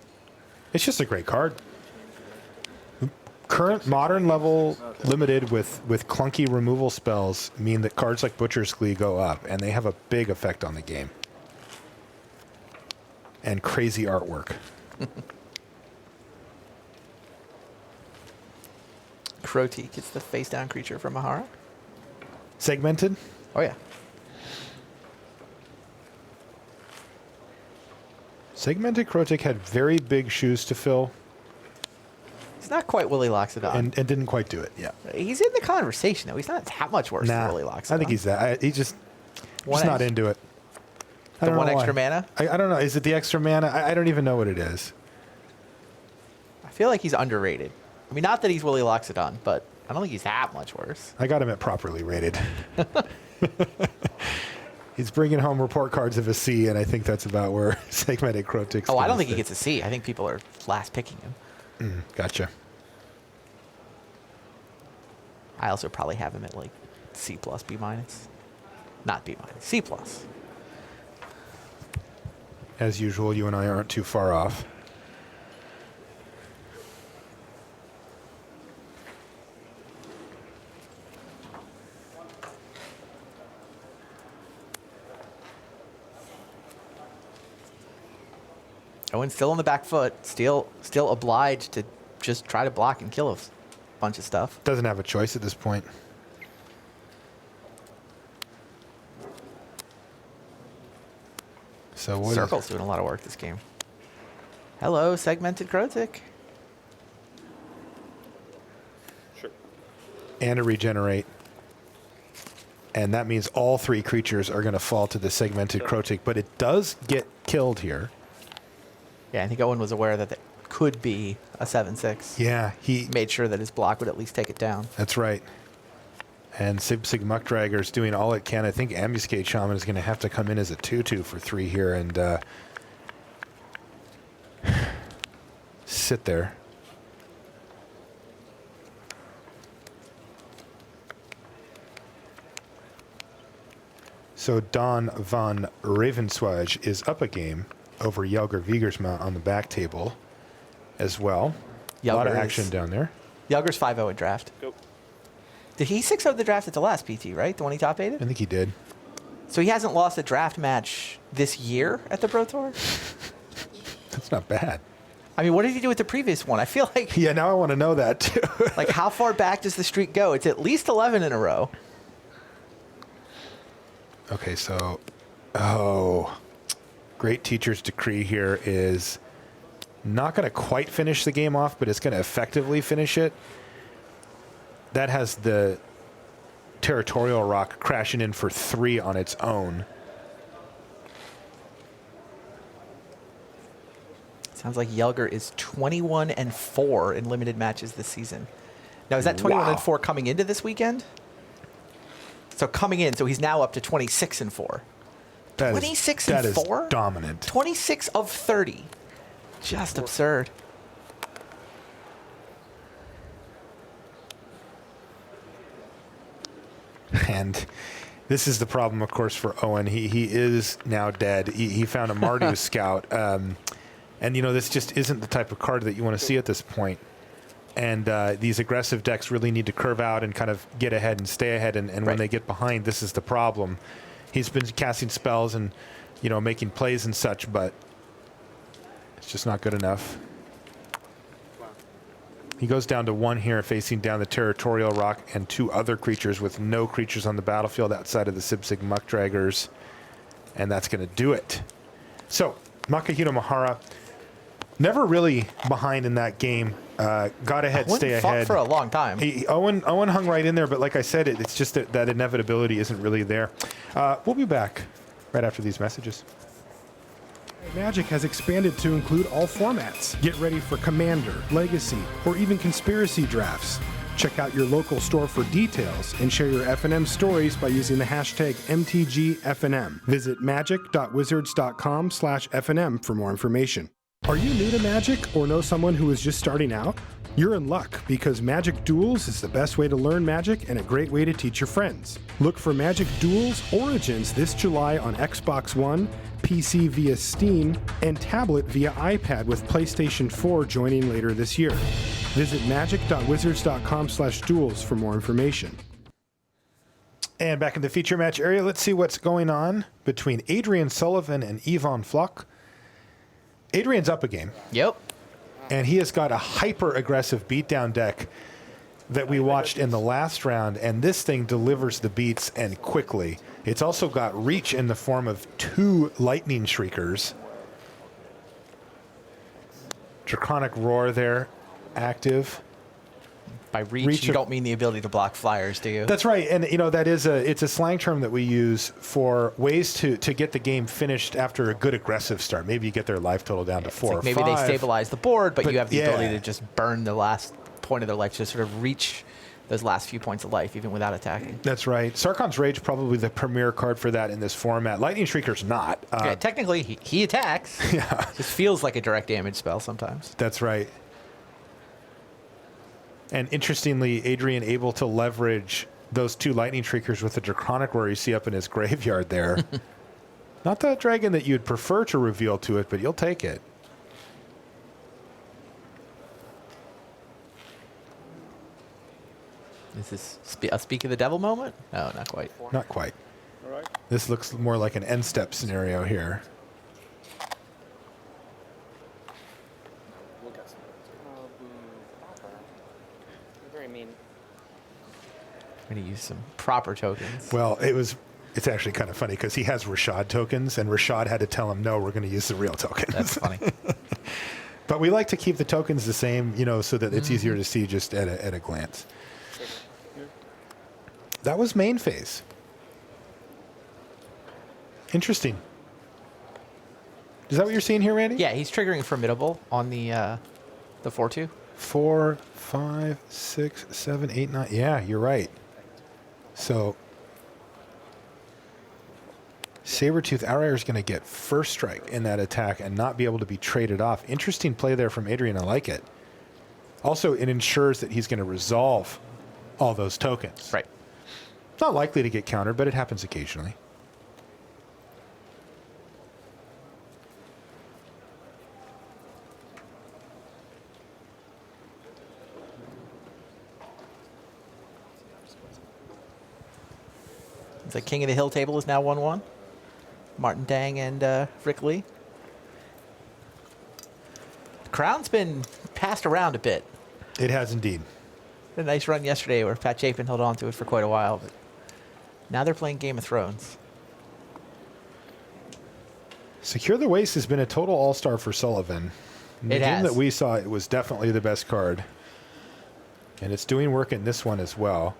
It's just a great card. Current modern level limited with clunky removal spells mean that cards like Butcher's Glee go up, and they have a big effect on the game. And crazy artwork.
Croteak gets the face-down creature from Mahara.
Segmented?
Oh, yeah.
Segmented Croteak had very big shoes to fill.
He's not quite Willie Loxodon.
And didn't quite do it, yeah.
He's in the conversation, though. He's not that much worse than Willie Loxodon.
I think he's that. He's just not into it.
The one extra mana?
I don't know. Is it the extra mana? I don't even know what it is.
I feel like he's underrated. I mean, not that he's Willie Loxodon, but I don't think he's that much worse.
I got him at properly rated. He's bringing home report cards of a C, and I think that's about where Segmented Croteak.
Oh, I don't think he gets a C. I think people are last picking him.
Gotcha.
I also probably have him at like C+, B-. Not B-, C+.
As usual, you and I aren't too far off.
Owen's still on the back foot, still obliged to just try to block and kill a bunch of stuff.
Doesn't have a choice at this point. So what
Circle's doing a lot of work this game. Hello, Segmented Croteak.
Sure.
And a regenerate. And that means all 3 creatures are going to fall to the Segmented Croteak, but it does get killed here.
Yeah, I think Owen was aware that it could be a 7/6.
Yeah, he
made sure that his block would at least take it down.
That's right. And Sig Muckdragger's doing all it can. I think Ambuscade Shaman is going to have to come in as a 2/2 for 3 here and sit there. So Don van Ravenswage is up a game over Jelger Vigersma on the back table as well. A lot of action down there.
Jelger's 5-0 in draft.
Go.
Did he 6-0 the draft at the last PT, right? The one he top 8'd?
I think he did.
So he hasn't lost a draft match this year at the Pro Tour?
That's not bad.
I mean, what did he do with the previous one? I feel like...
Yeah, now I want to know that, too.
Like, how far back does the streak go? It's at least 11 in a row.
Okay, so... Oh... Great Teacher's Decree here is not going to quite finish the game off, but it's going to effectively finish it. That has the Territorial Rock crashing in for 3 on its own.
Sounds like Yelger is 21-4 in limited matches this season. Now, is that 21-4 coming into this weekend? So coming in, so he's now up to 26-4. 26-4?
That is dominant.
26 of 30. Just absurd.
And this is the problem, of course, for Owen. He is now dead. He found a Mardu scout. And, you know, this just isn't the type of card that you want to see at this point. And these aggressive decks really need to curve out and kind of get ahead and stay ahead. And when they get behind, this is the problem. He's been casting spells and, you know, making plays and such, but it's just not good enough. He goes down to 1 here, facing down the Territorial Rock and 2 other creatures with no creatures on the battlefield outside of the Sibsig Muckdraggers. And that's going to do it. So, Makahito Mahara, never really behind in that game. Got ahead, stay ahead.
Fought for a long time.
Owen hung right in there, but like I said, it's just that inevitability isn't really there. We'll be back right after these messages.
Magic has expanded to include all formats. Get ready for Commander, Legacy, or even Conspiracy drafts. Check out your local store for details and share your FNM stories by using the hashtag MTGFNM. Visit magic.wizards.com/FNM for more information. Are you new to Magic or know someone who is just starting out? You're in luck because Magic Duels is the best way to learn Magic and a great way to teach your friends. Look for Magic Duels Origins this July on Xbox One, PC via Steam, and tablet via iPad with PlayStation 4 joining later this year. Visit magic.wizards.com/duels for more information.
And back in the feature match area, let's see what's going on between Adrian Sullivan and Yvonne Flock. Adrian's up a game.
Yep.
And he has got a hyper-aggressive beatdown deck that we watched in the last round, and this thing delivers the beats and quickly. It's also got reach in the form of 2 Lightning Shriekers. Draconic Roar there, active.
By reach you don't mean the ability to block flyers, do you?
That's right, and you know that is it's a slang term that we use for ways to get the game finished after a good aggressive start. Maybe you get their life total down to 4 or 5.
Maybe they stabilize the board, but you have the ability to just burn the last point of their life, to sort of reach those last few points of life, even without attacking.
That's right. Sarkhan's Rage, probably the premier card for that in this format. Lightning Shrieker's not.
Technically, he attacks.
Yeah.
Just feels like a direct damage spell sometimes.
That's right. And interestingly, Adrian able to leverage those 2 Lightning Shriekers with the Draconic Roar you see up in his graveyard there. Not the dragon that you'd prefer to reveal to it, but you'll take it.
Is this a Speak of the Devil moment? No, not quite.
Not quite.
All right.
This looks more like an end step scenario here.
Very mean.
I'm going to use some proper tokens.
Well, it's actually kind of funny because he has Rashad tokens, and Rashad had to tell him, no, we're going to use the real tokens.
That's funny.
But we like to keep the tokens the same, you know, so that it's easier to see just at a glance. That was main phase. Interesting. Is that what you're seeing here, Randy?
Yeah, he's triggering Formidable on the 4/2.
4, 5, 6, 7, 8, 9. Yeah, you're right. So Sabertooth Outrider is going to get first strike in that attack and not be able to be traded off. Interesting play there from Adrian. I like it. Also, it ensures that he's going to resolve all those tokens.
Right.
It's not likely to get countered, but it happens occasionally.
The King of the Hill table is now 1-1. Martin Dang and Rick Lee. The crown's been passed around a bit.
It has indeed.
A nice run yesterday where Pat Chapin held on to it for quite a while, but now they're playing Game of Thrones.
Secure the Waste has been a total all-star for Sullivan. In the game that we saw, it was definitely the best card. And it's doing work in this one as well.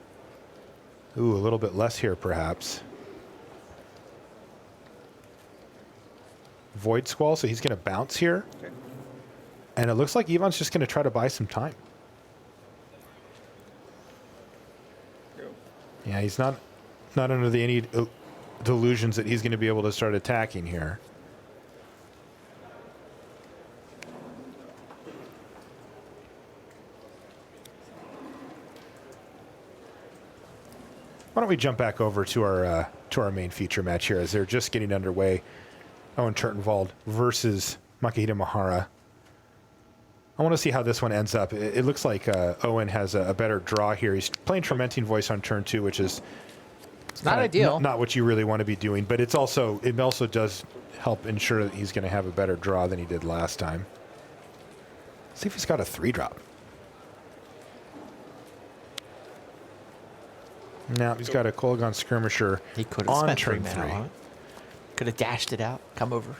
Ooh, a little bit less here, perhaps. Void Squall, so he's going to bounce here.
Okay.
And it looks like Ivan's just going to try to buy some time. Yeah, he's not under any delusions that he's going to be able to start attacking here. Why don't we jump back over to our main feature match here as they're just getting underway. Owen Turtonwald versus Makihita Mahara. I want to see how this one ends up. It looks like Owen has a better draw here. He's playing Tormenting Voice on turn 2, which is
not ideal.
Not what you really want to be doing, but it also does help ensure that he's going to have a better draw than he did last time. Let's see if he's got a 3-drop. Now he's got a Kolaghan Skirmisher.
He could have
on
spent
turn
3
3.
mana on it. Could have dashed it out, come over.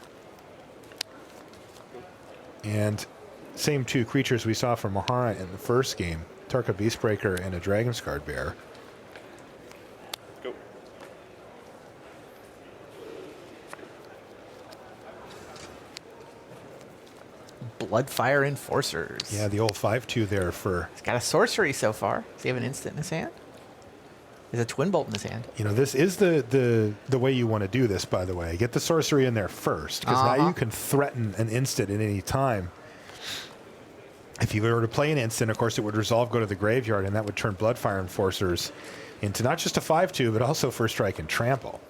And same 2 creatures we saw from Mahara in the first game. Tarka Beastbreaker and a Dragon's Guard Bear.
Go.
Bloodfire Enforcers.
Yeah, the old 5/2 there for...
He's got a sorcery so far. Does he have an instant in his hand? There's a Twin Bolt in his hand.
You know, this is the way you want to do this, by the way. Get the sorcery in there first, because now you can threaten an instant at any time. If you were to play an instant, of course, it would resolve, go to the graveyard, and that would turn Bloodfire Enforcers into not just a 5/2, but also First Strike and Trample.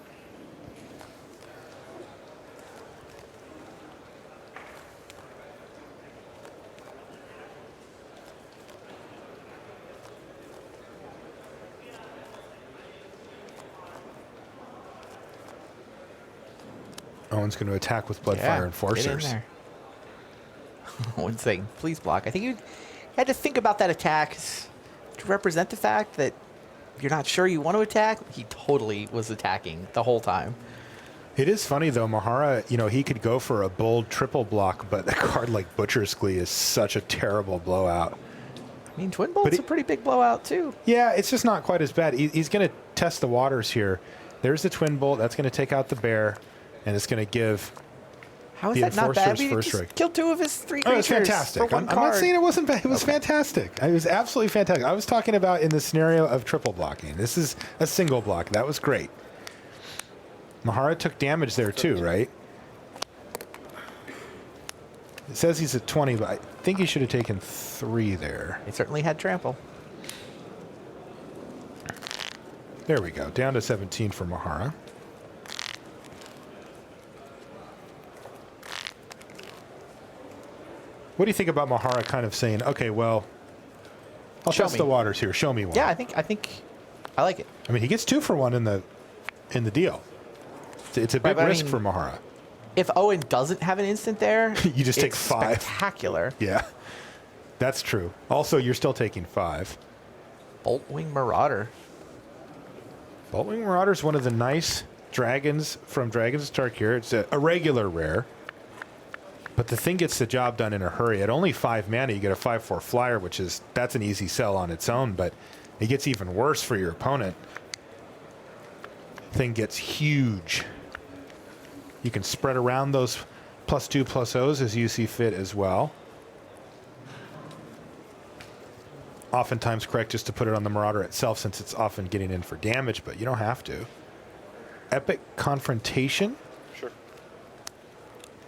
Owen's going to attack with Bloodfire Enforcers.
Get in there. Owen's saying, please block. I think you had to think about that attack to represent the fact that you're not sure you want to attack. He totally was attacking the whole time.
It is funny, though. Mahara, you know, he could go for a bold triple block, but a card like Butcher's Glee is such a terrible blowout.
I mean, Twin Bolt's a pretty big blowout, too.
Yeah, it's just not quite as bad. He's going to test the waters here. There's the Twin Bolt. That's going to take out the bear. And it's going to give
How is
the
that not bad?
Enforcers first
Just
strike.
killed 2 of his 3
Oh,
creatures.
it's fantastic.
For
I'm
one
not
card.
saying it wasn't bad. It was fantastic. It was absolutely fantastic. I was talking about in the scenario of triple blocking. This is a single block. That was great. Mahara took damage there too, right? It says he's at 20, but I think he should have taken 3 there.
He certainly had trample.
There we go. Down to 17 for Mahara. What do you think about Mahara kind of saying, okay, well, I'll test the waters here. Show me one.
Yeah, I think I like it.
I mean, he gets 2 for 1 in the deal. It's a big risk for Mahara.
If Owen doesn't have an instant there,
you just take
it's
5.
Spectacular.
Yeah, that's true. Also, you're still taking 5.
Boltwing Marauder.
Boltwing Marauder is one of the nice dragons from Dragons of Tarkir. It's a regular rare. But the thing gets the job done in a hurry. At only 5 mana, you get a 5/4 flyer, that's an easy sell on its own, but it gets even worse for your opponent. Thing gets huge. You can spread around those +2/+0s as you see fit as well. Oftentimes correct just to put it on the Marauder itself, since it's often getting in for damage, but you don't have to. Epic Confrontation.
Sure.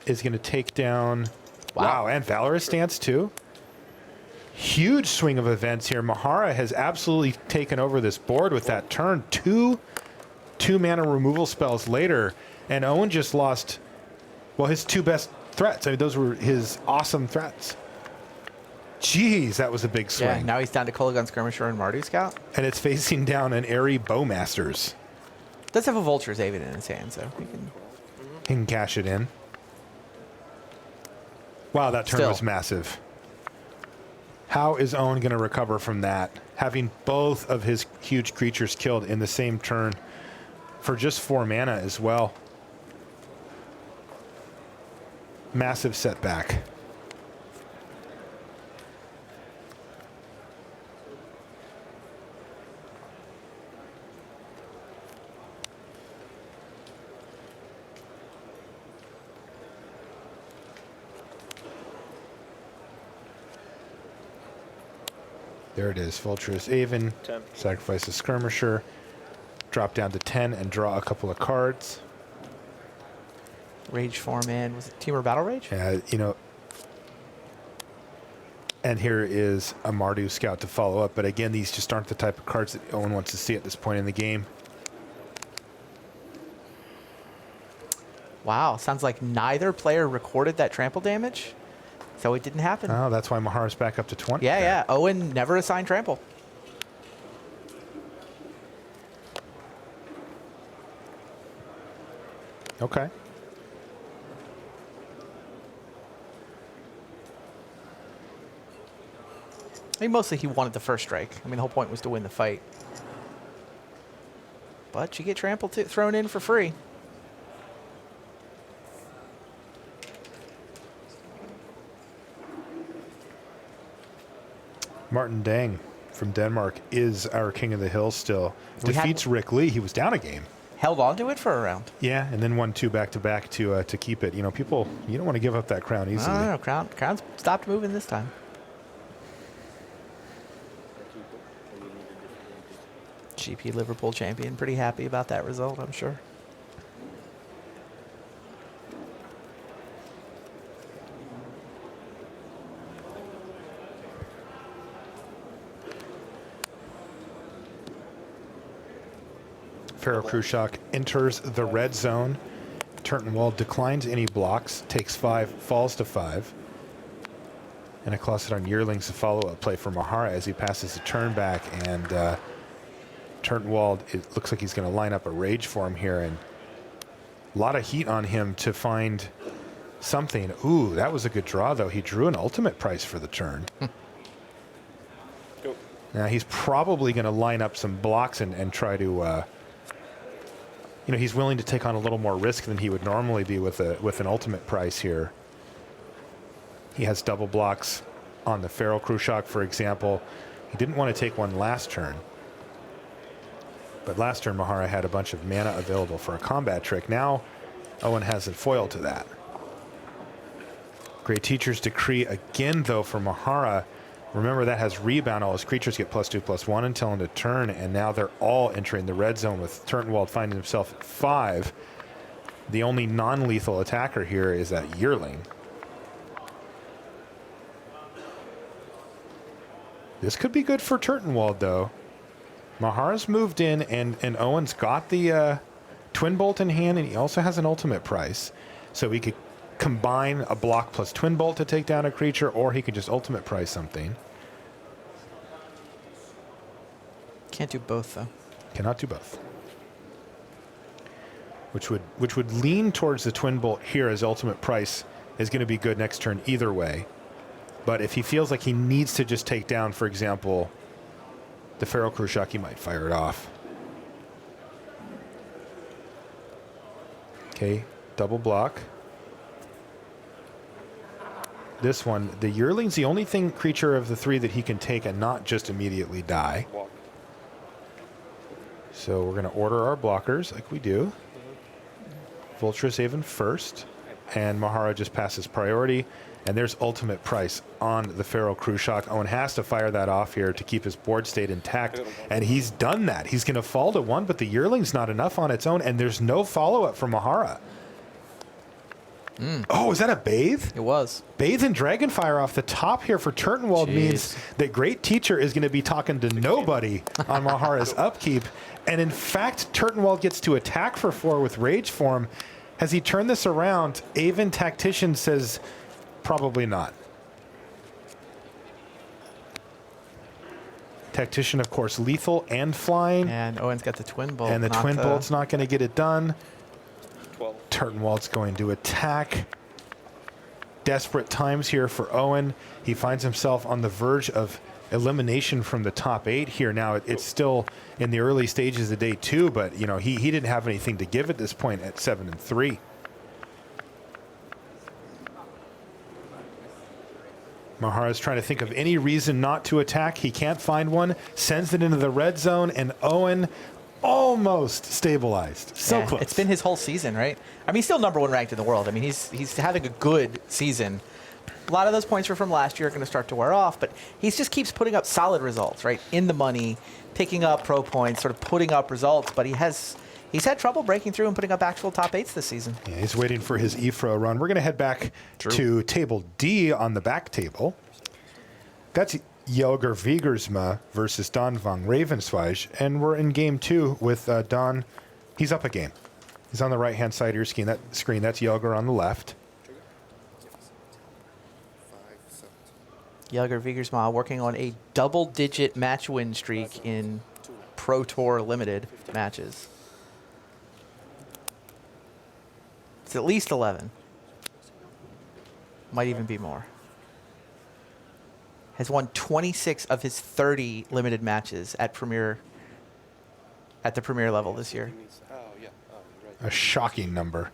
Is going to take down... Wow, and Valorous Stance too. Huge swing of events here. Mahara has absolutely taken over this board with that turn. 2 mana removal spells later, and Owen just lost, well, his 2 best threats. I mean, those were his awesome threats. Jeez, that was a big swing.
Yeah, now he's down to Kolaghan Skirmisher and Mardu Scout.
And it's facing down an Airy Bowmasters.
Does have a Vulture's Haven in his hand, so he
can cash it in. Wow, that turn was massive. How is Owen going to recover from that? Having both of his huge creatures killed in the same turn for just 4 mana as well. Massive setback. There it is. Vulturous Avon.
10.
Sacrifice a skirmisher. Drop down to 10 and draw a couple of cards.
Rage form in. Was it Teamer Battle Rage?
You know. And here is a Mardu Scout to follow up. But again, these just aren't the type of cards that Owen wants to see at this point in the game.
Wow, sounds like neither player recorded that trample damage. So it didn't happen.
Oh, that's why Mahara's back up to 20.
Yeah, yeah. Owen never assigned trample.
Okay.
I think mostly he wanted the first strike. I mean, the whole point was to win the fight. But you get trample thrown in for free.
Martin Dang from Denmark is our king of the hill still. Defeats Rick Lee. He was down a game.
Held on to it for a round.
Yeah, and then won 2 back-to-back to keep it. You know, people, you don't want to give up that crown easily.
No, Crown's stopped moving this time. GP Liverpool champion, pretty happy about that result, I'm sure.
Pharaoh Krushak enters the red zone. Turtonwald declines any blocks, takes 5, falls to 5. And a Closet Yearlings, a follow-up play for Mahara as he passes the turn back. And Turtonwald, it looks like he's going to line up a rage for him here. And a lot of heat on him to find something. Ooh, that was a good draw, though. He drew an ultimate price for the turn. Now, he's probably going to line up some blocks and try to... you know, he's willing to take on a little more risk than he would normally be with an ultimate price here. He has double blocks on the Feral Krushak, for example. He didn't want to take one last turn. But last turn, Mahara had a bunch of mana available for a combat trick. Now, Owen has a foil to that. Great Teacher's Decree again, though, for Mahara. Remember, that has rebound. All his creatures get +2/+1 until end of turn, and now they're all entering the red zone with Turtonwald finding himself at 5. The only non-lethal attacker here is that Yearling. This could be good for Turtonwald, though. Mahara's moved in, and Owen's got the Twin Bolt in hand, and he also has an ultimate price. So he could combine a block plus Twin Bolt to take down a creature, or he could just ultimate price something.
Can't do both, though.
Cannot do both. Which would lean towards the Twin Bolt here, as ultimate price is going to be good next turn either way. But if he feels like he needs to just take down, for example, the Feral Krushak, he might fire it off. Okay, double block. This one, the Yearling's the only creature of the 3 that he can take and not just immediately die. So we're going to order our blockers like we do. Vulturous Haven first, and Mahara just passes priority. And there's ultimate price on the Feral Krushak. Owen has to fire that off here to keep his board state intact, and he's done that. He's going to fall to 1, but the Yearling's not enough on its own, and there's no follow-up from Mahara. Oh, is that a Bathe?
It was.
Bathe and Dragonfire off the top here for Turtonwald means that Great Teacher is going to be talking to nobody on Mahara's upkeep. And in fact, Turtonwald gets to attack for 4 with Rage Form. Has he turned this around? Avon Tactician says probably not. Tactician, of course, lethal and flying.
And Owen's got the Twin Bolt.
And the Twin Bolt's not going to get it done. Turtonwald's going to attack. Desperate times here for Owen. He finds himself on the verge of elimination from the top 8 here. Now, it's still in the early stages of day 2, but you know he didn't have anything to give at this point at 7-3. Mahara's trying to think of any reason not to attack. He can't find one. Sends it into the red zone, and Owen almost stabilized. So close.
It's been his whole season, right? I mean, he's still #1 ranked in the world. I mean, he's having a good season. A lot of those points were from last year, are going to start to wear off, but he just keeps putting up solid results, right? In the money, picking up pro points, sort of putting up results, but he's had trouble breaking through and putting up actual top 8s this season.
Yeah, he's waiting for his EFRO run. We're going to head back to table D on the back table. That's Jelger Wiegersma versus Don van Ravensweig, and we're in game 2 with Don. He's up a game. He's on the right-hand side of your screen. That's Jelger on the left.
Jelger Wiegersma working on a double-digit match win streak in Pro Tour Limited matches. It's at least 11. Might even be more. Has won 26 of his 30 limited matches at the Premier level this year.
A shocking number.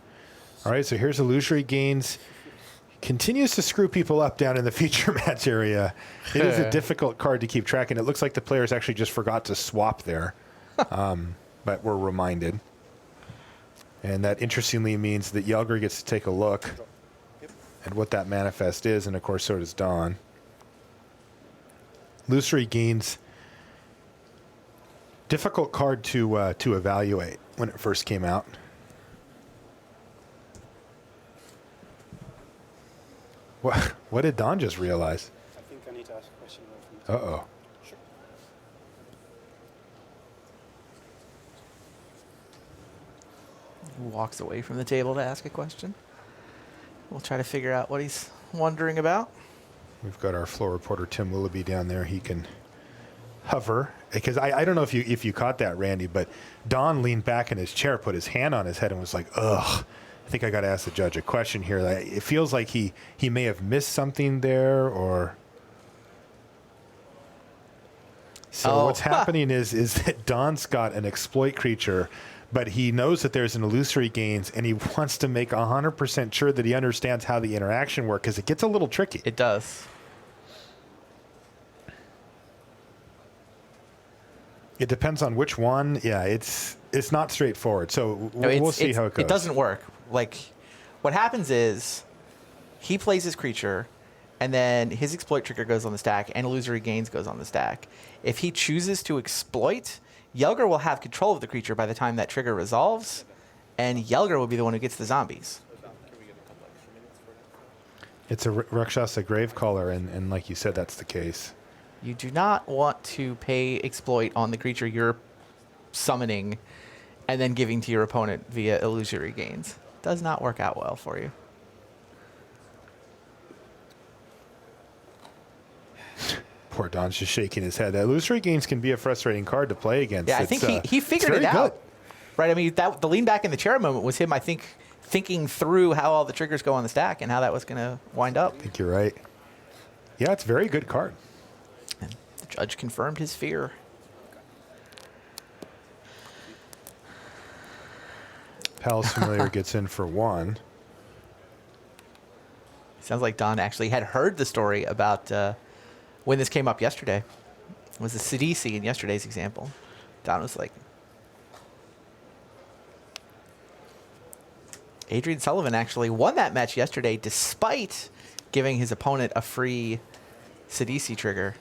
All right, so here's illusory gains. Continues to screw people up down in the feature match area. It is a difficult card to keep track, and it looks like the players actually just forgot to swap there, but we're reminded. And that interestingly means that Jelger gets to take a look at what that manifest is, and of course so does Don. Illusory gains, difficult card to evaluate when it first came out. What did Don just realize?
I think I need to ask a question.
Uh-oh.
Sure.
Walks away from the table to ask a question. We'll try to figure out what he's wondering about.
We've got our floor reporter Tim Willoughby down there. He can hover, because I don't know if you caught that, Randy, but Don leaned back in his chair, put his hand on his head, and was like, ugh. I think I got to ask the judge a question here. It feels like he may have missed something there, or... So what's happening is that Don's got an exploit creature, but he knows that there's an illusory gains, and he wants to make 100% sure that he understands how the interaction works, because it gets a little tricky.
It does.
It depends on which one. Yeah, it's not straightforward. So we'll see how it goes.
It doesn't work. Like, what happens is he plays his creature, and then his exploit trigger goes on the stack, and illusory gains goes on the stack. If he chooses to exploit, Jelger will have control of the creature by the time that trigger resolves, and Jelger will be the one who gets the zombies.
It's a Rakshasa Gravecaller, and like you said, that's the case.
You do not want to pay exploit on the creature you're summoning and then giving to your opponent via illusory gains. Does not work out well for you.
Poor Don's just shaking his head. That illusory gains can be a frustrating card to play against.
Yeah, I think he figured it out. Good. Right? I mean, the lean back in the chair moment was him, I think, thinking through how all the triggers go on the stack and how that was going to wind up.
I think you're right. Yeah, it's a very good card.
And the judge confirmed his fear.
Palace Familiar gets in for 1.
Sounds like Don actually had heard the story about when this came up yesterday. It was the Stasy in yesterday's example. Don was like... Adrian Sullivan actually won that match yesterday despite giving his opponent a free Stasy trigger.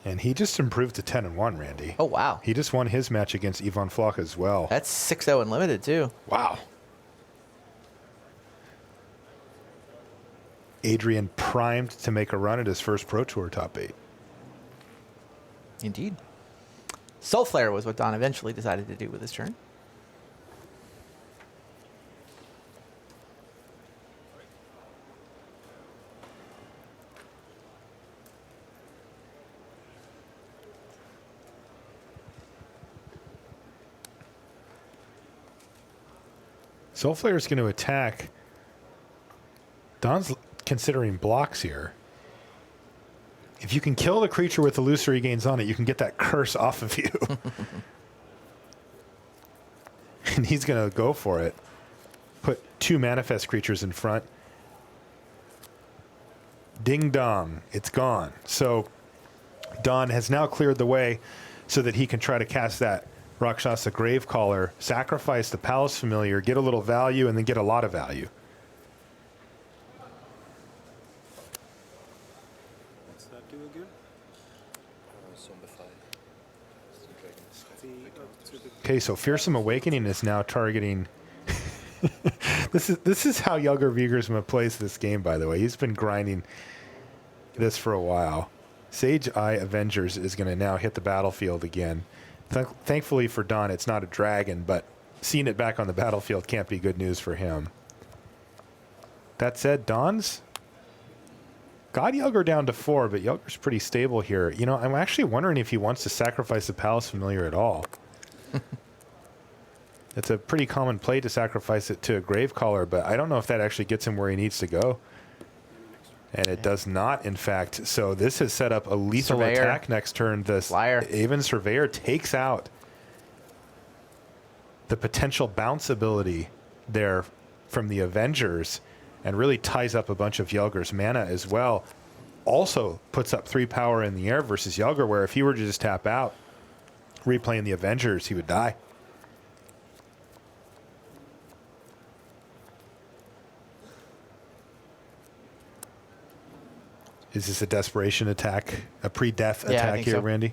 And he just improved to 10-1, Randy.
Oh, wow.
He just won his match against Ivan Floch as well.
That's 6-0 in limited, too.
Wow. Adrian primed to make a run at his first Pro Tour top 8.
Indeed. Soul Flare was what Don eventually decided to do with his turn.
Soul Flare is going to attack. Don's considering blocks here. If you can kill the creature with illusory gains on it, you can get that curse off of you. And he's going to go for it. Put 2 manifest creatures in front. Ding dong, it's gone. So Don has now cleared the way so that he can try to cast that Rakshasa Gravecaller, sacrifice the Palace Familiar, get a little value, and then get a lot of value. Okay, so Fearsome Awakening is now targeting. This is how Jelger Wiegersma plays this game, by the way. He's been grinding this for a while. Sage Eye Avengers is going to now hit the battlefield again. Thankfully for Don, it's not a dragon, but seeing it back on the battlefield can't be good news for him. That said, Don's got Jelger down to 4, but Jelger's pretty stable here. You know, I'm actually wondering if he wants to sacrifice the Palace Familiar at all. It's a pretty common play to sacrifice it to a Gravecaller, but I don't know if that actually gets him where he needs to go. And it does not, in fact. So this has set up a lethal attack next turn. This Aven Surveyor takes out the potential bounce ability there from the Avengers and really ties up a bunch of Jelger's mana as well. Also puts up 3 power in the air versus Jelger, where if he were to just tap out, replaying the Avengers, he would die. Is this a desperation attack, a pre-death attack here, Randy?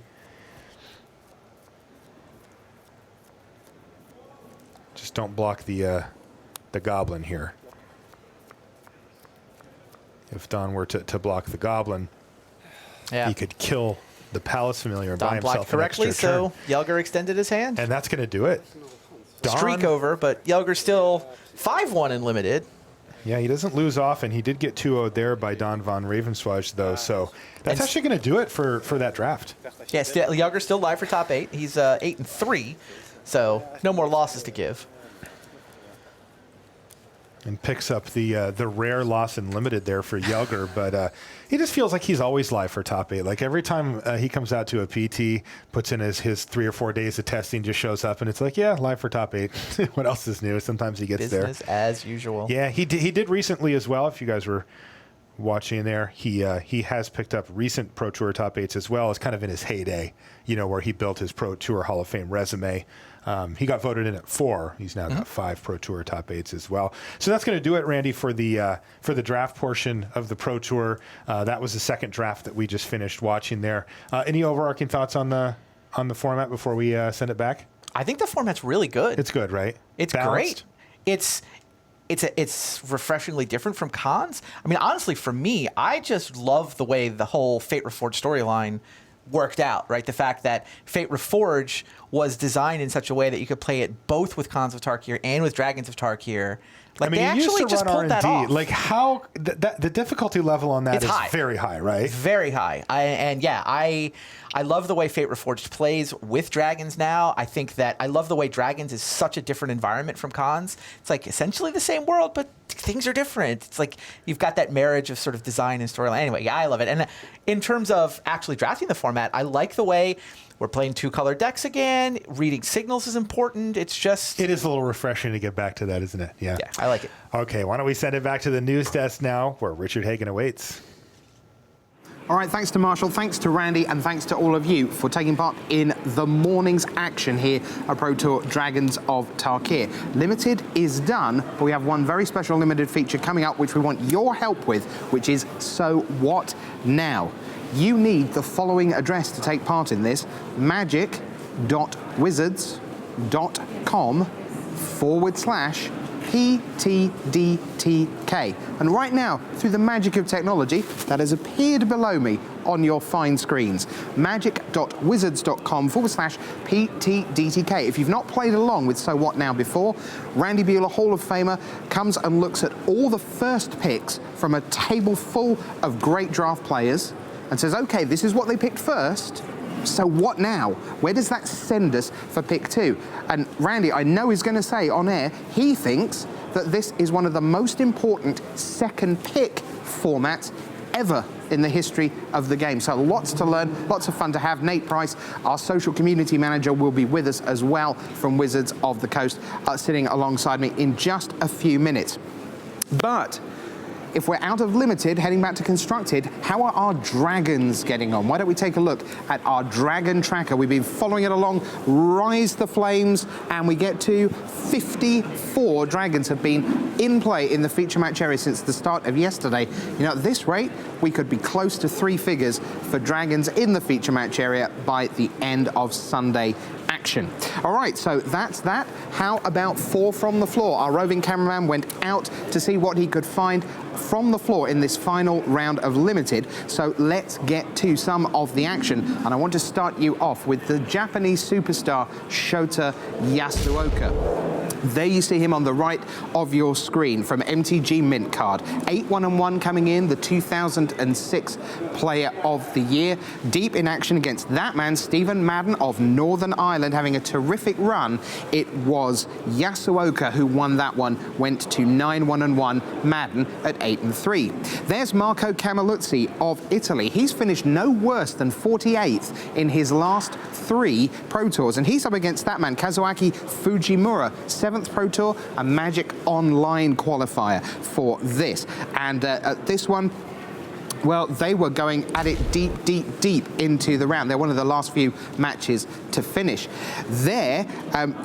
Just don't block the Goblin here. If Don were to block the Goblin, he could kill the Palace Familiar and buy himself
blocked correctly, so Jelger extended his hand.
And that's going to do it.
Streak over, but Jelger's still 5-1 in limited.
Yeah, he doesn't lose often. He did get 2-0'd there by Don von Ravenswaj, though, so that's actually going to do it for that draft.
Yeah, Jelger's still live for top 8. He's 8-3, so no more losses to give.
And picks up the rare loss in limited there for Jelger, but he just feels like he's always live for top 8. Like every time he comes out to a PT, puts in his 3 or 4 days of testing, just shows up, and it's like, yeah, live for top 8. What else is new? Sometimes he gets there.
Business as usual.
Yeah, he did recently as well. If you guys were watching there, he has picked up recent Pro Tour top 8s as well. It's kind of in his heyday, you know, where he built his Pro Tour Hall of Fame resume. He got voted in at 4. He's now got 5 Pro Tour top 8s as well. So that's going to do it, Randy, for the draft portion of the Pro Tour. That was the second draft that we just finished watching there. Any overarching thoughts on the format before we send it back?
I think the format's really good.
It's good, right?
It's
balanced.
Great. It's refreshingly different from cons. I mean, honestly, for me, I just love the way the whole Fate Reforged storyline worked out, right? The fact that Fate Reforged was designed in such a way that you could play it both with Cons of Tarkir and with Dragons of Tarkir. Like,
I mean,
they
you
actually
used to
just
run
pulled that
R&D.
off.
Like how the difficulty level on that
It's
is
high.
very high, right?
Very high. I love the way Fate Reforged plays with Dragons now. I think that I love the way Dragons is such a different environment from Cons. It's like essentially the same world, but things are different. It's like you've got that marriage of sort of design and storyline. Anyway, yeah, I love it. And in terms of actually drafting the format, I like the way we're playing 2-color decks again. Reading signals is important. It is
a little refreshing to get back to that, isn't it? Yeah.
Yeah, I like it.
Okay, why don't we send it back to the news desk now, where Richard Hagan awaits.
All right, thanks to Marshall, thanks to Randy, and thanks to all of you for taking part in the morning's action here at Pro Tour Dragons of Tarkir. Limited is done, but we have one very special limited feature coming up, which we want your help with, which is So What Now? You need the following address to take part in this: magic.wizards.com/PTDTK. And right now, through the magic of technology, that has appeared below me on your fine screens. magic.wizards.com/PTDTK. If you've not played along with So What Now before, Randy Buehler, Hall of Famer, comes and looks at all the first picks from a table full of great draft players and says, okay, this is what they picked first. So what now? Where does that send us for pick 2? And Randy, I know he's going to say on air, he thinks that this is one of the most important second pick formats ever in the history of the game. So lots to learn, lots of fun to have. Nate Price, our social community manager, will be with us as well from Wizards of the Coast, sitting alongside me in just a few minutes. But if we're out of limited, heading back to constructed, how are our dragons getting on? Why don't we take a look at our dragon tracker? We've been following it along, rise the flames, and we get to 54 dragons have been in play in the feature match area since the start of yesterday. You know, at this rate, we could be close to 3 figures for dragons in the feature match area by the end of Sunday action. All right, so that's that. How about 4 from the floor? Our roving cameraman went out to see what he could find from the floor in this final round of limited. So let's get to some of the action. And I want to start you off with the Japanese superstar Shota Yasuoka. There you see him on the right of your screen from MTG Mint card. 8-1-1 coming in, the 2006 Player of the Year. Deep in action against that man, Stephen Madden of Northern Ireland, having a terrific run. It was Yasuoka who won that one, went to 9-1-1, Madden at 8-3. There's Marco Camilluzzi of Italy. He's finished no worse than 48th in his last 3 Pro Tours, and he's up against that man, Kazuaki Fujimura, 7th Pro Tour, a Magic Online qualifier for this. And at this one, well, they were going at it deep into the round. They're one of the last few matches to finish. There,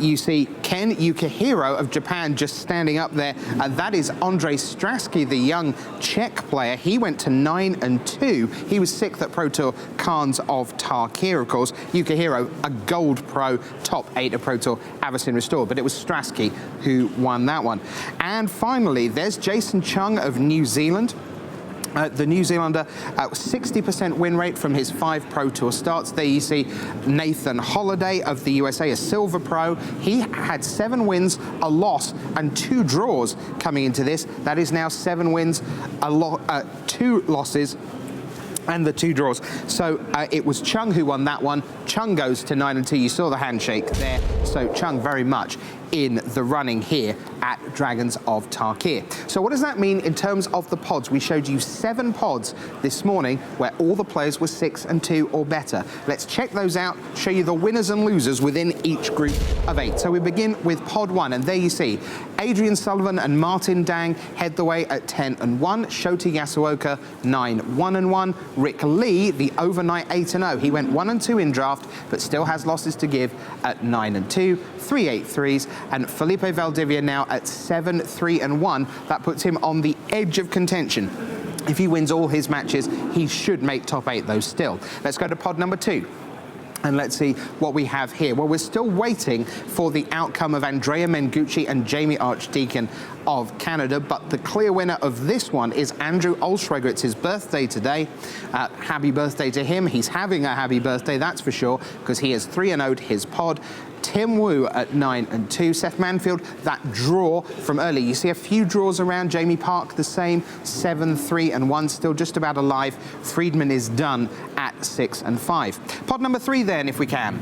you see Ken Yukihiro of Japan just standing up there. That is Andrei Strasky, the young Czech player. He went to 9-2. He was 6th at Pro Tour Khans of Tarkir, of course. Yukihiro, a gold pro, top 8 at Pro Tour Avacyn Restored. But it was Strasky who won that one. And finally, there's Jason Chung of New Zealand. The New Zealander, 60% win rate from his 5 Pro Tour starts. There you see Nathan Holiday of the USA, a silver pro. He had 7 wins, a loss, and 2 draws coming into this. That is now 7 wins, 2 losses, and the 2 draws. So it was Chung who won that one. Chung goes to 9-2. You saw the handshake there. So Chung very much in the running here at Dragons of Tarkir. So what does that mean in terms of the pods? We showed you 7 pods this morning where all the players were 6-2 or better. Let's check those out, show you the winners and losers within each group of 8. So we begin with pod 1, and there you see Adrian Sullivan and Martin Dang head the way at 10-1, Shota Yasuoka 9-1-1, Rick Lee, the overnight 8-0. He went 1-2 in draft, but still has losses to give at 9-2, 3-8-3s, and Felipe Valdivia now at 7-3-1. That puts him on the edge of contention. If he wins all his matches, he should make top 8 though still. Let's go to pod number 2. And let's see what we have here. Well, we're still waiting for the outcome of Andrea Mengucci and Jamie Archdeacon of Canada, but the clear winner of this one is Andrew Olschreger. It's his birthday today. Happy birthday to him. He's having a happy birthday, that's for sure, because he has 3-0'd his pod. Tim Wu at 9-2. Seth Manfield, that draw from early. You see a few draws around. Jamie Park, the same, 7-3-1, still just about alive. Friedman is done at 6-5. Pod number 3 then, if we can.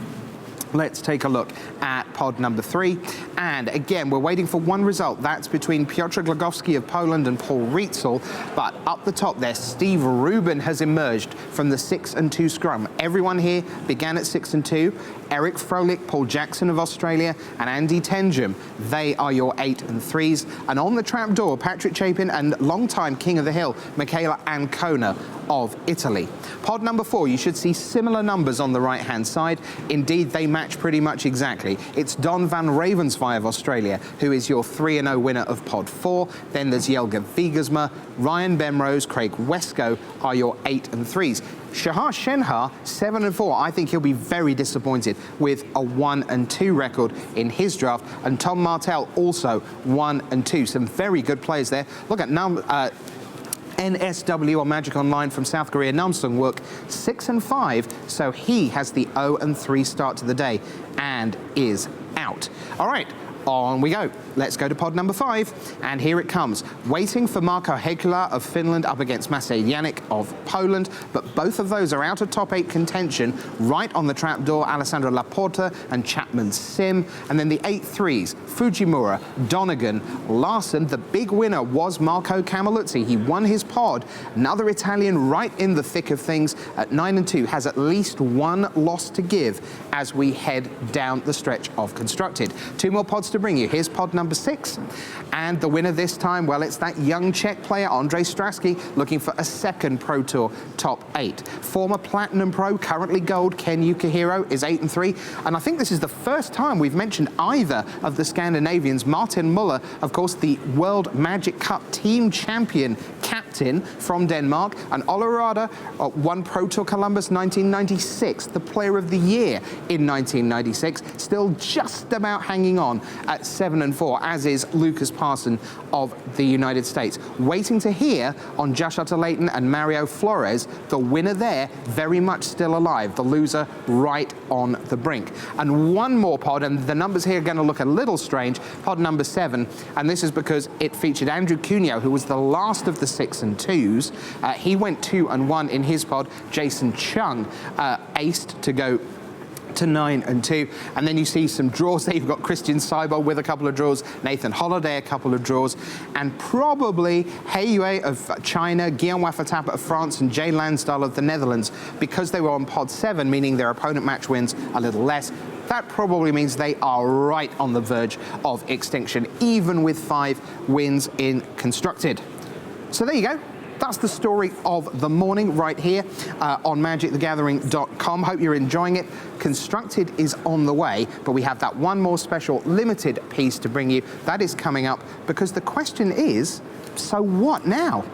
Let's take a look at pod number 3. And again, we're waiting for one result. That's between Piotr Glogowski of Poland and Paul Rietzel. But up the top there, Steve Rubin has emerged from the 6-2 scrum. Everyone here began at 6-2. Eric Froelich, Paul Jackson of Australia, and Andy Tenjum. They are your 8-3s. And on the trapdoor, Patrick Chapin and longtime King of the Hill, Michaela Ancona of Italy. Pod number 4, you should see similar numbers on the right-hand side. Indeed, they match pretty much exactly. It's Don van Ravensvaai of Australia, who is your 3-0 winner of pod 4. Then there's Jelga Wiegersma, Ryan Bemrose, Craig Wesco are your 8-3s. Shahar Shenhar, 7-4. I think he'll be very disappointed with a 1-2 record in his draft. And Tom Martell also 1-2. Some very good players there. Look at NSW or Magic Online from South Korea, Namsung Wu, 6-5. So he has the 0-3 start to the day and is out. All right. On we go. Let's go to pod number 5, and here it comes. Waiting for Marko Hekula of Finland up against Maciej Janik of Poland, but both of those are out of top 8 contention. Right on the trapdoor, Alessandro Laporta and Chapman Sim, and then the 8-3s, Fujimura, Donegan, Larson. The big winner was Marco Camilluzzi. He won his pod. Another Italian right in the thick of things at 9-2, has at least 1 loss to give as we head down the stretch of constructed. 2 more pods to bring you. Here's pod number 6. And the winner this time, well, it's that young Czech player, Andrej Stasy, looking for a second Pro Tour top 8. Former Platinum Pro, currently Gold, Ken Yukihiro is 8-3. And I think this is the first time we've mentioned either of the Scandinavians. Martin Muller, of course, the World Magic Cup team champion captain from Denmark, and Olerada won Pro Tour Columbus 1996, the player of the year in 1996, still just about hanging on at 7-4, as is Lucas Parson of the United States. Waiting to hear on Josh Utter-Layton and Mario Flores, the winner there very much still alive, the loser right on the brink. And one more pod, and the numbers here are going to look a little strange, pod number 7, and this is because it featured Andrew Cuneo, who was the last of the 6 and 2s. He went 2-1 in his pod. Jason Chung aced to go to 9-2, and then you see some draws there. You've got Christian Seibel with a couple of draws, Nathan Holiday a couple of draws, and probably He Yue of China, Guillaume Wafatapa of France, and Jay Lansdal of the Netherlands, because they were on pod 7, meaning their opponent match wins a little less. That probably means they are right on the verge of extinction, even with 5 wins in Constructed. So there you go. That's the story of the morning right here on magicthegathering.com. Hope you're enjoying it. Constructed is on the way, but we have that one more special limited piece to bring you. That is coming up because the question is, so what now?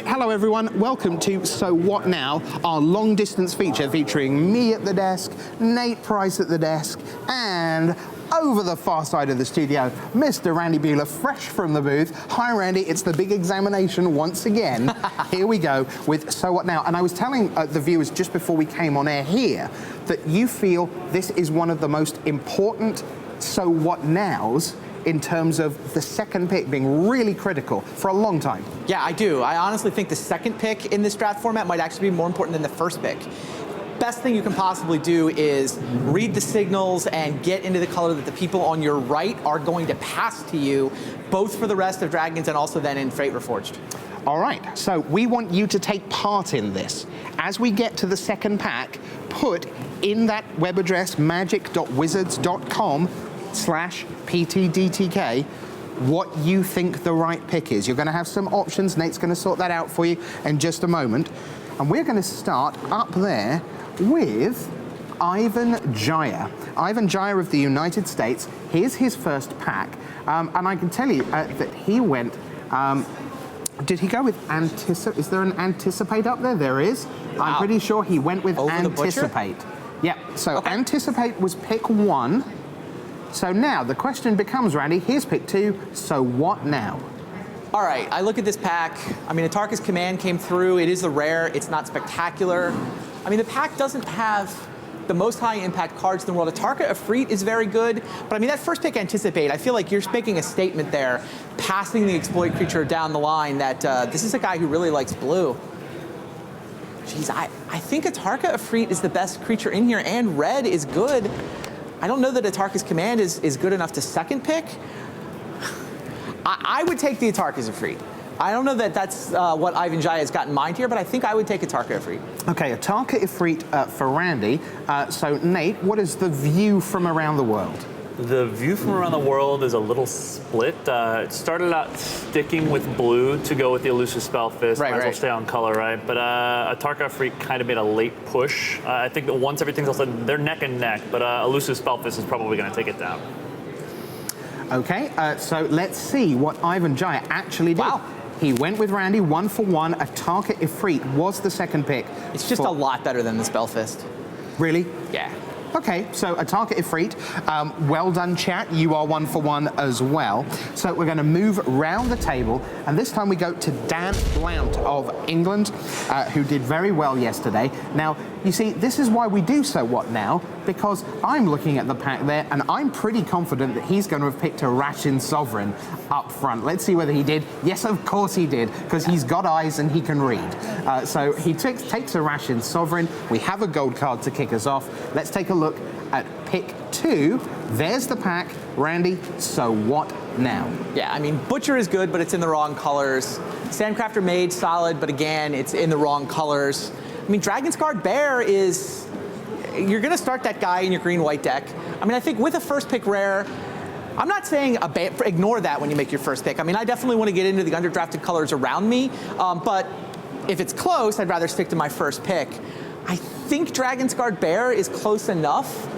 Hello everyone, welcome to So What Now, our long distance feature featuring me at the desk, Nate Price at the desk, and over the far side of the studio, Mr. Randy Buehler, fresh from the booth. Hi Randy, it's the big examination once again. Here we go with So What Now. And I was telling the viewers just before we came on air here that you feel this is one of the most important So What Nows in terms of the second pick being really critical for a long time.
Yeah, I do. I honestly think the second pick in this draft format might actually be more important than the first pick. Best thing you can possibly do is read the signals and get into the color that the people on your right are going to pass to you, both for the rest of Dragons and also then in Fate Reforged.
All right, so we want you to take part in this. As we get to the second pack, put in that web address magic.wizards.com/PTDTK what you think the right pick is. You're going to have some options. Nate's going to sort that out for you in just a moment. And we're going to start up there with Ivan Jaya. Ivan Jaya of the United States. Here's his first pack. And I can tell you that he went... did he go with Anticipate? Is there an Anticipate up there? There is. Wow. I'm pretty sure he went with
Over
Anticipate. Yeah, so okay. Anticipate was pick 1. So now the question becomes, Randy, here's pick 2, so what now?
All right, I look at this pack. I mean, Atarka's Command came through. It is the rare. It's not spectacular. I mean, the pack doesn't have the most high impact cards in the world. Atarka Efreet is very good, but I mean, that first pick, Anticipate, I feel like you're making a statement there, passing the exploit creature down the line that this is a guy who really likes blue. Jeez, I think Atarka Efreet is the best creature in here, and red is good. I don't know that Atarka's Command is good enough to second pick. I would take the Atarka's Efreet. I don't know that that's what Ivan Jaya has got in mind here, but I think I would take Atarka Efreet. Okay, Atarka Efreet for Randy. So Nate, what is the view from around the world?
The view from around the world is a little split. It started out sticking with blue to go with the elusive Spellfist. Might as well stay on color, right? But Atarka Efreet kind of made a late push. I think that once everything's all said, they're neck and neck, but elusive Spellfist is probably going to take it down.
Okay, so let's see what Ivan Jaya actually did. Wow. He went with Randy 1 for 1. Atarka Efreet was the second pick.
It's just a lot better than the Spellfist.
Really?
Yeah.
Okay, so Atarka Efreet, well done chat, you are 1 for 1 as well. So we're going to move round the table, and this time we go to Dan Blount of England, who did very well yesterday. Now, you see, this is why we do So What Now, because I'm looking at the pack there, and I'm pretty confident that he's going to have picked a Rashin Sovereign up front. Let's see whether he did. Yes, of course he did, because he's got eyes and he can read. So he takes a Rashin Sovereign. We have a gold card to kick us off. Let's take a look at pick 2. There's the pack. Randy, so what now?
Yeah, I mean, Butcher is good, but it's in the wrong colors. Sandcrafter Mage, solid, but again, it's in the wrong colors. I mean, Dragon's Guard Bear is, you're going to start that guy in your green-white deck. I mean, I think with a first pick rare, I'm not saying ignore that when you make your first pick. I mean, I definitely want to get into the underdrafted colors around me, but if it's close, I'd rather stick to my first pick. I think Dragon's Guard Bear is close enough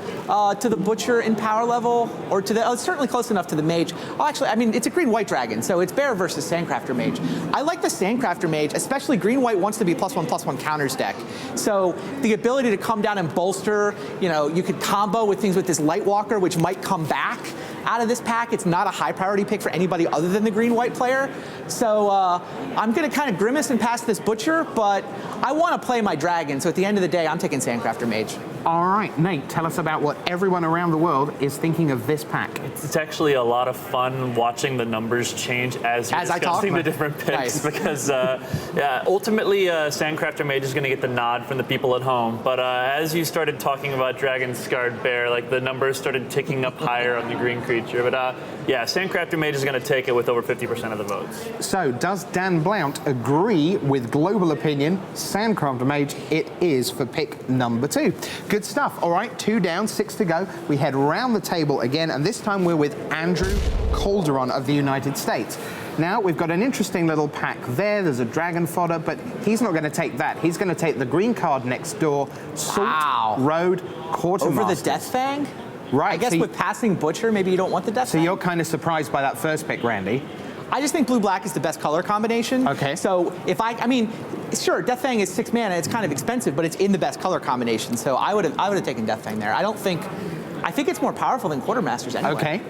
to the Butcher in power level, or to the, it's certainly close enough to the Mage. Oh, actually, I mean, it's a green-white dragon, so it's Bear versus Sandcrafter Mage. I like the Sandcrafter Mage, especially green-white wants to be +1/+1 counters deck. So the ability to come down and bolster, you know, you could combo with things with this Lightwalker, which might come back out of this pack. It's not a high priority pick for anybody other than the green-white player. So I'm going to kind of grimace and pass this Butcher, but I want to play my dragon, so at the end of the day, I'm taking Sandcrafter Mage.
All right, Nate, tell us about what everyone around the world is thinking of this pack.
It's actually a lot of fun watching the numbers change as you're discussing the different picks, because yeah, ultimately Sandcrafter Mage is going to get the nod from the people at home. But as you started talking about Dragon's Guard Bear, like the numbers started ticking up higher on the green creature. But yeah, Sandcrafter Mage is going to take it with over 50% of the votes.
So does Dan Blount agree with global opinion? Sandcrafter Mage it is for pick number 2. Good stuff. All right, 2 down, 6 to go. We head round the table again, and this time we're with Andrew Calderon of the United States. Now, we've got an interesting little pack there. There's a dragon fodder, but he's not going to take that. He's going to take the green card next door, Salt Road Quartermaster.
Over the Death Fang?
Right.
I guess with passing Butcher, maybe you don't want the Death Fang?
So you're kind of surprised by that first pick, Randy.
I just think blue-black is the best color combination.
Okay.
So if I mean, sure, Death Fang is 6 mana, it's kind of expensive, but it's in the best color combination. So I would have taken Death Fang there. I think it's more powerful than Quartermasters anyway.
Okay.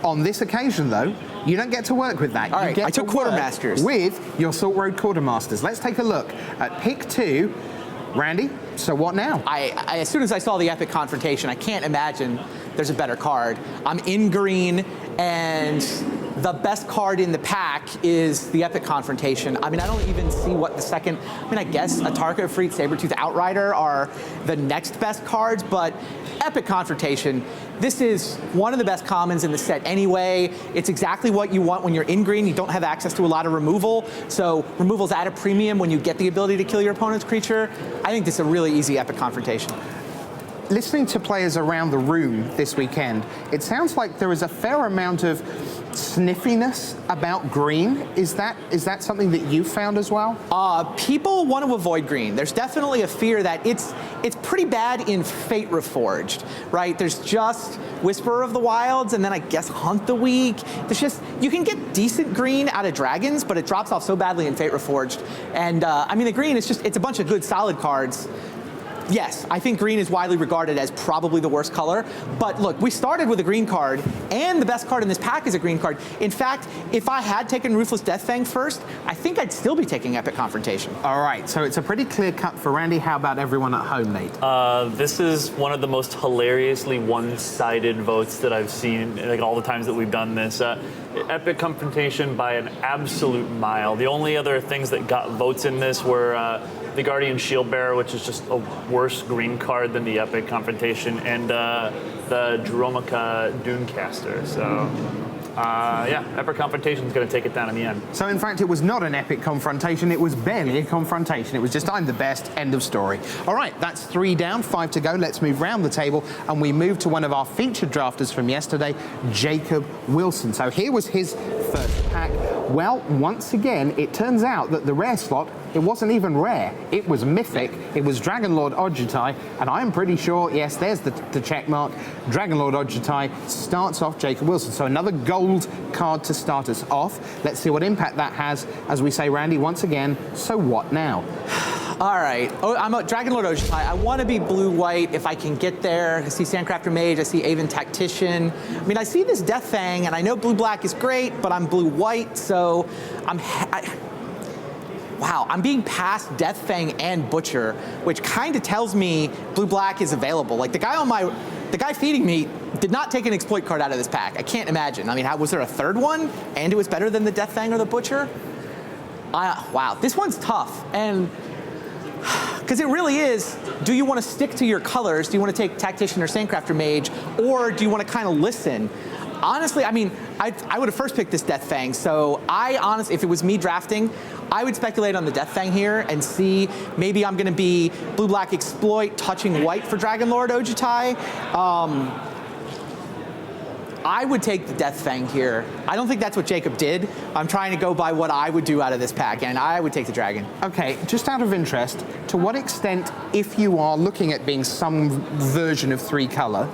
On this occasion, though, you don't get to work with that.
All right, I took Quartermasters.
With your Salt Road Quartermasters. Let's take a look at pick 2. Randy, so what now?
As soon as I saw the Epic Confrontation, I can't imagine there's a better card. I'm in green, and the best card in the pack is the Epic Confrontation. I mean, I don't even see what the second, I mean, I guess Atarka, Freet, Sabretooth, Outrider are the next best cards, but Epic Confrontation, this is one of the best commons in the set anyway. It's exactly what you want when you're in green. You don't have access to a lot of removal, so removal's at a premium when you get the ability to kill your opponent's creature. I think this is a really easy Epic Confrontation.
Listening to players around the room this weekend, it sounds like there is a fair amount of sniffiness about green. Is that something that you found as well?
People want to avoid green. There's definitely a fear that it's pretty bad in Fate Reforged, right? There's just Whisperer of the Wilds, and then I guess Hunt the Weak. There's just, you can get decent green out of dragons, but it drops off so badly in Fate Reforged. And I mean, the green is just, it's a bunch of good solid cards. Yes, I think green is widely regarded as probably the worst color, but look, we started with a green card, and the best card in this pack is a green card. In fact, if I had taken Ruthless Death Fang first, I think I'd still be taking Epic Confrontation.
All right, so it's a pretty clear cut for Randy. How about everyone at home, Nate?
This is one of the most hilariously one-sided votes that I've seen, like all the times that we've done this. Epic Confrontation by an absolute mile. The only other things that got votes in this were the Guardian Shieldbearer, which is just a worse green card than the Epic Confrontation, and the Dromoka Dunecaster. So, yeah, Epic Confrontation is going to take it down in the end.
So, in fact, it was not an Epic Confrontation. It was barely a confrontation. It was just, I'm the best, end of story. All right, that's 3 down, 5 to go. Let's move round the table, and we move to one of our featured drafters from yesterday, Jacob Wilson. So here was his first pack. Well, once again, it turns out that the rare slot, it wasn't even rare. It was mythic. It was Dragonlord Ojutai, and I'm pretty sure, yes, there's the check mark. Dragonlord Ojutai starts off Jacob Wilson. So another gold card to start us off. Let's see what impact that has. As we say, Randy, once again, so what now?
All right, I'm a Dragonlord Ojutai. I want to be blue-white if I can get there. I see Sandcrafter Mage, I see Aven Tactician. I mean, I see this Death Fang, and I know blue-black is great, but I'm blue-white, so wow, I'm being passed Deathfang and Butcher, which kind of tells me blue-black is available. Like the guy feeding me did not take an exploit card out of this pack. I can't imagine. I mean, was there a third one? And it was better than the Deathfang or the Butcher? Wow, this one's tough. And because it really is, do you want to stick to your colors? Do you want to take Tactician or Sandcrafter Mage? Or do you want to kind of listen? Honestly, I mean, I would have first picked this Deathfang. So if it was me drafting, I would speculate on the Deathfang here and see maybe I'm going to be blue-black exploit touching white for Dragonlord Ojutai. I would take the Deathfang here. I don't think that's what Jacob did. I'm trying to go by what I would do out of this pack, and I would take the Dragon.
Okay, just out of interest, to what extent, if you are looking at being some version of 3-color,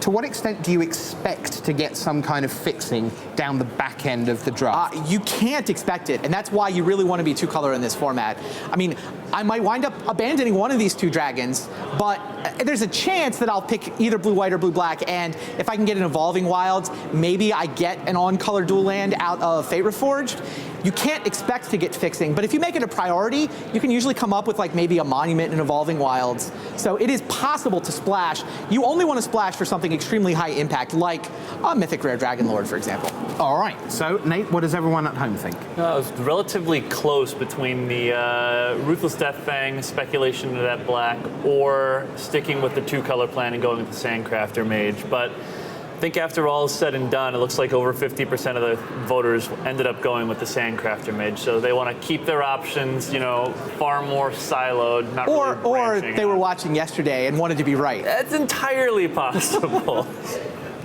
to what extent do you expect to get some kind of fixing down the back end of the draft?
You can't expect it, and that's why you really want to be 2-color in this format. I mean, I might wind up abandoning one of these 2 dragons, but there's a chance that I'll pick either blue-white or blue-black, and if I can get an Evolving Wilds, maybe I get an on-color dual land out of Fate Reforged. You can't expect to get fixing, but if you make it a priority, you can usually come up with like maybe a Monument and Evolving Wilds. So it is possible to splash. You only want to splash for something extremely high impact, like a Mythic Rare Dragonlord, for example.
All right, so Nate, what does everyone at home think?
It was relatively close between the Ruthless Deathfang, speculation of that black, or sticking with the 2-color plan and going with the Sandcrafter Mage. But I think after all is said and done, it looks like over 50% of the voters ended up going with the Sandcrafter Mage. So they want to keep their options, far more siloed, not really branching
Or they were watching yesterday and wanted to be right.
That's entirely possible.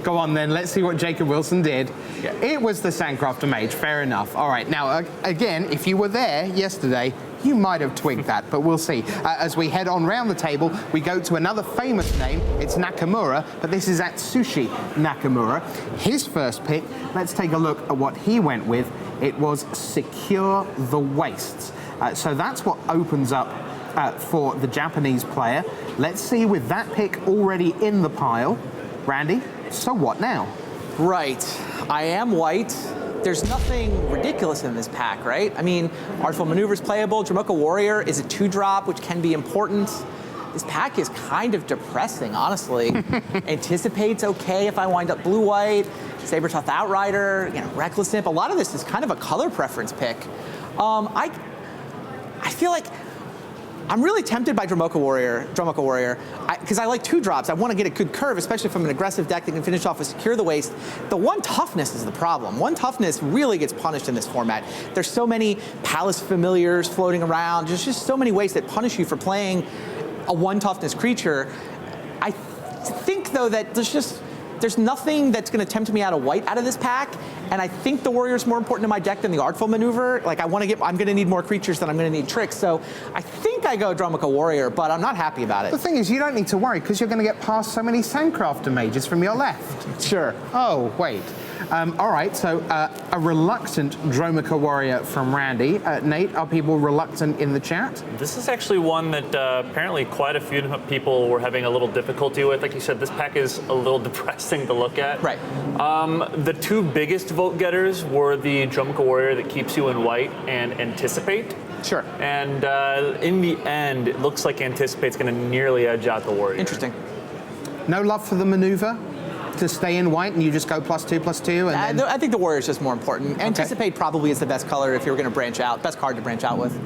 Go on then, let's see what Jacob Wilson did. Yeah. It was the Sandcrafter Mage, fair enough. All right, now again, if you were there yesterday, you might have twigged that, but we'll see. As we head on round the table, we go to another famous name. It's Nakamura, but this is Atsushi Nakamura. His first pick, let's take a look at what he went with. It was Secure the Wastes. So that's what opens up for the Japanese player. Let's see with that pick already in the pile. Randy, so what now?
Right, I am white. There's nothing ridiculous in this pack, right? I mean, Artful Maneuver's playable. Dromoka Warrior is a 2-drop, which can be important. This pack is kind of depressing, honestly. Anticipate's okay if I wind up blue-white. Saber-Tooth Outrider, Reckless Imp. A lot of this is kind of a color preference pick. I feel like I'm really tempted by Dromoka Warrior, because I like 2-drops. I want to get a good curve, especially from an aggressive deck that can finish off with Secure the Waste. The 1 toughness is the problem. 1 toughness really gets punished in this format. There's so many Palace Familiars floating around. There's just so many ways that punish you for playing a 1 toughness creature. I think, though, that there's nothing that's going to tempt me out of this pack, and I think the Warrior's more important in my deck than the Artful Maneuver. Like, I'm going to need more creatures than I'm going to need tricks, so I think I go Dromoka Warrior, but I'm not happy about it.
The thing is, you don't need to worry, because you're going to get past so many Sandcrafter Mages from your left.
Sure.
Oh, wait. All right, so a reluctant Dromoka Warrior from Randy. Nate, are people reluctant in the chat?
This is actually one that apparently quite a few people were having a little difficulty with. Like you said, this pack is a little depressing to look at.
Right.
The 2 biggest vote getters were the Dromoka Warrior that keeps you in white and Anticipate.
Sure.
And in the end, it looks like Anticipate's going to nearly edge out the Warrior.
Interesting.
No love for the maneuver? To stay in white and you just go +2/+2 and then...
I think the Warrior's just more important. Okay. Anticipate probably is the best color if you're going to branch out. Best card to branch out with.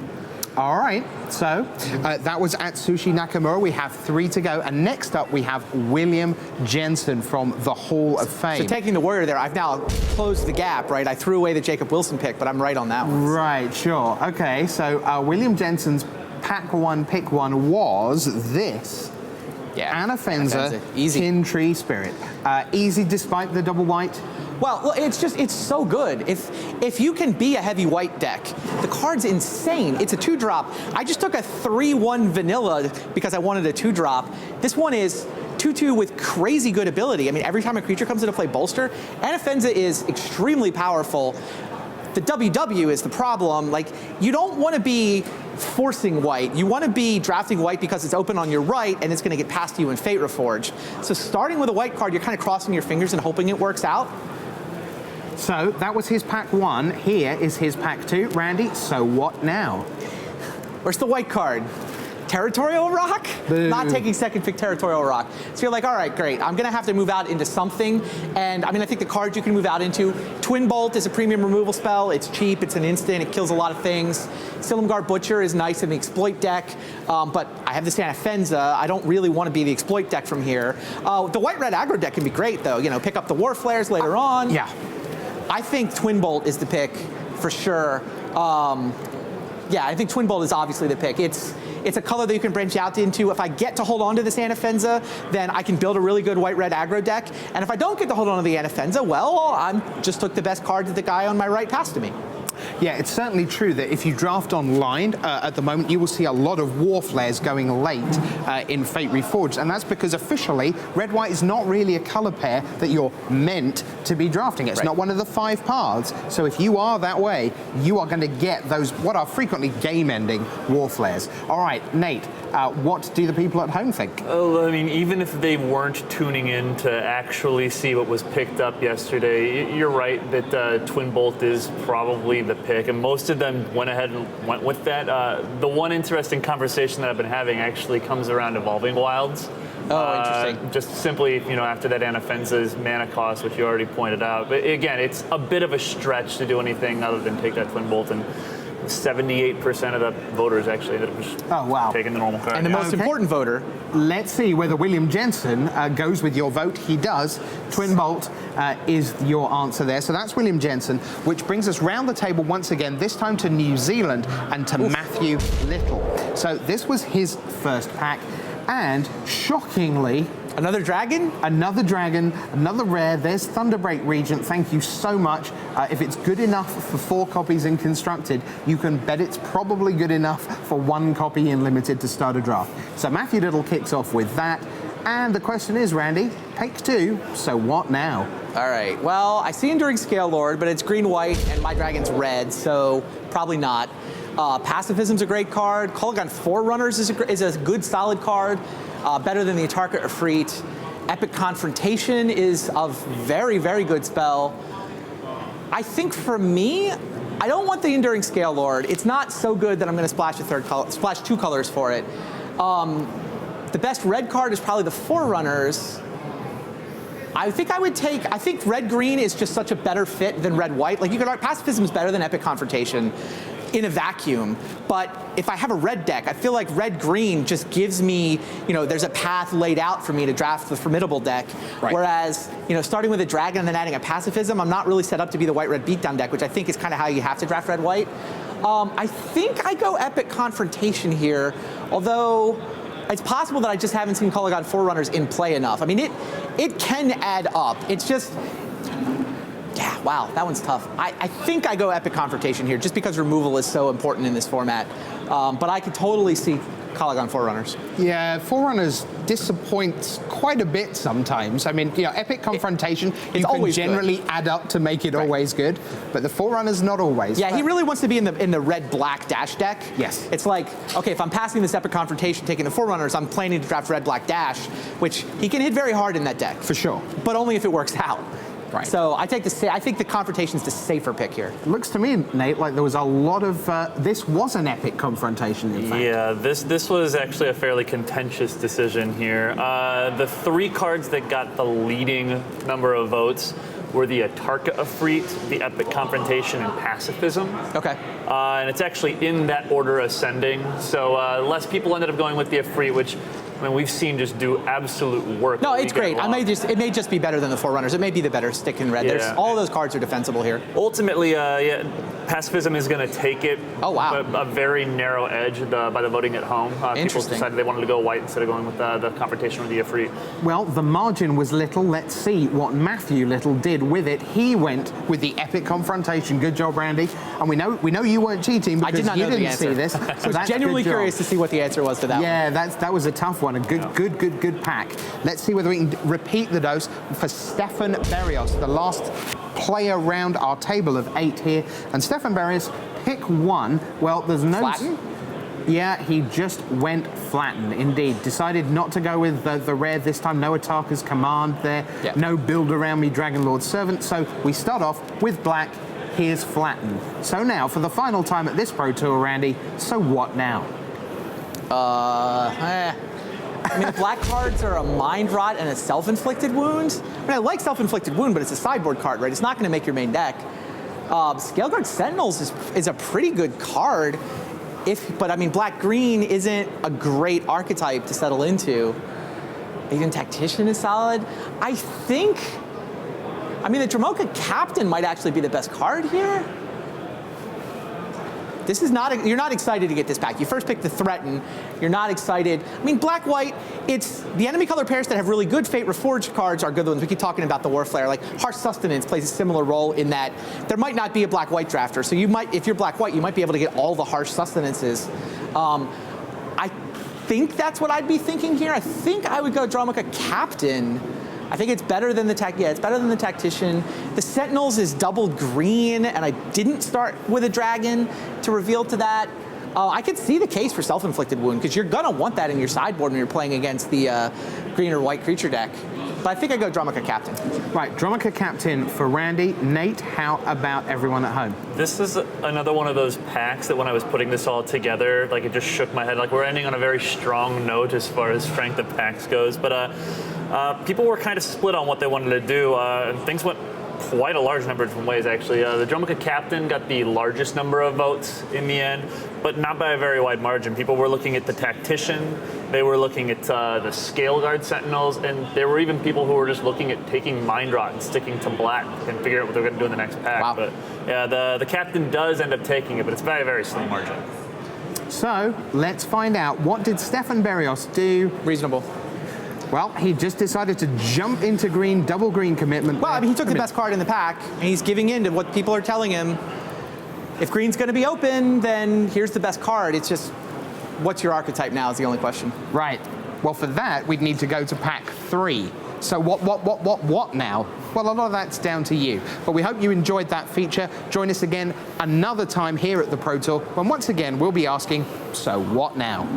All right, so that was Atsushi Nakamura. We have 3 to go. And next up, we have William Jensen from the Hall of Fame.
So taking the Warrior there, I've now closed the gap, right? I threw away the Jacob Wilson pick, but I'm right on that one.
Right, sure. Okay, so William Jensen's pack 1, pick 1 was this.
Yeah,
Anafenza,
easy.
Tin Tree Spirit. Easy despite the double white?
Well, it's so good. If you can be a heavy white deck, the card's insane. It's a 2-drop. I just took a 3/1 vanilla because I wanted a 2-drop. This one is 2/2 with crazy good ability. I mean, every time a creature comes into play bolster, Anafenza is extremely powerful. The WW is the problem. Like, you don't want to be forcing white. You want to be drafting white because it's open on your right and it's going to get past you in Fate Reforged. So starting with a white card, you're kind of crossing your fingers and hoping it works out.
So that was his pack 1. Here is his pack 2. Randy, so what now?
Where's the white card? Territorial Rock?
Boo.
Not taking second pick Territorial Rock. So you're like, all right, great. I'm gonna have to move out into something. And I mean, I think the cards you can move out into, Twin Bolt is a premium removal spell. It's cheap, it's an instant, it kills a lot of things. Silumgar Butcher is nice in the exploit deck, but I have the Sanafenza. I don't really want to be the exploit deck from here. The white-red aggro deck can be great though. You know, pick up the War Flares later on.
Yeah.
I think Twin Bolt is the pick for sure. Yeah, I think Twin Bolt is obviously the pick. It's a color that you can branch out into. If I get to hold on to this Anafenza, then I can build a really good white-red aggro deck. And if I don't get to hold on to the Anafenza, well, I just took the best card that the guy on my right passed to me.
Yeah, it's certainly true that if you draft online at the moment, you will see a lot of War Flares going late in Fate Reforged, and that's because officially red-white is not really a color pair that you're meant to be drafting. It's not one of the 5 paths. So if you are that way, you are going to get those what are frequently game-ending War Flares. All right, Nate, what do the people at home think?
Oh, I mean, even if they weren't tuning in to actually see what was picked up yesterday, you're right that Twin Bolt is probably the pick, and most of them went ahead and went with that. The one interesting conversation that I've been having actually comes around Evolving Wilds.
Oh, interesting.
Just simply, you know, after that Anafenza's mana cost, which you already pointed out. But again, it's a bit of a stretch to do anything other than take that Twin Bolt, and 78% of the voters actually ended up just taking the normal card.
And the most important voter.
Let's see whether William Jensen goes with your vote. He does. Twin Bolt is your answer there. So that's William Jensen, which brings us round the table once again, this time to New Zealand and to Matthew Little. So this was his first pack, and shockingly,
another dragon?
Another dragon, another rare. There's Thunderbreak Regent. Thank you so much. If it's good enough for 4 copies in Constructed, you can bet it's probably good enough for 1 copy in Limited to start a draft. So Matthew Little kicks off with that. And the question is, Randy, pick 2, so what now?
All right, well, I see Enduring Scale Lord, but it's green-white, and my dragon's red, so probably not. Pacifism's a great card. Kolaghan Forerunners is a good, solid card. Better than the Atarka Efreet. Epic Confrontation is a very, very good spell. I think for me, I don't want the Enduring Scale Lord. It's not so good that I'm going to splash 2 colors for it. The best red card is probably the Forerunners. I think red-green is just such a better fit than red-white. Like, you could argue Pacifism is better than Epic Confrontation in a vacuum, but if I have a red deck, I feel like red-green just gives me, you know, there's a path laid out for me to draft the Formidable deck, whereas, you know, starting with a dragon and then adding a Pacifism, I'm not really set up to be the white-red beatdown deck, which I think is kind of how you have to draft red-white. I think I go Epic Confrontation here, although it's possible that I just haven't seen Kolaghan Forerunners in play enough. I mean, it can add up. It's just, yeah, wow, that one's tough. I think I go Epic Confrontation here, just because removal is so important in this format. But I could totally see Kolaghan Forerunners.
Yeah, Forerunners disappoints quite a bit sometimes. I mean, you know, Epic Confrontation, you can generally add up to make it always good, but the Forerunners not always.
Yeah, he really wants to be in the red-black dash deck.
Yes.
It's like, okay, if I'm passing this Epic Confrontation, taking the Forerunners, I'm planning to draft red-black dash, which he can hit very hard in that deck.
For sure.
But only if it works out.
Right.
So I think the Confrontation is the safer pick here.
Looks to me, Nate, like there was a lot of, this was an Epic Confrontation, in fact.
Yeah, this was actually a fairly contentious decision here. The 3 cards that got the leading number of votes were the Atarka Efreet, the Epic Confrontation, and Pacifism.
Okay.
And it's actually in that order ascending. So less people ended up going with the Efreet, which, I mean, we've seen just do absolute work.
No, it's great. It may just be better than the Forerunners. It may be the better stick in red.
Yeah.
All those cards are defensible here.
Ultimately, yeah, Pacifism is going to take it.
Oh, wow.
A very narrow edge by the voting at home. People decided they wanted to go white instead of going with the Confrontation or the Efreet.
Well, the margin was little. Let's see what Matthew Little did with it. He went with the Epic Confrontation. Good job, Randy. And we know you weren't cheating because you didn't see this. So
I was genuinely curious to see what the answer was to that one.
Yeah, that was a tough one. A good pack. Let's see whether we can repeat the dose for Stefan Berrios, the last player round our table of 8 here. And Stefan Berrios, pick 1. Well, there's no...
Flatten?
Yeah, he just went flatten, indeed. Decided not to go with the rare this time. No Ataka's Command there.
Yeah.
No build around me Dragon Lord Servant. So we start off with black. Here's flatten. So now, for the final time at this Pro Tour, Randy, so what now?
I mean, black cards are a Mind Rot and a Self-Inflicted Wound. I mean, I like Self-Inflicted Wound, but it's a sideboard card, right? It's not going to make your main deck. Scaleguard Sentinels is a pretty good card, but I mean, black-green isn't a great archetype to settle into. Even Tactician is solid. I think, I mean, the Dromoka Captain might actually be the best card here. This is not, you're not excited to get this pack. You first pick the Threaten, you're not excited. I mean, black-white, it's, the enemy color pairs that have really good Fate Reforged cards are good ones. We keep talking about the Warflare. Like, Harsh Sustenance plays a similar role in that there might not be a black-white drafter. So you might, if you're black-white, you might be able to get all the Harsh Sustenances. I think that's what I'd be thinking here. I think I would go Dromoka Captain. I think it's better than the it's better than the Tactician. The Sentinels is double green, and I didn't start with a dragon to reveal to that. I could see the case for Self-Inflicted Wound, because you're gonna want that in your sideboard when you're playing against the green or white creature deck. But I think I go Dromoka Captain.
Right, Dromoka Captain for Randy. Nate, how about everyone at home?
This is another one of those packs that when I was putting this all together, like it just shook my head. Like we're ending on a very strong note as far as strength of packs goes. But people were kind of split on what they wanted to do. Things went quite a large number of different ways, actually. The Dromoka Captain got the largest number of votes in the end, but not by a very wide margin. People were looking at the Tactician, they were looking at the Scaleguard Sentinels, and there were even people who were just looking at taking Mind Rot and sticking to black and figure out what they're going to do in the next pack.
Wow.
But yeah, the Captain does end up taking it, but it's very, very slim margin.
So let's find out, what did Stefan Berrios do?
Reasonable.
Well, he just decided to jump into green, double green commitment.
Well, I mean, he took the best card in the pack, and he's giving in to what people are telling him. If green's going to be open, then here's the best card. It's just, what's your archetype now is the only question.
Right. Well, for that, we'd need to go to pack 3. So what now? Well, a lot of that's down to you. But we hope you enjoyed that feature. Join us again another time here at the Pro Tour, when once again, we'll be asking, so what now?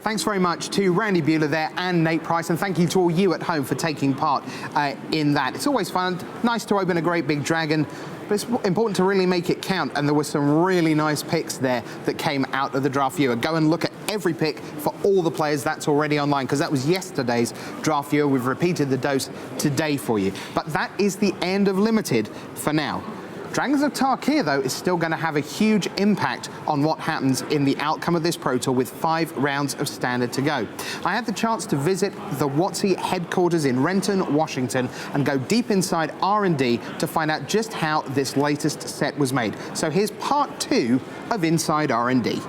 Thanks very much to Randy Buehler there and Nate Price, and thank you to all you at home for taking part in that. It's always fun, nice to open a great big dragon, but it's important to really make it count, and there were some really nice picks there that came out of the draft viewer. Go and look at every pick for all the players that's already online, because that was yesterday's draft viewer. We've repeated the dose today for you. But that is the end of Limited for now. Dragons of Tarkir, though, is still going to have a huge impact on what happens in the outcome of this Pro Tour with 5 rounds of Standard to go. I had the chance to visit the WotC headquarters in Renton, Washington, and go deep inside R&D to find out just how this latest set was made. So here's part 2 of Inside R&D.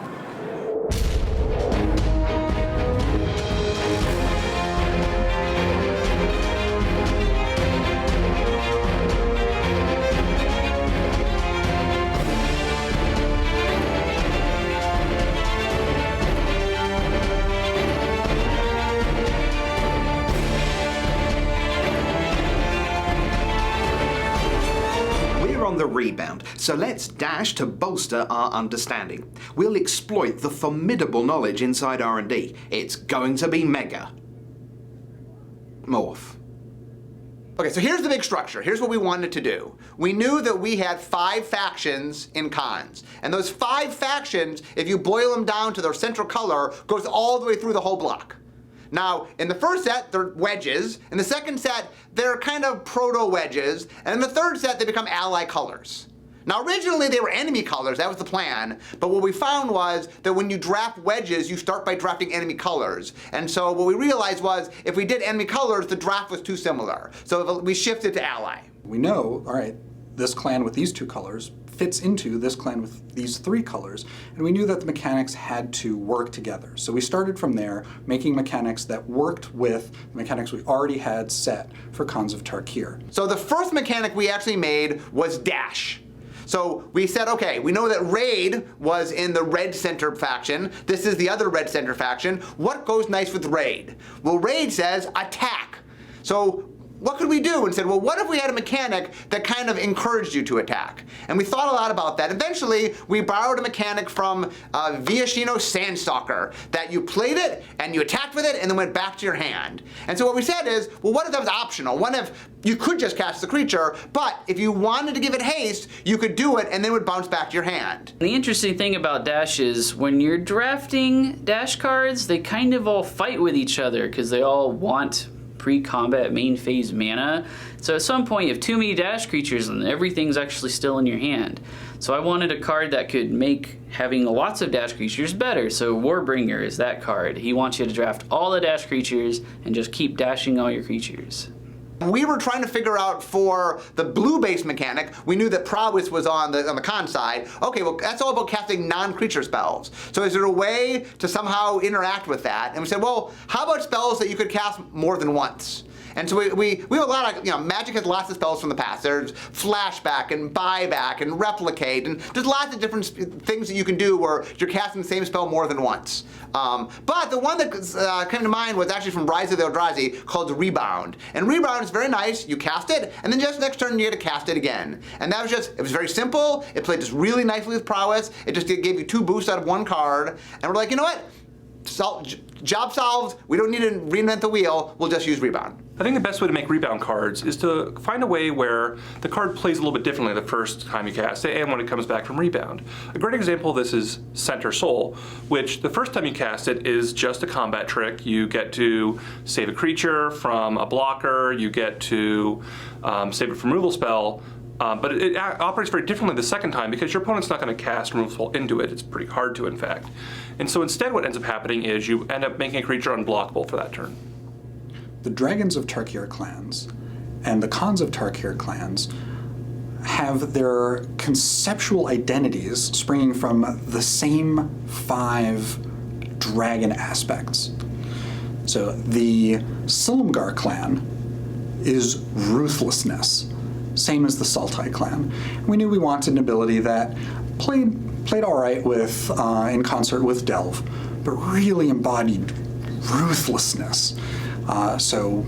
The rebound, so let's dash to bolster our understanding. We'll exploit the formidable knowledge inside R&D. It's going to be mega. Morph.
Okay, so here's the big structure. Here's what we wanted to do. We knew that we had 5 factions in Khans, and those 5 factions, if you boil them down to their central color, goes all the way through the whole block. Now, in the first set, they're wedges. In the second set, they're kind of proto-wedges. And in the third set, they become ally colors. Now, originally, they were enemy colors. That was the plan. But what we found was that when you draft wedges, you start by drafting enemy colors. And so what we realized was, if we did enemy colors, the draft was too similar. So we shifted to ally.
We know, all right, this clan with these 2 colors fits into this clan with these 3 colors, and we knew that the mechanics had to work together. So we started from there, making mechanics that worked with the mechanics we already had set for Khans of Tarkir.
So the first mechanic we actually made was dash. So we said, okay, we know that Raid was in the red center faction. This is the other red center faction. What goes nice with Raid? Well, Raid says attack. So what could we do? And said, well, what if we had a mechanic that kind of encouraged you to attack? And we thought a lot about that. Eventually, we borrowed a mechanic from Vgma Sandstalker, that you played it, and you attacked with it, and then went back to your hand. And so what we said is, well, what if that was optional? What if you could just cast the creature, but if you wanted to give it haste, you could do it, and then it would bounce back to your hand.
The interesting thing about Dash is, when you're drafting Dash cards, they kind of all fight with each other, because they all want pre-combat main phase mana. So at some point you have too many Dash creatures and everything's actually still in your hand. So I wanted a card that could make having lots of Dash creatures better. So Warbringer is that card. He wants you to draft all the Dash creatures and just keep dashing all your creatures.
We were trying to figure out for the blue-based mechanic, we knew that prowess was on the con side. Okay, well, that's all about casting non-creature spells. So is there a way to somehow interact with that? And we said, well, how about spells that you could cast more than once? And so we have a lot of, Magic has lots of spells from the past. There's flashback and buyback and replicate, and there's lots of different things that you can do where you're casting the same spell more than once. But the one that came to mind was actually from Rise of the Eldrazi called Rebound. And Rebound is very nice. You cast it, and then just next turn you get to cast it again. And that was it was very simple. It played just really nicely with prowess. It just gave you 2 boosts out of 1 card. And we're like, you know what? Job solved. We don't need to reinvent the wheel. We'll just use Rebound.
I think the best way to make Rebound cards is to find a way where the card plays a little bit differently the first time you cast it and when it comes back from Rebound. A great example of this is Center Soul, which the first time you cast it is just a combat trick. You get to save a creature from a blocker, you get to save it from removal spell, but it operates very differently the second time because your opponent's not going to cast removal spell into it. It's pretty hard to, in fact. And so instead what ends up happening is you end up making a creature unblockable for that turn.
The Dragons of Tarkir clans and the Khans of Tarkir clans have their conceptual identities springing from the same 5 dragon aspects. So the Silumgar clan is ruthlessness, same as the Sultai clan. We knew we wanted an ability that played all right with in concert with Delve, but really embodied ruthlessness. So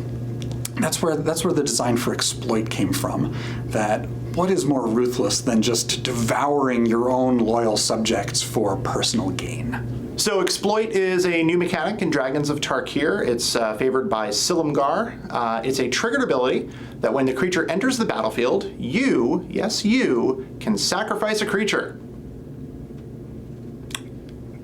that's where the design for Exploit came from. That what is more ruthless than just devouring your own loyal subjects for personal gain?
So Exploit is a new mechanic in Dragons of Tarkir. It's favored by Silumgar. It's a triggered ability that when the creature enters the battlefield, you, yes you, can sacrifice a creature.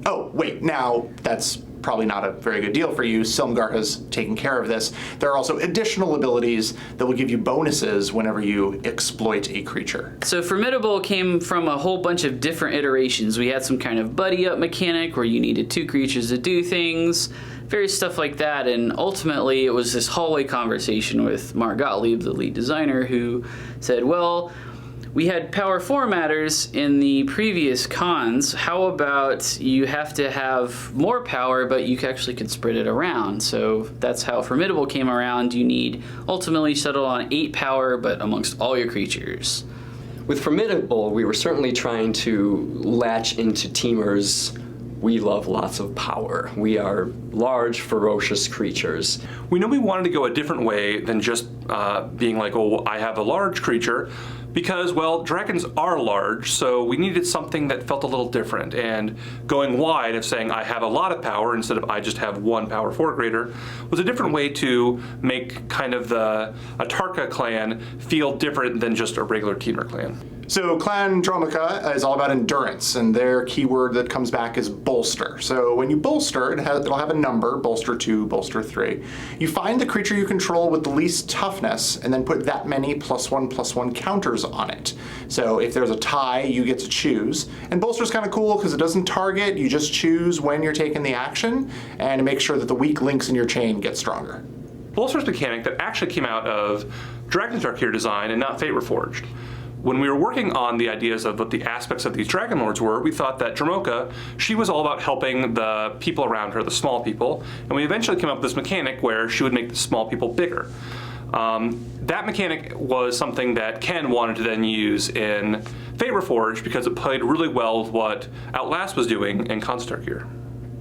Oh, wait, now that's probably not a very good deal for you. Silumgar has taken care of this. There are also additional abilities that will give you bonuses whenever you exploit a creature.
So Formidable came from a whole bunch of different iterations. We had some kind of buddy up mechanic where you needed 2 creatures to do things, various stuff like that, and ultimately it was this hallway conversation with Mark Gottlieb, the lead designer, who said, well, we had power formatters in the previous cons. How about you have to have more power, but you actually could spread it around? So that's how Formidable came around. You need ultimately settle on 8 power, but amongst all your creatures.
With Formidable, we were certainly trying to latch into teamers. We love lots of power. We are large, ferocious creatures.
We know we wanted to go a different way than just being like, oh, I have a large creature. Because, well, dragons are large, so we needed something that felt a little different. And going wide of saying I have a lot of power instead of I just have 1 power 4 greater was a different way to make kind of a Tarka clan feel different than just a regular teamer clan.
So Clan Dromica is all about endurance, and their keyword that comes back is bolster. So when you bolster, it'll have a number, bolster 2, bolster 3. You find the creature you control with the least toughness, and then put that many +1/+1 counters on it. So if there's a tie, you get to choose. And bolster's kind of cool because it doesn't target, you just choose when you're taking the action, and to make sure that the weak links in your chain get stronger.
Bolster's mechanic that actually came out of Dragons of Tarkir design and not Fate Reforged. When we were working on the ideas of what the aspects of these Dragon Lords were, we thought that Dromoka, she was all about helping the people around her, the small people, and we eventually came up with this mechanic where she would make the small people bigger. That mechanic was something that Ken wanted to then use in Fate Reforged because it played really well with what Outlast was doing in Tarkir.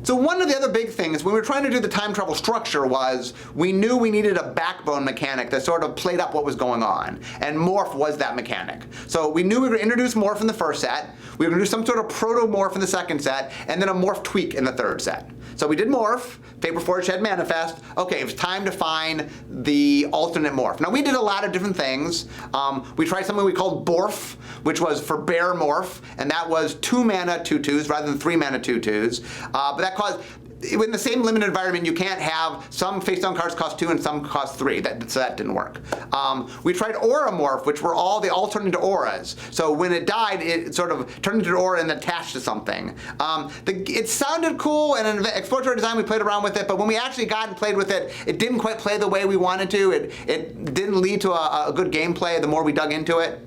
So one of the other big things when we were trying to do the time travel structure was we knew we needed a backbone mechanic that sort of played up what was going on, and Morph was that mechanic. So we knew we were going to introduce Morph in the first set, we were going to do some sort of proto-Morph in the second set, and then a Morph tweak in the third set. So we did Morph, Fate Reforged had Manifest. Okay, it was time to find the alternate Morph. Now we did a lot of different things. We tried something we called Borf, which was for Bear Morph, and that was 2 mana 2/2s rather than 3 mana 2/2s. But that caused, in the same limited environment, you can't have some face-down cards cost 2 and some cost 3. So that didn't work. We tried Aura Morph, which were all the alternate auras. So when it died, it sort of turned into an aura and attached to something. It sounded cool, and in exploratory design we played around with it, but when we actually got and played with it, it didn't quite play the way we wanted to. It didn't lead to a good gameplay the more we dug into it.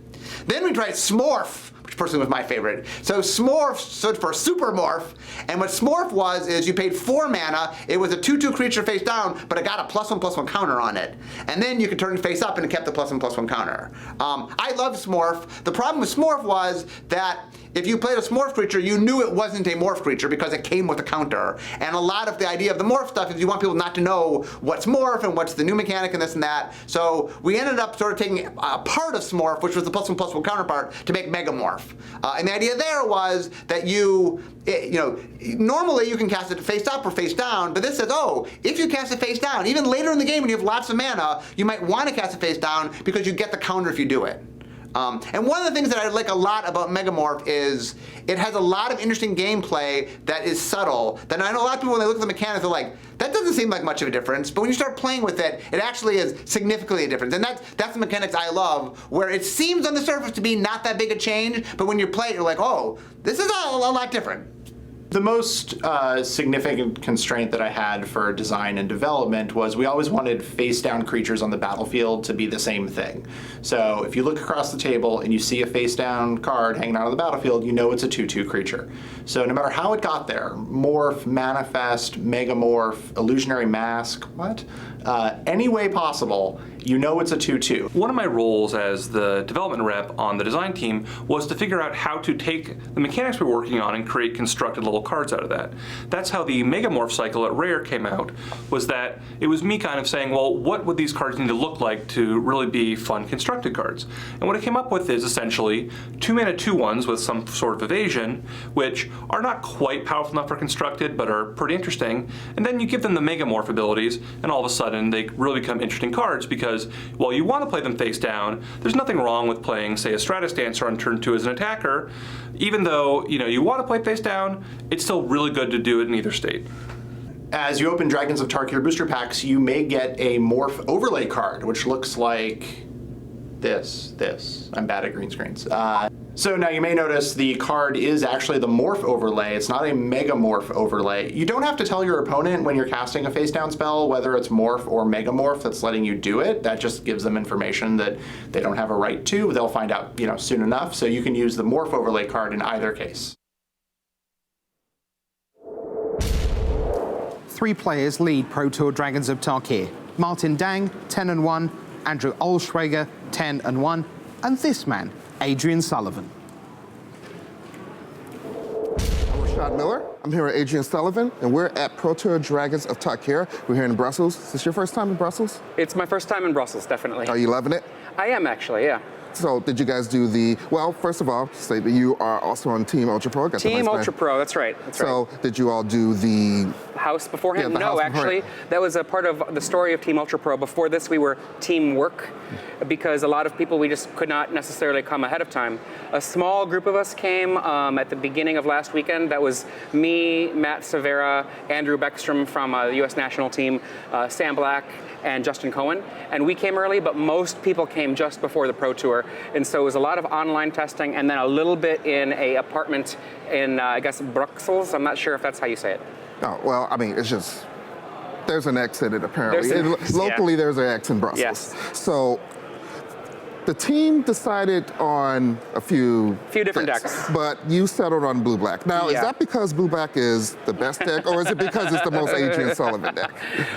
Then we tried Smorph, which personally was my favorite. So Smorph stood for Super Morph, and what Smorph was is you paid 4 mana, it was a 2/2 creature face down, but it got a +1/+1 counter on it. And then you could turn it face up and it kept the +1/+1 counter. I loved Smorph. The problem with Smorph was that if you played a Smorph creature, you knew it wasn't a Morph creature because it came with a counter. And a lot of the idea of the Morph stuff is you want people not to know what's Morph and what's the new mechanic and this and that. So we ended up sort of taking a part of Smorph, which was the +1/+1 counterpart, to make Megamorph. And the idea there was that normally you can cast it face up or face down, but this says, oh, if you cast it face down, even later in the game when you have lots of mana, you might want to cast it face down because you get the counter if you do it. And one of the things that I like a lot about Megamorph is it has a lot of interesting gameplay that is subtle. That I know a lot of people when they look at the mechanics are like, that doesn't seem like much of a difference. But when you start playing with it, it actually is significantly a difference. And that's the mechanics I love, where it seems on the surface to be not that big a change, but when you play it, you're like, oh, this is a lot different.
The most significant constraint that I had for design and development was we always wanted face-down creatures on the battlefield to be the same thing. So if you look across the table and you see a face-down card hanging out on the battlefield, you know it's a 2/2 creature. So no matter how it got there, Morph, Manifest, Megamorph, Illusionary Mask, any way possible, you know it's a 2/2.
One of my roles as the development rep on the design team was to figure out how to take the mechanics we're working on and create constructed level cards out of that. That's how the Megamorph cycle at Rare came out, was that it was me kind of saying, well, what would these cards need to look like to really be fun constructed cards? And what I came up with is essentially 2 mana 2/1s with some sort of evasion, which are not quite powerful enough for constructed, but are pretty interesting. And then you give them the Megamorph abilities, and all of a sudden they really become interesting cards because while you want to play them face down, there's nothing wrong with playing, say, a Stratus Dancer on turn 2 as an attacker. Even though you want to play face down, it's still really good to do it in either state.
As you open Dragons of Tarkir booster packs, you may get a Morph overlay card, which looks like this. I'm bad at green screens. So now you may notice the card is actually the Morph overlay. It's not a Megamorph overlay. You don't have to tell your opponent when you're casting a face down spell whether it's Morph or Megamorph that's letting you do it. That just gives them information that they don't have a right to. They'll find out soon enough. So you can use the Morph overlay card in either case.
3 players lead Pro Tour Dragons of Tarkir. Martin Dang, 10-1, Andrew Olschwager, 10-1, and this man, Adrian Sullivan.
I'm Rashad Miller. I'm here with Adrian Sullivan, and we're at Pro Tour Dragons of Tarkir. We're here in Brussels. Is this your first time in Brussels?
It's my first time in Brussels, definitely.
Are you loving it?
I am, actually, yeah.
So did you guys do well, first of all, say that you are also on Team Ultra Pro.
Team Ultra Pro, that's right.
So did you all do the
house beforehand?
Yeah,
no, actually, that was a part of the story of Team Ultra Pro. Before this, we were Teamwork, because a lot of people, we just could not necessarily come ahead of time. A small group of us came at the beginning of last weekend. That was me, Matt Severa, Andrew Beckstrom from the U.S. national team, Sam Black, and Justin Cohen. And we came early, but most people came just before the Pro Tour. And so it was a lot of online testing and then a little bit in a apartment in, I guess, Bruxelles. I'm not sure if that's how you say it.
Oh, well, I mean, it's just, there's an X in it apparently.
There's
Locally,
yeah.
There's an X in Brussels.
Yes.
So the team decided on a few
different decks.
But you settled on blue-black. Now, is that because blue-black is the best deck, or is it because it's the most Adrian Sullivan deck?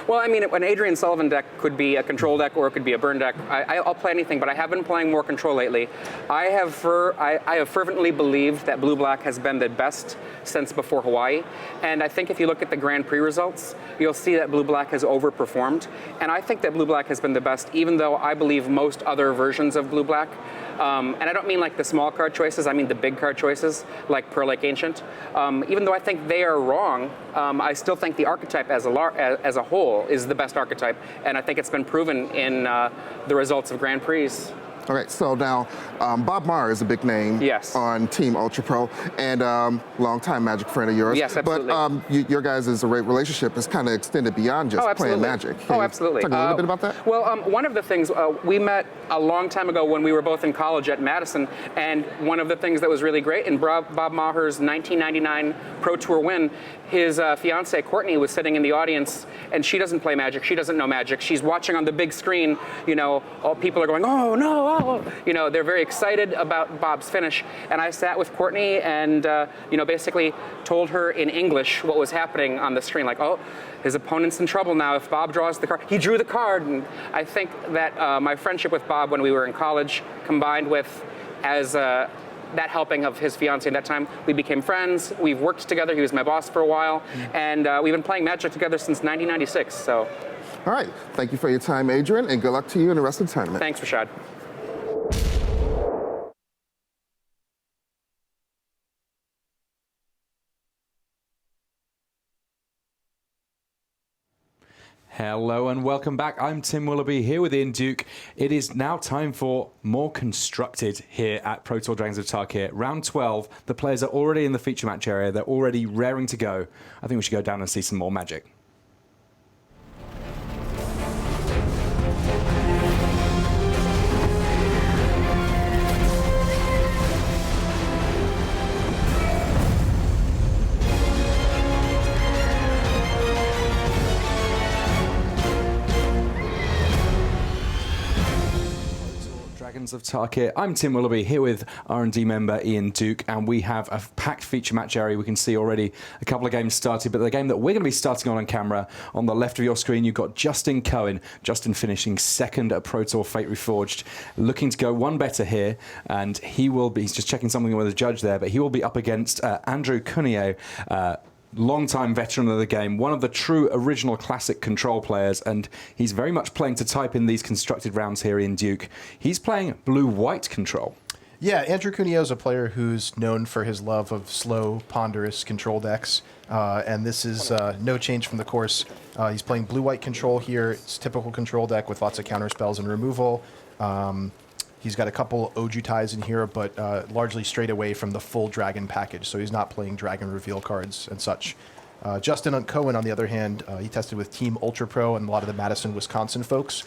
Well, I mean, an Adrian Sullivan deck could be a control deck or it could be a burn deck. I'll play anything, but I have been playing more control lately. I have fervently believed that blue-black has been the best since before Hawaii. And I think if you look at the Grand Prix results, you'll see that blue-black has overperformed. And I think that blue-black has been the best, even though I believe most other versions of blue-black, and I don't mean like the small card choices, I mean the big card choices, like Pearl Lake Ancient. Even though I think they are wrong, I still think the archetype as a whole is the best archetype. And I think it's been proven in the results of Grand Prix.
All right, so now Bob Mahara is a big name on Team Ultra Pro and longtime Magic friend of yours.
Yes, absolutely.
But your guys' relationship is kind of extended beyond just playing Magic. Can you
absolutely.
Talk a little bit about that?
Well, one of the things, we met a long time ago when we were both in college at Madison, and one of the things that was really great in Bob Maher's 1999 Pro Tour win, his fiancée Courtney was sitting in the audience, and she doesn't play Magic, she doesn't know Magic. She's watching on the big screen, you know, all people are going, oh no, oh. You know, they're very excited about Bob's finish. And I sat with Courtney and, you know, basically told her in English what was happening on the screen. Like, oh, his opponent's in trouble now. If Bob draws the card, he drew the card. And I think that my friendship with Bob when we were in college, combined with that helping of his fiancée at that time, we became friends. We've worked together. He was my boss for a while. And we've been playing Magic together since 1996. So.
All right. Thank you for your time, Adrian, and good luck to you in the rest of the tournament.
Thanks, Rashad.
Hello and welcome back. I'm Tim Willoughby here with Ian Duke. It is now time for more constructed here at Pro Tour Dragons of Tarkir. Round 12, the players are already in the feature match area. They're already raring to go. I think we should go down and see some more Magic. Dragons of Tarkir. I'm Tim Willoughby here with R&D member Ian Duke, and we have a packed feature match area. We can see already a couple of games started, but the game that we're going to be starting on camera, on the left of your screen, you've got Justin Cohen. Justin finishing second at Pro Tour Fate Reforged, looking to go one better here, and he will be, he's just checking something with a judge there, but he will be up against Andrew Cuneo, long-time veteran of the game, one of the true original classic control players, and he's very much playing to type in these constructed rounds here in Duke. He's playing blue-white control.
Yeah, Andrew Cuneo is a player who's known for his love of slow, ponderous control decks, and this is no change from the course. He's playing blue-white control here. It's typical control deck with lots of counter spells and removal. He's got a couple Ojutais in here, but largely straight away from the full Dragon package, so he's not playing Dragon reveal cards and such. Justin Cohen, on the other hand, he tested with Team Ultra Pro and a lot of the Madison, Wisconsin folks.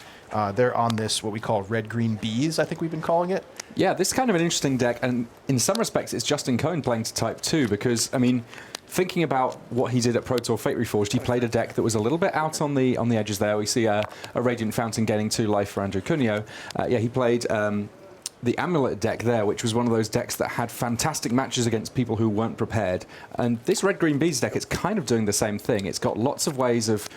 They're on this, what we call red-green bees, I think we've been calling it.
Yeah, this is kind of an interesting deck, and in some respects, it's Justin Cohen playing to type too, because, I mean, thinking about what he did at Pro Tour Fate Reforged, he played a deck that was a little bit out on the edges there. We see a Radiant Fountain gaining 2 life for Andrew Cuneo. Yeah, he played the Amulet deck there, which was one of those decks that had fantastic matches against people who weren't prepared. And this Red-Green Bees deck, it's kind of doing the same thing. It's got lots of ways of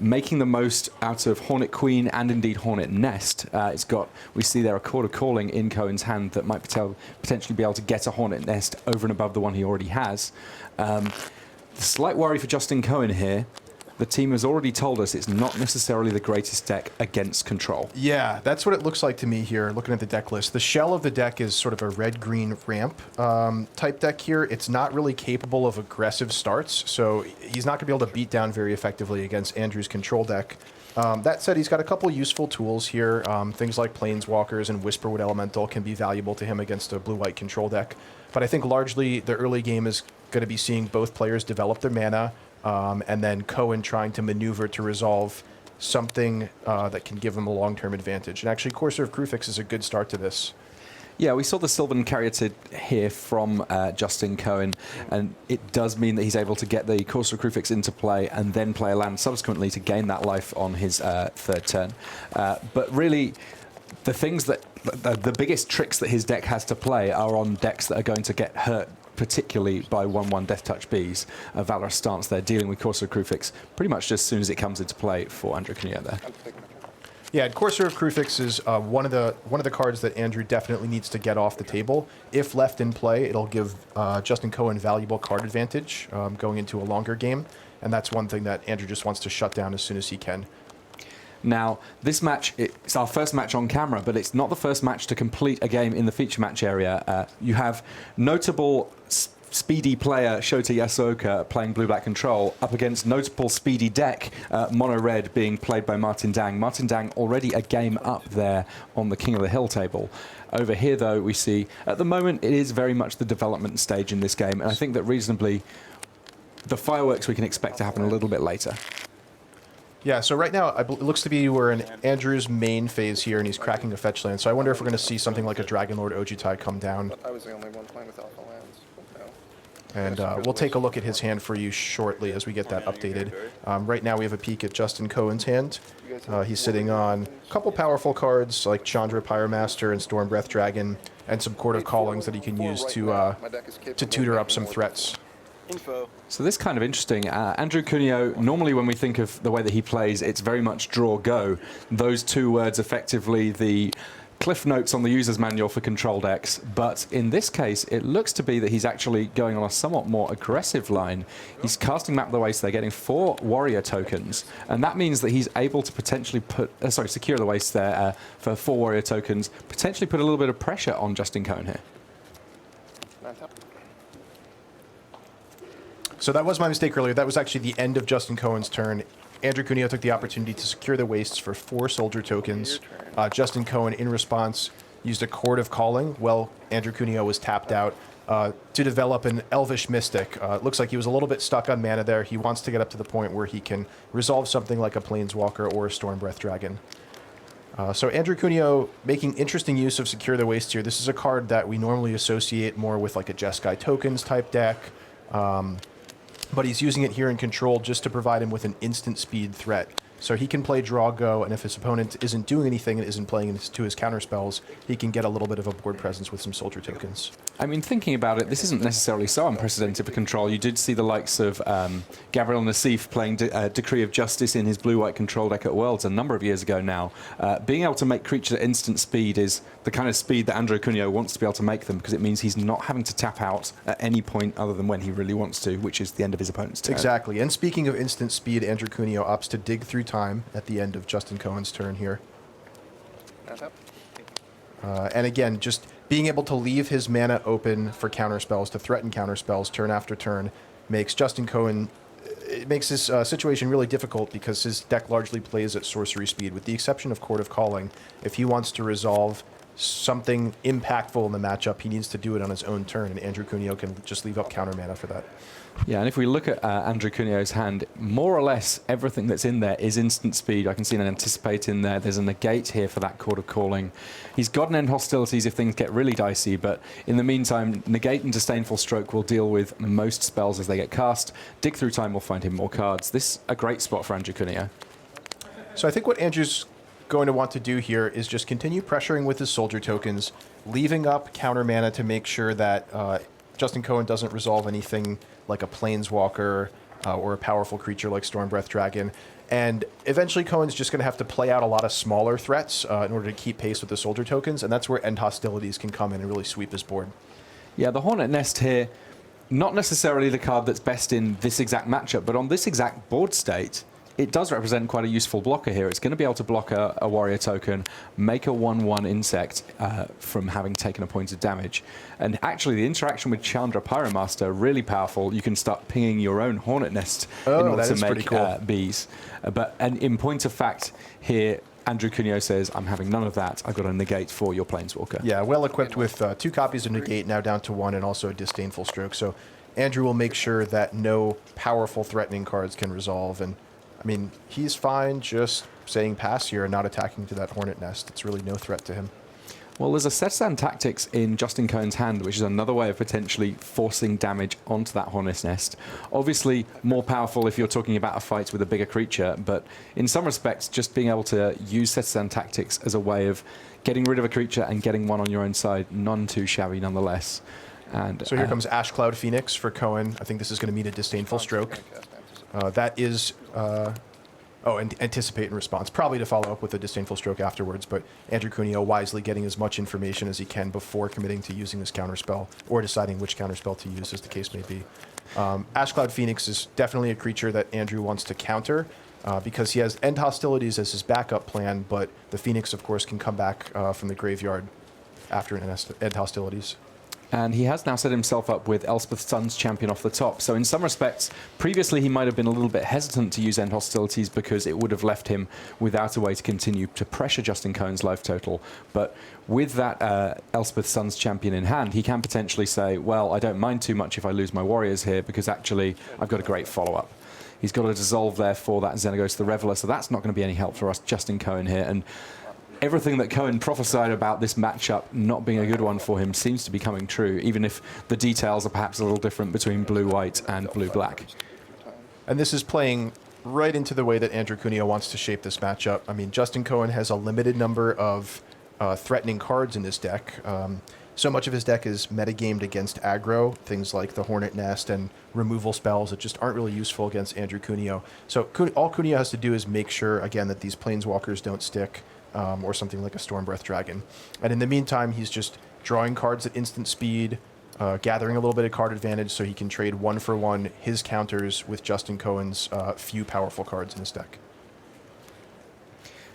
making the most out of Hornet Queen and indeed Hornet Nest. It's got, we see there, a Chord of Calling in Cohen's hand that might potentially be able to get a Hornet Nest over and above the one he already has. The slight worry for Justin Cohen here, the team has already told us it's not necessarily the greatest deck against control.
Yeah, that's what it looks like to me here, looking at the deck list. The shell of the deck is sort of a red-green ramp type deck here. It's not really capable of aggressive starts, so he's not going to be able to beat down very effectively against Andrew's control deck. That said, he's got a couple useful tools here. Things like Planeswalkers and Whisperwood Elemental can be valuable to him against a blue-white control deck. But I think largely the early game is going to be seeing both players develop their mana, and then Cohen trying to maneuver to resolve something that can give him a long-term advantage. And actually, Courser of Kruphix is a good start to this.
Yeah, we saw the Sylvan Caryatid here from Justin Cohen, and it does mean that he's able to get the Courser of Kruphix into play and then play a land subsequently to gain that life on his third turn. But really, the things that the biggest tricks that his deck has to play are on decks that are going to get hurt, particularly by 1/1 Death Touch Bees. Valorous stance there, dealing with Courser of Crufix pretty much just as soon as it comes into play for Andrew Cuneo there.
Yeah, Courser of Crufix is one of the cards that Andrew definitely needs to get off the table. If left in play, it'll give Justin Cohen valuable card advantage going into a longer game, and that's one thing that Andrew just wants to shut down as soon as he can.
Now, this match, it's our first match on camera, but it's not the first match to complete a game in the feature match area. You have notable speedy player Shota Yasuoka playing blue-black control up against notable speedy deck mono-red being played by Martin Dang. Martin Dang already a game up there on the King of the Hill table. Over here, though, we see at the moment it is very much the development stage in this game, and I think that reasonably the fireworks we can expect to happen a little bit later.
Yeah, so right now it looks to be we're in Andrew's main phase here, and he's cracking a fetch land. So I wonder if we're going to see something like a Dragon Lord Ojutai come down.
I was the only one playing with alpha lands.
And we'll take a look at his hand for you shortly as we get that updated. Right now we have a peek at Justin Cohen's hand. He's sitting on a couple powerful cards like Chandra Pyromaster and Storm Breath Dragon, and some Court of Callings that he can use to tutor up some threats.
So this is kind of interesting. Andrew Cuneo, normally when we think of the way that he plays, it's very much draw go. Those two words effectively the cliff notes on the user's manual for control decks, but in this case it looks to be that he's actually going on a somewhat more aggressive line. He's casting Map the Waste, they're getting 4 warrior tokens, and that means that he's able to potentially secure the waste there for 4 warrior tokens, potentially put a little bit of pressure on Justin Cohen here.
So that was my mistake earlier. That was actually the end of Justin Cohen's turn. Andrew Cuneo took the opportunity to secure the wastes for 4 soldier tokens. Justin Cohen, in response, used a Court of Calling. Well, Andrew Cuneo was tapped out to develop an Elvish Mystic. It looks like he was a little bit stuck on mana there. He wants to get up to the point where he can resolve something like a Planeswalker or a Storm Breath Dragon. So Andrew Cuneo making interesting use of Secure the Waste here. This is a card that we normally associate more with like a Jeskai Tokens type deck. But he's using it here in control just to provide him with an instant speed threat. So he can play draw go, and if his opponent isn't doing anything and isn't playing into his counter spells, he can get a little bit of a board presence with some soldier tokens.
I mean, thinking about it, this isn't necessarily so unprecedented for control. You did see the likes of Gabriel Nassif playing Decree of Justice in his blue-white control deck at Worlds a number of years ago now. Being able to make creatures at instant speed is the kind of speed that Andrew Cuneo wants to be able to make them, because it means he's not having to tap out at any point other than when he really wants to, which is the end of his opponent's turn.
Exactly. And speaking of instant speed, Andrew Cuneo opts to dig through time at the end of Justin Cohen's turn here. And again, just being able to leave his mana open for counterspells, to threaten counterspells turn after turn, makes Justin Cohen, it makes this situation really difficult because his deck largely plays at sorcery speed, with the exception of Court of Calling. If he wants to resolve something impactful in the matchup, he needs to do it on his own turn, and Andrew Cuneo can just leave up counter mana for that.
Yeah, and if we look at Andrew Cuneo's hand, more or less everything that's in there is instant speed. I can see an Anticipate in there. There's a Negate here for that Court of Calling. He's got an End Hostilities if things get really dicey, but in the meantime, Negate and Disdainful Stroke will deal with most spells as they get cast. Dig Through Time will find him more cards. This is a great spot for Andrew Cuneo.
So I think what Andrew's going to want to do here is just continue pressuring with his soldier tokens, leaving up counter mana to make sure that Justin Cohen doesn't resolve anything like a Planeswalker or a powerful creature like Storm Breath Dragon. And eventually Cohen's just going to have to play out a lot of smaller threats in order to keep pace with the soldier tokens, and that's where End Hostilities can come in and really sweep his board.
Yeah, the Hornet Nest here, not necessarily the card that's best in this exact matchup, but on this exact board state, it does represent quite a useful blocker here. It's going to be able to block a warrior token, make a 1/1 insect from having taken a point of damage. And actually, the interaction with Chandra Pyromaster, really powerful. You can start pinging your own Hornet Nest in order to make bees. And in point of fact, here, Andrew Cuneo says, I'm having none of that. I've got a Negate for your Planeswalker.
Yeah, well equipped with 2 copies of Negate, now down to 1, and also a Disdainful Stroke. So Andrew will make sure that no powerful threatening cards can resolve. And I mean, he's fine just saying pass here and not attacking to that Hornet Nest. It's really no threat to him.
Well, there's a Cetizen Tactics in Justin Cohen's hand, which is another way of potentially forcing damage onto that Hornet's Nest. Obviously, more powerful if you're talking about a fight with a bigger creature, but in some respects, just being able to use Cetizen Tactics as a way of getting rid of a creature and getting one on your own side, none too shabby nonetheless. And
so here comes Ash Cloud Phoenix for Cohen. I think this is going to mean a Disdainful Stroke. That is... and anticipate in response, probably to follow up with a Disdainful Stroke afterwards, but Andrew Cuneo wisely getting as much information as he can before committing to using this counterspell or deciding which counterspell to use, as the case may be. Ash Cloud Phoenix is definitely a creature that Andrew wants to counter because he has End Hostilities as his backup plan, but the Phoenix, of course, can come back from the graveyard after End Hostilities.
And he has now set himself up with Elspeth Sun's Champion off the top. So in some respects, previously he might have been a little bit hesitant to use End Hostilities because it would have left him without a way to continue to pressure Justin Cohen's life total. But with that Elspeth Sun's Champion in hand, he can potentially say, well, I don't mind too much if I lose my warriors here because actually I've got a great follow-up. He's got a Dissolve there for that Xenagos the Reveler, so that's not going to be any help for us, Justin Cohen here. And everything that Cohen prophesied about this matchup not being a good one for him seems to be coming true, even if the details are perhaps a little different between blue-white and blue-black.
And this is playing right into the way that Andrew Cuneo wants to shape this matchup. I mean, Justin Cohen has a limited number of threatening cards in his deck. So much of his deck is metagamed against aggro, things like the Hornet Nest and removal spells that just aren't really useful against Andrew Cuneo. So all Cuneo has to do is make sure, again, that these Planeswalkers don't stick, or something like a Stormbreath Dragon. And in the meantime, he's just drawing cards at instant speed, gathering a little bit of card advantage so he can trade 1-for-1 his counters with Justin Cohen's few powerful cards in his deck.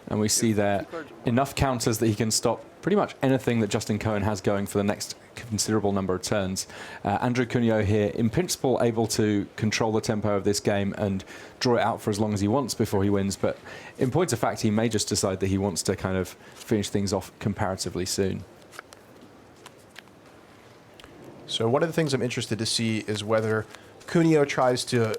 And we see there enough counters that he can stop pretty much anything that Justin Cohen has going for the next considerable number of turns. Andrew Cuneo here, in principle, able to control the tempo of this game and draw it out for as long as he wants before he wins. But in point of fact, he may just decide that he wants to kind of finish things off comparatively soon.
So one of the things I'm interested to see is whether Cuneo tries to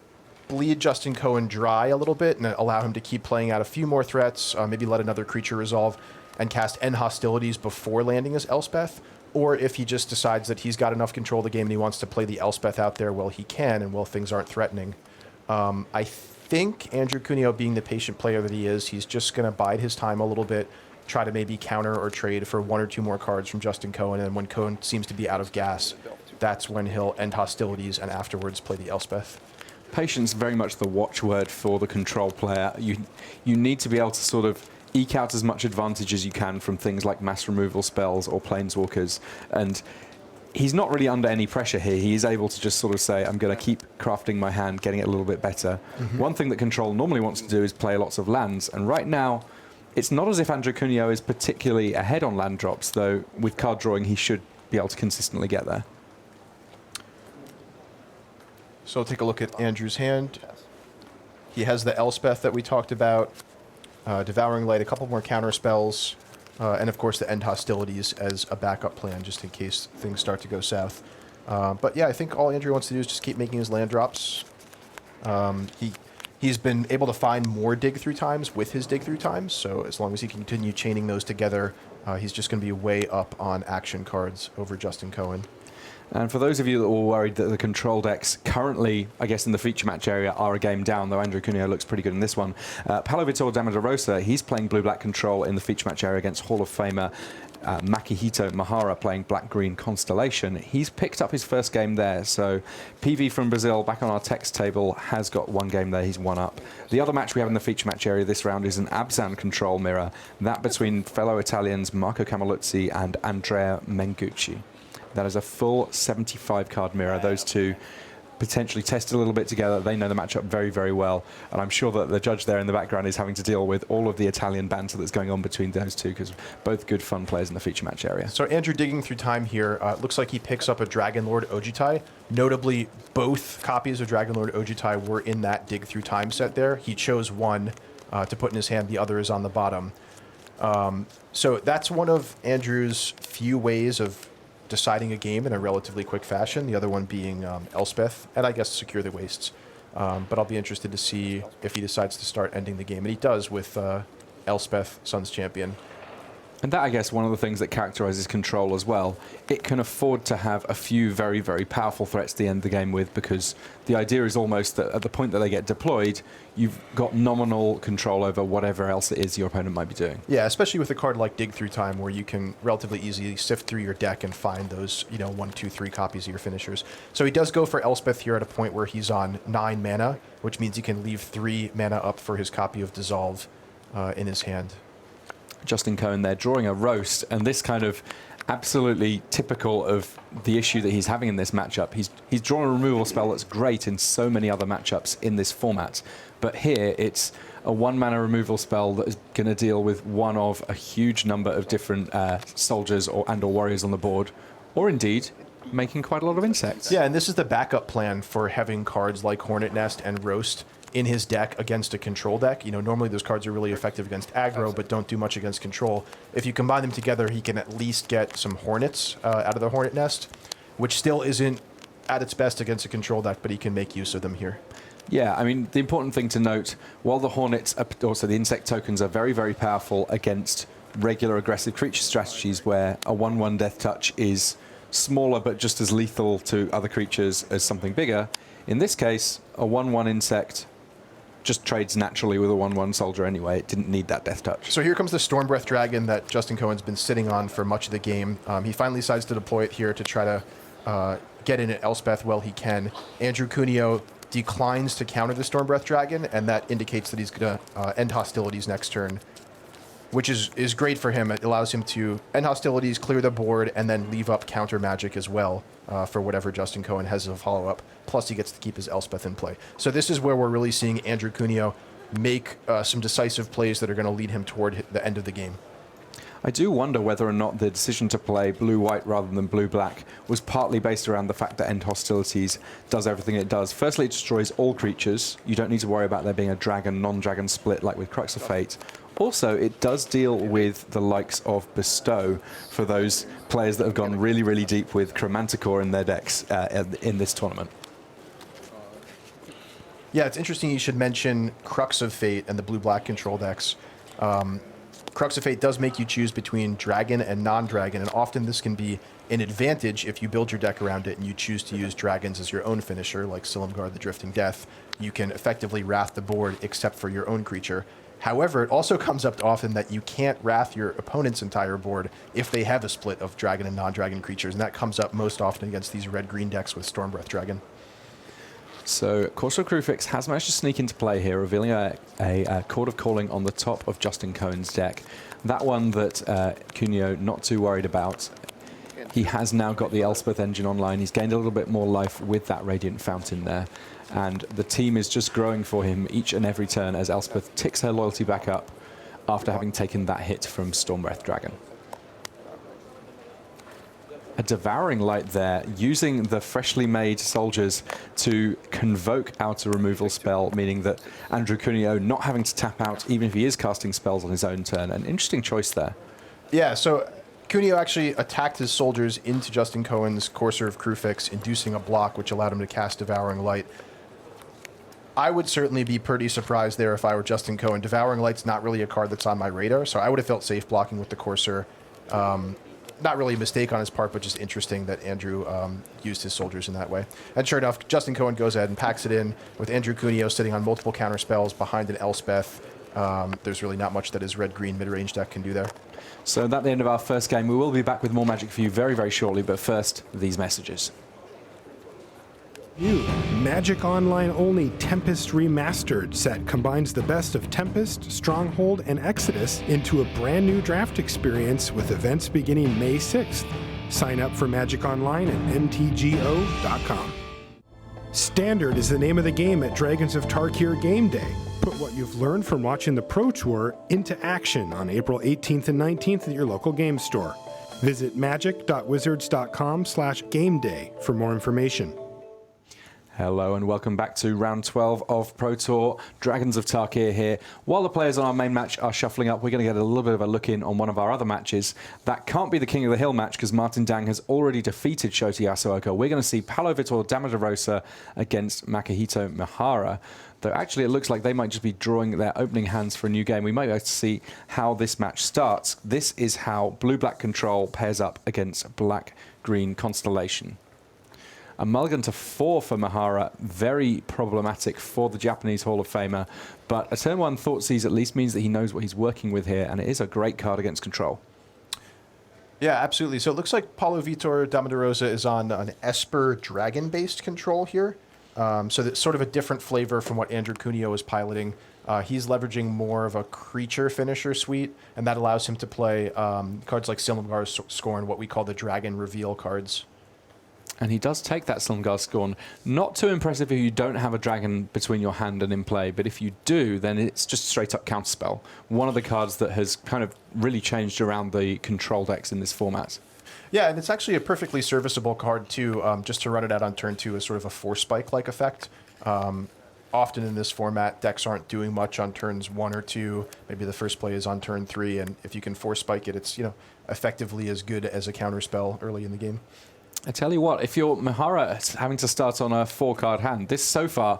bleed Justin Cohen dry a little bit and allow him to keep playing out a few more threats, maybe let another creature resolve and cast End Hostilities before landing his Elspeth, or if he just decides that he's got enough control of the game and he wants to play the Elspeth out there while he can and while things aren't threatening. I think Andrew Cuneo, being the patient player that he is, he's just going to bide his time a little bit, try to maybe counter or trade for 1 or 2 more cards from Justin Cohen, and when Cohen seems to be out of gas, that's when he'll End Hostilities and afterwards play the Elspeth.
Patience, very much the watchword for the control player. You need to be able to sort of eke out as much advantage as you can from things like mass removal spells or planeswalkers. And he's not really under any pressure here. He is able to just sort of say, I'm going to keep crafting my hand, getting it a little bit better. One thing that control normally wants to do is play lots of lands. And right now, it's not as if Andrew Cuneo is particularly ahead on land drops, though with card drawing, he should be able to consistently get there.
So we'll take a look at Andrew's hand. He has the Elspeth that we talked about, Devouring Light, a couple more counter spells, and of course the End Hostilities as a backup plan, just in case things start to go south. But yeah, I think all Andrew wants to do is just keep making his land drops. He's been able to find more dig through times with his dig through times, so as long as he can continue chaining those together, he's just going to be way up on action cards over Justin Cohen.
And for those of you that were worried that the control decks currently, I guess, in the feature match area are a game down, though Andrew Cuneo looks pretty good in this one. Paulo Vitor Damaderosa, he's playing blue-black control in the feature match area against Hall of Famer Makihito Mahara playing black-green Constellation. He's picked up his first game there, so PV from Brazil back on our text table has got 1 game there. He's 1 up. The other match we have in the feature match area this round is an Abzan control mirror, that between fellow Italians Marco Camiluzzi and Andrea Mengucci. That is a full 75-card mirror. Those two potentially tested a little bit together. They know the matchup very, very well. And I'm sure that the judge there in the background is having to deal with all of the Italian banter that's going on between those two, because both good fun players in the feature match area.
So Andrew digging through time here, looks like he picks up a Dragon Lord Ojutai. Notably, both copies of Dragon Lord Ojutai were in that dig through time set there. He chose one to put in his hand. The other is on the bottom. So that's one of Andrew's few ways of deciding a game in a relatively quick fashion, the other one being Elspeth, and I guess Secure the Wastes. But I'll be interested to see if he decides to start ending the game, and he does with Elspeth, Sun's Champion.
And that, I guess, one of the things that characterizes Control as well. It can afford to have a few very, very powerful threats to end the game with, because the idea is almost that at the point that they get deployed, you've got nominal control over whatever else it is your opponent might be doing.
Yeah, especially with a card like Dig Through Time, where you can relatively easily sift through your deck and find those, 1, 2, 3 copies of your finishers. So he does go for Elspeth here at a point where he's on 9 mana, which means he can leave 3 mana up for his copy of Dissolve in his hand.
Justin Cohen there drawing a roast, and this kind of absolutely typical of the issue that he's having in this matchup. He's drawn a removal spell that's great in so many other matchups in this format, but here it's a 1-mana removal spell that is going to deal with one of a huge number of different soldiers or warriors on the board, or indeed making quite a lot of insects.
Yeah, and this is the backup plan for having cards like Hornet Nest and Roast in his deck against a control deck. Normally those cards are really effective against aggro, but don't do much against control. If you combine them together, he can at least get some Hornets out of the Hornet Nest, which still isn't at its best against a control deck, but he can make use of them here.
Yeah, I mean, the important thing to note, while the Hornets, also the insect tokens, are very, very powerful against regular aggressive creature strategies where a 1/1 Death Touch is smaller but just as lethal to other creatures as something bigger, in this case, a 1/1 insect just trades naturally with a 1/1 soldier anyway. It didn't need that Death Touch.
So here comes the Stormbreath Dragon that Justin Cohen's been sitting on for much of the game. He finally decides to deploy it here to try to get in at Elspeth while he can. Andrew Cuneo declines to counter the Stormbreath Dragon, and that indicates that he's going to end hostilities next turn, which is great for him. It allows him to end hostilities, clear the board, and then leave up counter magic as well for whatever Justin Cohen has as a follow-up. Plus, he gets to keep his Elspeth in play. So this is where we're really seeing Andrew Cuneo make some decisive plays that are going to lead him toward the end of the game.
I do wonder whether or not the decision to play blue-white rather than blue-black was partly based around the fact that End Hostilities does everything it does. Firstly, it destroys all creatures. You don't need to worry about there being a dragon, non-dragon split like with Crux of Fate. Also, it does deal with the likes of Bestow for those players that have gone really, really deep with Chromanticore in their decks in this tournament.
Yeah, it's interesting you should mention Crux of Fate and the blue-black control decks. Crux of Fate does make you choose between dragon and non-dragon, and often this can be an advantage if you build your deck around it and you choose to use dragons as your own finisher, like Silumgar the Drifting Death. You can effectively wrath the board except for your own creature. However, it also comes up often that you can't wrath your opponent's entire board if they have a split of dragon and non-dragon creatures, and that comes up most often against these red-green decks with Stormbreath Dragon.
So Corsair Crucifix has managed to sneak into play here, revealing a Chord of Calling on the top of Justin Cohen's deck. That one that Cuneo not too worried about. He has now got the Elspeth engine online. He's gained a little bit more life with that Radiant Fountain there. And the team is just growing for him each and every turn as Elspeth ticks her loyalty back up after having taken that hit from Stormbreath Dragon. A Devouring Light there, using the freshly made soldiers to convoke out a removal spell, meaning that Andrew Cuneo not having to tap out even if he is casting spells on his own turn. An interesting choice there.
Yeah, so Cuneo actually attacked his soldiers into Justin Cohen's Corsair of Crucifix, inducing a block which allowed him to cast Devouring Light. I would certainly be pretty surprised there if I were Justin Cohen. Devouring Light's not really a card that's on my radar, so I would have felt safe blocking with the Corsair. Not really a mistake on his part, but just interesting that Andrew used his soldiers in that way. And sure enough, Justin Cohen goes ahead and packs it in with Andrew Cuneo sitting on multiple counter spells behind an Elspeth. There's really not much that his red-green mid-range deck can do there.
So that's the end of our first game. We will be back with more Magic for you very, very shortly, but first, these messages.
New Magic Online only Tempest Remastered set combines the best of Tempest, Stronghold, and Exodus into a brand new draft experience with events beginning May 6th. Sign up for Magic Online at mtgo.com. Standard is the name of the game at Dragons of Tarkir Game Day. Put what you've learned from watching the Pro Tour into action on April 18th and 19th at your local game store. Visit magic.wizards.com/gameday for more information.
Hello and welcome back to round 12 of Pro Tour. Dragons of Tarkir here. While the players on our main match are shuffling up, we're going to get a little bit of a look in on one of our other matches. That can't be the King of the Hill match because Martin Dang has already defeated Shota Yasuoka. We're going to see Paulo Vitor Damaderosa against Makihito Mahara. Though actually it looks like they might just be drawing their opening hands for a new game. We might be able to see how this match starts. This is how Blue-Black Control pairs up against Black-Green Constellation. A mulligan to 4 for Mahara, very problematic for the Japanese Hall of Famer, but a turn 1 Thoughtseize at least means that he knows what he's working with here, and it is a great card against control.
Yeah, absolutely. So it looks like Paulo Vitor Damaderosa is on an Esper Dragon-based control here. So that's sort of a different flavor from what Andrew Cuneo is piloting. He's leveraging more of a creature finisher suite, and that allows him to play cards like Silumgar's Scorn, what we call the Dragon Reveal cards.
And he does take that Silumgar's Scorn. Not too impressive if you don't have a dragon between your hand and in play, but if you do, then it's just straight up counterspell. One of the cards that has kind of really changed around the control decks in this format.
Yeah, and it's actually a perfectly serviceable card too, just to run it out on turn 2 as sort of a Force Spike-like effect. Often in this format, decks aren't doing much on turns 1 or 2. Maybe the first play is on turn 3, and if you can Force Spike it, it's effectively as good as a counterspell early in the game.
I tell you what, if you're Mahara having to start on a 4-card hand, this so far,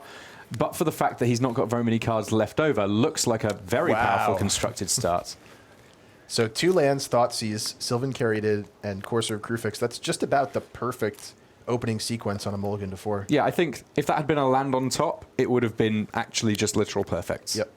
but for the fact that he's not got very many cards left over, looks like a very powerful constructed start.
So 2 lands, Thoughtseize, Sylvan Caryatid, and Courser of Crufix. That's just about the perfect opening sequence on a mulligan to 4.
Yeah, I think if that had been a land on top, it would have been actually just literal perfects.
Yep.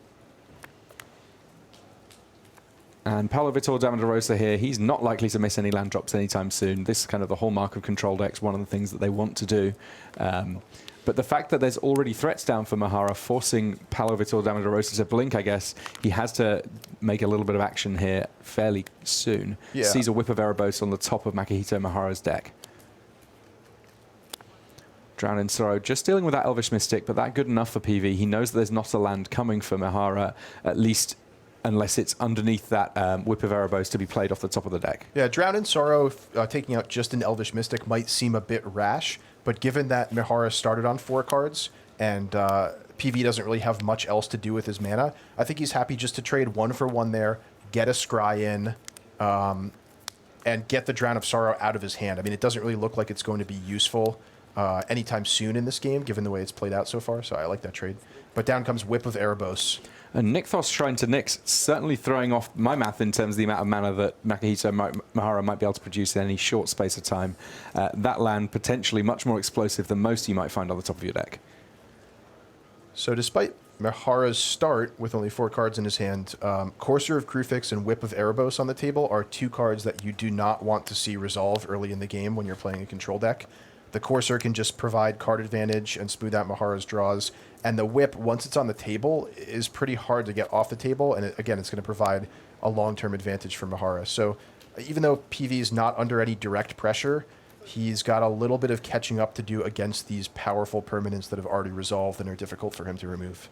And Paulo Vitor Damaderosa here, he's not likely to miss any land drops anytime soon. This is kind of the hallmark of control decks, one of the things that they want to do. But the fact that there's already threats down for Mahara, forcing Paulo Vitor Damaderosa to blink, I guess, he has to make a little bit of action here fairly soon.
Yeah.
Sees a Whip of Erebos on the top of Makihito Mahara's deck. Drown in Sorrow, just dealing with that Elvish Mystic, but that good enough for PV. He knows that there's not a land coming for Mahara, at least unless it's underneath that Whip of Erebos to be played off the top of the deck.
Yeah, Drown in Sorrow, taking out just an Elvish Mystic might seem a bit rash, but given that Mahara started on 4 cards and PV doesn't really have much else to do with his mana, I think he's happy just to trade 1 for 1 there, get a Scry in, and get the Drown of Sorrow out of his hand. I mean, it doesn't really look like it's going to be useful anytime soon in this game, given the way it's played out so far, so I like that trade. But down comes Whip of Erebos.
And Nykthos Shrine to Nyx, certainly throwing off my math in terms of the amount of mana that Makihito Mahara might be able to produce in any short space of time. That land potentially much more explosive than most you might find on the top of your deck.
So despite Mahara's start with only 4 cards in his hand, Courser of Crufix and Whip of Erebos on the table are 2 cards that you do not want to see resolve early in the game when you're playing a control deck. The Courser can just provide card advantage and smooth out Mahara's draws. And the Whip, once it's on the table, is pretty hard to get off the table. And again, it's going to provide a long-term advantage for Mahara. So even though PV is not under any direct pressure, he's got a little bit of catching up to do against these powerful permanents that have already resolved and are difficult for him to remove.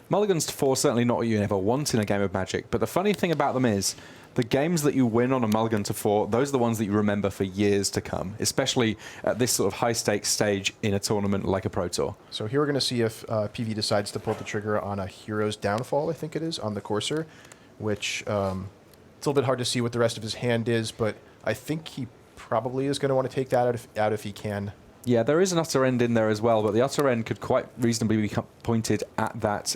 Mulligans to 4, certainly not what you ever want in a game of Magic. But the funny thing about them is, the games that you win on a mulligan to 4, those are the ones that you remember for years to come, especially at this sort of high-stakes stage in a tournament like a Pro Tour.
So here we're going to see if PV decides to pull the trigger on a Hero's Downfall, I think it is, on the Courser, which it's a little bit hard to see what the rest of his hand is, but I think he probably is going to want to take that out if he can.
Yeah, there is an utter end in there as well, but the utter end could quite reasonably be pointed at that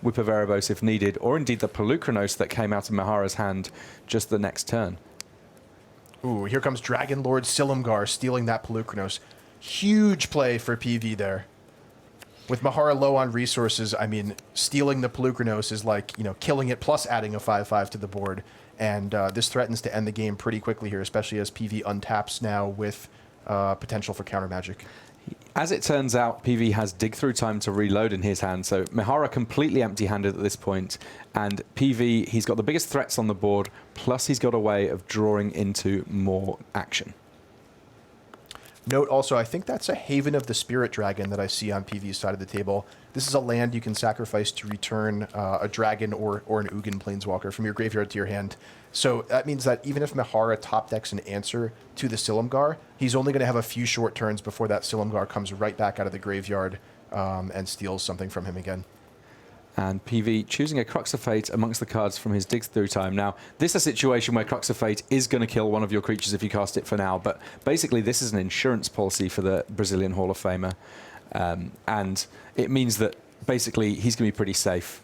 Whip of Erebos if needed, or indeed the Pelucranos that came out of Mahara's hand just the next turn.
Ooh, here comes Dragon Lord Silumgar stealing that Pelucranos. Huge play for PV there. With Mahara low on resources, I mean, stealing the Pelucranos is like, killing it plus adding a 5/5 to the board. And this threatens to end the game pretty quickly here, especially as PV untaps now with potential for counter magic.
As it turns out, PV has dig through time to reload in his hand, so Mahara completely empty-handed at this point, and PV, he's got the biggest threats on the board, plus he's got a way of drawing into more action.
Note also, I think that's a Haven of the Spirit Dragon that I see on PV's side of the table. This is a land you can sacrifice to return a dragon or an Ugin Planeswalker from your graveyard to your hand. So that means that even if Mahara top decks an answer to the Silumgar, he's only going to have a few short turns before that Silumgar comes right back out of the graveyard and steals something from him again.
And PV choosing a Crux of Fate amongst the cards from his Dig Through time. Now, this is a situation where Crux of Fate is going to kill one of your creatures if you cast it for now, but basically this is an insurance policy for the Brazilian Hall of Famer. And it means that basically he's going to be pretty safe.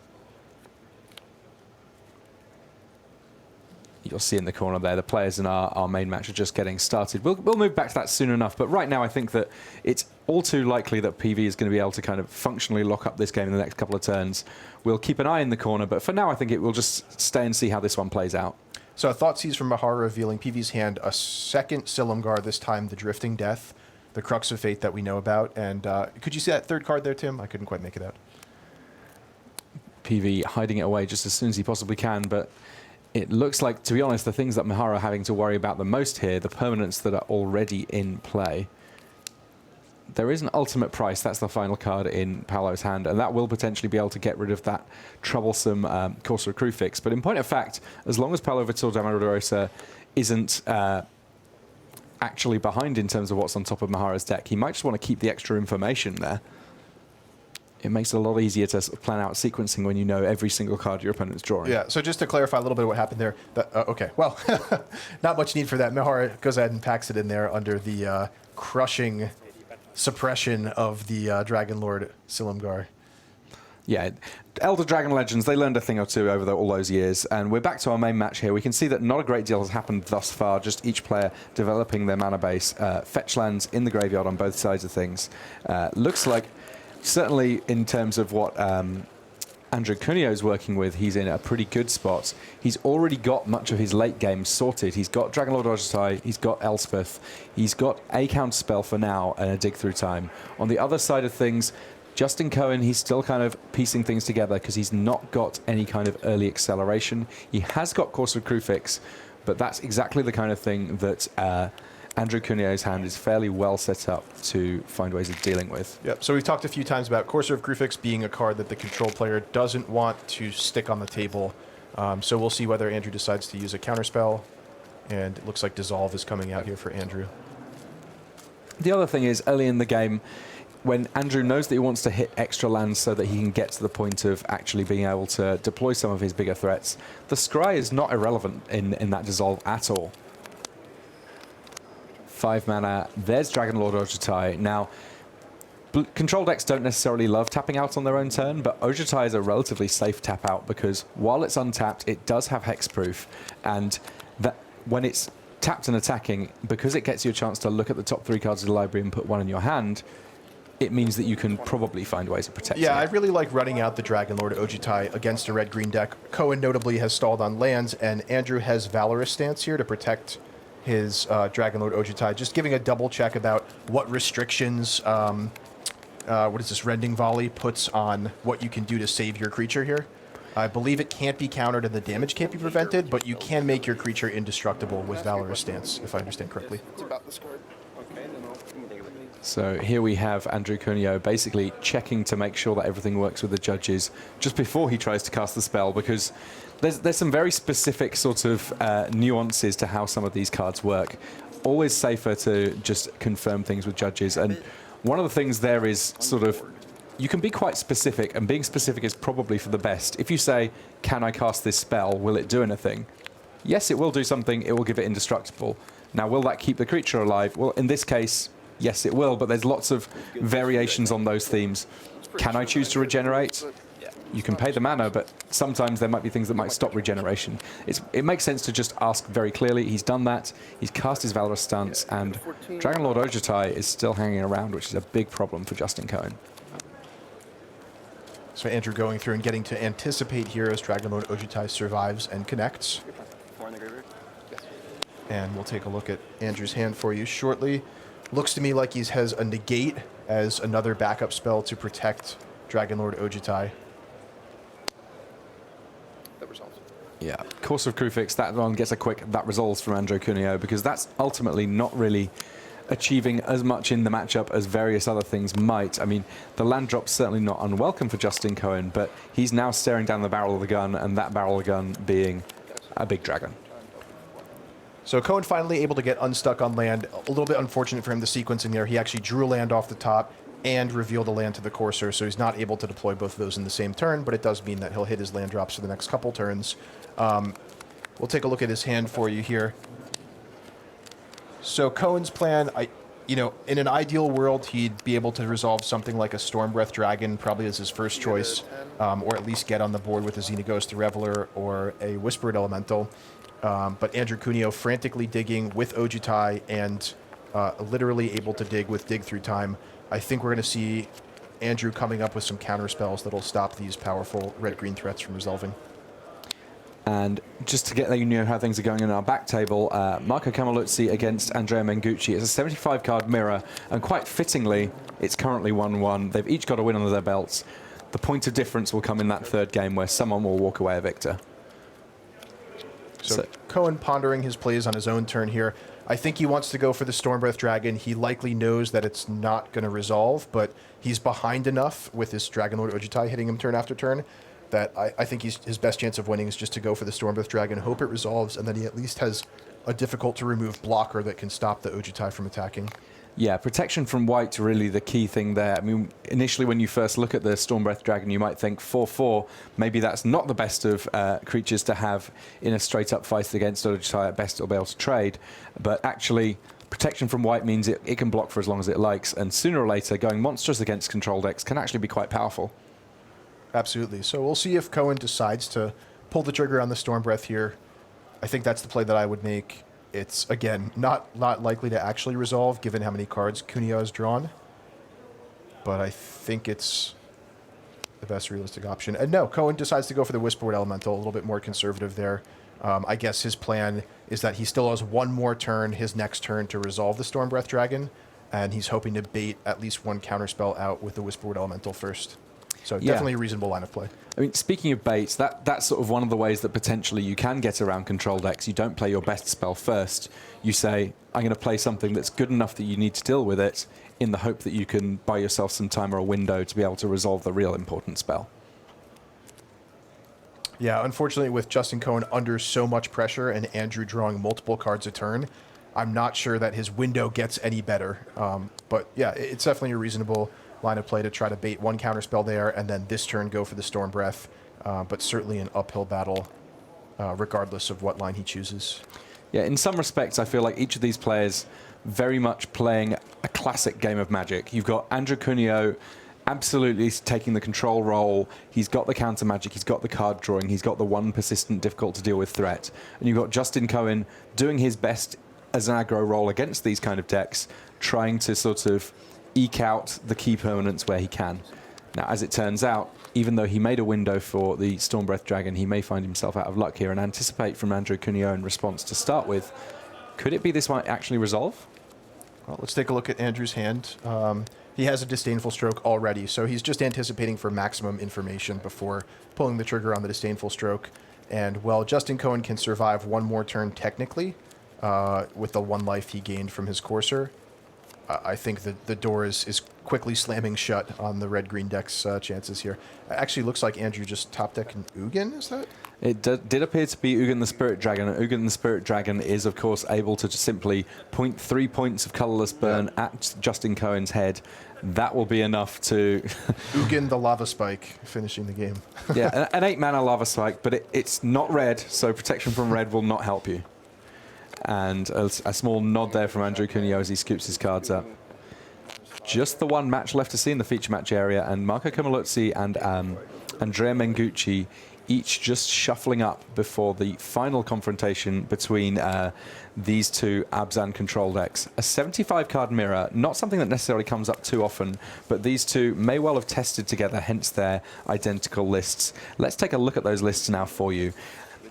You'll see in the corner there, the players in our main match are just getting started. We'll move back to that soon enough, but right now I think that it's all too likely that PV is going to be able to kind of functionally lock up this game in the next couple of turns. We'll keep an eye in the corner, but for now I think it will just stay and see how this one plays out.
So a Thoughtseize from Mahara revealing PV's hand a second Silumgar, this time the Drifting Death, the Crux of Fate that we know about. And could you see that third card there, Tim? I couldn't quite make it out.
PV hiding it away just as soon as he possibly can, but it looks like, to be honest, the things that Mahara are having to worry about the most here, the permanents that are already in play. There is an ultimate price. That's the final card in Paolo's hand, and that will potentially be able to get rid of that troublesome Courser of Crucifix. But in point of fact, as long as Paolo Vitor Damarosa isn't actually behind in terms of what's on top of Mahara's deck, he might just want to keep the extra information there. It makes it a lot easier to sort of plan out sequencing when you know every single card your opponent's drawing.
Yeah, so just to clarify a little bit of what happened there. Okay, well, not much need for that. Mahara goes ahead and packs it in there under the crushing suppression of the Dragon Lord Silumgar.
Yeah, Elder Dragon Legends, they learned a thing or two over all those years, and we're back to our main match here. We can see that not a great deal has happened thus far, just each player developing their mana base. Fetch lands in the graveyard on both sides of things. Looks like, certainly in terms of what Andrew Cuneo is working with, he's in a pretty good spot. He's already got much of his late game sorted. He's got Dragonlord Ojutai, he's got Elspeth, he's got a counter spell for now and a dig through time. On the other side of things, Justin Cohen, he's still kind of piecing things together because he's not got any kind of early acceleration. He has got Courser of Crucifix, but that's exactly the kind of thing that Andrew Cuneo's hand is fairly well set up to find ways of dealing with.
Yep, so we've talked a few times about Courser of Crucifix being a card that the control player doesn't want to stick on the table. So we'll see whether Andrew decides to use a counterspell. And it looks like Dissolve is coming out here for Andrew.
The other thing is, early in the game, when Andrew knows that he wants to hit extra lands so that he can get to the point of actually being able to deploy some of his bigger threats, the Scry is not irrelevant in that Dissolve at all. 5 mana, there's Dragonlord Ojutai. Now, control decks don't necessarily love tapping out on their own turn, but Ojutai is a relatively safe tap out because while it's untapped, it does have hexproof, and that when it's tapped and attacking, because it gets you a chance to look at the top 3 cards of the library and put one in your hand, it means that you can probably find ways of protecting it.
I really like running out the Dragonlord Ojutai against a red-green deck. Cohen notably has stalled on lands, and Andrew has Valorous Stance here to protect his Dragonlord Ojutai. Just giving a double check about what restrictions, what is this, Rending Volley puts on what you can do to save your creature here. I believe it can't be countered and the damage can't be prevented, but you can make your creature indestructible with Valorous Stance, if I understand correctly.
It's about this card. Okay, then I'll
So here we have Andrew Cuneo basically checking to make sure that everything works with the judges just before he tries to cast the spell, because there's some very specific sort of nuances to how some of these cards work. Always safer to just confirm things with judges. And one of the things there is sort of, you can be quite specific, and being specific is probably for the best. If you say, can I cast this spell? Will it do anything? Yes, it will do something. It will give it indestructible. Now, will that keep the creature alive? Well, in this case, yes, it will, but there's lots of variations on those themes. Can I choose to regenerate? You can pay the mana, but sometimes there might be things that might stop regeneration. It makes sense to just ask very clearly. He's done that. He's cast his Valorous Stance, and Dragonlord Ojutai is still hanging around, which is a big problem for Justin Cohen.
So Andrew going through and getting to anticipate here as Dragonlord Ojutai survives and connects. And we'll take a look at Andrew's hand for you shortly. Looks to me like he has a negate as another backup spell to protect Dragonlord Ojutai.
That resolves.
Yeah, Course of Crucifix, that one gets a quick that resolves from Andrew Cuneo, because that's ultimately not really achieving as much in the matchup as various other things might. I mean, the land drop's certainly not unwelcome for Justin Cohen, but he's now staring down the barrel of the gun, and that barrel of the gun being a big dragon.
So Cohen finally able to get unstuck on land. A little bit unfortunate for him, the sequencing there. He actually drew a land off the top and revealed a land to the courser, so he's not able to deploy both of those in the same turn, but it does mean that he'll hit his land drops for the next couple turns. We'll take a look at his hand for you here. So Cohen's plan, in an ideal world, he'd be able to resolve something like a Stormbreath Dragon, probably as his first choice, or at least get on the board with a Xenaghost Reveler or a Whispered Elemental. But Andrew Cuneo frantically digging with Ojutai and literally able to dig with Dig Through Time. I think we're going to see Andrew coming up with some counter spells that'll stop these powerful red-green threats from resolving.
And just to let you know how things are going in our back table, Marco Camiluzzi against Andrea Mengucci. It's a 75-card mirror, and quite fittingly, it's currently 1-1. They've each got a win under their belts. The point of difference will come in that third game where someone will walk away a victor.
So Cohen pondering his plays on his own turn here. I think he wants to go for the Stormbreath Dragon. He likely knows that it's not going to resolve, but he's behind enough with his Dragonlord Ojutai hitting him turn after turn that I think his best chance of winning is just to go for the Stormbreath Dragon, hope it resolves, and then he at least has a difficult-to-remove blocker that can stop the Ojutai from attacking.
Yeah, protection from white really the key thing there. I mean, initially when you first look at the Stormbreath Dragon, you might think 4/4. Maybe that's not the best of creatures to have in a straight-up fight against Ojutai. At best, it'll be able to trade. But actually, protection from white means it can block for as long as it likes, and sooner or later, going monstrous against control decks can actually be quite powerful.
Absolutely. So we'll see if Cohen decides to pull the trigger on the Stormbreath here. I think that's the play that I would make. It's, again, not likely to actually resolve, given how many cards Cuneo has drawn. But I think it's the best realistic option. And no, Cohen decides to go for the Whisperwood Elemental, a little bit more conservative there. I guess his plan is that he still has one more turn, his next turn, to resolve the Stormbreath Dragon, and he's hoping to bait at least one counterspell out with the Whisperwood Elemental first. So definitely a reasonable line of play.
I mean, speaking of baits, that's sort of one of the ways that potentially you can get around control decks. You don't play your best spell first. You say, I'm going to play something that's good enough that you need to deal with it in the hope that you can buy yourself some time or a window to be able to resolve the real important spell.
Yeah, unfortunately, with Justin Cohen under so much pressure and Andrew drawing multiple cards a turn, I'm not sure that his window gets any better. But yeah, it's definitely a reasonable line of play to try to bait one counterspell there, and then this turn go for the Stormbreath, but certainly an uphill battle regardless of what line he chooses.
Yeah, in some respects, I feel like each of these players very much playing a classic game of Magic. You've got Andrew Cuneo absolutely taking the control role. He's got the counter magic, he's got the card drawing, he's got the one persistent, difficult to deal with threat. And you've got Justin Cohen doing his best as an aggro role against these kind of decks, trying to sort of eke out the key permanents where he can. Now, as it turns out, even though he made a window for the Stormbreath Dragon, he may find himself out of luck here and anticipate from Andrew Cuneo in response to start with. Could it be this might actually resolve?
Well, let's take a look at Andrew's hand. He has a Disdainful Stroke already, so he's just anticipating for maximum information before pulling the trigger on the Disdainful Stroke. And while Justin Cohen can survive one more turn technically, with the one life he gained from his Courser, I think that the door is quickly slamming shut on the red-green deck's chances here. It actually looks like Andrew just top deck an Ugin, is that?
It did appear to be Ugin the Spirit Dragon. Ugin the Spirit Dragon is, of course, able to just simply point 3 points of colorless burn at Justin Cohen's head. That will be enough to...
Ugin the Lava Spike, finishing the game.
Yeah, an 8-mana Lava Spike, but it's not red, so protection from red will not help you. And a small nod there from Andrew Cuneo as he scoops his cards up. Just the one match left to see in the feature match area, and Marco Camiluzzi and Andrea Mengucci each just shuffling up before the final confrontation between these two Abzan control decks. A 75-card mirror, not something that necessarily comes up too often, but these two may well have tested together, hence their identical lists. Let's take a look at those lists now for you.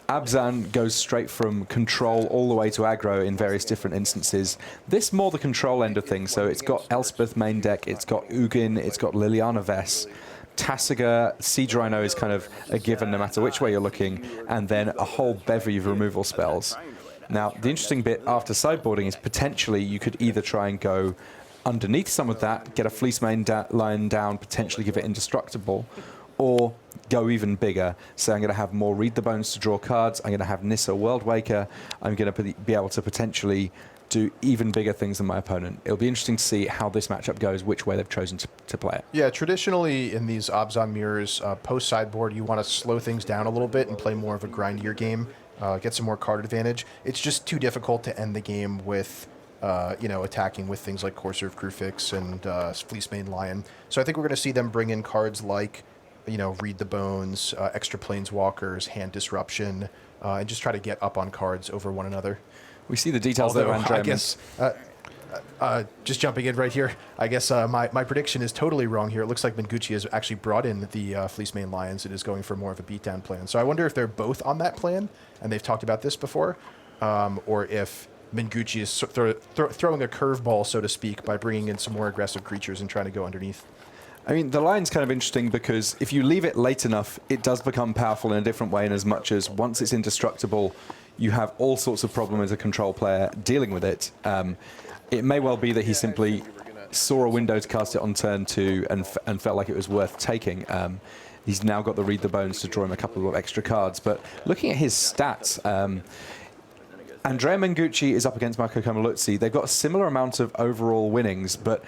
Abzan goes straight from control all the way to aggro in various different instances. This more the control end of things, so it's got Elspeth main deck, it's got Ugin, it's got Liliana Vess. Tasiga, Siege Rhino is kind of a given no matter which way you're looking, and then a whole bevy of removal spells. Now, the interesting bit after sideboarding is potentially you could either try and go underneath some of that, get a Fleece Main line down, potentially give it indestructible, or go even bigger. So I'm going to have more Read the Bones to draw cards. I'm going to have Nissa World Waker. I'm going to be able to potentially do even bigger things than my opponent. It'll be interesting to see how this matchup goes, which way they've chosen to play it.
Yeah, traditionally in these Abzan mirrors, post-sideboard, you want to slow things down a little bit and play more of a grindier game, get some more card advantage. It's just too difficult to end the game with attacking with things like Courser of Crufix and Fleece Mane Lion. So I think we're going to see them bring in cards like, Read the Bones, extra Planeswalkers, Hand Disruption, and just try to get up on cards over one another.
We see the details there, Andre.
I guess, just jumping in right here, I guess my prediction is totally wrong here. It looks like Menguchi has actually brought in the Fleece Mane Lions and is going for more of a beatdown plan. So I wonder if they're both on that plan, and they've talked about this before, or if Menguchi is throwing a curveball, so to speak, by bringing in some more aggressive creatures and trying to go underneath.
I mean, the line's kind of interesting because if you leave it late enough, it does become powerful in a different way, in as much as once it's indestructible, you have all sorts of problems as a control player dealing with it. It may well be that he simply saw a window to cast it on turn 2 and felt like it was worth taking. He's now got the Read the Bones to draw him a couple of extra cards. But looking at his stats, Andrea Mengucci is up against Marco Camiluzzi. They've got a similar amount of overall winnings, but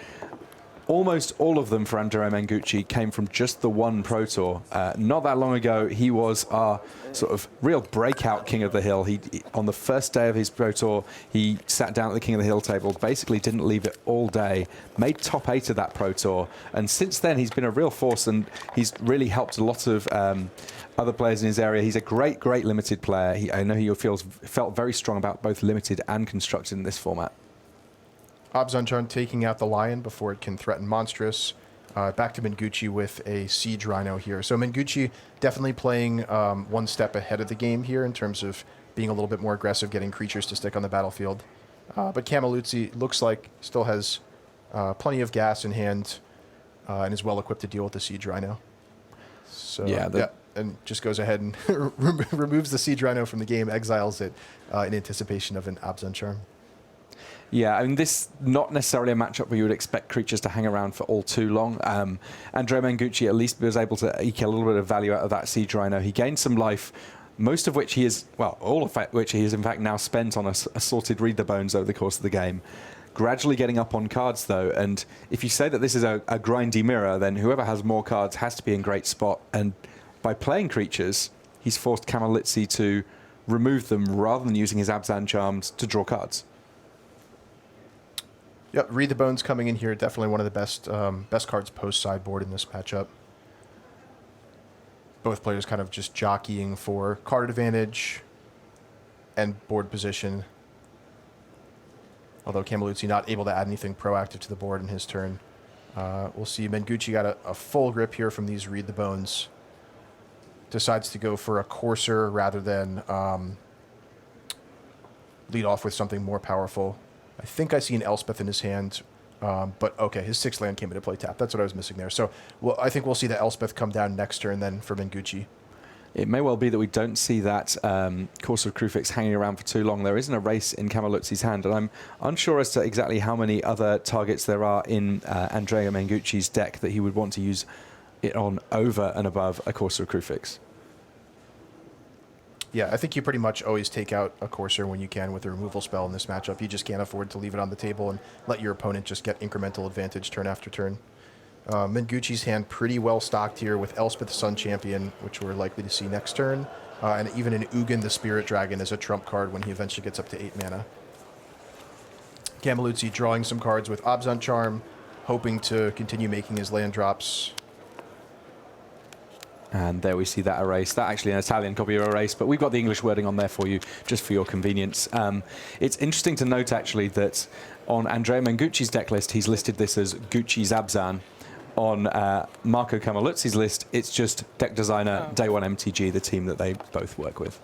almost all of them for Andrea Mengucci came from just the one Pro Tour. Not that long ago, he was our sort of real breakout King of the Hill. He on the first day of his Pro Tour, he sat down at the King of the Hill table, basically didn't leave it all day, made top 8 of that Pro Tour. And since then, he's been a real force, and he's really helped a lot of other players in his area. He's a great, great limited player. I know he felt very strong about both limited and constructed in this format.
Abzan Charm taking out the Lion before it can threaten Monstrous. Back to Menguchi with a Siege Rhino here. So Menguchi definitely playing one step ahead of the game here in terms of being a little bit more aggressive, getting creatures to stick on the battlefield. But Camiluzzi looks like still has plenty of gas in hand and is well equipped to deal with the Siege Rhino. So and just goes ahead and removes the Siege Rhino from the game, exiles it in anticipation of an Abzan Charm.
Yeah, I mean, this not necessarily a matchup where you would expect creatures to hang around for all too long. Andrea Mengucci at least was able to eke a little bit of value out of that Siege Rhino. He gained some life, most of which he is, well, all of which he is in fact now spent on assorted Read the Bones over the course of the game. Gradually getting up on cards, though, and if you say that this is a grindy mirror, then whoever has more cards has to be in great spot. And by playing creatures, he's forced Camiluzzi to remove them rather than using his Abzan Charms to draw cards.
Yep, Read the Bones coming in here. Definitely one of the best cards post-sideboard in this matchup. Both players kind of just jockeying for card advantage and board position. Although Camiluzzi not able to add anything proactive to the board in his turn. We'll see Mengucci got a full grip here from these Read the Bones. Decides to go for a Courser rather than lead off with something more powerful. I think I see an Elspeth in his hand, but okay, his 6th land came into play tap. That's what I was missing there. So I think we'll see the Elspeth come down next turn then for Mengucci.
It may well be that we don't see that Courser of Crufix hanging around for too long. There isn't a race in Camiluzzi's hand, and I'm unsure as to exactly how many other targets there are in Andrea Mengucci's deck that he would want to use it on over and above a Courser of Crufix.
Yeah, I think you pretty much always take out a Courser when you can with a removal spell in this matchup. You just can't afford to leave it on the table and let your opponent just get incremental advantage turn after turn. Mengucci's hand pretty well stocked here with Elspeth Sun Champion, which we're likely to see next turn, and even an Ugin the Spirit Dragon as a trump card when he eventually gets up to 8 mana. Camiluzzi drawing some cards with Abzan Charm, hoping to continue making his land drops.
And there we see that erase. That actually an Italian copy of erase, but we've got the English wording on there for you, just for your convenience. It's interesting to note, actually, that on Andrea Mengucci's deck list, he's listed this as Gucci's Abzan. On Marco Camiluzzi's list, it's just Deck Designer, Day One MTG, the team that they both work with.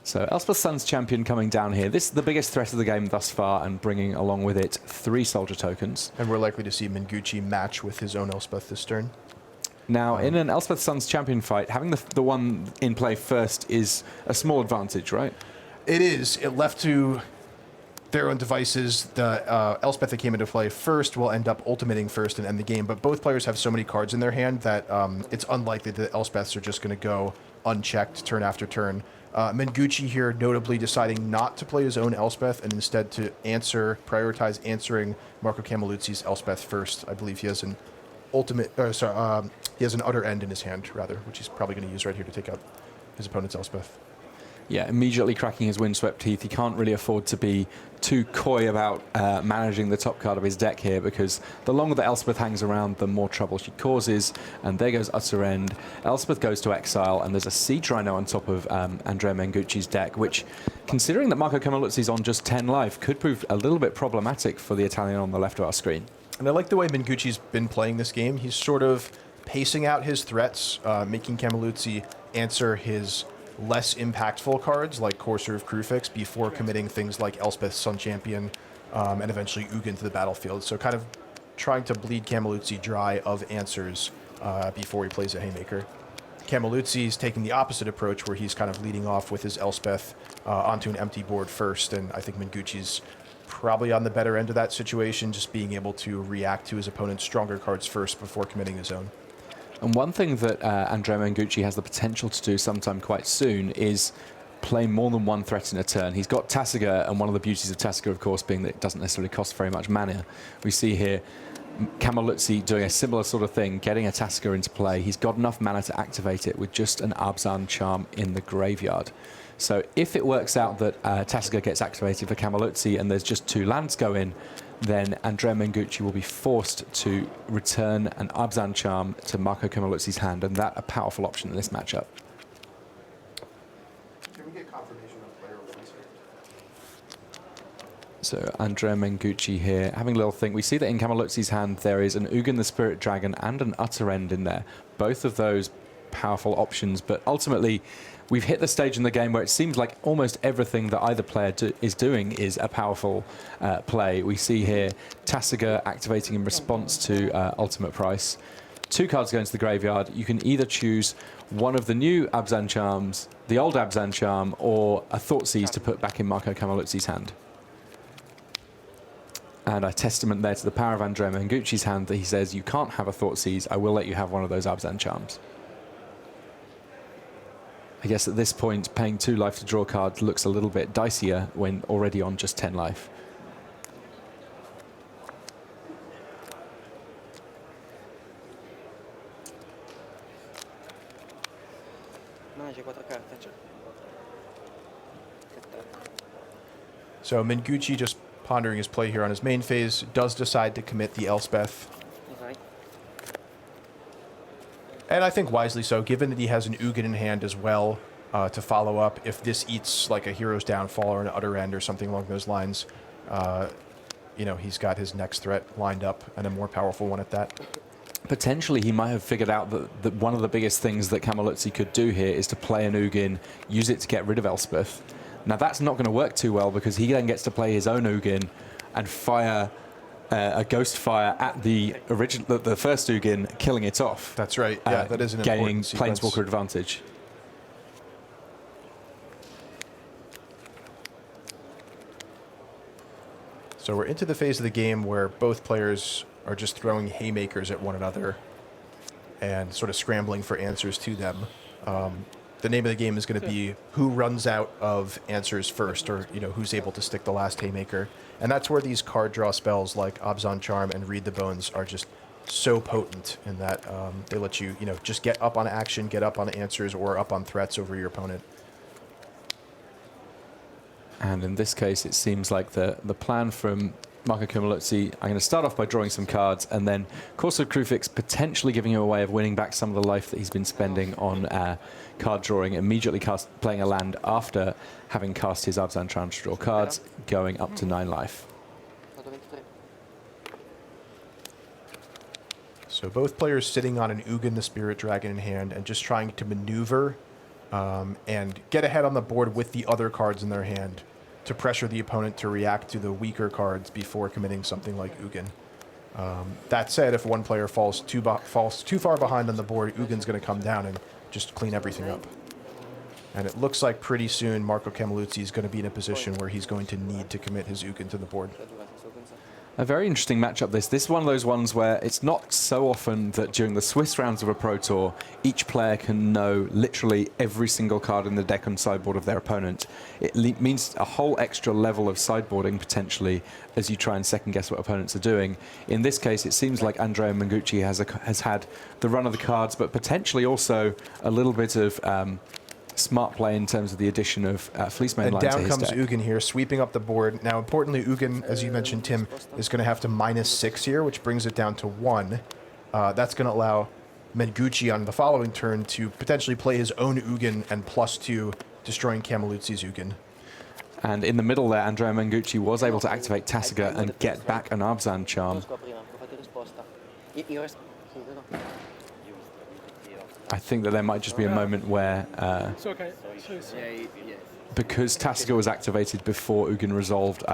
So Elspeth Sun's Champion coming down here. This is the biggest threat of the game thus far, and bringing along with it 3 soldier tokens.
And we're likely to see Mengucci match with his own Elspeth this turn.
Now, in an Elspeth Suns champion fight, having the one in play first is a small advantage, right?
It is. It left to their own devices. The Elspeth that came into play first will end up ultimating first and end the game, but both players have so many cards in their hand that it's unlikely that Elspeths are just going to go unchecked turn after turn. Mengucci here notably deciding not to play his own Elspeth and instead to prioritize answering Marco Camiluzzi's Elspeth first. I believe he has an he has an utter end in his hand, rather, which he's probably going to use right here to take out his opponent's Elspeth.
Yeah, immediately cracking his windswept teeth. He can't really afford to be too coy about managing the top card of his deck here, because the longer that Elspeth hangs around, the more trouble she causes. And there goes Utter End. Elspeth goes to exile, and there's a Siege Rhino on top of Andrea Mengucci's deck, which, considering that Marco Camiluzzi's on just 10 life, could prove a little bit problematic for the Italian on the left of our screen.
And I like the way Mengucci's been playing this game. He's sort of pacing out his threats, making Camiluzzi answer his less impactful cards like Courser of Crufix before committing things like Elspeth Sun Champion and eventually Ugin to the battlefield. So kind of trying to bleed Camiluzzi dry of answers before he plays a Haymaker. Camiluzzi's taking the opposite approach where he's kind of leading off with his Elspeth onto an empty board first, and I think Mengucci's probably on the better end of that situation, just being able to react to his opponent's stronger cards first before committing his own.
And one thing that Andrea Mengucci has the potential to do sometime quite soon is play more than one threat in a turn. He's got Tasigur, and one of the beauties of Tasigur, of course, being that it doesn't necessarily cost very much mana. We see here Camiluzzi doing a similar sort of thing, getting a Tasigur into play. He's got enough mana to activate it with just an Abzan Charm in the graveyard. So if it works out that Tasigur gets activated for Camiluzzi and there's just 2 lands go in, then Andrea Mengucci will be forced to return an Abzan Charm to Marco Camiluzzi's hand, and that's a powerful option in this matchup.
Can we get confirmation on player ones?
So Andrea Mengucci here having a little think. We see that in Camiluzzi's hand there is an Ugin the Spirit Dragon and an Utter End in there. Both of those powerful options, but ultimately we've hit the stage in the game where it seems like almost everything that either player is doing is a powerful play. We see here Tasigur activating in response to Ultimate Price. 2 cards go into the graveyard. You can either choose one of the new Abzan Charms, the old Abzan Charm, or a Thoughtseize to put back in Marco Camiluzzi's hand. And a testament there to the power of Andrea Mengucci's hand that he says, you can't have a Thoughtseize, I will let you have one of those Abzan Charms. I guess at this point, paying 2 life to draw cards looks a little bit dicier when already on just 10 life.
So Mengucci, just pondering his play here on his main phase, does decide to commit the Elspeth. And I think wisely so, given that he has an Ugin in hand as well to follow up. If this eats like a Hero's Downfall or an Utter End or something along those lines, you know, he's got his next threat lined up, and a more powerful one at that.
Potentially, he might have figured out that one of the biggest things that Camiluzzi could do here is to play an Ugin, use it to get rid of Elspeth. Now, that's not going to work too well, because he then gets to play his own Ugin and fire a Ghost Fire at the first Ugin, killing it off.
That's right. Yeah, that is an
gaining
important sequence.
Planeswalker advantage.
So we're into the phase of the game where both players are just throwing haymakers at one another and sort of scrambling for answers to them. The name of the game is going to be who runs out of answers first, or who's able to stick the last haymaker. And that's where these card draw spells like Abzan Charm and Read the Bones are just so potent in that they let you, just get up on action, get up on answers, or up on threats over your opponent.
And in this case, it seems like the plan from Marco Camiluzzi, I'm going to start off by drawing some cards, and then Courser of Crufix potentially giving him a way of winning back some of the life that he's been spending on card drawing, immediately playing a land after having cast his Abzan Charm to draw cards, going up to 9 life.
So both players sitting on an Ugin the Spirit Dragon in hand and just trying to maneuver and get ahead on the board with the other cards in their hand to pressure the opponent to react to the weaker cards before committing something like Ugin. That said, if one player falls too far behind on the board, Ugin's going to come down and just clean everything up. And it looks like pretty soon Marco Camelluzzi is going to be in a position where he's going to need to commit his Ugin to the board.
A very interesting matchup this. This is one of those ones where it's not so often that during the Swiss rounds of a Pro Tour, each player can know literally every single card in the deck and sideboard of their opponent. It means a whole extra level of sideboarding potentially as you try and second guess what opponents are doing. In this case, it seems like Andrea Mengucci has had the run of the cards, but potentially also a little bit of smart play in terms of the addition of Fleecemane Line to his deck.
And down comes Ugin here, sweeping up the board. Now, importantly, Ugin, as you mentioned, Tim, is going to have to -6 here, which brings it down to 1. That's going to allow Mengucci on the following turn to potentially play his own Ugin and +2, destroying Camelluzzi's Ugin.
And in the middle there, Andrea Mengucci was able to activate Tasiga and get back an Abzan charm. I think that there might just be a moment where, because Tasiga was activated before Ugin resolved,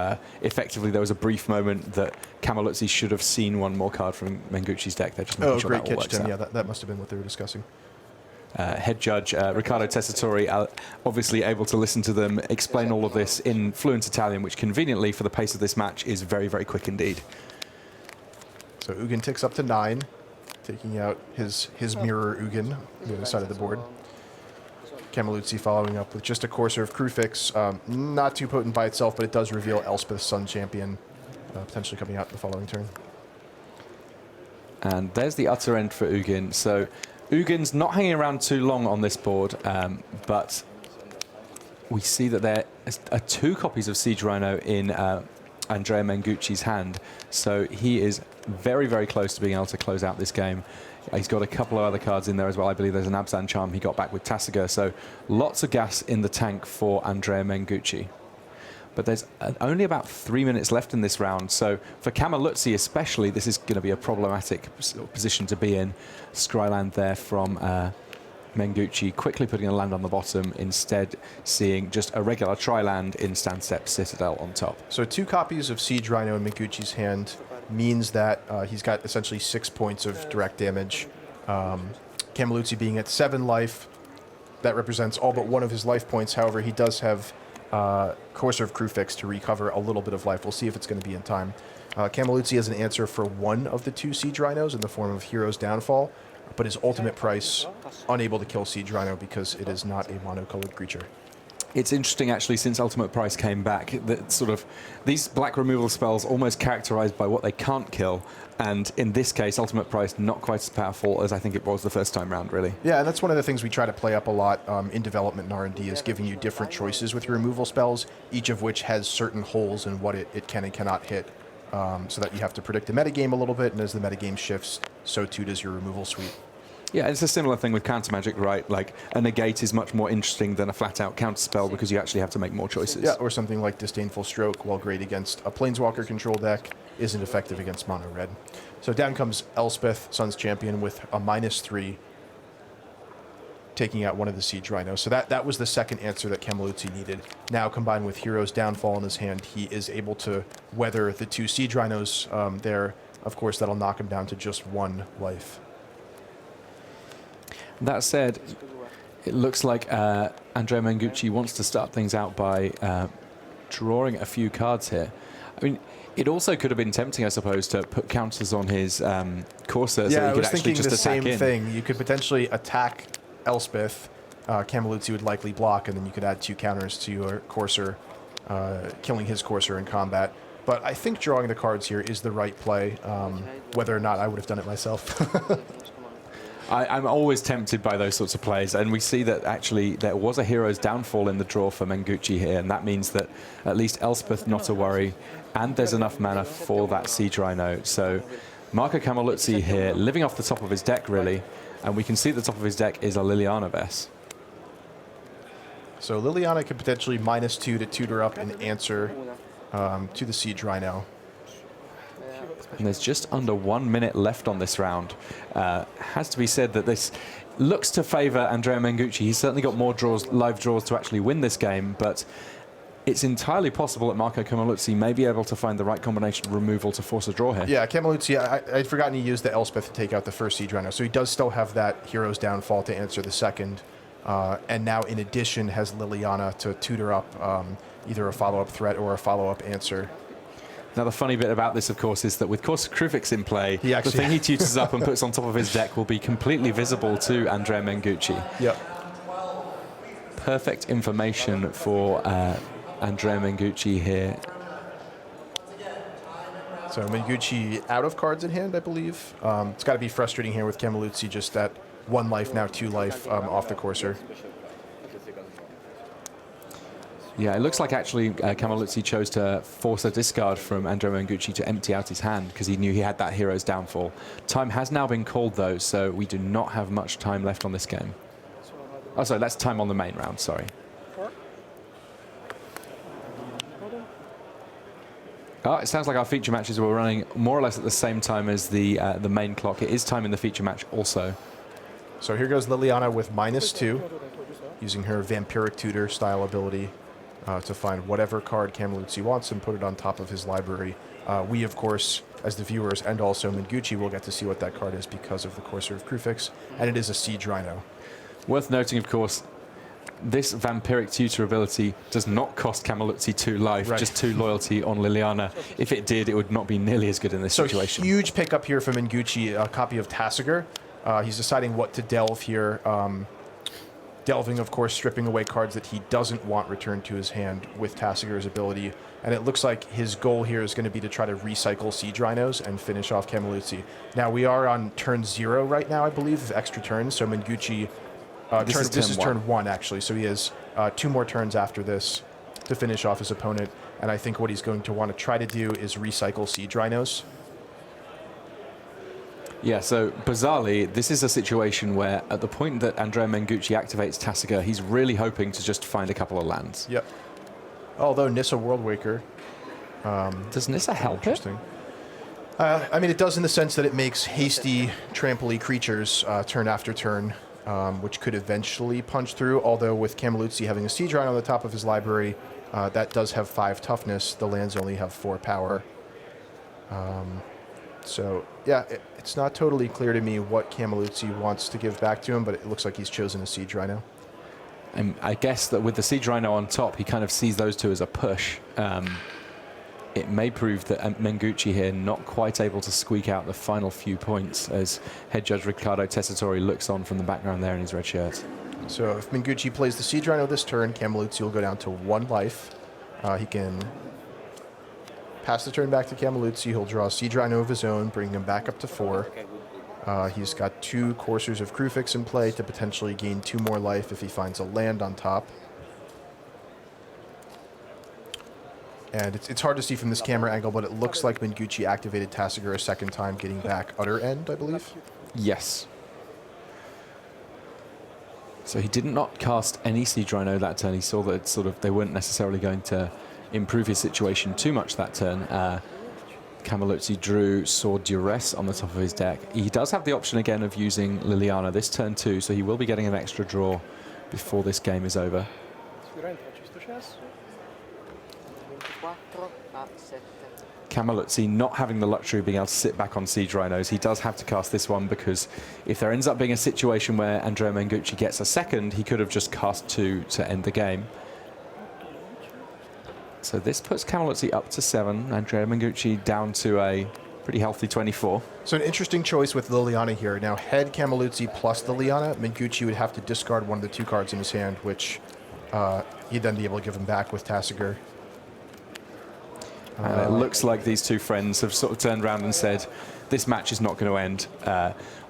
effectively there was a brief moment that Camelluzzi should have seen one more card from Mengucci's deck. They're just making sure
great
that all
catch,
works
Tim.
out.
Yeah, that must have been what they were discussing.
Head judge Riccardo Tessitore obviously able to listen to them explain all of this in fluent Italian, which conveniently for the pace of this match is very, very quick indeed.
So Ugin ticks up to 9. Taking out his mirror Ugin on the other side of the board. Camelluzzi following up with just a Courser of Crufix. Not too potent by itself, but it does reveal Elspeth's Sun Champion, potentially coming out in the following turn.
And there's the utter end for Ugin. So Ugin's not hanging around too long on this board, but we see that there are 2 copies of Siege Rhino in Andrea Mengucci's hand. So he is very, very close to being able to close out this game. He's got a couple of other cards in there as well. I believe there's an Abzan charm he got back with Tasiga. So lots of gas in the tank for Andrea Mengucci. But there's only about 3 minutes left in this round. So for Camelluzzi especially, this is going to be a problematic position to be in. Scryland there from Mengucci, quickly putting a land on the bottom, instead seeing just a regular tri-land in Stand-Step Citadel on top.
So 2 copies of Siege Rhino in Mengucci's hand means that he's got essentially 6 points of direct damage. Camelluzzi being at 7 life, that represents all but 1 of his life points. However, he does have Courser of Crufix to recover a little bit of life. We'll see if it's going to be in time. Camelluzzi has an answer for 1 of the 2 Siege Rhinos in the form of Hero's Downfall, but his ultimate price, unable to kill Siege Rhino because it is not a monocolored creature.
It's interesting, actually, since Ultimate Price came back, that sort of these black removal spells almost characterized by what they can't kill. And in this case, Ultimate Price not quite as powerful as I think it was the first time round, really.
Yeah, and that's one of the things we try to play up a lot in development and R&D is giving you different choices with your removal spells, each of which has certain holes in what it can and cannot hit, so that you have to predict the metagame a little bit, and as the metagame shifts, so too does your removal suite.
Yeah, it's a similar thing with counter magic, right? Like a negate is much more interesting than a flat-out counter spell because you actually have to make more choices.
Yeah, or something like Disdainful Stroke, while great against a Planeswalker control deck, isn't effective against mono red. So down comes Elspeth, Sun's Champion, with a -3, taking out one of the Siege Rhinos. So that was the second answer that Camelluzzi needed. Now, combined with Hero's Downfall in his hand, he is able to weather the 2 Siege Rhinos there. Of course, that'll knock him down to just 1 life.
That said, it looks like Andrea Mengucci wants to start things out by drawing a few cards here. I mean, it also could have been tempting, I suppose, to put counters on his Corsair so he could actually just attack in.
Yeah, I was thinking the same thing. You could potentially attack Elspeth. Camelluzzi would likely block, and then you could add 2 counters to your Corsair, killing his Corsair in combat. But I think drawing the cards here is the right play, whether or not I would have done it myself.
I'm always tempted by those sorts of plays, and we see that actually there was a Hero's Downfall in the draw for Mengucci here, and that means that at least Elspeth not a worry, and there's enough mana for that Siege Rhino. So Marco Camelluzzi here, living off the top of his deck, really, and we can see at the top of his deck is a Liliana Vess.
So Liliana could potentially -2 to tutor up and answer to the Siege Rhino.
And there's just under 1 minute left on this round. Has to be said that this looks to favor Andrea Mengucci. He's certainly got more draws, live draws to actually win this game, but it's entirely possible that Marco Camiluzzi may be able to find the right combination of removal to force a draw here.
Yeah, Camiluzzi, I'd forgotten he used the Elspeth to take out the first Siege Rhino, so he does still have that Hero's Downfall to answer the second. And now, in addition, has Liliana to tutor up either a follow-up threat or a follow-up answer.
Now, the funny bit about this, of course, is that with Course of Krufix in play, the thing he tutors up and puts on top of his deck will be completely visible to Andrea Mengucci.
Yep.
Perfect information for Andrea Mengucci here.
So Mengucci out of cards in hand, I believe. It's got to be frustrating here with Camiluzzi, just that 1 life, now 2 life off the Courser.
Yeah, it looks like actually Camiluzzi chose to force a discard from Andrea Mengucci to empty out his hand because he knew he had that Hero's Downfall. Time has now been called, though, so we do not have much time left on this game. Oh, sorry, that's time on the main round, sorry. Oh, it sounds like our feature matches were running more or less at the same time as the main clock. It is time in the feature match also.
So here goes Liliana with -2, using her Vampiric Tutor style ability to find whatever card Camiluzzi wants and put it on top of his library. We, of course, as the viewers and also Mengucci, will get to see what that card is because of the Courser of Krufix, and it is a Siege Rhino.
Worth noting, of course, this Vampiric Tutor ability does not cost Camiluzzi 2 life, just 2 loyalty on Liliana. If it did, it would not be nearly as good in this situation.
So huge pickup here for Mengucci, a copy of Tasigur. He's deciding what to delve here. Delving, of course, stripping away cards that he doesn't want returned to his hand with Tasigur's ability. And it looks like his goal here is going to be to try to recycle Siege Rhinos and finish off Camiluzzi. Now, we are on turn 0 right now, I believe, of extra turns. So Mengucci, this is turn 1, actually. So he has 2 more turns after this to finish off his opponent. And I think what he's going to want to try to do is recycle Siege Rhinos.
Yeah, so bizarrely, this is a situation where at the point that Andrea Mengucci activates Tasigur, he's really hoping to just find a couple of lands.
Yep. Although Nissa Worldwaker...
does Nissa help
interesting. I mean, it does in the sense that it makes hasty, trampoly creatures turn after turn, which could eventually punch through, although with Camiluzzi having a Siege Rhino on the top of his library, that does have 5 toughness. The lands only have 4 power. So, yeah, it's not totally clear to me what Camiluzzi wants to give back to him, but it looks like he's chosen a Siege Rhino.
And I guess that with the Siege Rhino on top, he kind of sees those two as a push. It may prove that Mengucci here not quite able to squeak out the final few points as head judge Riccardo Tessitore looks on from the background there in his red shirt.
So if Mengucci plays the Siege Rhino this turn, Camiluzzi will go down to 1 life. He can pass the turn back to Camiluzzi. He'll draw a Siege Rhino of his own, bring him back up to 4. He's got 2 Coursers of Krufix in play to potentially gain 2 more life if he finds a land on top. And it's hard to see from this camera angle, but it looks like Mengucci activated Tasigur a second time, getting back Utter End, I believe.
Yes. So he did not cast any Siege Rhino that turn. He saw that they weren't necessarily going to improve his situation too much that turn. Camiluzzi drew Sword Duress on the top of his deck. He does have the option again of using Liliana this turn too, so he will be getting an extra draw before this game is over. Camiluzzi not having the luxury of being able to sit back on Siege Rhinos. He does have to cast this one because if there ends up being a situation where Andrea Mengucci gets a second, he could have just cast 2 to end the game. So this puts Camiluzzi up to 7. Andrea Mengucci down to a pretty healthy 24.
So an interesting choice with Liliana here. Now, had Camiluzzi plus Liliana, Mengucci would have to discard one of the 2 cards in his hand, which he'd then be able to give him back with Tasigur.
And it looks like these 2 friends have sort of turned around and said, this match is not going to end.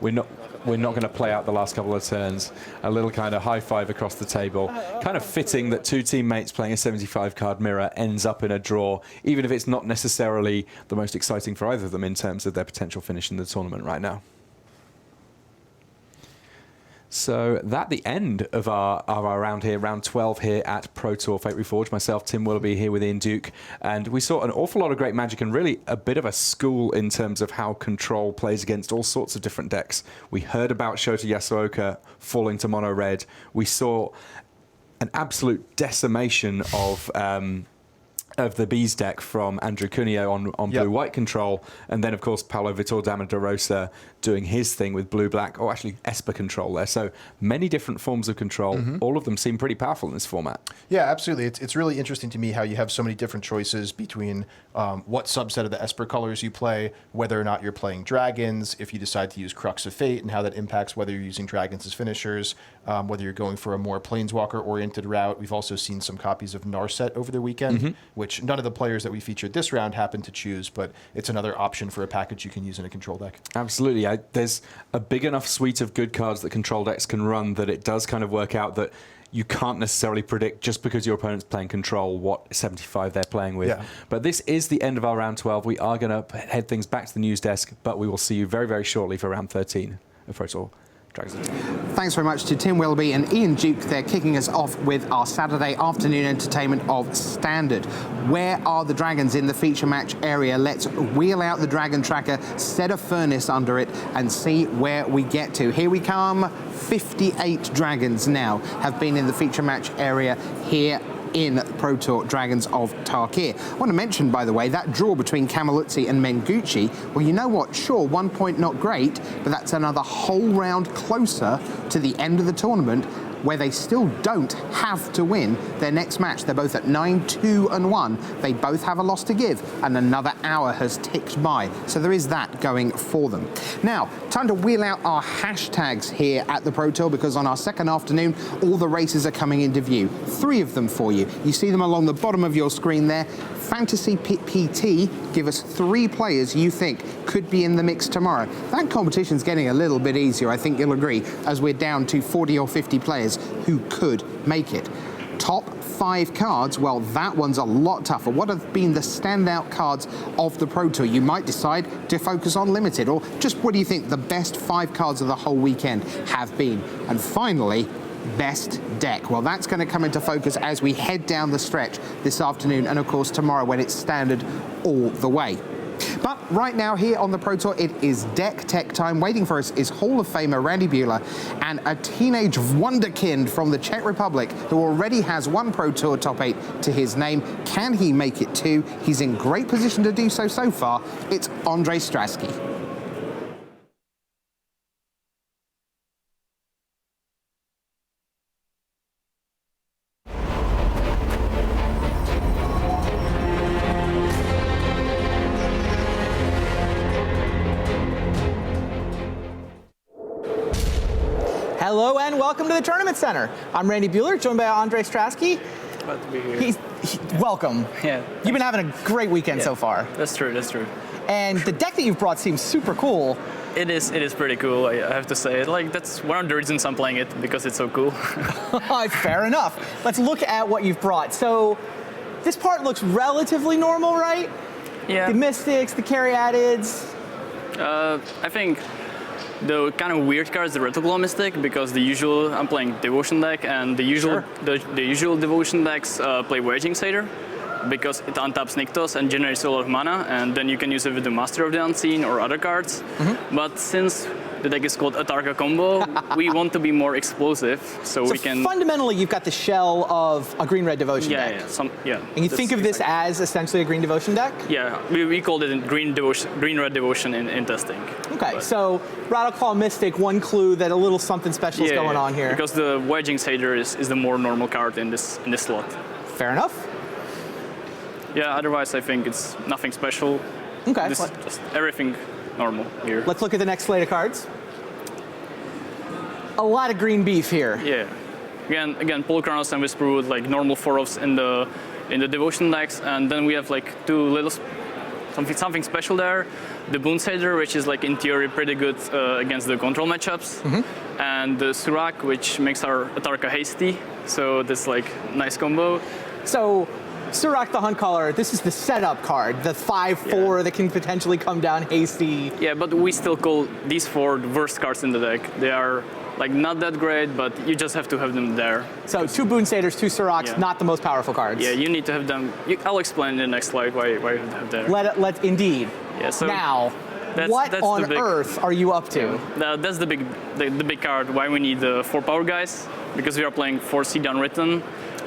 We're not going to play out the last couple of turns. A little kind of high five across the table. Kind of fitting that 2 teammates playing a 75-card mirror ends up in a draw, even if it's not necessarily the most exciting for either of them in terms of their potential finish in the tournament right now. So that the end of our round here, round 12 here at Pro Tour Fate Reforged. Myself, Tim Willoughby, here with Ian Duke. And we saw an awful lot of great Magic and really a bit of a school in terms of how Control plays against all sorts of different decks. We heard about Shota Yasuoka falling to mono red. We saw an absolute decimation of the Bees deck from Andrew Cuneo on blue-white control, and then, of course, Paulo Vitor Damarosa doing his thing with blue-black, or actually Esper control there. So many different forms of control. All of them seem pretty powerful in this format.
Yeah, absolutely. It's really interesting to me how you have so many different choices between what subset of the Esper colors you play, whether or not you're playing dragons, if you decide to use Crux of Fate, and how that impacts whether you're using dragons as finishers, whether you're going for a more planeswalker-oriented route. We've also seen some copies of Narset over the weekend, which none of the players that we featured this round happened to choose, but it's another option for a package you can use in a control deck.
Absolutely. There's a big enough suite of good cards that control decks can run that it does kind of work out that you can't necessarily predict, just because your opponent's playing control, what 75 they're playing with. But this is the end of our round 12. We are going to head things back to the news desk, but we will see you very, very shortly for round 13 of Pro Tour Dragons of Tarkir.
Thanks very much to Tim Willoughby and Ian Duke. They're kicking us off with our Saturday afternoon entertainment of Standard. Where are the dragons in the feature match area? Let's wheel out the Dragon Tracker, set a furnace under it, and see where we get to. Here we come. 58 dragons now have been in the feature match area here in Pro Tour Dragons of Tarkir. I want to mention, by the way, that draw between Cameluzzi and Mengucci, well, you know what? Sure, 1 point not great, but that's another whole round closer to the end of the tournament, where they still don't have to win their next match. They're both at 9-2-1. They both have a loss to give, and another hour has ticked by. So there is that going for them. Now, time to wheel out our hashtags here at the Pro Tour, because on our second afternoon, all the races are coming into view. 3 of them for you. You see them along the bottom of your screen there. Fantasy PT, give us 3 players you think could be in the mix tomorrow. That competition's getting a little bit easier, I think you'll agree, as we're down to 40 or 50 players who could make it. Top 5 cards, well, that one's a lot tougher. What have been the standout cards of the Pro Tour? You might decide to focus on limited, or just what do you think the best 5 cards of the whole weekend have been? And finally, best deck. Well, that's going to come into focus as we head down the stretch this afternoon, and of course tomorrow when it's Standard all the way. But right now here on the Pro Tour, it is deck tech time. Waiting for us is Hall of Famer Randy Buehler and a teenage wonderkind from the Czech Republic who already has 1 Pro Tour top 8 to his name. Can he make it 2? He's in great position to do so far. It's Andre Stasy.
Hello and welcome to the Tournament Center. I'm Randy Buehler, joined by Andre Stasy.
Glad to be here.
Welcome.
Yeah.
You've been having a great weekend so far.
That's true, that's true.
And the deck that you've brought seems super cool.
It is pretty cool, I have to say. Like, that's one of the reasons I'm playing it, because it's so cool.
Fair enough. Let's look at what you've brought. So this part looks relatively normal, right?
Yeah.
The Mystics, the Caryatids.
I think the kind of weird card is the Retoglow Mystic, because I'm playing Devotion deck, and the usual Devotion decks play Voyaging Satyr, because it untaps Nykthos and generates a lot of mana, and then you can use it with the Master of the Unseen or other cards. But since the deck is called Atarka Combo, we want to be more explosive, so we can...
fundamentally, you've got the shell of a green-red Devotion deck. And you think of this as essentially a green Devotion deck?
Yeah, we called it green-red Devotion in testing.
Okay, so Rattleclaw Mystic, one clue that a little something special is going on here.
Because the Voyaging Satyr is the more normal card in this slot.
Fair enough.
Yeah, otherwise I think it's nothing special.
Okay.
Just everything normal here.
Let's look at the next slate of cards. A lot of green beef here.
Yeah. Again, Polkranos and Whisperwood, like normal 4-offs in the Devotion decks, and then we have like 2 little something special there. The Boon Satyr, which is like in theory pretty good against the control matchups, and the Surak, which makes our Atarka hasty. So that's like nice combo.
So Surak the Hunt Caller, this is the setup card, the 5/4 that can potentially come down hasty.
Yeah, but we still call these 4 the worst cards in the deck. They are like not that great, but you just have to have them there.
So 2 Boon Satyrs, 2 Suraks, not the most powerful cards.
Yeah, you need to have them. I'll explain in the next slide why you have them there.
Let indeed.
Yeah, so
now,
what on earth are you up to?
That's the big card. Why we need the 4 power guys, because we are playing 4 CD Unwritten.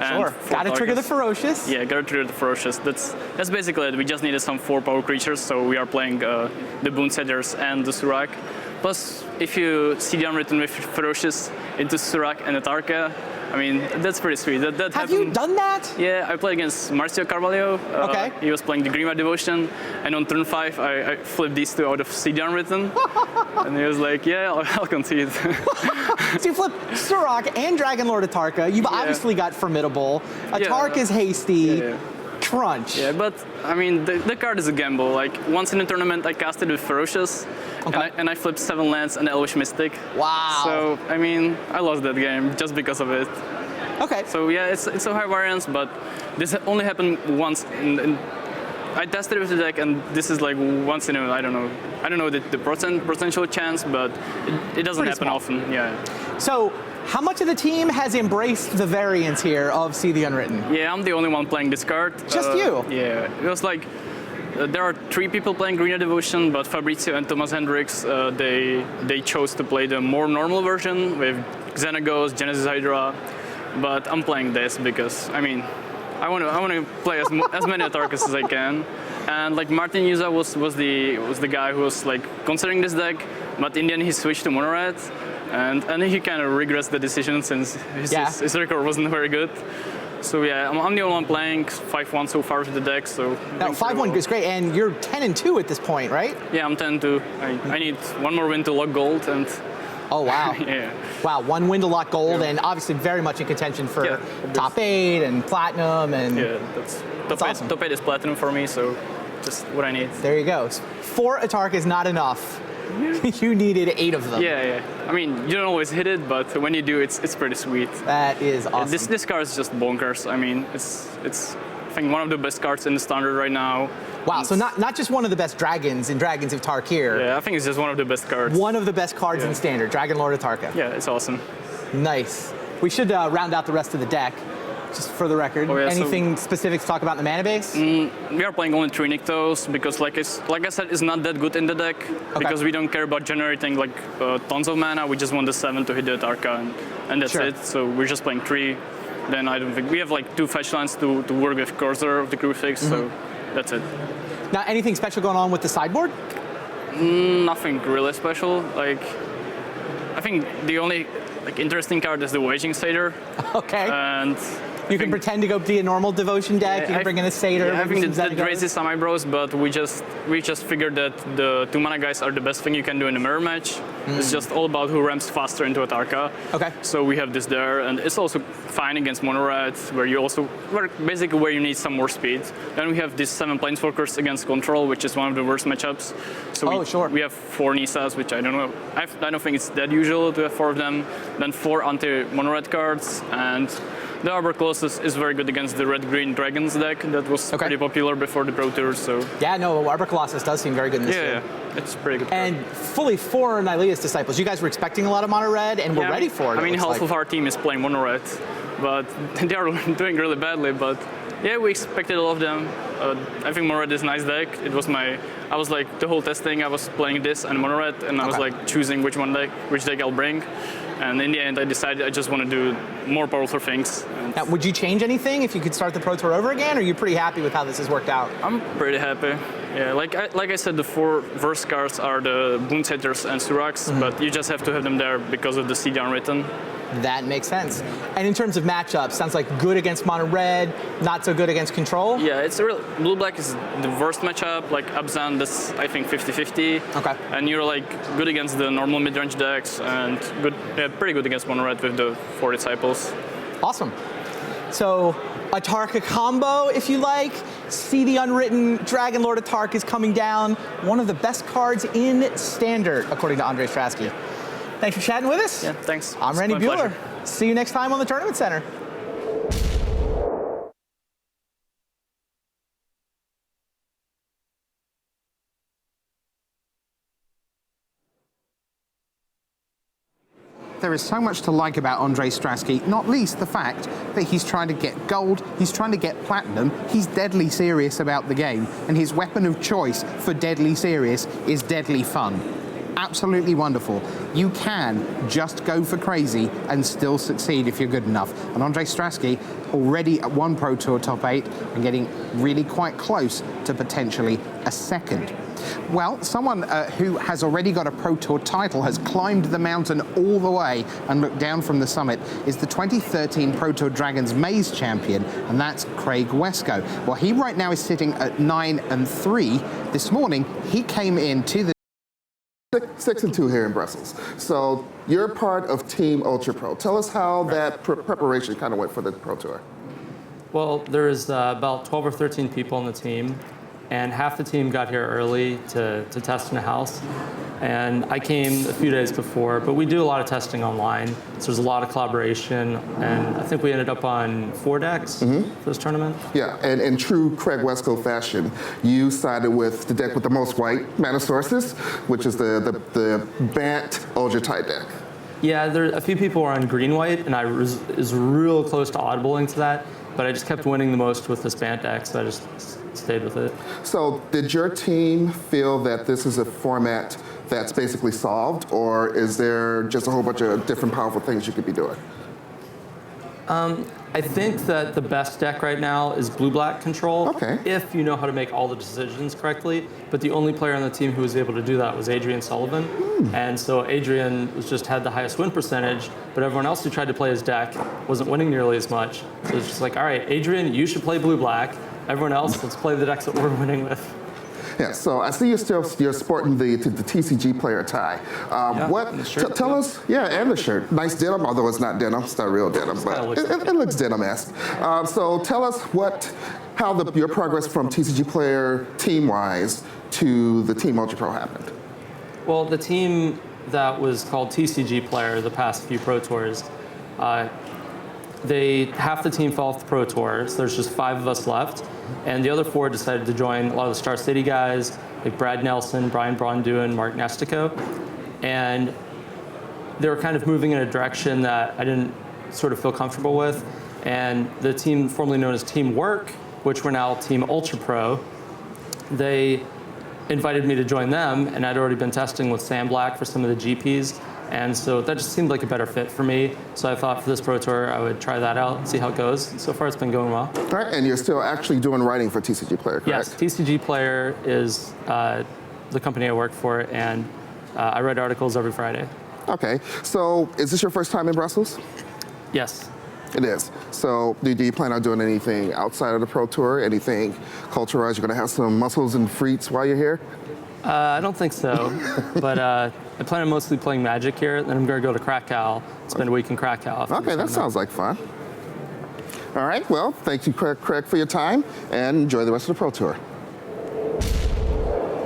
Sure. Gotta trigger the Ferocious.
Yeah, gotta trigger the Ferocious. That's basically it. We just needed some 4 power creatures, so we are playing the Boonsetters and the Surak. Plus, if you CD Unwritten with Ferocious into Surak and Atarka, I mean, that's pretty sweet. That
Have you done that?
Yeah, I played against Marcio Carvalho.
Okay.
He was playing the Grima Devotion, and on turn 5, I flipped these 2 out of CD Unwritten. And he was like, yeah, I'll concede.
So you flip Surak and Dragon Lord Atarka. You've obviously got Formidable. Atarka's hasty. Crunch.
Yeah, but I mean, the card is a gamble. Like, once in a tournament, I casted with Ferocious, and I flipped 7 lands and Elvish Mystic.
Wow.
So, I mean, I lost that game just because of it.
Okay.
So, yeah, it's a high variance, but this only happened once. I tested it with the deck, and this is like once in a, I don't know the potential chance, but it doesn't happen often. Yeah.
So, how much of the team has embraced the variance here of See the Unwritten?
Yeah, I'm the only one playing this card.
Just you?
Yeah, it was like there are 3 people playing Greener Devotion, but Fabrizio and Thomas Hendricks, they chose to play the more normal version with Xenagos, Genesis Hydra, but I'm playing this because I mean I want to play as many Atarkas as I can. And like Martin Yuza was the guy who was like considering this deck, but in the end he switched to Mono Red. And he kind of regrets the decision since his record wasn't very good. So yeah, I'm the only one playing 5-1 so far with the deck. So
now 5-1 is great, and you're 10-2 at this point, right?
Yeah, I'm 10-2. I need one more win to lock gold, and
oh wow,
yeah,
wow, 1 win to lock gold, and obviously very much in contention for top 8 and platinum, and
yeah, that's awesome. Top 8 is platinum for me, so just what I need.
There you go. 4 Atarka is not enough. You needed 8 of them.
Yeah. I mean, you don't always hit it, but when you do, it's pretty sweet.
That is awesome.
This card is just bonkers. I mean, it's I think one of the best cards in the standard right now.
Wow, so not just one of the best dragons in Dragons of Tarkir.
Yeah, I think it's just one of the best cards.
One of the best cards in standard, Dragon Lord Atarka.
Yeah, it's awesome.
Nice. We should round out the rest of the deck. Just for the record, anything specific to talk about in the mana base?
We are playing only 3 Nykthos because, like I said, it's not that good in the deck because we don't care about generating like tons of mana. We just want the 7 to hit the Atarka, and that's it. So we're just playing 3. Then I don't think we have like 2 fetch lands to work with Cursor of the Crucifix. So that's it.
Now, anything special going on with the sideboard?
Nothing really special. Like, I think the only like interesting card is the Waging Satyr.
Okay.
And
you can pretend to go be a normal devotion deck. You can bring in a Satyr.
Yeah, I think that raises some eyebrows, but we just figured that the 2 mana guys are the best thing you can do in a mirror match. It's just all about who ramps faster into Atarka.
Okay.
So we have this there, and it's also fine against Mono Red, where basically where you need some more speed. Then we have these 7 Planeswalkers against Control, which is one of the worst matchups. So we have 4 Nisas, which I don't know. I don't think it's that usual to have 4 of them. Then 4 anti-Mono Red cards, and the Arbor Colossus is very good against the red-green dragons deck that was pretty popular before the Pro Tour. So
yeah, no, Arbor Colossus does seem very good in this game.
Yeah, it's pretty good.
And fully 4 Nylea's Disciples. You guys were expecting a lot of mono red, and we're ready for it.
I mean, half of our team is playing mono red, but they are doing really badly. But yeah, we expected a lot of them. I think mono red is a nice deck. I was like the whole testing. I was playing this and mono red, and I was like choosing which deck I'll bring. And in the end, I decided I just want to do more powerful things.
Now, would you change anything if you could start the Pro Tour over again, or are you pretty happy with how this has worked out?
I'm pretty happy. Yeah, like I said, the 4 verse cards are the Boonsetters and Suraks, but you just have to have them there because of the CD Unwritten.
That makes sense. And in terms of matchups, sounds like good against mono red, not so good against control?
Yeah, it's a real blue-black is the worst matchup. Like Abzan, that's I think 50-50.
Okay.
And you're like good against the normal mid-range decks and pretty good against mono red with the 4 Disciples.
Awesome. So Atarka combo, if you like. See the Unwritten Dragon Lord Atarka is coming down. One of the best cards in Standard, according to Andre Strasky. Thanks for chatting with us.
Yeah, thanks.
I'm Randy Bueller. See you next time on the Tournament Center.
there is so much to like about Andre Strasky, not least the fact that he's trying to get gold, he's trying to get platinum, he's deadly serious about the game, and his weapon of choice for deadly serious is deadly fun. Absolutely wonderful. You can just go for crazy and still succeed if you're good enough. And Andre Strasky already at 1 Pro Tour top 8 and getting really quite close to potentially a second. Well, someone who has already got a Pro Tour title, has climbed the mountain all the way and looked down from the summit, is the 2013 Pro Tour Dragons Maze champion, and that's Craig Wesco. Well, he right now is sitting at 9-3. This morning, he came in to the
6-2 here in Brussels. So you're part of Team Ultra Pro. Tell us how that preparation kind of went for the Pro Tour.
Well, there's about 12 or 13 people on the team, and half the team got here early to test in a house. And I came a few days before, but we do a lot of testing online, so there's a lot of collaboration, and I think we ended up on 4 decks for this tournament.
Yeah, and in true Craig Wesco fashion, you sided with the deck with the most white mana sources, which is the Bant Ultra Tide deck.
Yeah, a few people were on green-white, and I was real close to audibling to that, but I just kept winning the most with this Bant deck, so I just stayed with it.
So did your team feel that this is a format that's basically solved, or is there just a whole bunch of different powerful things you could be doing?
I think that the best deck right now is blue-black control, if you know how to make all the decisions correctly. But the only player on the team who was able to do that was Adrian Sullivan. And so Adrian just had the highest win percentage, but everyone else who tried to play his deck wasn't winning nearly as much. So it's just like, all right, Adrian, you should play blue-black. Everyone else, let's play the decks that we're winning with.
Yeah, so I see you're sporting the TCG player tie. Tell us, and the shirt. Nice denim, although it's not denim, it's not real denim, but it looks denim-esque. So tell us how your progress from TCG player team-wise to the Team Ultra Pro happened.
Well, the team that was called TCG player the past few Pro Tours, half the team fell off the Pro Tour, so there's just 5 of us left. And the other 4 decided to join a lot of the Star City guys, like Brad Nelson, Brian Braunduin, Mark Nestico. And they were kind of moving in a direction that I didn't sort of feel comfortable with. And the team formerly known as Team Work, which we're now Team Ultra Pro, they invited me to join them, and I'd already been testing with Sam Black for some of the GPs. And so that just seemed like a better fit for me. So I thought for this Pro Tour, I would try that out and see how it goes. So far, it's been going well.
All right, and you're still actually doing writing for TCG Player, correct?
Yes, TCG Player is the company I work for, and I write articles every Friday.
Okay, so is this your first time in Brussels?
Yes.
It is. So do you plan on doing anything outside of the Pro Tour? Anything culturalized? You're going to have some muscles and frites while you're here?
I don't think so, but I plan on mostly playing Magic here, then I'm going to go to Krakow, spend a week in Krakow.
Okay, that sounds like fun. All right, well, thank you, Craig, for your time, and enjoy the rest of the Pro Tour.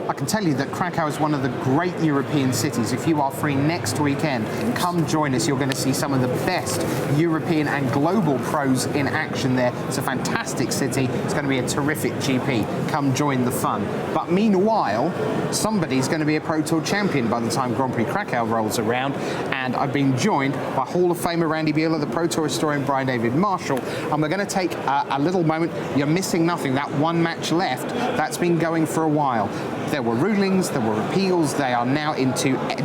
I can tell you that Krakow is one of the great European cities. If you are free next weekend, come join us. You're going to see some of the best European and global pros in action there. It's a fantastic city. It's going to be a terrific GP. Come join the fun. But meanwhile, somebody's going to be a Pro Tour champion by the time Grand Prix Krakow rolls around. And I've been joined by Hall of Famer Randy Buehler, the Pro Tour historian Brian David Marshall. And we're going to take a little moment. You're missing nothing. That one match left, that's been going for a while. There were rulings, there were appeals, they are now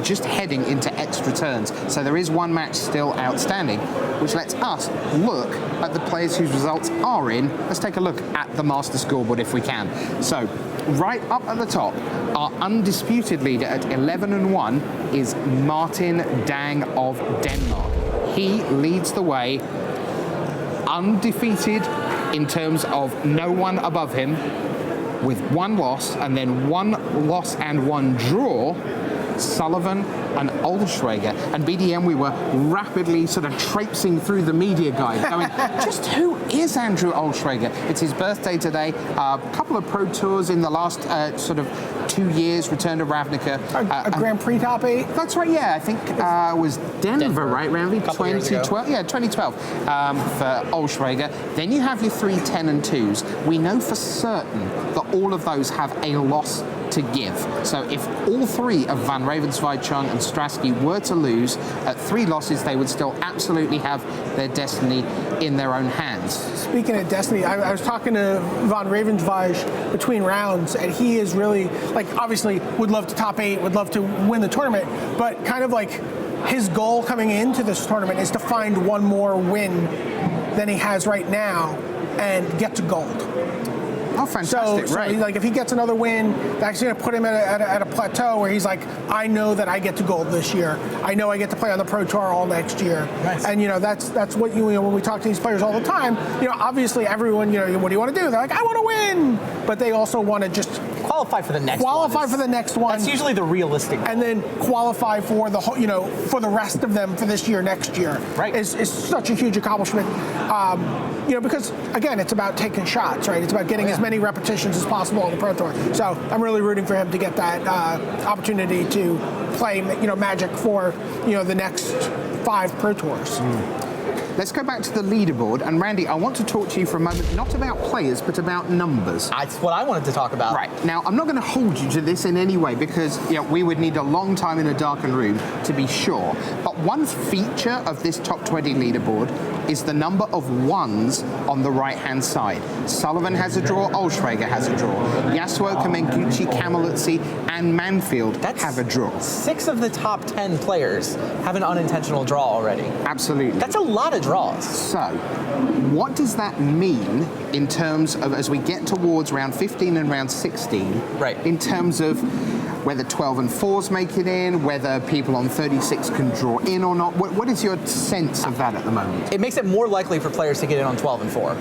just heading into extra turns. So there is one match still outstanding, which lets us look at the players whose results are in. Let's take a look at the Master scoreboard if we can. So, right up at the top, our undisputed leader at 11-1 is Martin Dang of Denmark. He leads the way, undefeated in terms of no one above him, with 1 loss and then 1 loss and 1 draw, Sullivan and Olschwager. And BDM, we were rapidly sort of traipsing through the media guide, going, just who is Andrew Olschwager? It's his birthday today. A couple of Pro Tours in the last sort of 2 years, return to Ravnica.
A Grand Prix top 8?
That's right, yeah. I think it was Denver, right, Randy? 2012? Yeah, 2012 for Olschwager. Then you have your 3 10-2s. We know for certain that all of those have a loss to give. So if all three of Van Ravensweide, Chung, and Stasy were to lose at 3 losses, they would still absolutely have their destiny in their own hands.
Speaking of destiny, I was talking to Van Ravensweide between rounds, and he is really, like, obviously would love to top 8, would love to win the tournament, but kind of like his goal coming into this tournament is to find one more win than he has right now and get to gold.
Oh, fantastic, right.
So like, if he gets another win, that's going to put him at a plateau where he's like, I know that I get to gold this year. I know I get to play on the Pro Tour all next year. Nice. And, that's what, when we talk to these players all the time, obviously everyone, what do you want to do? They're like, I want to win. But they also want to just
qualify for the next one. That's usually the realistic goal.
And then qualify for the whole, for the rest of them for this year, next year.
Right.
Is such a huge accomplishment. Because again, it's about taking shots, right? It's about getting as many repetitions as possible on the Pro Tour. So I'm really rooting for him to get that opportunity to play, Magic for, the next 5 Pro Tours.
Let's go back to the leaderboard. And Randy, I want to talk to you for a moment, not about players, but about numbers.
That's what I wanted to talk about.
Right. Now, I'm not going to hold you to this in any way because we would need a long time in a darkened room to be sure. But one feature of this top 20 leaderboard is the number of 1s on the right-hand side. Sullivan has a draw, Olschwager has a draw. Yasuoka, Menguchi, Camiluzzi, and Manfield have a draw.
6 of the top 10 players have an unintentional draw already.
Absolutely.
That's a lot of draws.
So, what does that mean in terms of, as we get towards round 15 and round 16,
right,
in terms of whether 12 and 4s make it in, whether people on 36 can draw in or not? What is your sense of that at the moment?
It makes it more likely for players to get in on 12 and 4.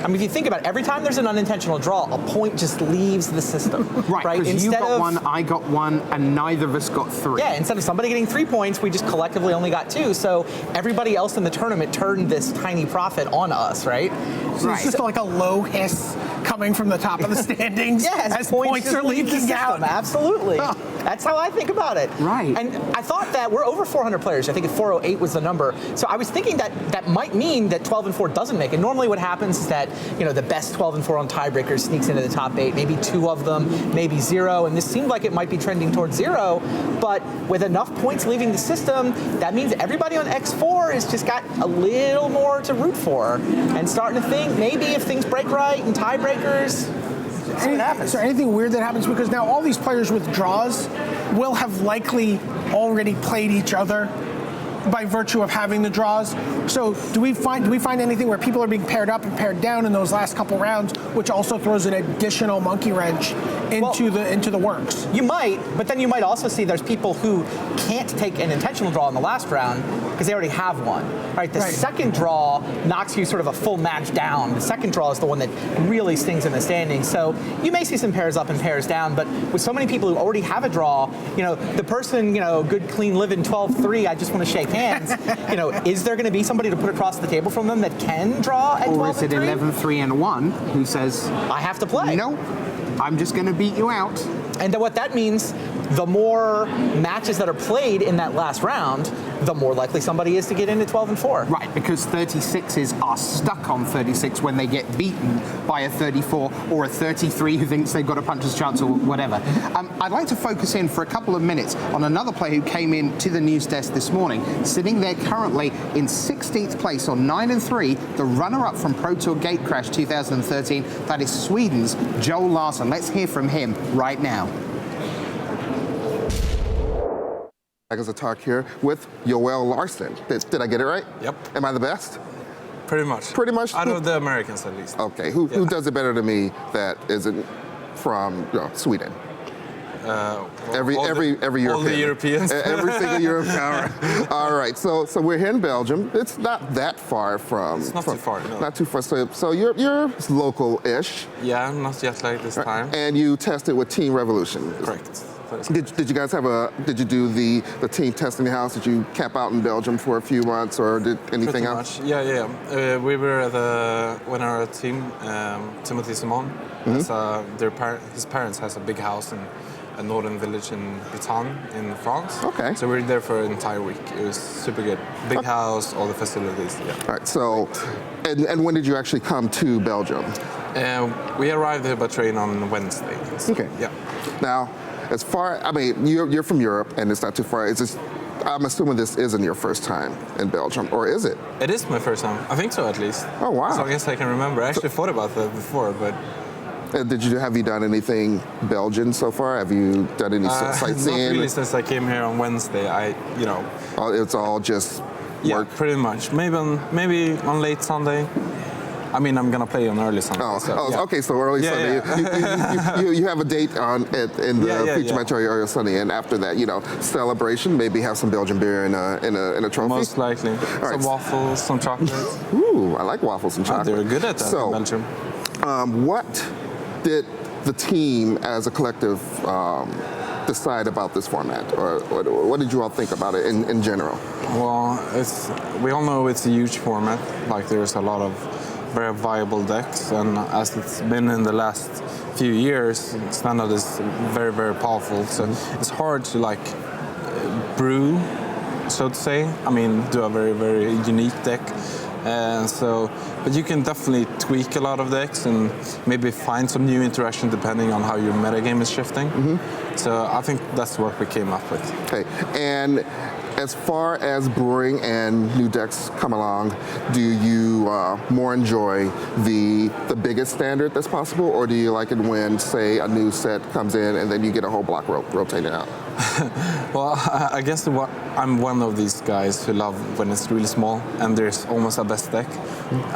I mean, if you think about it, every time there's an unintentional draw, a point just leaves the system.
Right, because you got 1, I got 1, and neither of us got 3.
Yeah, instead of somebody getting 3 points, we just collectively only got 2. So everybody else in the tournament turned this tiny profit on us, right?
So it's just like a low hiss coming from the top of the standings as points are leaking out.
Absolutely. That's how I think about it.
Right.
And I thought that we're over 400 players. I think 408 was the number. So I was thinking that might mean that 12 and 4 doesn't make it. Normally what happens is that, the best 12 and 4 on tiebreakers sneaks into the top 8, maybe 2 of them, maybe 0. And this seemed like it might be trending towards 0. But with enough points leaving the system, that means everybody on X4 has just got a little more to root for and starting to think maybe if things break right and tiebreakers,
is there anything weird that happens? Because now all these players with draws will have likely already played each other by virtue of having the draws. So do we find anything where people are being paired up and paired down in those last couple rounds, which also throws an additional monkey wrench into the works?
You might, but then you might also see there's people who can't take an intentional draw in the last round because they already have one. Right? The second draw knocks you sort of a full match down. The second draw is the one that really stings in the standings. So you may see some pairs up and pairs down, but with so many people who already have a draw, the person, good, clean, living 12-3, I just want to shake hands. Is there going to be somebody to put across the table from them that can draw at 12-3?
Or is it 11-3-1 who says,
I have to play?
No, I'm just going to beat you out.
And what that means, the more matches that are played in that last round, the more likely somebody is to get into 12 and 4.
Right, because 36s are stuck on 36 when they get beaten by a 34 or a 33 who thinks they've got a puncher's chance or whatever. I'd like to focus in for a couple of minutes on another player who came in to the news desk this morning, sitting there currently in 16th place on 9 and 3, the runner-up from Pro Tour Gatecrash 2013. That is Sweden's Joel Larsson. Let's hear from him right now.
Dragons of Tarkir with Joel Larsson. Did I get it right?
Yep.
Am I the best?
Pretty much.
Pretty much?
Out of the Americans, at least.
Okay. Who does it better than me that isn't from Sweden? Every European.
All the Europeans.
Every single European. All right. So we're here in Belgium. It's not that far from.
It's not too far. No.
Not too far. So you're local-ish.
Yeah, not yet like this time.
And you tested with Team Revolution.
Correct.
Did you guys did you do the team testing house? Did you camp out in Belgium for a few months or did anything else?
Much. Yeah. We were when our team, Timothy Simon, his parents has a big house in a northern village in Bretagne in France. Okay. So we were there for an entire week. It was super good. Big house, all the facilities. Yeah.
All right. So, and when did you actually come to Belgium?
We arrived here by train on Wednesday.
Okay.
Yeah.
Now, as far, I mean, you're from Europe, and it's not too far. It's just, I'm assuming this isn't your first time in Belgium, or is it?
It is my first time. I think so, at least.
Oh, wow.
As long as I can remember. I actually thought about that before, but...
Have you done anything Belgian so far? Have you done any sightseeing?
Not really since I came here on Wednesday.
It's all just work?
Yeah, pretty much. Maybe on late Sunday. I mean, I'm gonna play on early Sunday.
Okay, so early Sunday.
Yeah.
You have a date in the feature match early Sunday, and after that, celebration. Maybe have some Belgian beer in a trophy.
Most likely. Some waffles, some chocolates.
Ooh, I like waffles and chocolate.
They're good at that in Belgium.
What did the team as a collective decide about this format, or what did you all think about it in general?
Well, we all know it's a huge format. Like, there's a lot of very viable decks, and as it's been in the last few years, standard is very, very powerful. So it's hard to brew, so to say. I mean, do a very, very unique deck. But you can definitely tweak a lot of decks and maybe find some new interaction depending on how your metagame is shifting. So I think that's what we came up with.
Okay, and as far as brewing and new decks come along, do you more enjoy the biggest standard that's possible, or do you like it when, say, a new set comes in and then you get a whole block rotated out?
Well, I guess I'm one of these guys who love when it's really small and there's almost a best deck.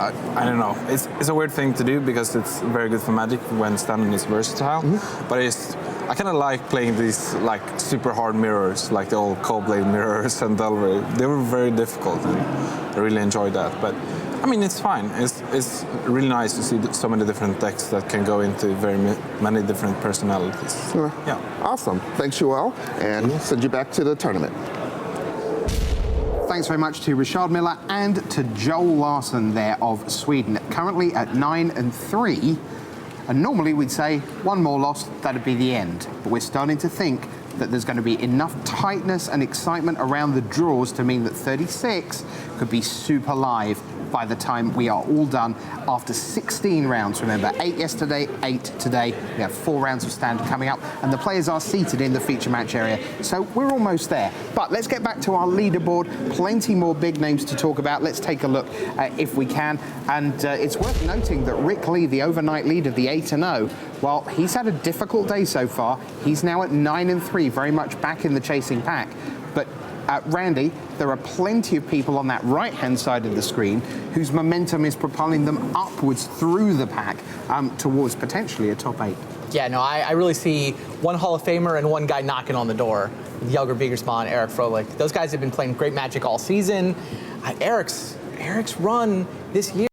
I don't know. It's a weird thing to do because it's very good for Magic when standard is versatile. But I kind of like playing these super hard mirrors, like the old Coldblade mirrors and Delver. They were very difficult, and I really enjoyed that. But I mean, it's fine. It's really nice to see so many different decks that can go into very many different personalities.
Yeah. Awesome. Thanks, Joel, and send you back to the tournament.
Thanks very much to Richard Miller and to Joel Larsson there of Sweden. Currently at 9-3. And normally we'd say one more loss, that'd be the end. But we're starting to think that there's going to be enough tightness and excitement around the draws to mean that 36 could be super live by the time we are all done after 16 rounds. Remember, 8 yesterday, 8 today. We have 4 rounds of standard coming up, and the players are seated in the feature match area. So we're almost there. But let's get back to our leaderboard. Plenty more big names to talk about. Let's take a look if we can. And it's worth noting that Rick Lee, the overnight leader, the 8-0, well, he's had a difficult day so far. He's now at 9-3, very much back in the chasing pack. But Randy, there are plenty of people on that right-hand side of the screen whose momentum is propelling them upwards through the pack towards potentially a top 8.
Yeah, no, I really see one Hall of Famer and one guy knocking on the door. Jelger Biegersma, Eric Froelich. Those guys have been playing great Magic all season. Eric's run this year